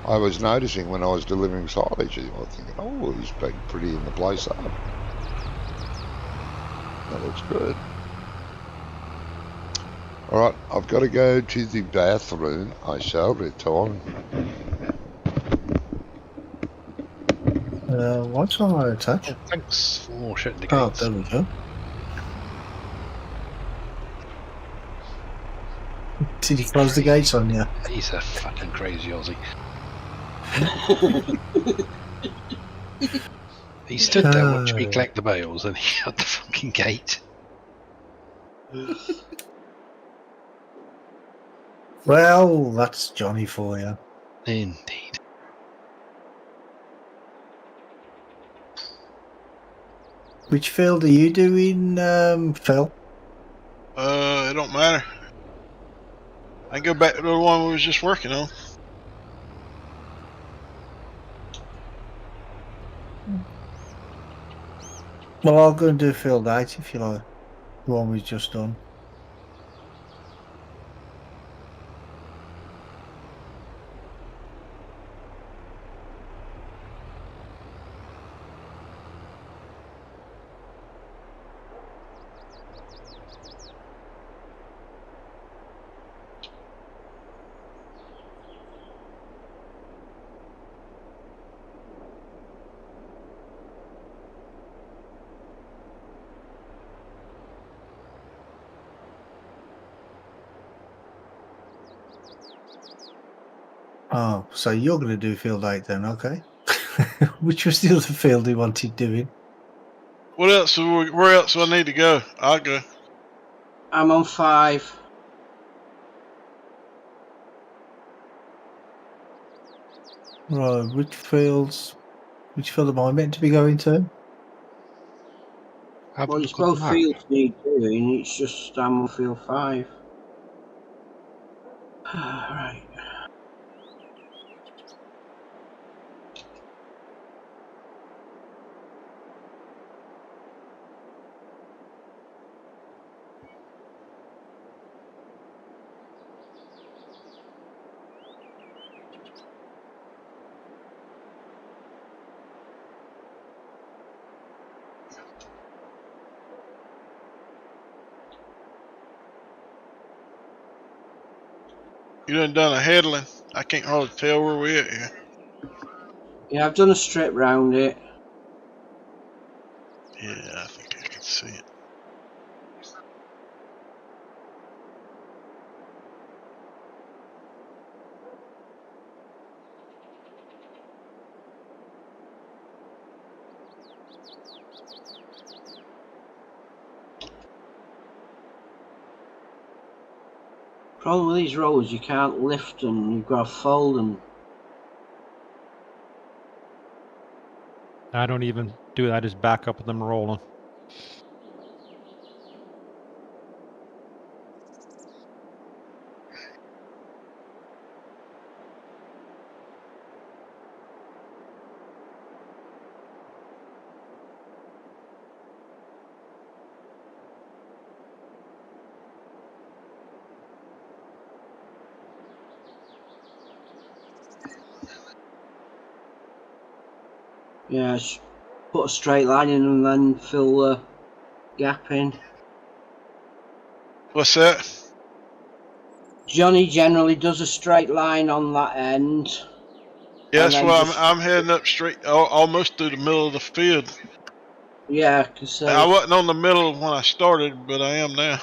I was noticing when I was delivering silage, I was thinking, oh, he's been pretty in the place up. That looks good. Alright, I've got to go to the bathroom. I shall return. What's on my touch? Oh, thanks for shutting the Oh, gates. there we go. Did he close the gates on you? He's a fucking crazy Aussie. He stood there watching me collect the bales and he shut the fucking gate. Well, that's Johnny for you. Indeed. Which field are you doing, Phil? It don't matter. I go back to the one we was just working on. Well, I'll go and do field 8 if you like. The one we've just done. Oh, so you're going to do field 8 then, okay. Which was the other field he wanted doing? What else? Where else do I need to go? I'll go. I'm on 5. Right, which field am I meant to be going to? Have a Well, it's look on the both map. fields need doing. It's just I'm on field 5. Right. You done a headland. I can't hardly tell where we at here. Yeah, I've done a strip round it. Yeah, I think I can see it. Problem with these rollers, you can't lift them. You've got to fold them. I don't even do that. I just back up with them rolling. Yeah, put a straight line in and then fill the gap in. What's that? Johnny generally does a straight line on that end. Yeah, And that's then why just- I'm heading up straight, almost through the middle of the field. Yeah, because I wasn't on the middle when I started, but I am now.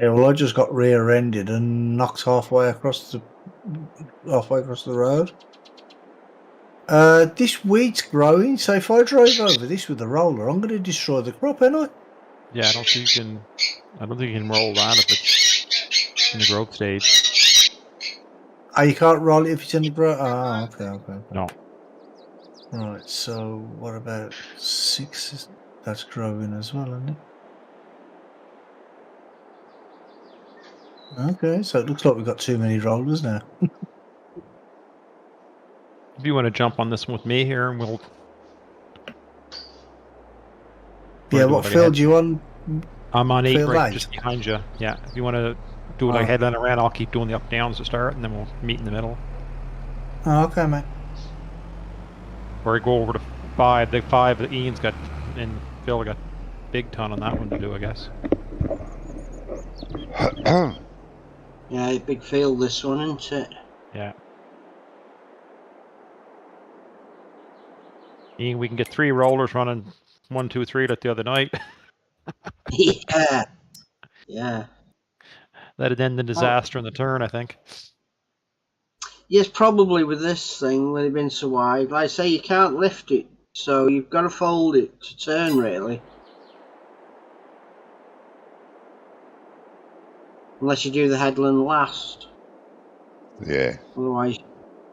Yeah, well, I just got rear-ended and knocked halfway across the road. This wheat's growing, so if I drive over this with the roller, I'm going to destroy the crop, ain't I? Yeah, I don't think you can roll that if it's in the growth stage. Oh, you can't roll it if it's in the growth. Ah, okay. No. Right, so what about 6? That's growing as well, isn't it? Okay, so it looks like we've got too many rollers now. If you want to jump on this one with me here, and we'll. Yeah, what field you on? I'm on 8 field right 8? just behind you. Yeah, if you want to do like Oh. headland around, I'll keep doing the up downs to start, and then we'll meet in the middle. Oh, okay, mate. Or I go over to 5. The 5 that Ian's got, and Phil got big ton on that one to do, I guess. yeah, big field this one, isn't it? Yeah. Ian, we can get 3 rollers running 1, 2, 3 like the other night. Yeah. Yeah. That'd end the disaster in the turn, I think. Yes, probably with this thing, when it's been so wide. Like I say, you can't lift it, so you've got to fold it to turn, really. Unless you do the headland last. Yeah. Otherwise,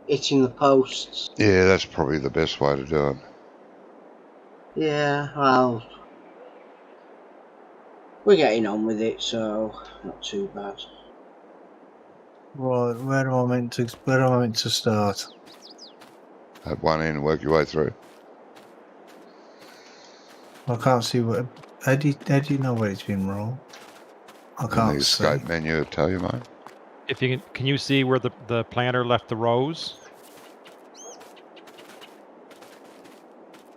hitting the posts. Yeah, that's probably the best way to do it. Yeah, well, we're getting on with it, so not too bad. Right, where am I meant to start? At one end, work your way through. I can't see what. How do you know where it's been rolled? I In the can't see. escape menu, it'll tell you, mate. If you can you see where the planter left the rows?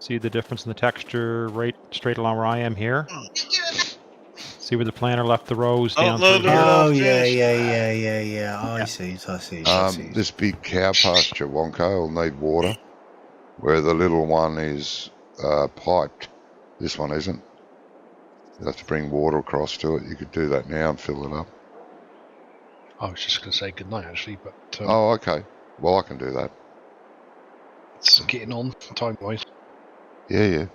See the difference in the texture right straight along where I am here? See where the planter left the rows I down don't know through that here? we're all Oh yeah, finished. yeah. I see it. I see it. This big cow pasture, Wonko, will need water, where the little one is piped. This one isn't. You'll have to bring water across to it. You could do that now and fill it up. I was just going to say goodnight, actually, but Oh, okay. Well, I can do that. it's getting on time-wise. Yeah.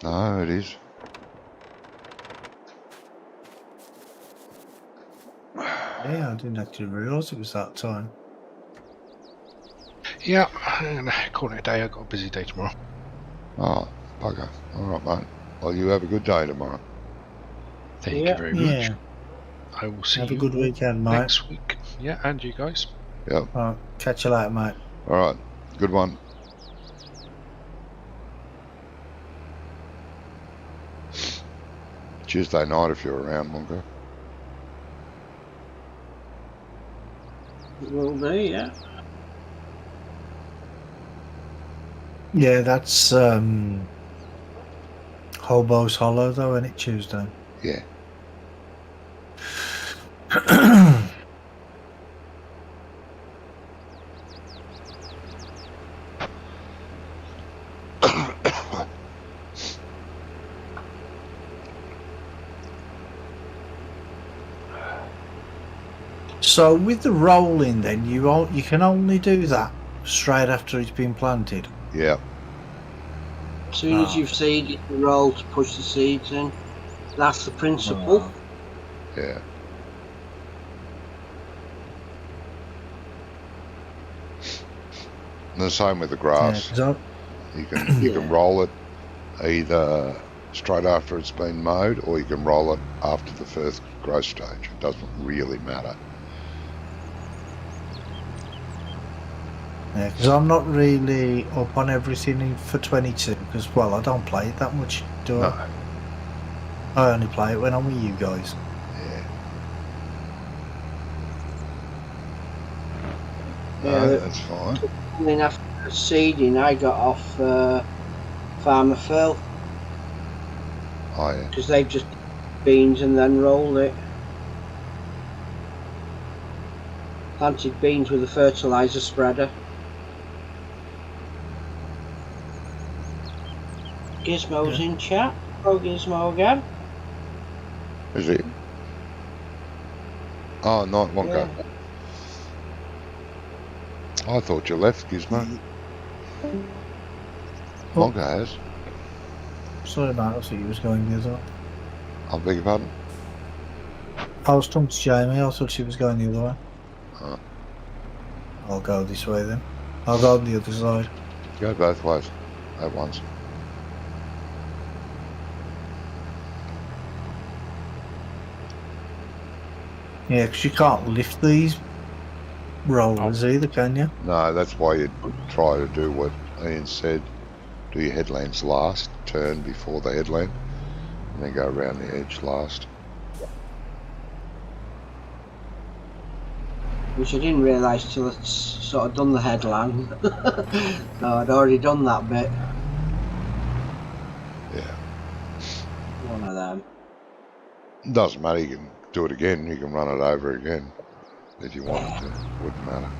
No, it is. Yeah, I didn't actually realise it was that time. Yeah, and call it a day. I've got a busy day tomorrow. Oh, bugger. All right, mate. Well, you have a good day tomorrow. Thank Yeah. you very much. Yeah. I will see Have a you good weekend, mate. next week. Yeah, and you guys. Yep. Right, catch you later, mate. All right. Good one. Tuesday night if you're around, Wonko. It will be, yeah. Yeah, that's Hobo's Hollow, though, isn't it, Tuesday? Yeah. So with the rolling, then you can only do that straight after it's been planted. Yeah. As soon as you've seeded the roll to push the seeds in, that's the principle. Wow. Yeah. And the same with the grass. Yeah, You can roll it either straight after it's been mowed, or you can roll it after the first growth stage. It doesn't really matter. because I'm not really up on everything for 22, because, well, I don't play it that much, do No. I? I only play it when I'm with you guys. Yeah. Yeah, No, that's fine. I mean, after seeding, I got off Farmer Phil, Oh, yeah. because they've just beans and then rolled it. Planted beans with a fertiliser spreader. Gizmo's in chat. Oh, Gizmo again. Is it? Oh, not Wonko. Yeah. I thought you left, Gizmo. Wonko has. Sorry, mate, I thought you was going the other way. I beg your pardon? I was talking to Jamie, I thought she was going the other way. Oh. I'll go this way then. I'll go on the other side. Go both ways at once. Yeah, because you can't lift these rollers either, can you? No, that's why you try to do what Ian said. Do your headlands last, turn before the headland, and then go around the edge last. Which I didn't realise till I'd sort of done the headland. No, I'd already done that bit. Yeah. One of them. Doesn't matter, you can do it again, you can run it over again if you wanted to. Wouldn't matter.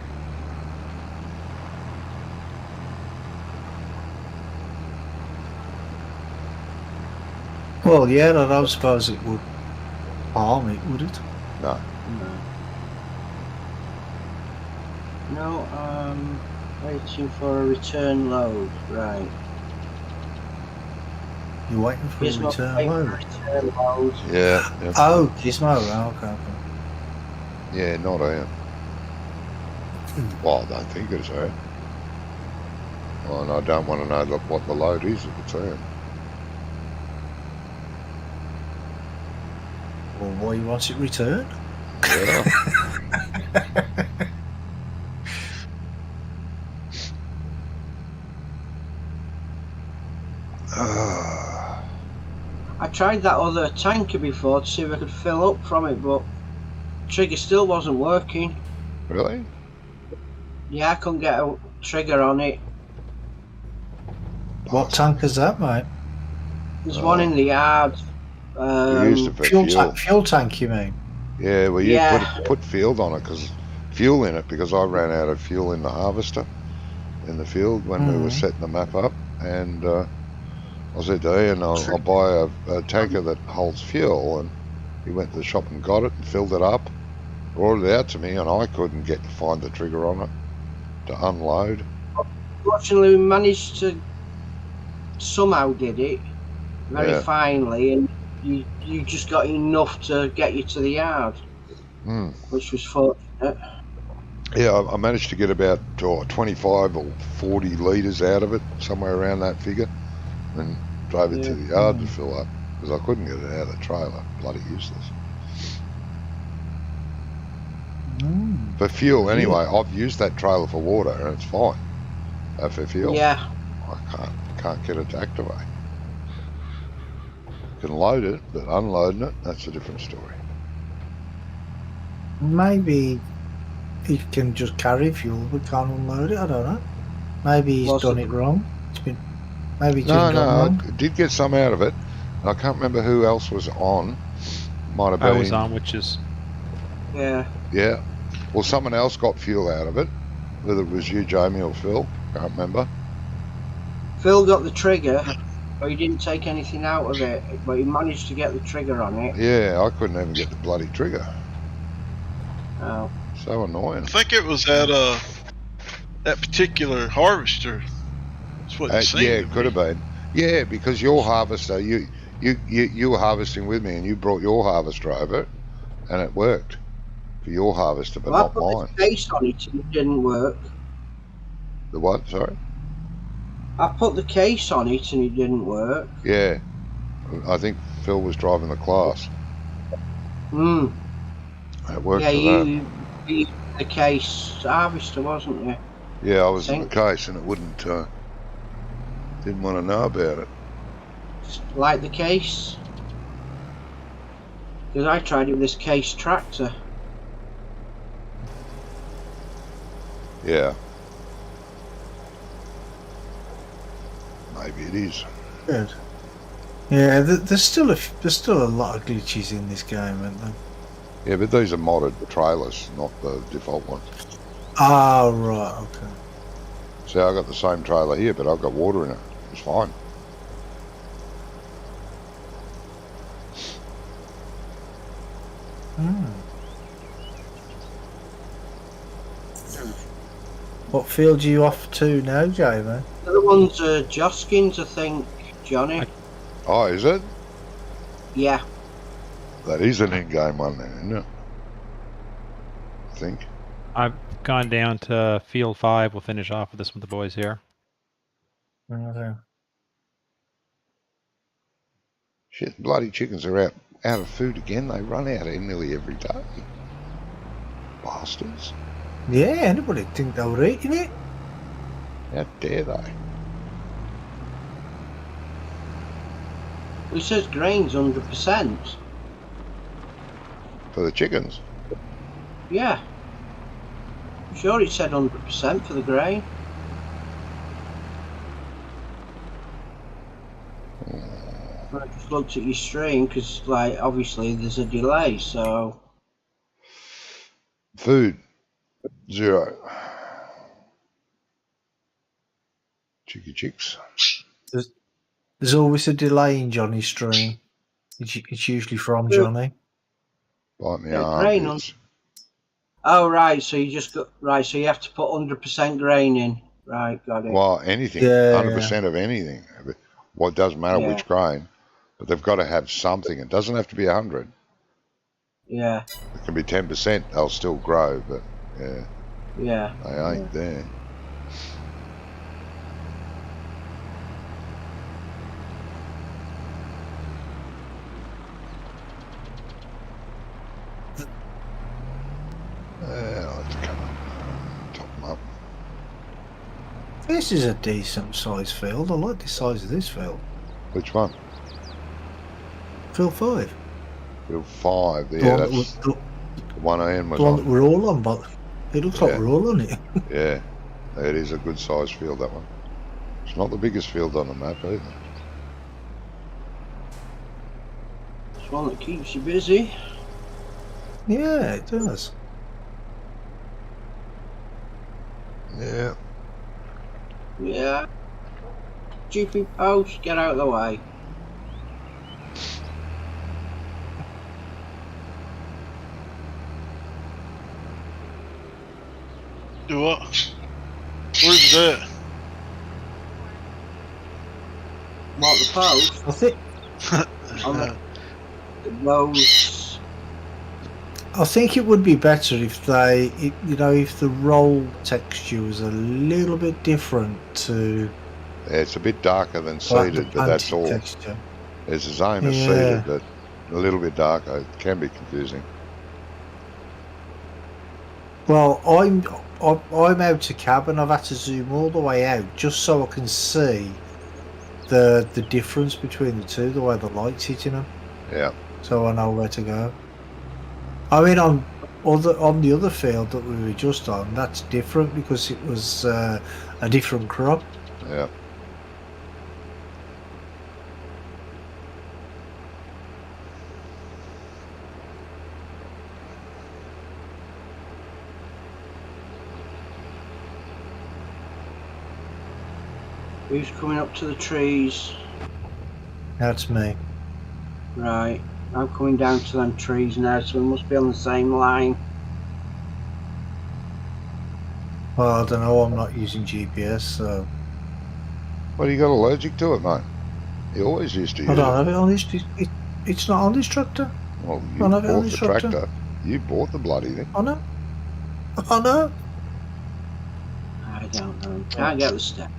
Well, yeah, I don't suppose it would harm it, would it? No. No, waiting for a return load. Right. You're waiting for a Gizmo return waiting for a load. return load. Yeah. Yep. Oh, Gizmo. Oh, okay. Yeah, not Ian. Well, I don't think it's Ian. Well, and I don't want to know what the load is if it's Ian. Well, why he wants it returned? Yeah. I tried that other tanker before to see if I could fill up from it, but trigger still wasn't working. Really? Yeah, I couldn't get a trigger on it. What tank is that, mate? There's one in the yard. We used it for Fuel, fuel. fuel tank, you mean? Yeah, well, you Yeah. put field on it fuel in it because I ran out of fuel in the harvester in the field when we were setting the map up, and I said to Ian, I'll buy a tanker that holds fuel, and he went to the shop and got it and filled it up, brought it out to me, and I couldn't find the trigger on it to unload. Fortunately, we managed to somehow did it very finely, and you just got enough to get you to the yard, which was fortunate. Yeah, I managed to get about 25 or 40 litres out of it, somewhere around that figure, and drove it to the yard to fill up because I couldn't get it out of the trailer. Bloody useless. For fuel, anyway, I've used that trailer for water and it's fine. For fuel, Yeah. I can't get it to activate. Can load it, but unloading it, that's a different story. Maybe he can just carry fuel but can't unload it. I don't know. Maybe he's done it wrong. Maybe it's just gone wrong. I did get some out of it. I can't remember who else was on. Might have been. I was on, which is. Yeah. Yeah. Well, someone else got fuel out of it. Whether it was you, Jamie, or Phil, can't remember. Phil got the trigger, but he didn't take anything out of it. But he managed to get the trigger on it. Yeah, I couldn't even get the bloody trigger. Oh. So annoying. I think it was at that particular harvester. That's what it seemed yeah, to it could be. have been. Yeah, because your harvester, you were harvesting with me, and you brought your harvester over, and it worked for your harvester, but not mine. I put the case on it and it didn't work. The what? Sorry. I put the case on it and it didn't work. Yeah, I think Phil was driving the class. It worked for that. You the case harvester, wasn't you? Yeah, I was in the case, and it wouldn't. Didn't want to know about it. Like the case, because I tried it with this case tractor. Yeah. Maybe it is. Good. Yeah, there's still a lot of glitches in this game, aren't there? Yeah, but these are modded trailers, not the default ones. Oh, right, okay. See, I got the same trailer here, but I've got water in it. It's fine. What field are you off to now, Jamie? The other one's Joskins, I think, Johnny. Oh, is it? Yeah. That is an in-game one then, isn't it? I think. I've gone down to field 5. We'll finish off with this with the boys here. Okay. Shit, bloody chickens are out of food again. They run out nearly every day. Bastards. Yeah, anybody think they were eating it? How dare they? It says grain's 100%. For the chickens? Yeah. I'm sure it said 100% for the grain. I just looked at your stream because, like, obviously there's a delay, so. Food. 0. Cheeky chicks. There's always a delay in Johnny's stream. It's usually from Johnny. Bite me Yeah, armpits. Oh, right. So you just got right. So you have to put 100% grain in. Right, got it. Well, anything, Yeah. 100% of anything. Well, it doesn't matter Yeah. which grain, but they've got to have something. It doesn't have to be 100. Yeah. It can be 10%. They'll still grow, but yeah, Yeah. they ain't there. I'll have to come up, top them up. This is a decent sized field. I like the size of this field. Which one? Field 5. Field 5. The Yeah, one that's that the one Ian was the one that on. we're all on, but it looks like Yeah. we're all on it. Yeah, it is a good sized field, that one. It's not the biggest field on the map either. It's one that keeps you busy. Yeah, it does. Yeah. Yeah. GP post, get out of the way. Do what? Where's that? What, the post? I think Those. I think it would be better if if the roll texture was a little bit different to Yeah, it's a bit darker than like seeded, the but that's planted all. texture. It's the same as Yeah. seeded, but a little bit darker. It can be confusing. Well, I'm out of cab and I've had to zoom all the way out just so I can see the difference between the two, the way the light's hitting them, Yeah. so I know where to go. I mean, on the other field that we were just on, that's different because it was a different crop. Yeah. Who's coming up to the trees? That's me. Right. I'm coming down to them trees now, so we must be on the same line. Well, I don't know. I'm not using GPS, so Well, you got allergic to it, mate. You always used to I use don't it. have it on this. It's not on this tractor. Well, I you don't have it on bought this the tractor. tractor. You bought the bloody thing. I know. I know. I don't know. Can't get the step.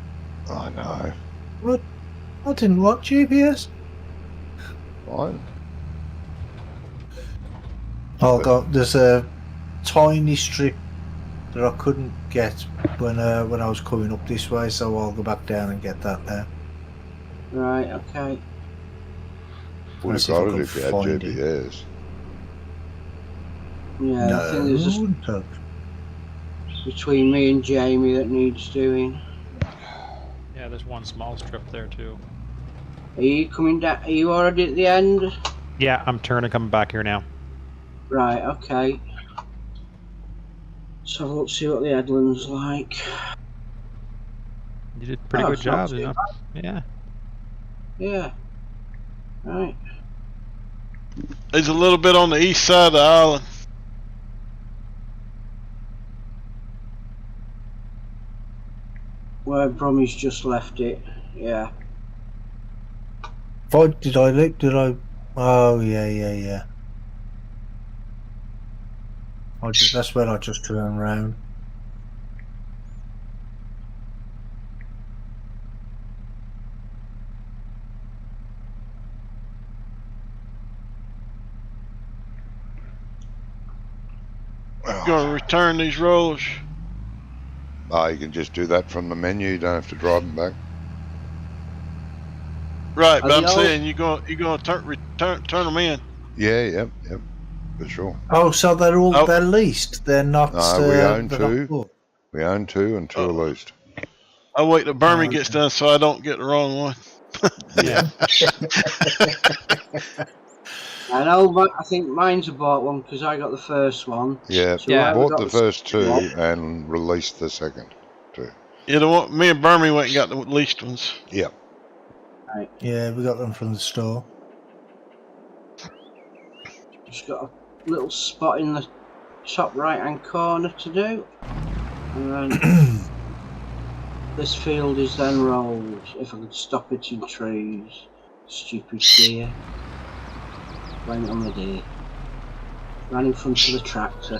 I know. What? I didn't want GPS. Fine. There's a tiny strip that I couldn't get when I was coming up this way, so I'll go back down and get that now. Right, okay. Would have See if I got it can if you had find it. GPS. Yeah, I think there's a No. between me and Jamie that needs doing. Yeah, there's one small strip there too. Are you coming down? Are you already at the end? Yeah, I'm coming back here now. Right, okay. So let's see what the headland's like. You did a pretty Oh, good it's not job, too you know. Yeah. Yeah. Right. There's a little bit on the east side of the island. Where Brummy's just left it. Yeah. Did I leap? Did I? Oh yeah. That's when I just turn around. You're gonna return these rollers. You can just do that from the menu. You don't have to drive them back. Right, Are but I'm they all- saying you're gonna turn them in. Yeah, yep, for sure. Oh, so they're all Oh. they're leased. They're not. No, we own they're not two. bought. We own two and two are leased. I'll wait till Burmy Oh, gets okay. done so I don't get the wrong one. Yeah. I know, but I think mine's a bought one because I got the first one. Yeah, So Yeah. we whoever bought got the first two second one- and released the second two. Yeah, the one, me and Burmy went and got the least ones. Yep. Yeah, we got them from the store. Just got a little spot in the top right hand corner to do. And then this field is then rolled. If I could stop it in trees. Stupid deer. Blame it on the deer. Ran in front of the tractor.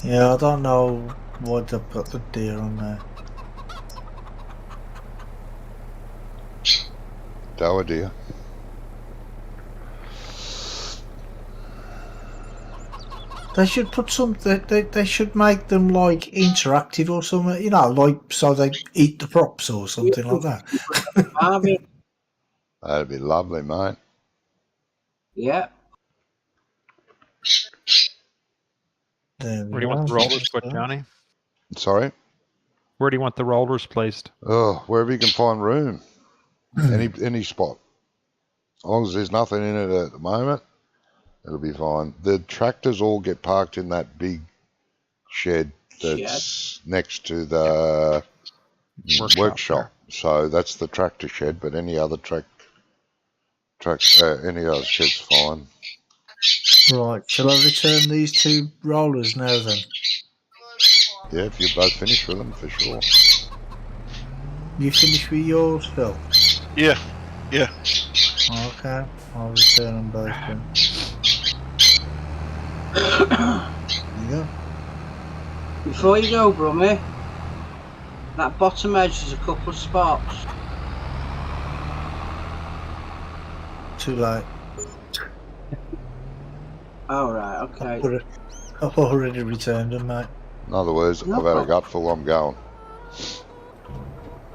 Yeah, I don't know why they put the deer on there. Doe deer. They should put some. They should make them like interactive or something. You know, like so they eat the props or something like that. Harvey. That'd be lovely, mate. Yeah. There we Where do you go. want the rollers put, Johnny? Sorry? Where do you want the rollers placed? Oh, wherever you can find room. Any spot. As long as there's nothing in it at the moment, it'll be fine. The tractors all get parked in that big shed that's next to the workshop. So that's the tractor shed, but any other any other shed's fine. Right, shall I return these two rollers now then? Yeah, if you're both finished with them, for sure. You finished with yours, Phil? Yeah. Okay, I'll return them both then. There you go. Before you go, Brummy, that bottom edge is a couple of spots. Too late. Oh, right, okay. I've already returned them, mate. In other words, I've had a gutful, I'm going.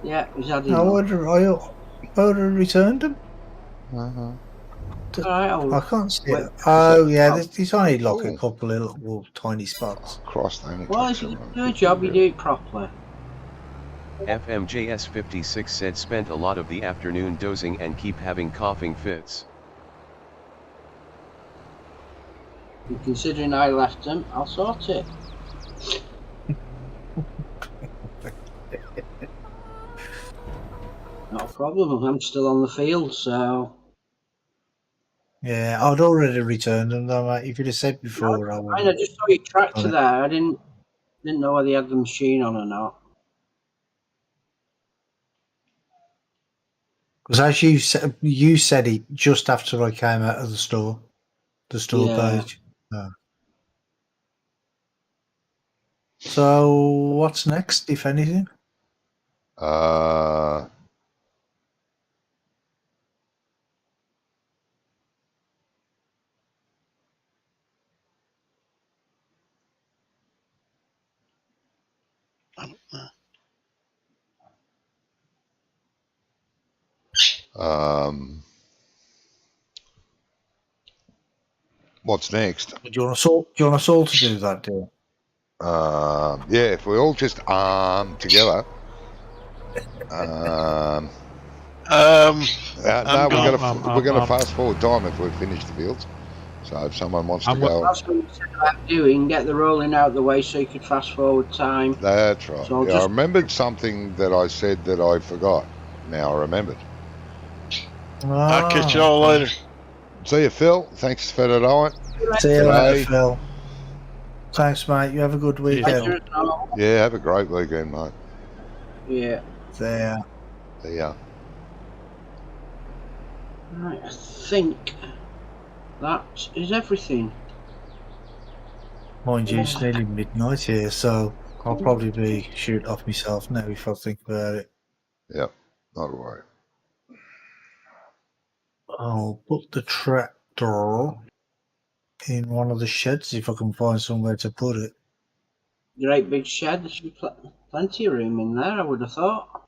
Yeah, he's had I enough. already returned them. Alright, I can't see wait. it. Oh, yeah, there's only like a couple of little tiny spots. Cross that. Well, if you do a job, you do it properly. FMJS56 said spent a lot of the afternoon dozing and keep having coughing fits. And considering I left them, I'll sort it. Not a problem, I'm still on the field, so... Yeah, I'd already returned them though, mate. If you'd have said before, I would. I just saw your tractor there, I didn't know whether you had the machine on or not. Because as you said it just after I came out of the store page. Oh. So what's next, if anything? What's next? Do you want us all to do that, deal? Yeah, if we all just together. No, we're gonna fast forward time if we finish the fields. So if someone wants to go, that's what you said about doing. Get the rolling out of the way so you could fast forward time. That's right. So I remembered something that I said that I forgot. Now I remembered. I'll catch y'all later. See you, Phil. Thanks for tonight. See you later, Phil. Thanks, mate. You have a good weekend. Yeah, have a great weekend, mate. Yeah. There. Yeah. Right, I think that is everything. Mind you, it's nearly midnight here, so I'll probably be shooting off myself now if I think about it. Yep, not a worry. I'll put the tractor in one of the sheds if I can find somewhere to put it. Great big shed. There should be plenty of room in there, I would have thought.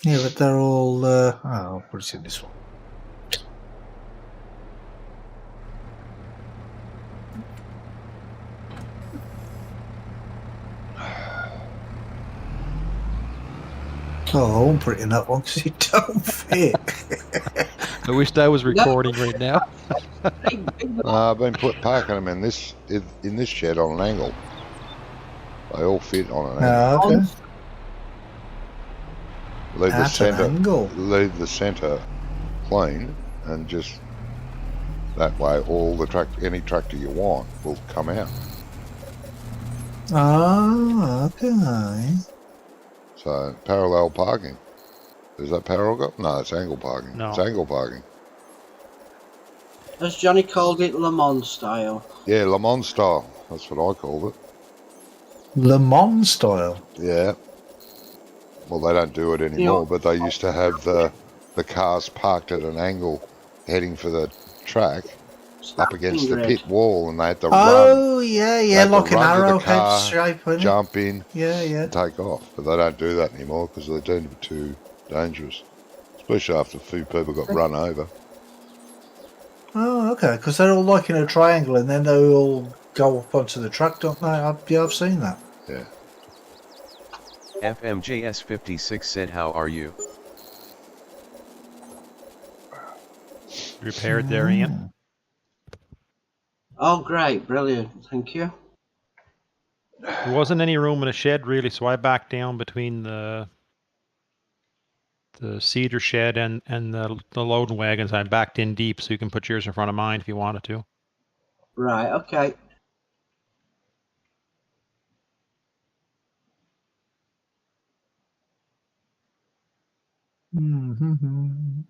Yeah, but they're all... I'll put it in this one. Oh, I won't put it in that one because it don't fit. I wish that was recording right now. I've been parking them in this shed on an angle. They all fit on an angle. Okay. Leave At an angle. Leave the centre clean, and just that way all the any tractor you want will come out. Oh, okay. So parallel parking. Is that parallel? No, it's angle parking. No. It's angle parking. As Johnny called it, Le Mans style. Yeah, Le Mans style. That's what I called it. Le Mans style. Yeah. Well, they don't do it anymore, but they used to have the cars parked at an angle heading for the track up against the pit wall, and they had to run. Oh, yeah, They yeah, had to like an run to the arrowhead car, shape, isn't it? jump in, Yeah, yeah. and take off. But they don't do that anymore because they're deemed to be too dangerous, especially after a few people got run over. Oh, okay, because they're all like in a triangle and then they all go up onto the track, don't they? Yeah, I've seen that. Yeah. FMJS56 said, how are you? Repaired there, Ian. Oh, great, brilliant, thank you. There wasn't any room in the shed really, so I backed down between the cedar shed and the loading wagons. I backed in deep so you can put yours in front of mine if you wanted to. Right, okay. Mm-hmm.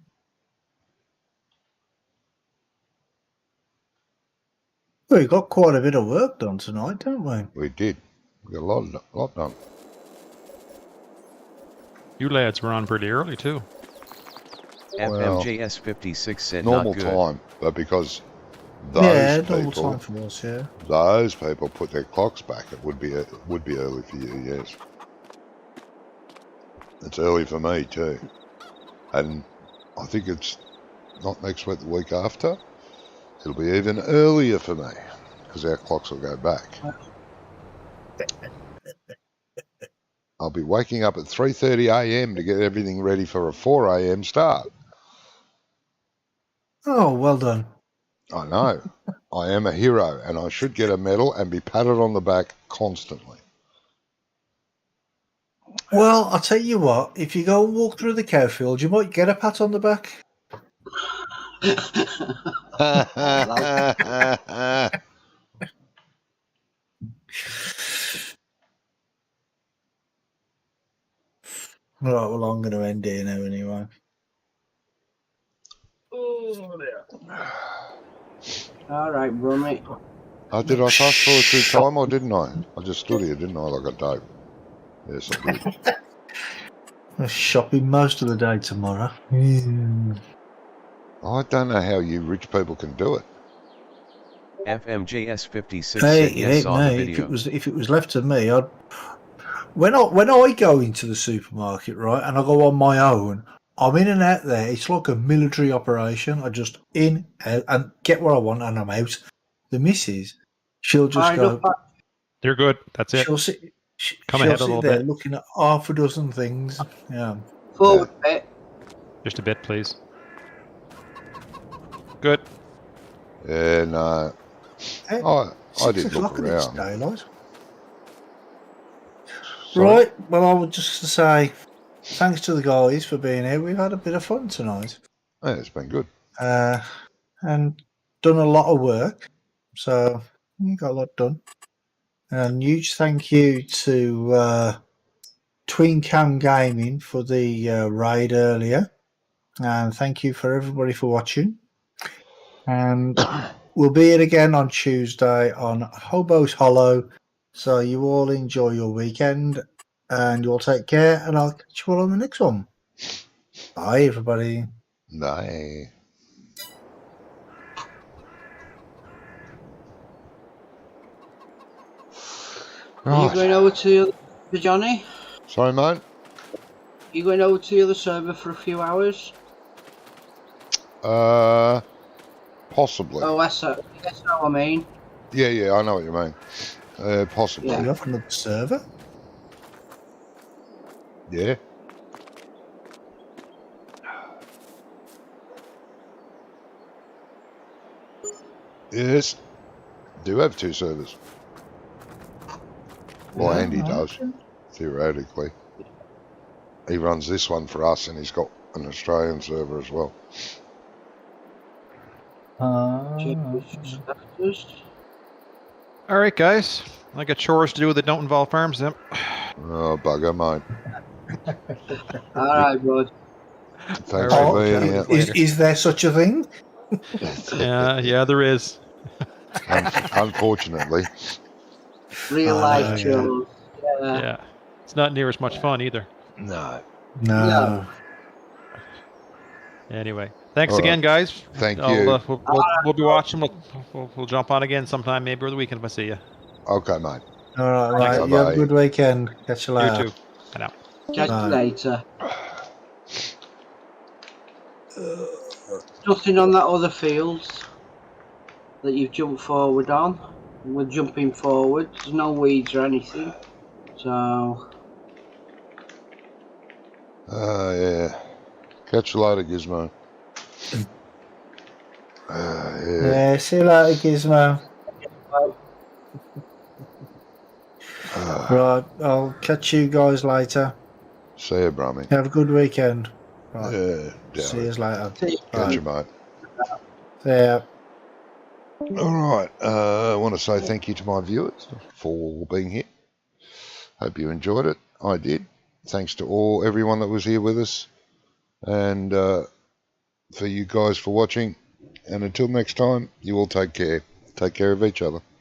We got quite a bit of work done tonight, don't we? We did. We got a lot done. You lads were on pretty early too. FMJS56 said, Normal not good. time, but because Normal time for us, yeah. Those people put their clocks back. It would be early for you, yes. It's early for me too, and I think it's not next week, the week after. It'll be even earlier for me because our clocks will go back. I'll be waking up at 3:30 a.m. to get everything ready for a 4 a.m. start. Oh, well done. I know. I am a hero, and I should get a medal and be patted on the back constantly. Well, I'll tell you what, if you go and walk through the cow field, you might get a pat on the back. Right, well, I'm going to end here now anyway. All right, Rummy. Did I fast forward through time or didn't I? I just stood here, didn't I, like a dope? Yes, I did. I'm shopping most of the day tomorrow. I don't know how you rich people can do it. FMJS56 Hey, said, it yes, ain't saw the me. video. If it was left to me, I'd when I go into the supermarket, right, and I go on my own, I'm in and out there. It's like a military operation. I just in, out, and get what I want, and I'm out. The missus, she'll just go. You're good. That's it. She'll sit. Come she'll ahead a sit little there bit. looking at half a dozen things. Yeah. Forward bit. Just a bit, please. Good. Yeah, no. Hey, I did look and it's around. daylight. Sorry? Right. Well, I would just say thanks to the guys for being here. We've had a bit of fun tonight. Yeah, it's been good. And done a lot of work. So we got a lot done. And huge thank you to Twin Cam Gaming for the raid earlier. And thank you for everybody for watching. And we'll be here again on Tuesday on Hobo's Hollow. So you all enjoy your weekend and you all take care. And I'll catch you all on the next one. Bye, everybody. Bye. Are you going over to Johnny? Sorry, mate? You going over to the other server for a few hours? Possibly. Oh, that's what I mean. Yeah, I know what you mean. Possibly. You have another server? Yeah. Yes. Do have two servers. Well, Andy does, theoretically. He runs this one for us, and he's got an Australian server as well. All right, guys. I got chores to do that don't involve farms. Then. Oh, bugger, mate. All right, bud. Thanks All for right, being chat here. with you later. Is there such a thing? Yeah, there is. Unfortunately. Real Oh, life yeah. chores. Yeah. Yeah, it's not near as much fun either. No. No. Anyway, thanks All again, guys. Thank you. We'll be watching. We'll jump on again sometime, maybe over the weekend if I see you. Okay, mate. All right, right. Bye-bye. You have a good weekend. Catch you You later. too. Bye now. Catch you Right. later. Nothing on that other field that you've jumped forward on. We're jumping forward. There's no weeds or anything. So. Yeah. Catch you later, Gizmo. Yeah. Yeah, see you later, Gizmo. Right, I'll catch you guys later. See you, Brummy. Have a good weekend. Right. Yeah. See you later. Catch you, mate. See ya. All right. I want to say thank you to my viewers for being here. Hope you enjoyed it. I did. Thanks to everyone that was here with us. And for you guys for watching. And until next time, you all take care. Take care of each other.